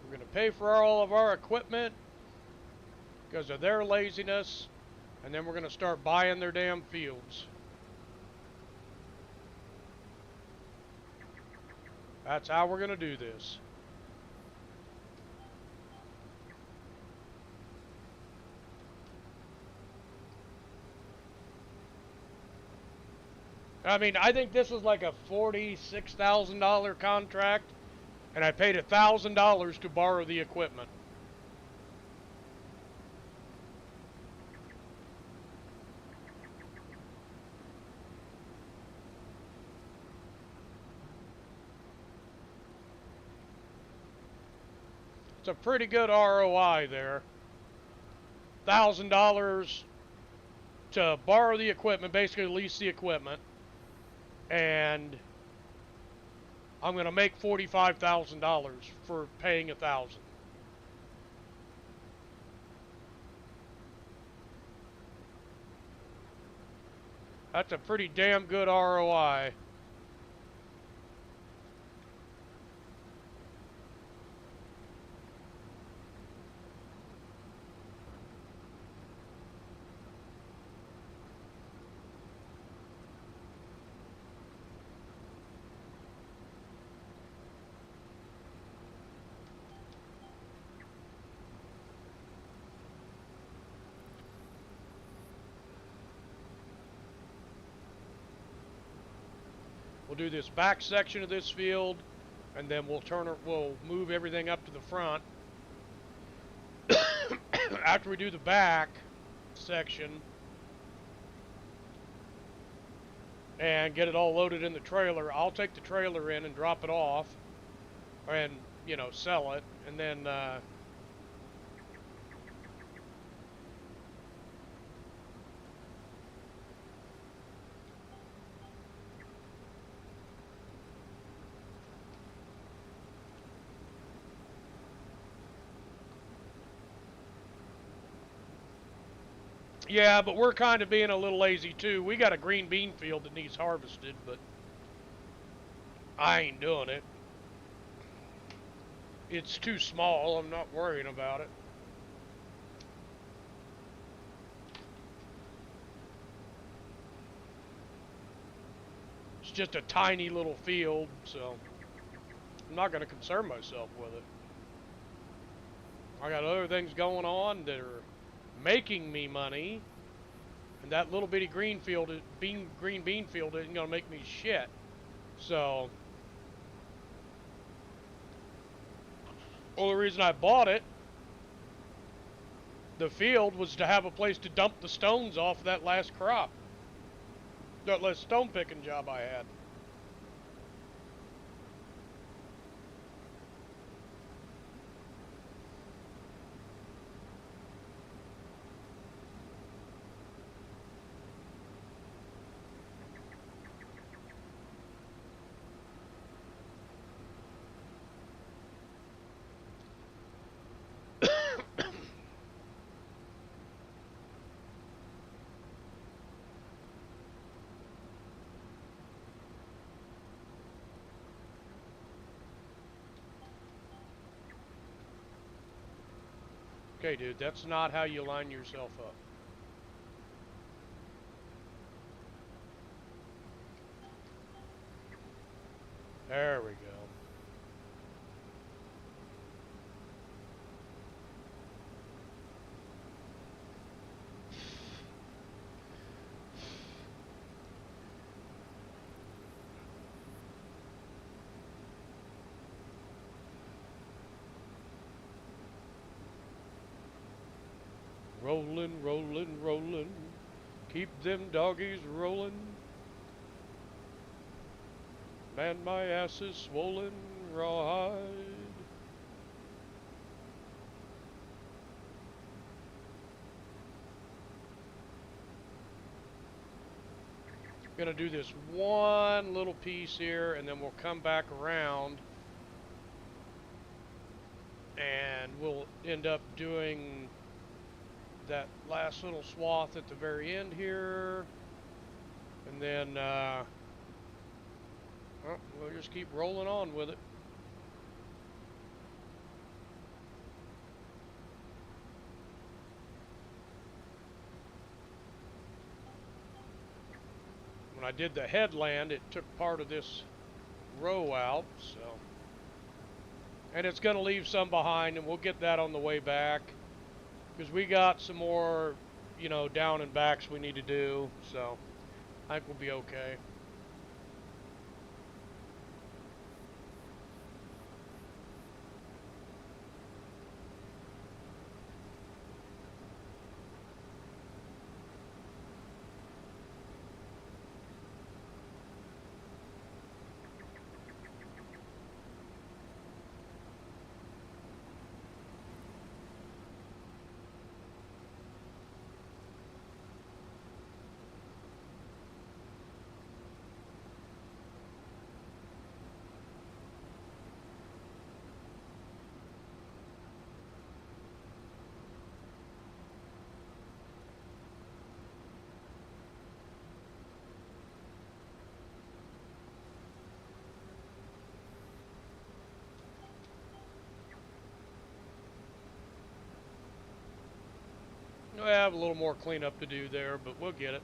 A: We're going to pay for all of our equipment because of their laziness, and then we're going to start buying their damn fields. That's how we're going to do this. I mean, I think this was like a $46,000 contract, and I paid $1,000 to borrow the equipment. It's a pretty good ROI there. $1,000 to borrow the equipment, basically lease the equipment, and I'm going to make $45,000 for paying $1,000. That's a pretty damn good ROI. We'll do this back section of this field, and then we'll move everything up to the front. After we do the back section and get it all loaded in the trailer, I'll take the trailer in and drop it off and, you know, sell it, and then yeah, but we're kind of being a little lazy too. We got a green bean field that needs harvested, but I ain't doing it. It's too small. I'm not worrying about it. It's just a tiny little field, so I'm not going to concern myself with it. I got other things going on that are making me money, and that little bitty green bean field isn't going to make me shit. So only reason I bought it the field was to have a place to dump the stones off that last crop. That last stone picking job I had. Okay, dude, that's not how you line yourself up. There we go. Rollin', rollin', rollin'. Keep them doggies rollin'. Man, my ass is swollen, rawhide. Gonna do this one little piece here, and then we'll come back around, and we'll end up doing that last little swath at the very end here, and then well, we'll just keep rolling on with it. When I did the headland, it took part of this row out, so, and it's going to leave some behind, and we'll get that on the way back, because we got some more, you know, down and backs we need to do, so I think we'll be okay. We have a little more cleanup to do there, but we'll get it.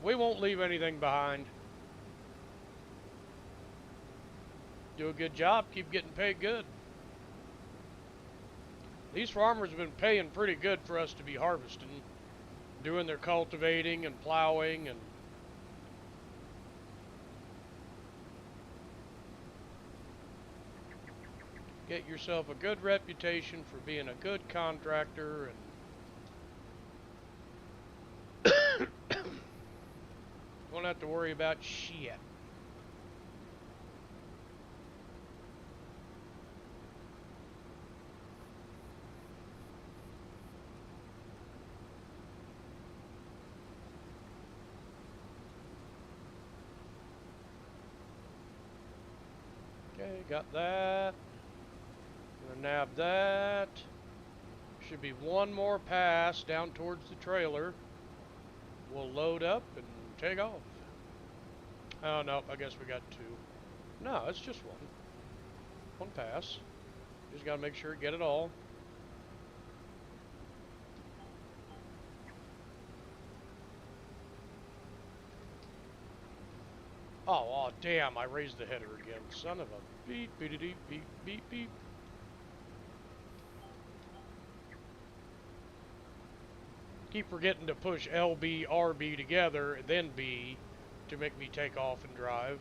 A: We won't leave anything behind. Do a good job, keep getting paid good. These farmers have been paying pretty good for us to be harvesting, doing their cultivating and plowing and get yourself a good reputation for being a good contractor and won't have to worry about shit. Okay, got that. Gonna nab that. Should be one more pass down towards the trailer. We'll load up and take off. Oh no, I guess we got two. No, it's just one. One pass. Just gotta make sure to get it all. Oh, damn, I raised the header again. Son of a beep, beep, beep, beep, beep, beep. Keep forgetting to push LB, RB together, and then B to make me take off and drive.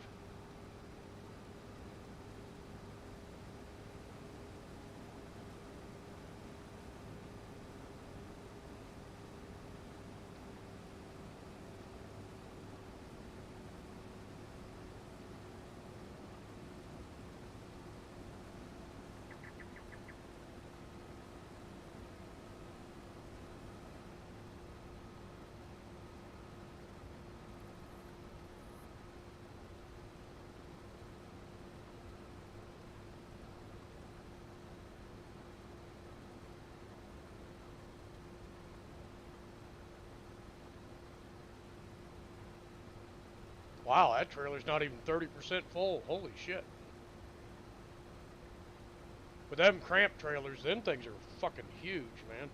A: Wow, that trailer's not even 30% full. Holy shit. With them cramped trailers, them things are fucking huge, man.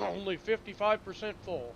A: Only 55% full.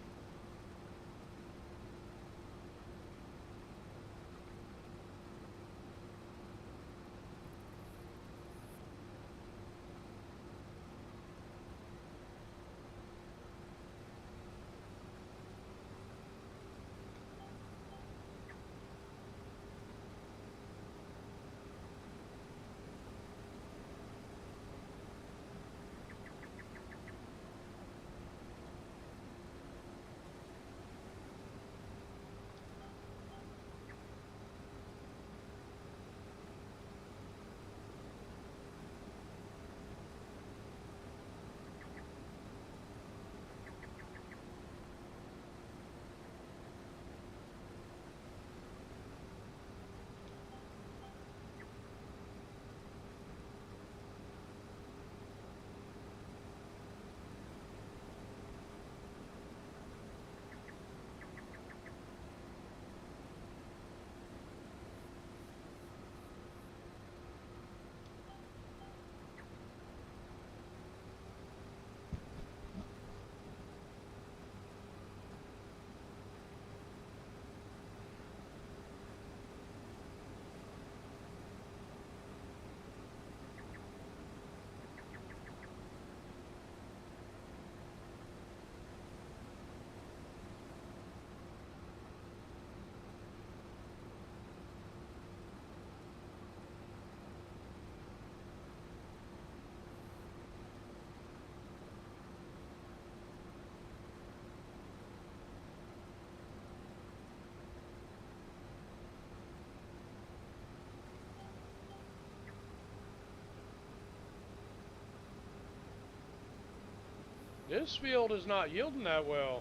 A: This field is not yielding that well.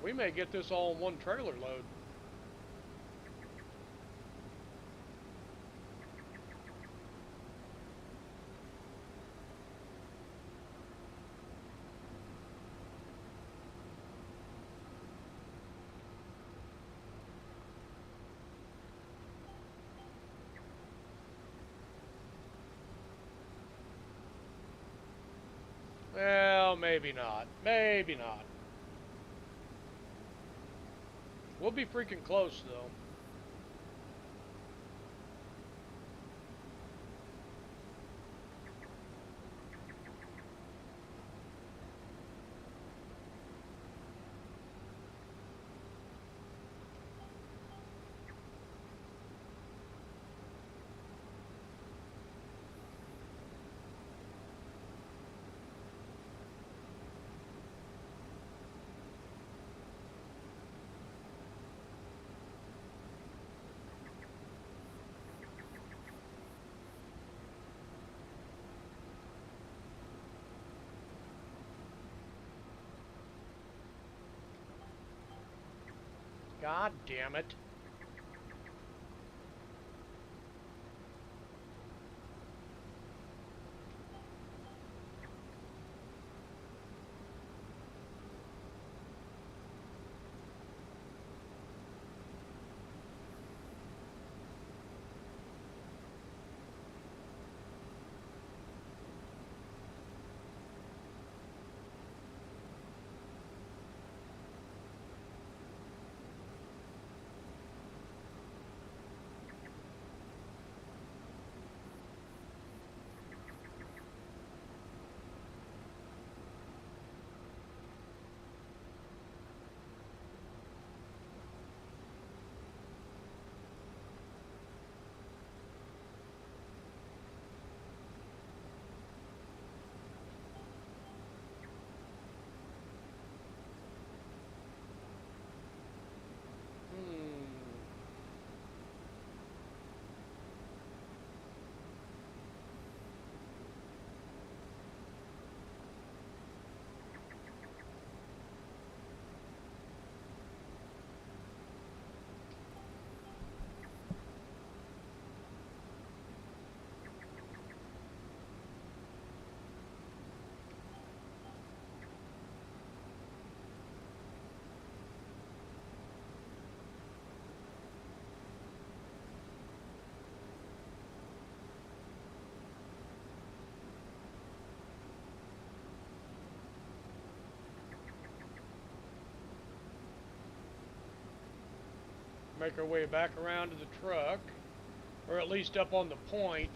A: We may get this all in one trailer load. Well, maybe not. Maybe not. We'll be freaking close, though. God damn it. make our way back around to the truck, or at least up on the point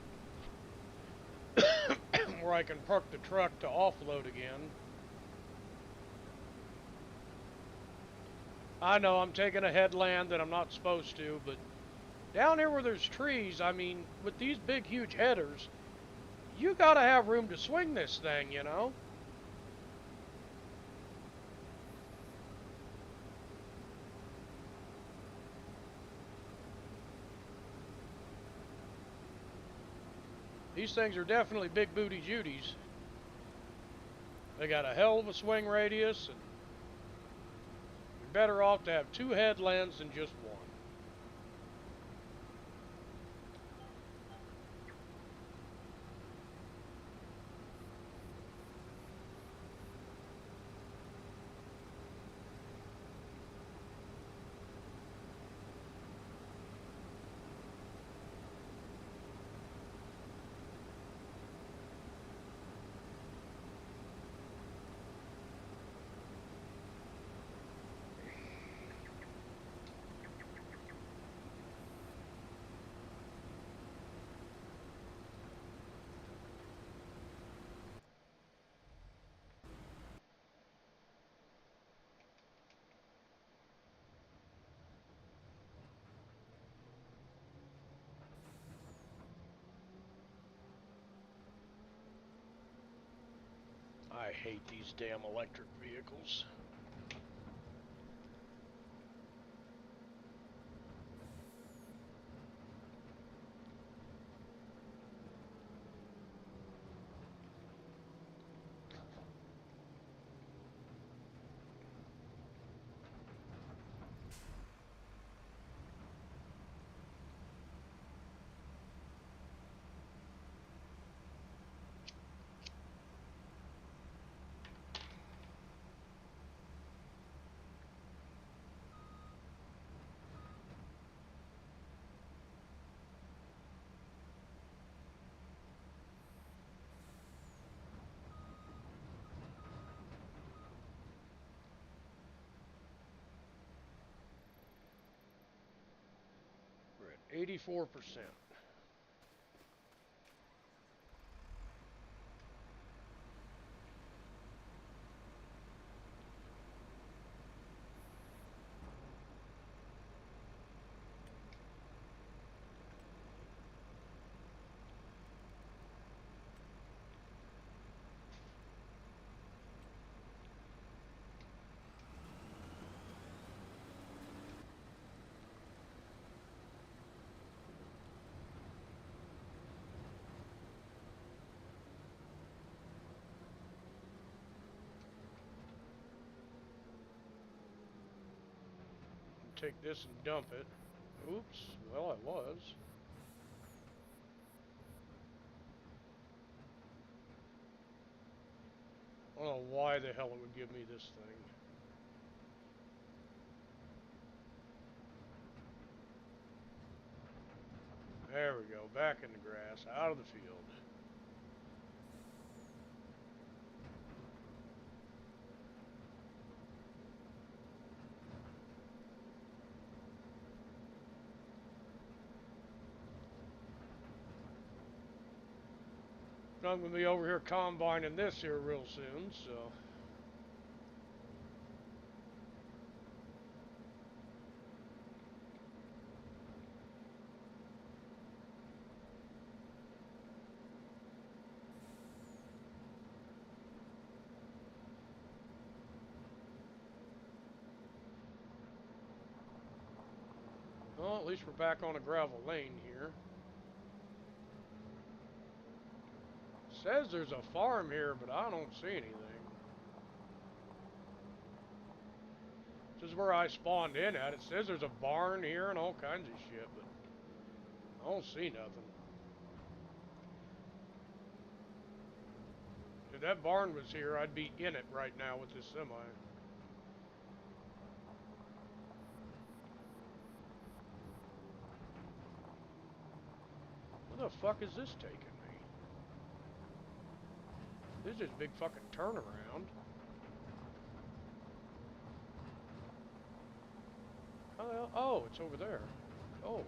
A: where I can park the truck to offload again. I know I'm taking a headland that I'm not supposed to, but down here where there's trees, I mean, with these big, huge headers, you gotta have room to swing this thing, you know? These things are definitely big booty Judies. They got a hell of a swing radius, and you're better off to have two headlands than just one. I hate these damn electric vehicles. We're at 84%. Take this and dump it. Oops, well, I was. I don't know why the hell it would give me this thing. There we go, back in the grass, out of the field. I'm going to be over here combining this here real soon, so. Well, at least we're back on a gravel lane here. Says there's a farm here, but I don't see anything. This is where I spawned in at. It says there's a barn here and all kinds of shit, but I don't see nothing. If that barn was here, I'd be in it right now with this semi. Where the fuck is this taking me? This is just a big fucking turnaround. How Oh, it's over there. Oh.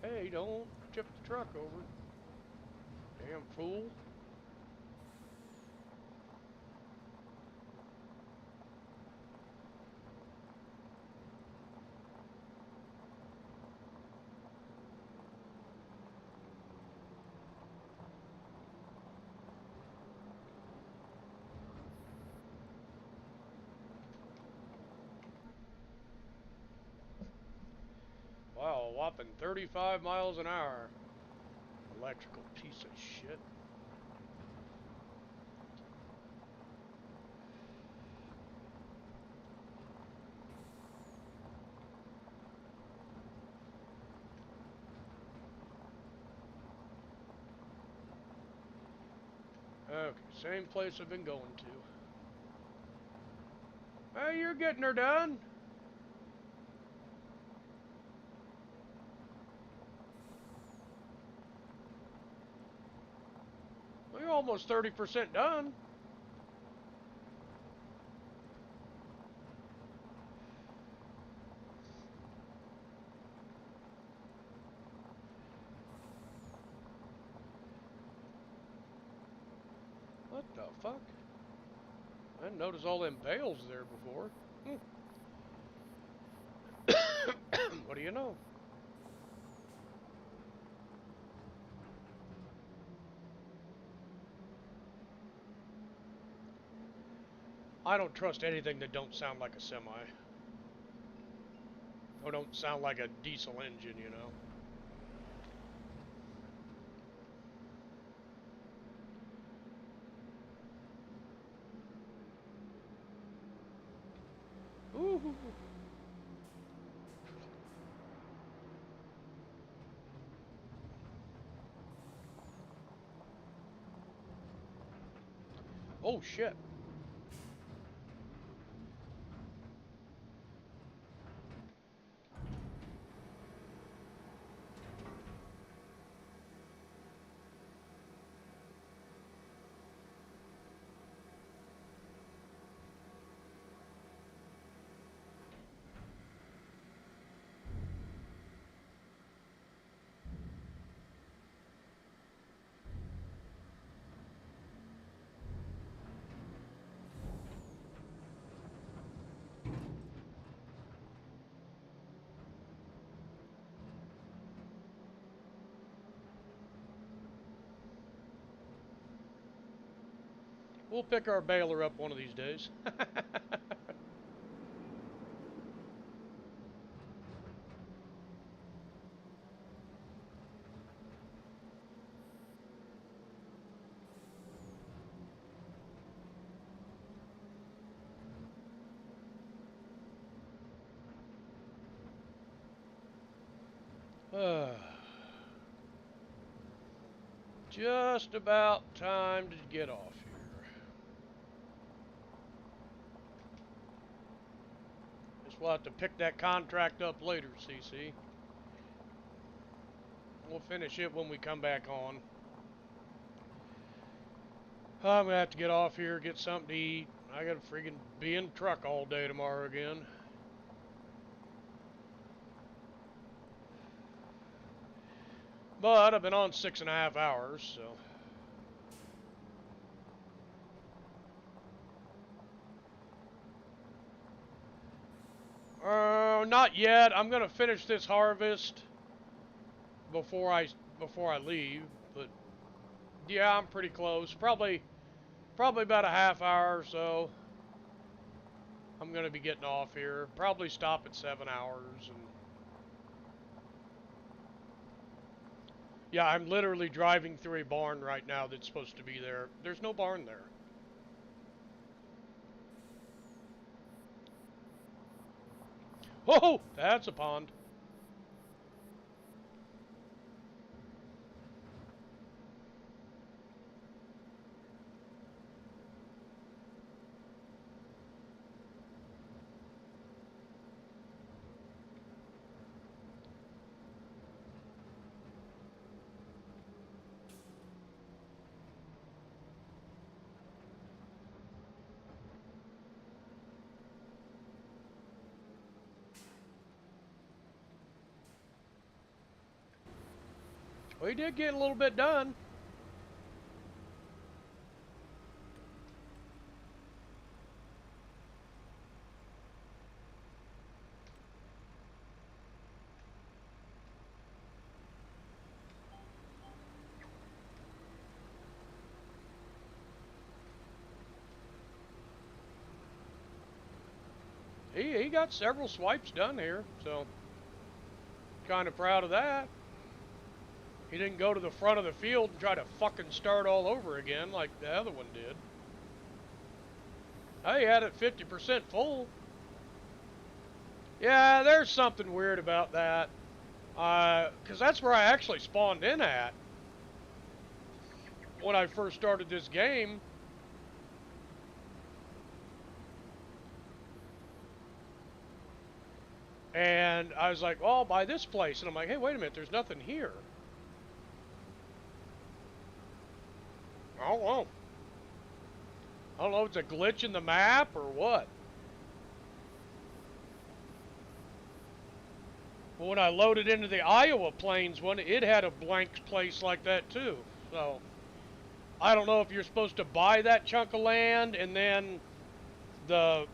A: Hey, don't tip the truck over. Damn fool. Wow, a whopping 35 miles an hour. Electrical piece of shit. Okay, same place I've been going to. Hey, you're getting her done. Well, you're almost 30% done. What the fuck? I didn't notice all them bales there before. What do you know? I don't trust anything that don't sound like a semi. Or don't sound like a diesel engine, you know. Ooh. Oh shit. We'll pick our baler up one of these days. Just about time to get off here. Guess we'll have to pick that contract up later, CC. We'll finish it when we come back on. I'm gonna have to get off here, get something to eat. I gotta freaking be in the truck all day tomorrow again. But I've been on 6.5 hours, so. Not yet. I'm gonna finish this harvest before I leave. But yeah, I'm pretty close. Probably about a half hour or so. I'm gonna be getting off here. Probably stop at 7 hours and. Yeah, I'm literally driving through a barn right now that's supposed to be there. There's no barn there. Whoa, that's a pond. We did get a little bit done. He got several swipes done here, so kind of proud of that. He didn't go to the front of the field and try to fucking start all over again like the other one did. He had it 50% full. Yeah, there's something weird about that. Because that's where I actually spawned in at when I first started this game. And I was like, oh, I'll buy this place. And I'm like, hey, wait a minute, there's nothing here. I don't know. I don't know if it's a glitch in the map or what. But when I loaded into the Iowa Plains one, it had a blank place like that too. So, I don't know if you're supposed to buy that chunk of land and then the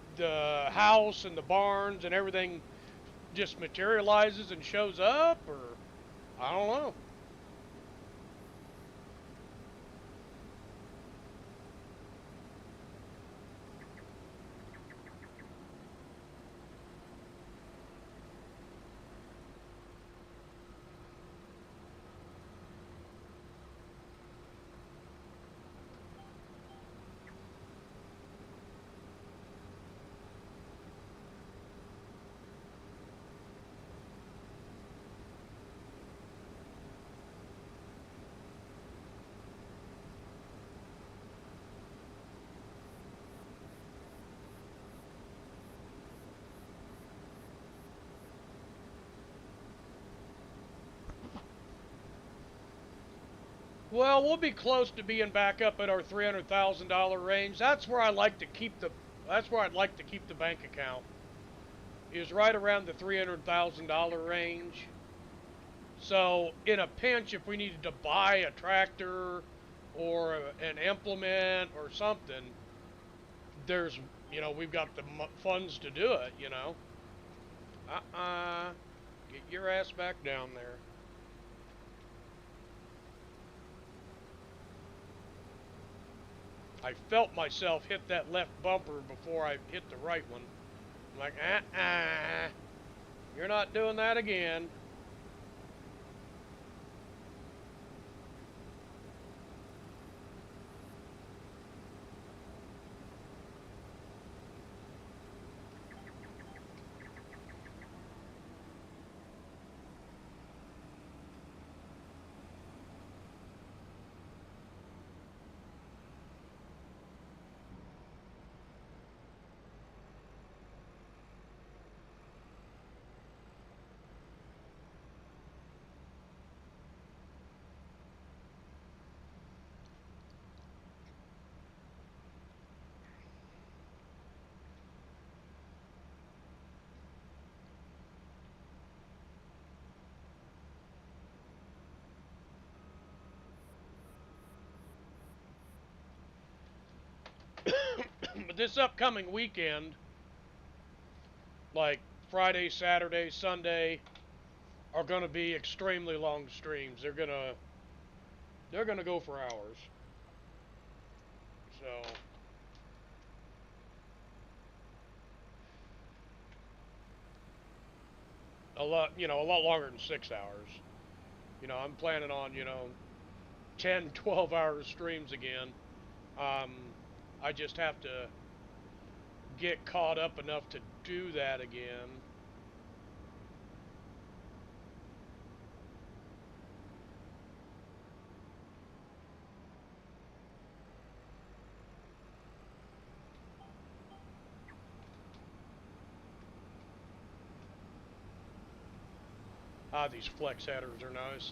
A: house and the barns and everything just materializes and shows up, or I don't know. Well, we'll be close to being back up at our $300,000 range. That's where I like to keep the. That's where I'd like to keep the bank account. Is right around the $300,000 range. So, in a pinch, if we needed to buy a tractor or an implement or something, there's, we've got the funds to do it. Get your ass back down there. I felt myself hit that left bumper before I hit the right one. I'm like, you're not doing that again. But this upcoming weekend, like Friday, Saturday, Sunday, are going to be extremely long streams. They're gonna go for hours. So a lot longer than 6 hours. I'm planning on 10, 12 hour streams again. Um, I just have to get caught up enough to do that again. These flex headers are nice.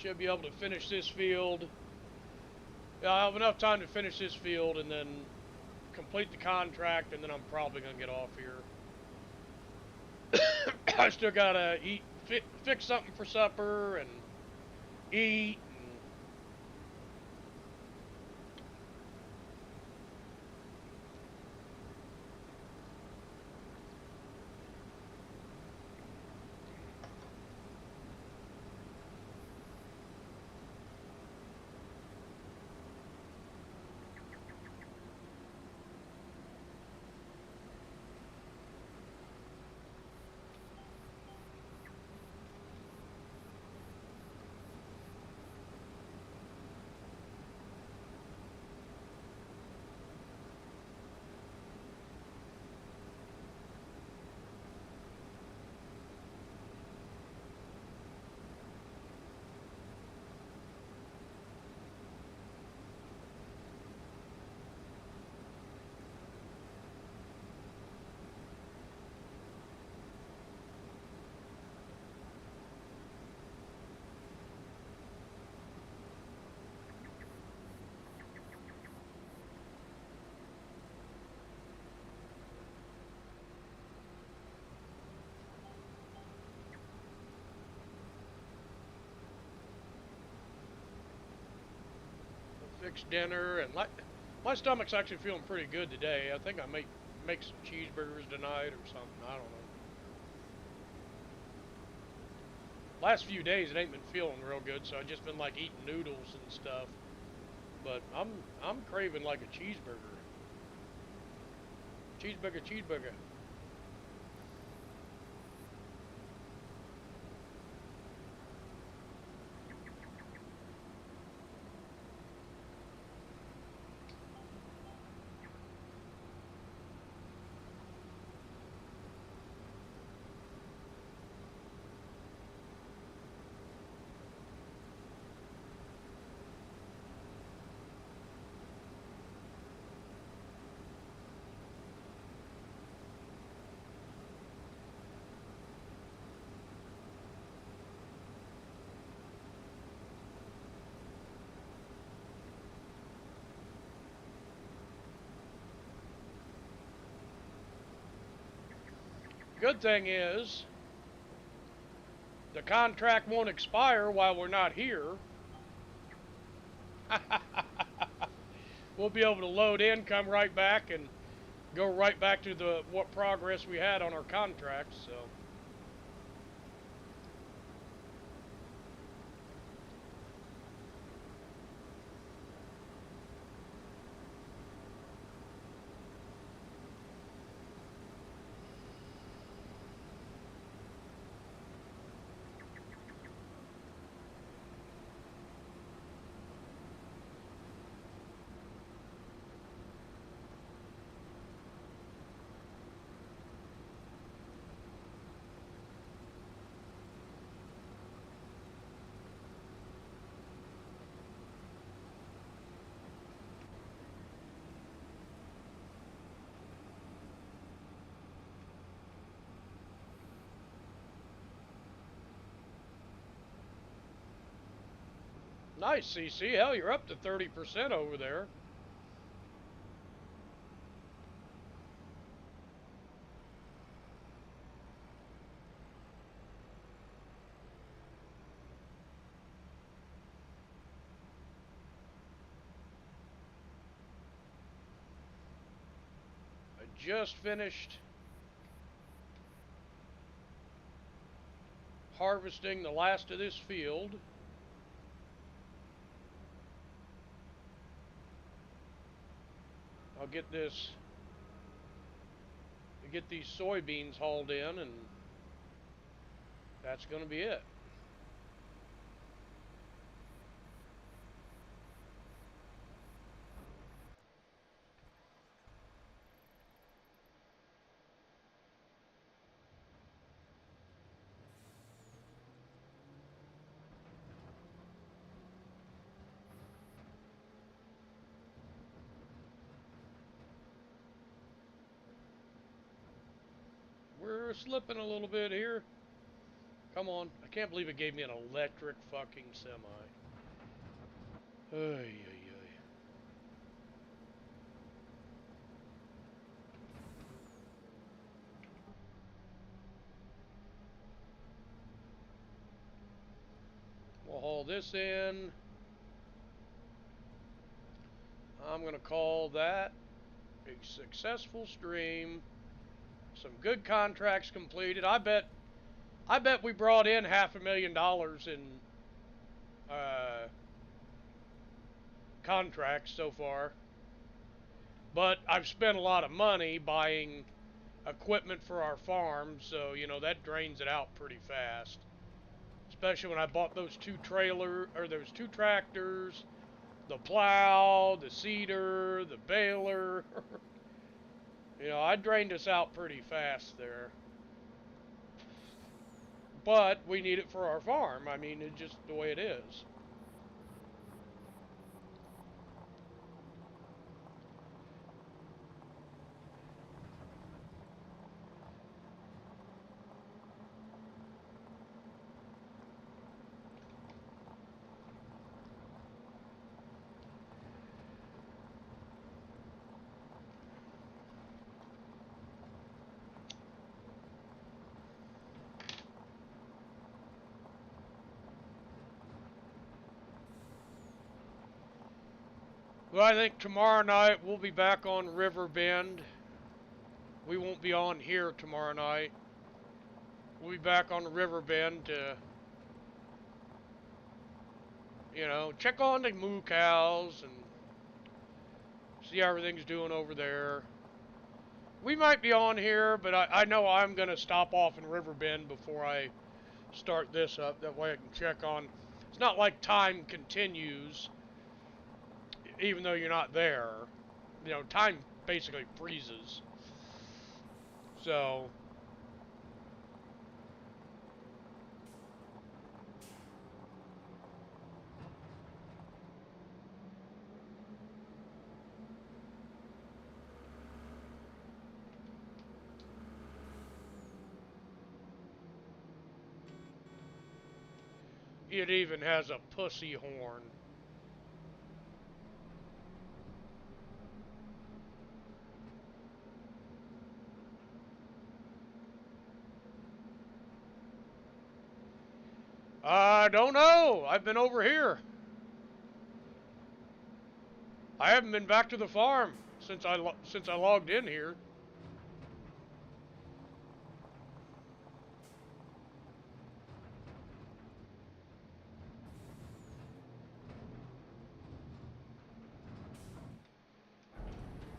A: Should be able to finish this field. Yeah, I'll have enough time to finish this field and then complete the contract, and then I'm probably gonna get off here. I still gotta eat, fix something for supper, and eat. Fix dinner, and like my stomach's actually feeling pretty good today. I think I may make some cheeseburgers tonight or something. I don't know. Last few days it ain't been feeling real good, so I just been like eating noodles and stuff. But I'm craving like a cheeseburger. Cheeseburger, cheeseburger. Good thing is the contract won't expire while we're not here. We'll be able to load in, come right back, and go right back to the what progress we had on our contract. So. Nice, CC. Hell, you're up to 30% over there. I just finished harvesting the last of this field. I'll get these soybeans hauled in, and that's going to be it. We're slipping a little bit here. Come on. I can't believe it gave me an electric fucking semi. Ay, ay, ay. We'll haul this in. I'm going to call that a successful stream. Some good contracts completed. I bet we brought in $500,000 in contracts so far. But I've spent a lot of money buying equipment for our farm, so you know that drains it out pretty fast. Especially when I bought those two tractors, the plow, the seeder, the baler. You know, I drained us out pretty fast there. But we need it for our farm. I mean, it's just the way it is. Well, I think tomorrow night we'll be back on Riverbend. We won't be on here tomorrow night. We'll be back on Riverbend to, you know, check on the moo cows and see how everything's doing over there. We might be on here, but I know I'm going to stop off in Riverbend before I start this up. That way I can check on. It's not like time continues, even though you're not there. You know, time basically freezes. So, it even has a pussy horn. I don't know. I've been over here. I haven't been back to the farm since I logged in here.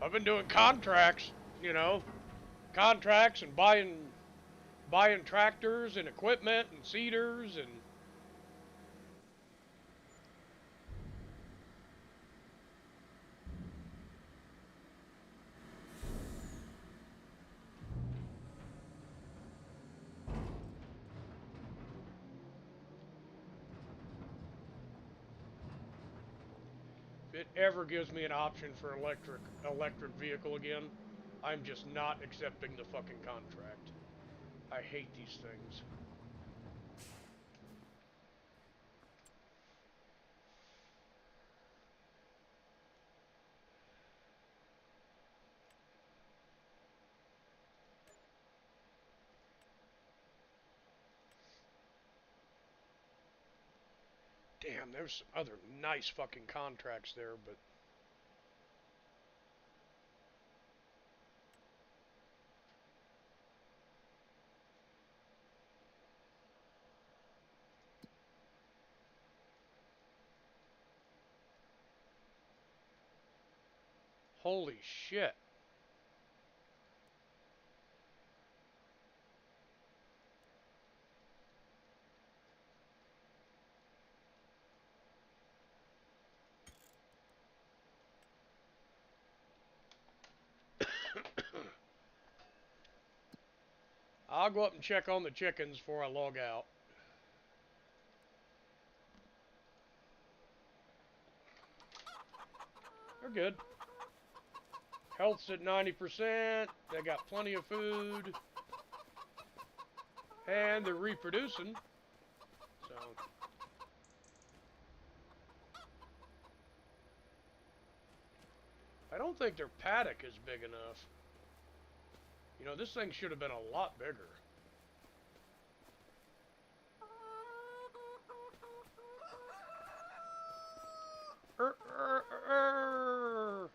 A: I've been doing contracts, you know, contracts and buying tractors and equipment and seeders and if it ever gives me an option for electric vehicle again, I'm just not accepting the fucking contract. I hate these things. Damn, there's some other nice fucking contracts there, but holy shit. I'll go up and check on the chickens before I log out. They're good. Health's at 90%. They got plenty of food. And they're reproducing. don't think their paddock is big enough. You know, this thing should have been a lot bigger. Er, er, er.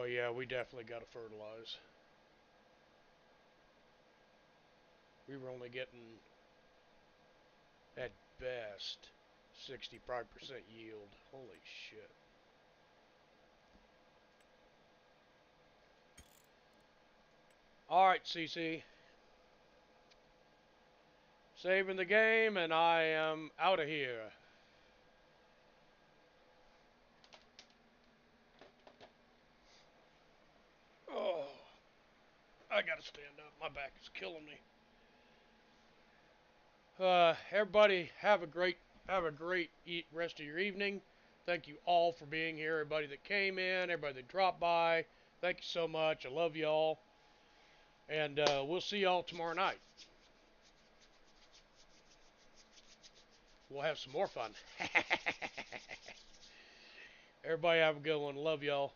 A: Oh yeah, we definitely got to fertilize. We were only getting, at best, 65% yield. Holy shit. Alright, CC. Saving the game, and I am out of here. Oh, I gotta stand up. My back is killing me. Everybody, have a great rest of your evening. Thank you all for being here. Everybody that came in, everybody that dropped by. Thank you so much. I love y'all. And we'll see y'all tomorrow night. We'll have some more fun. Everybody have a good one. Love y'all.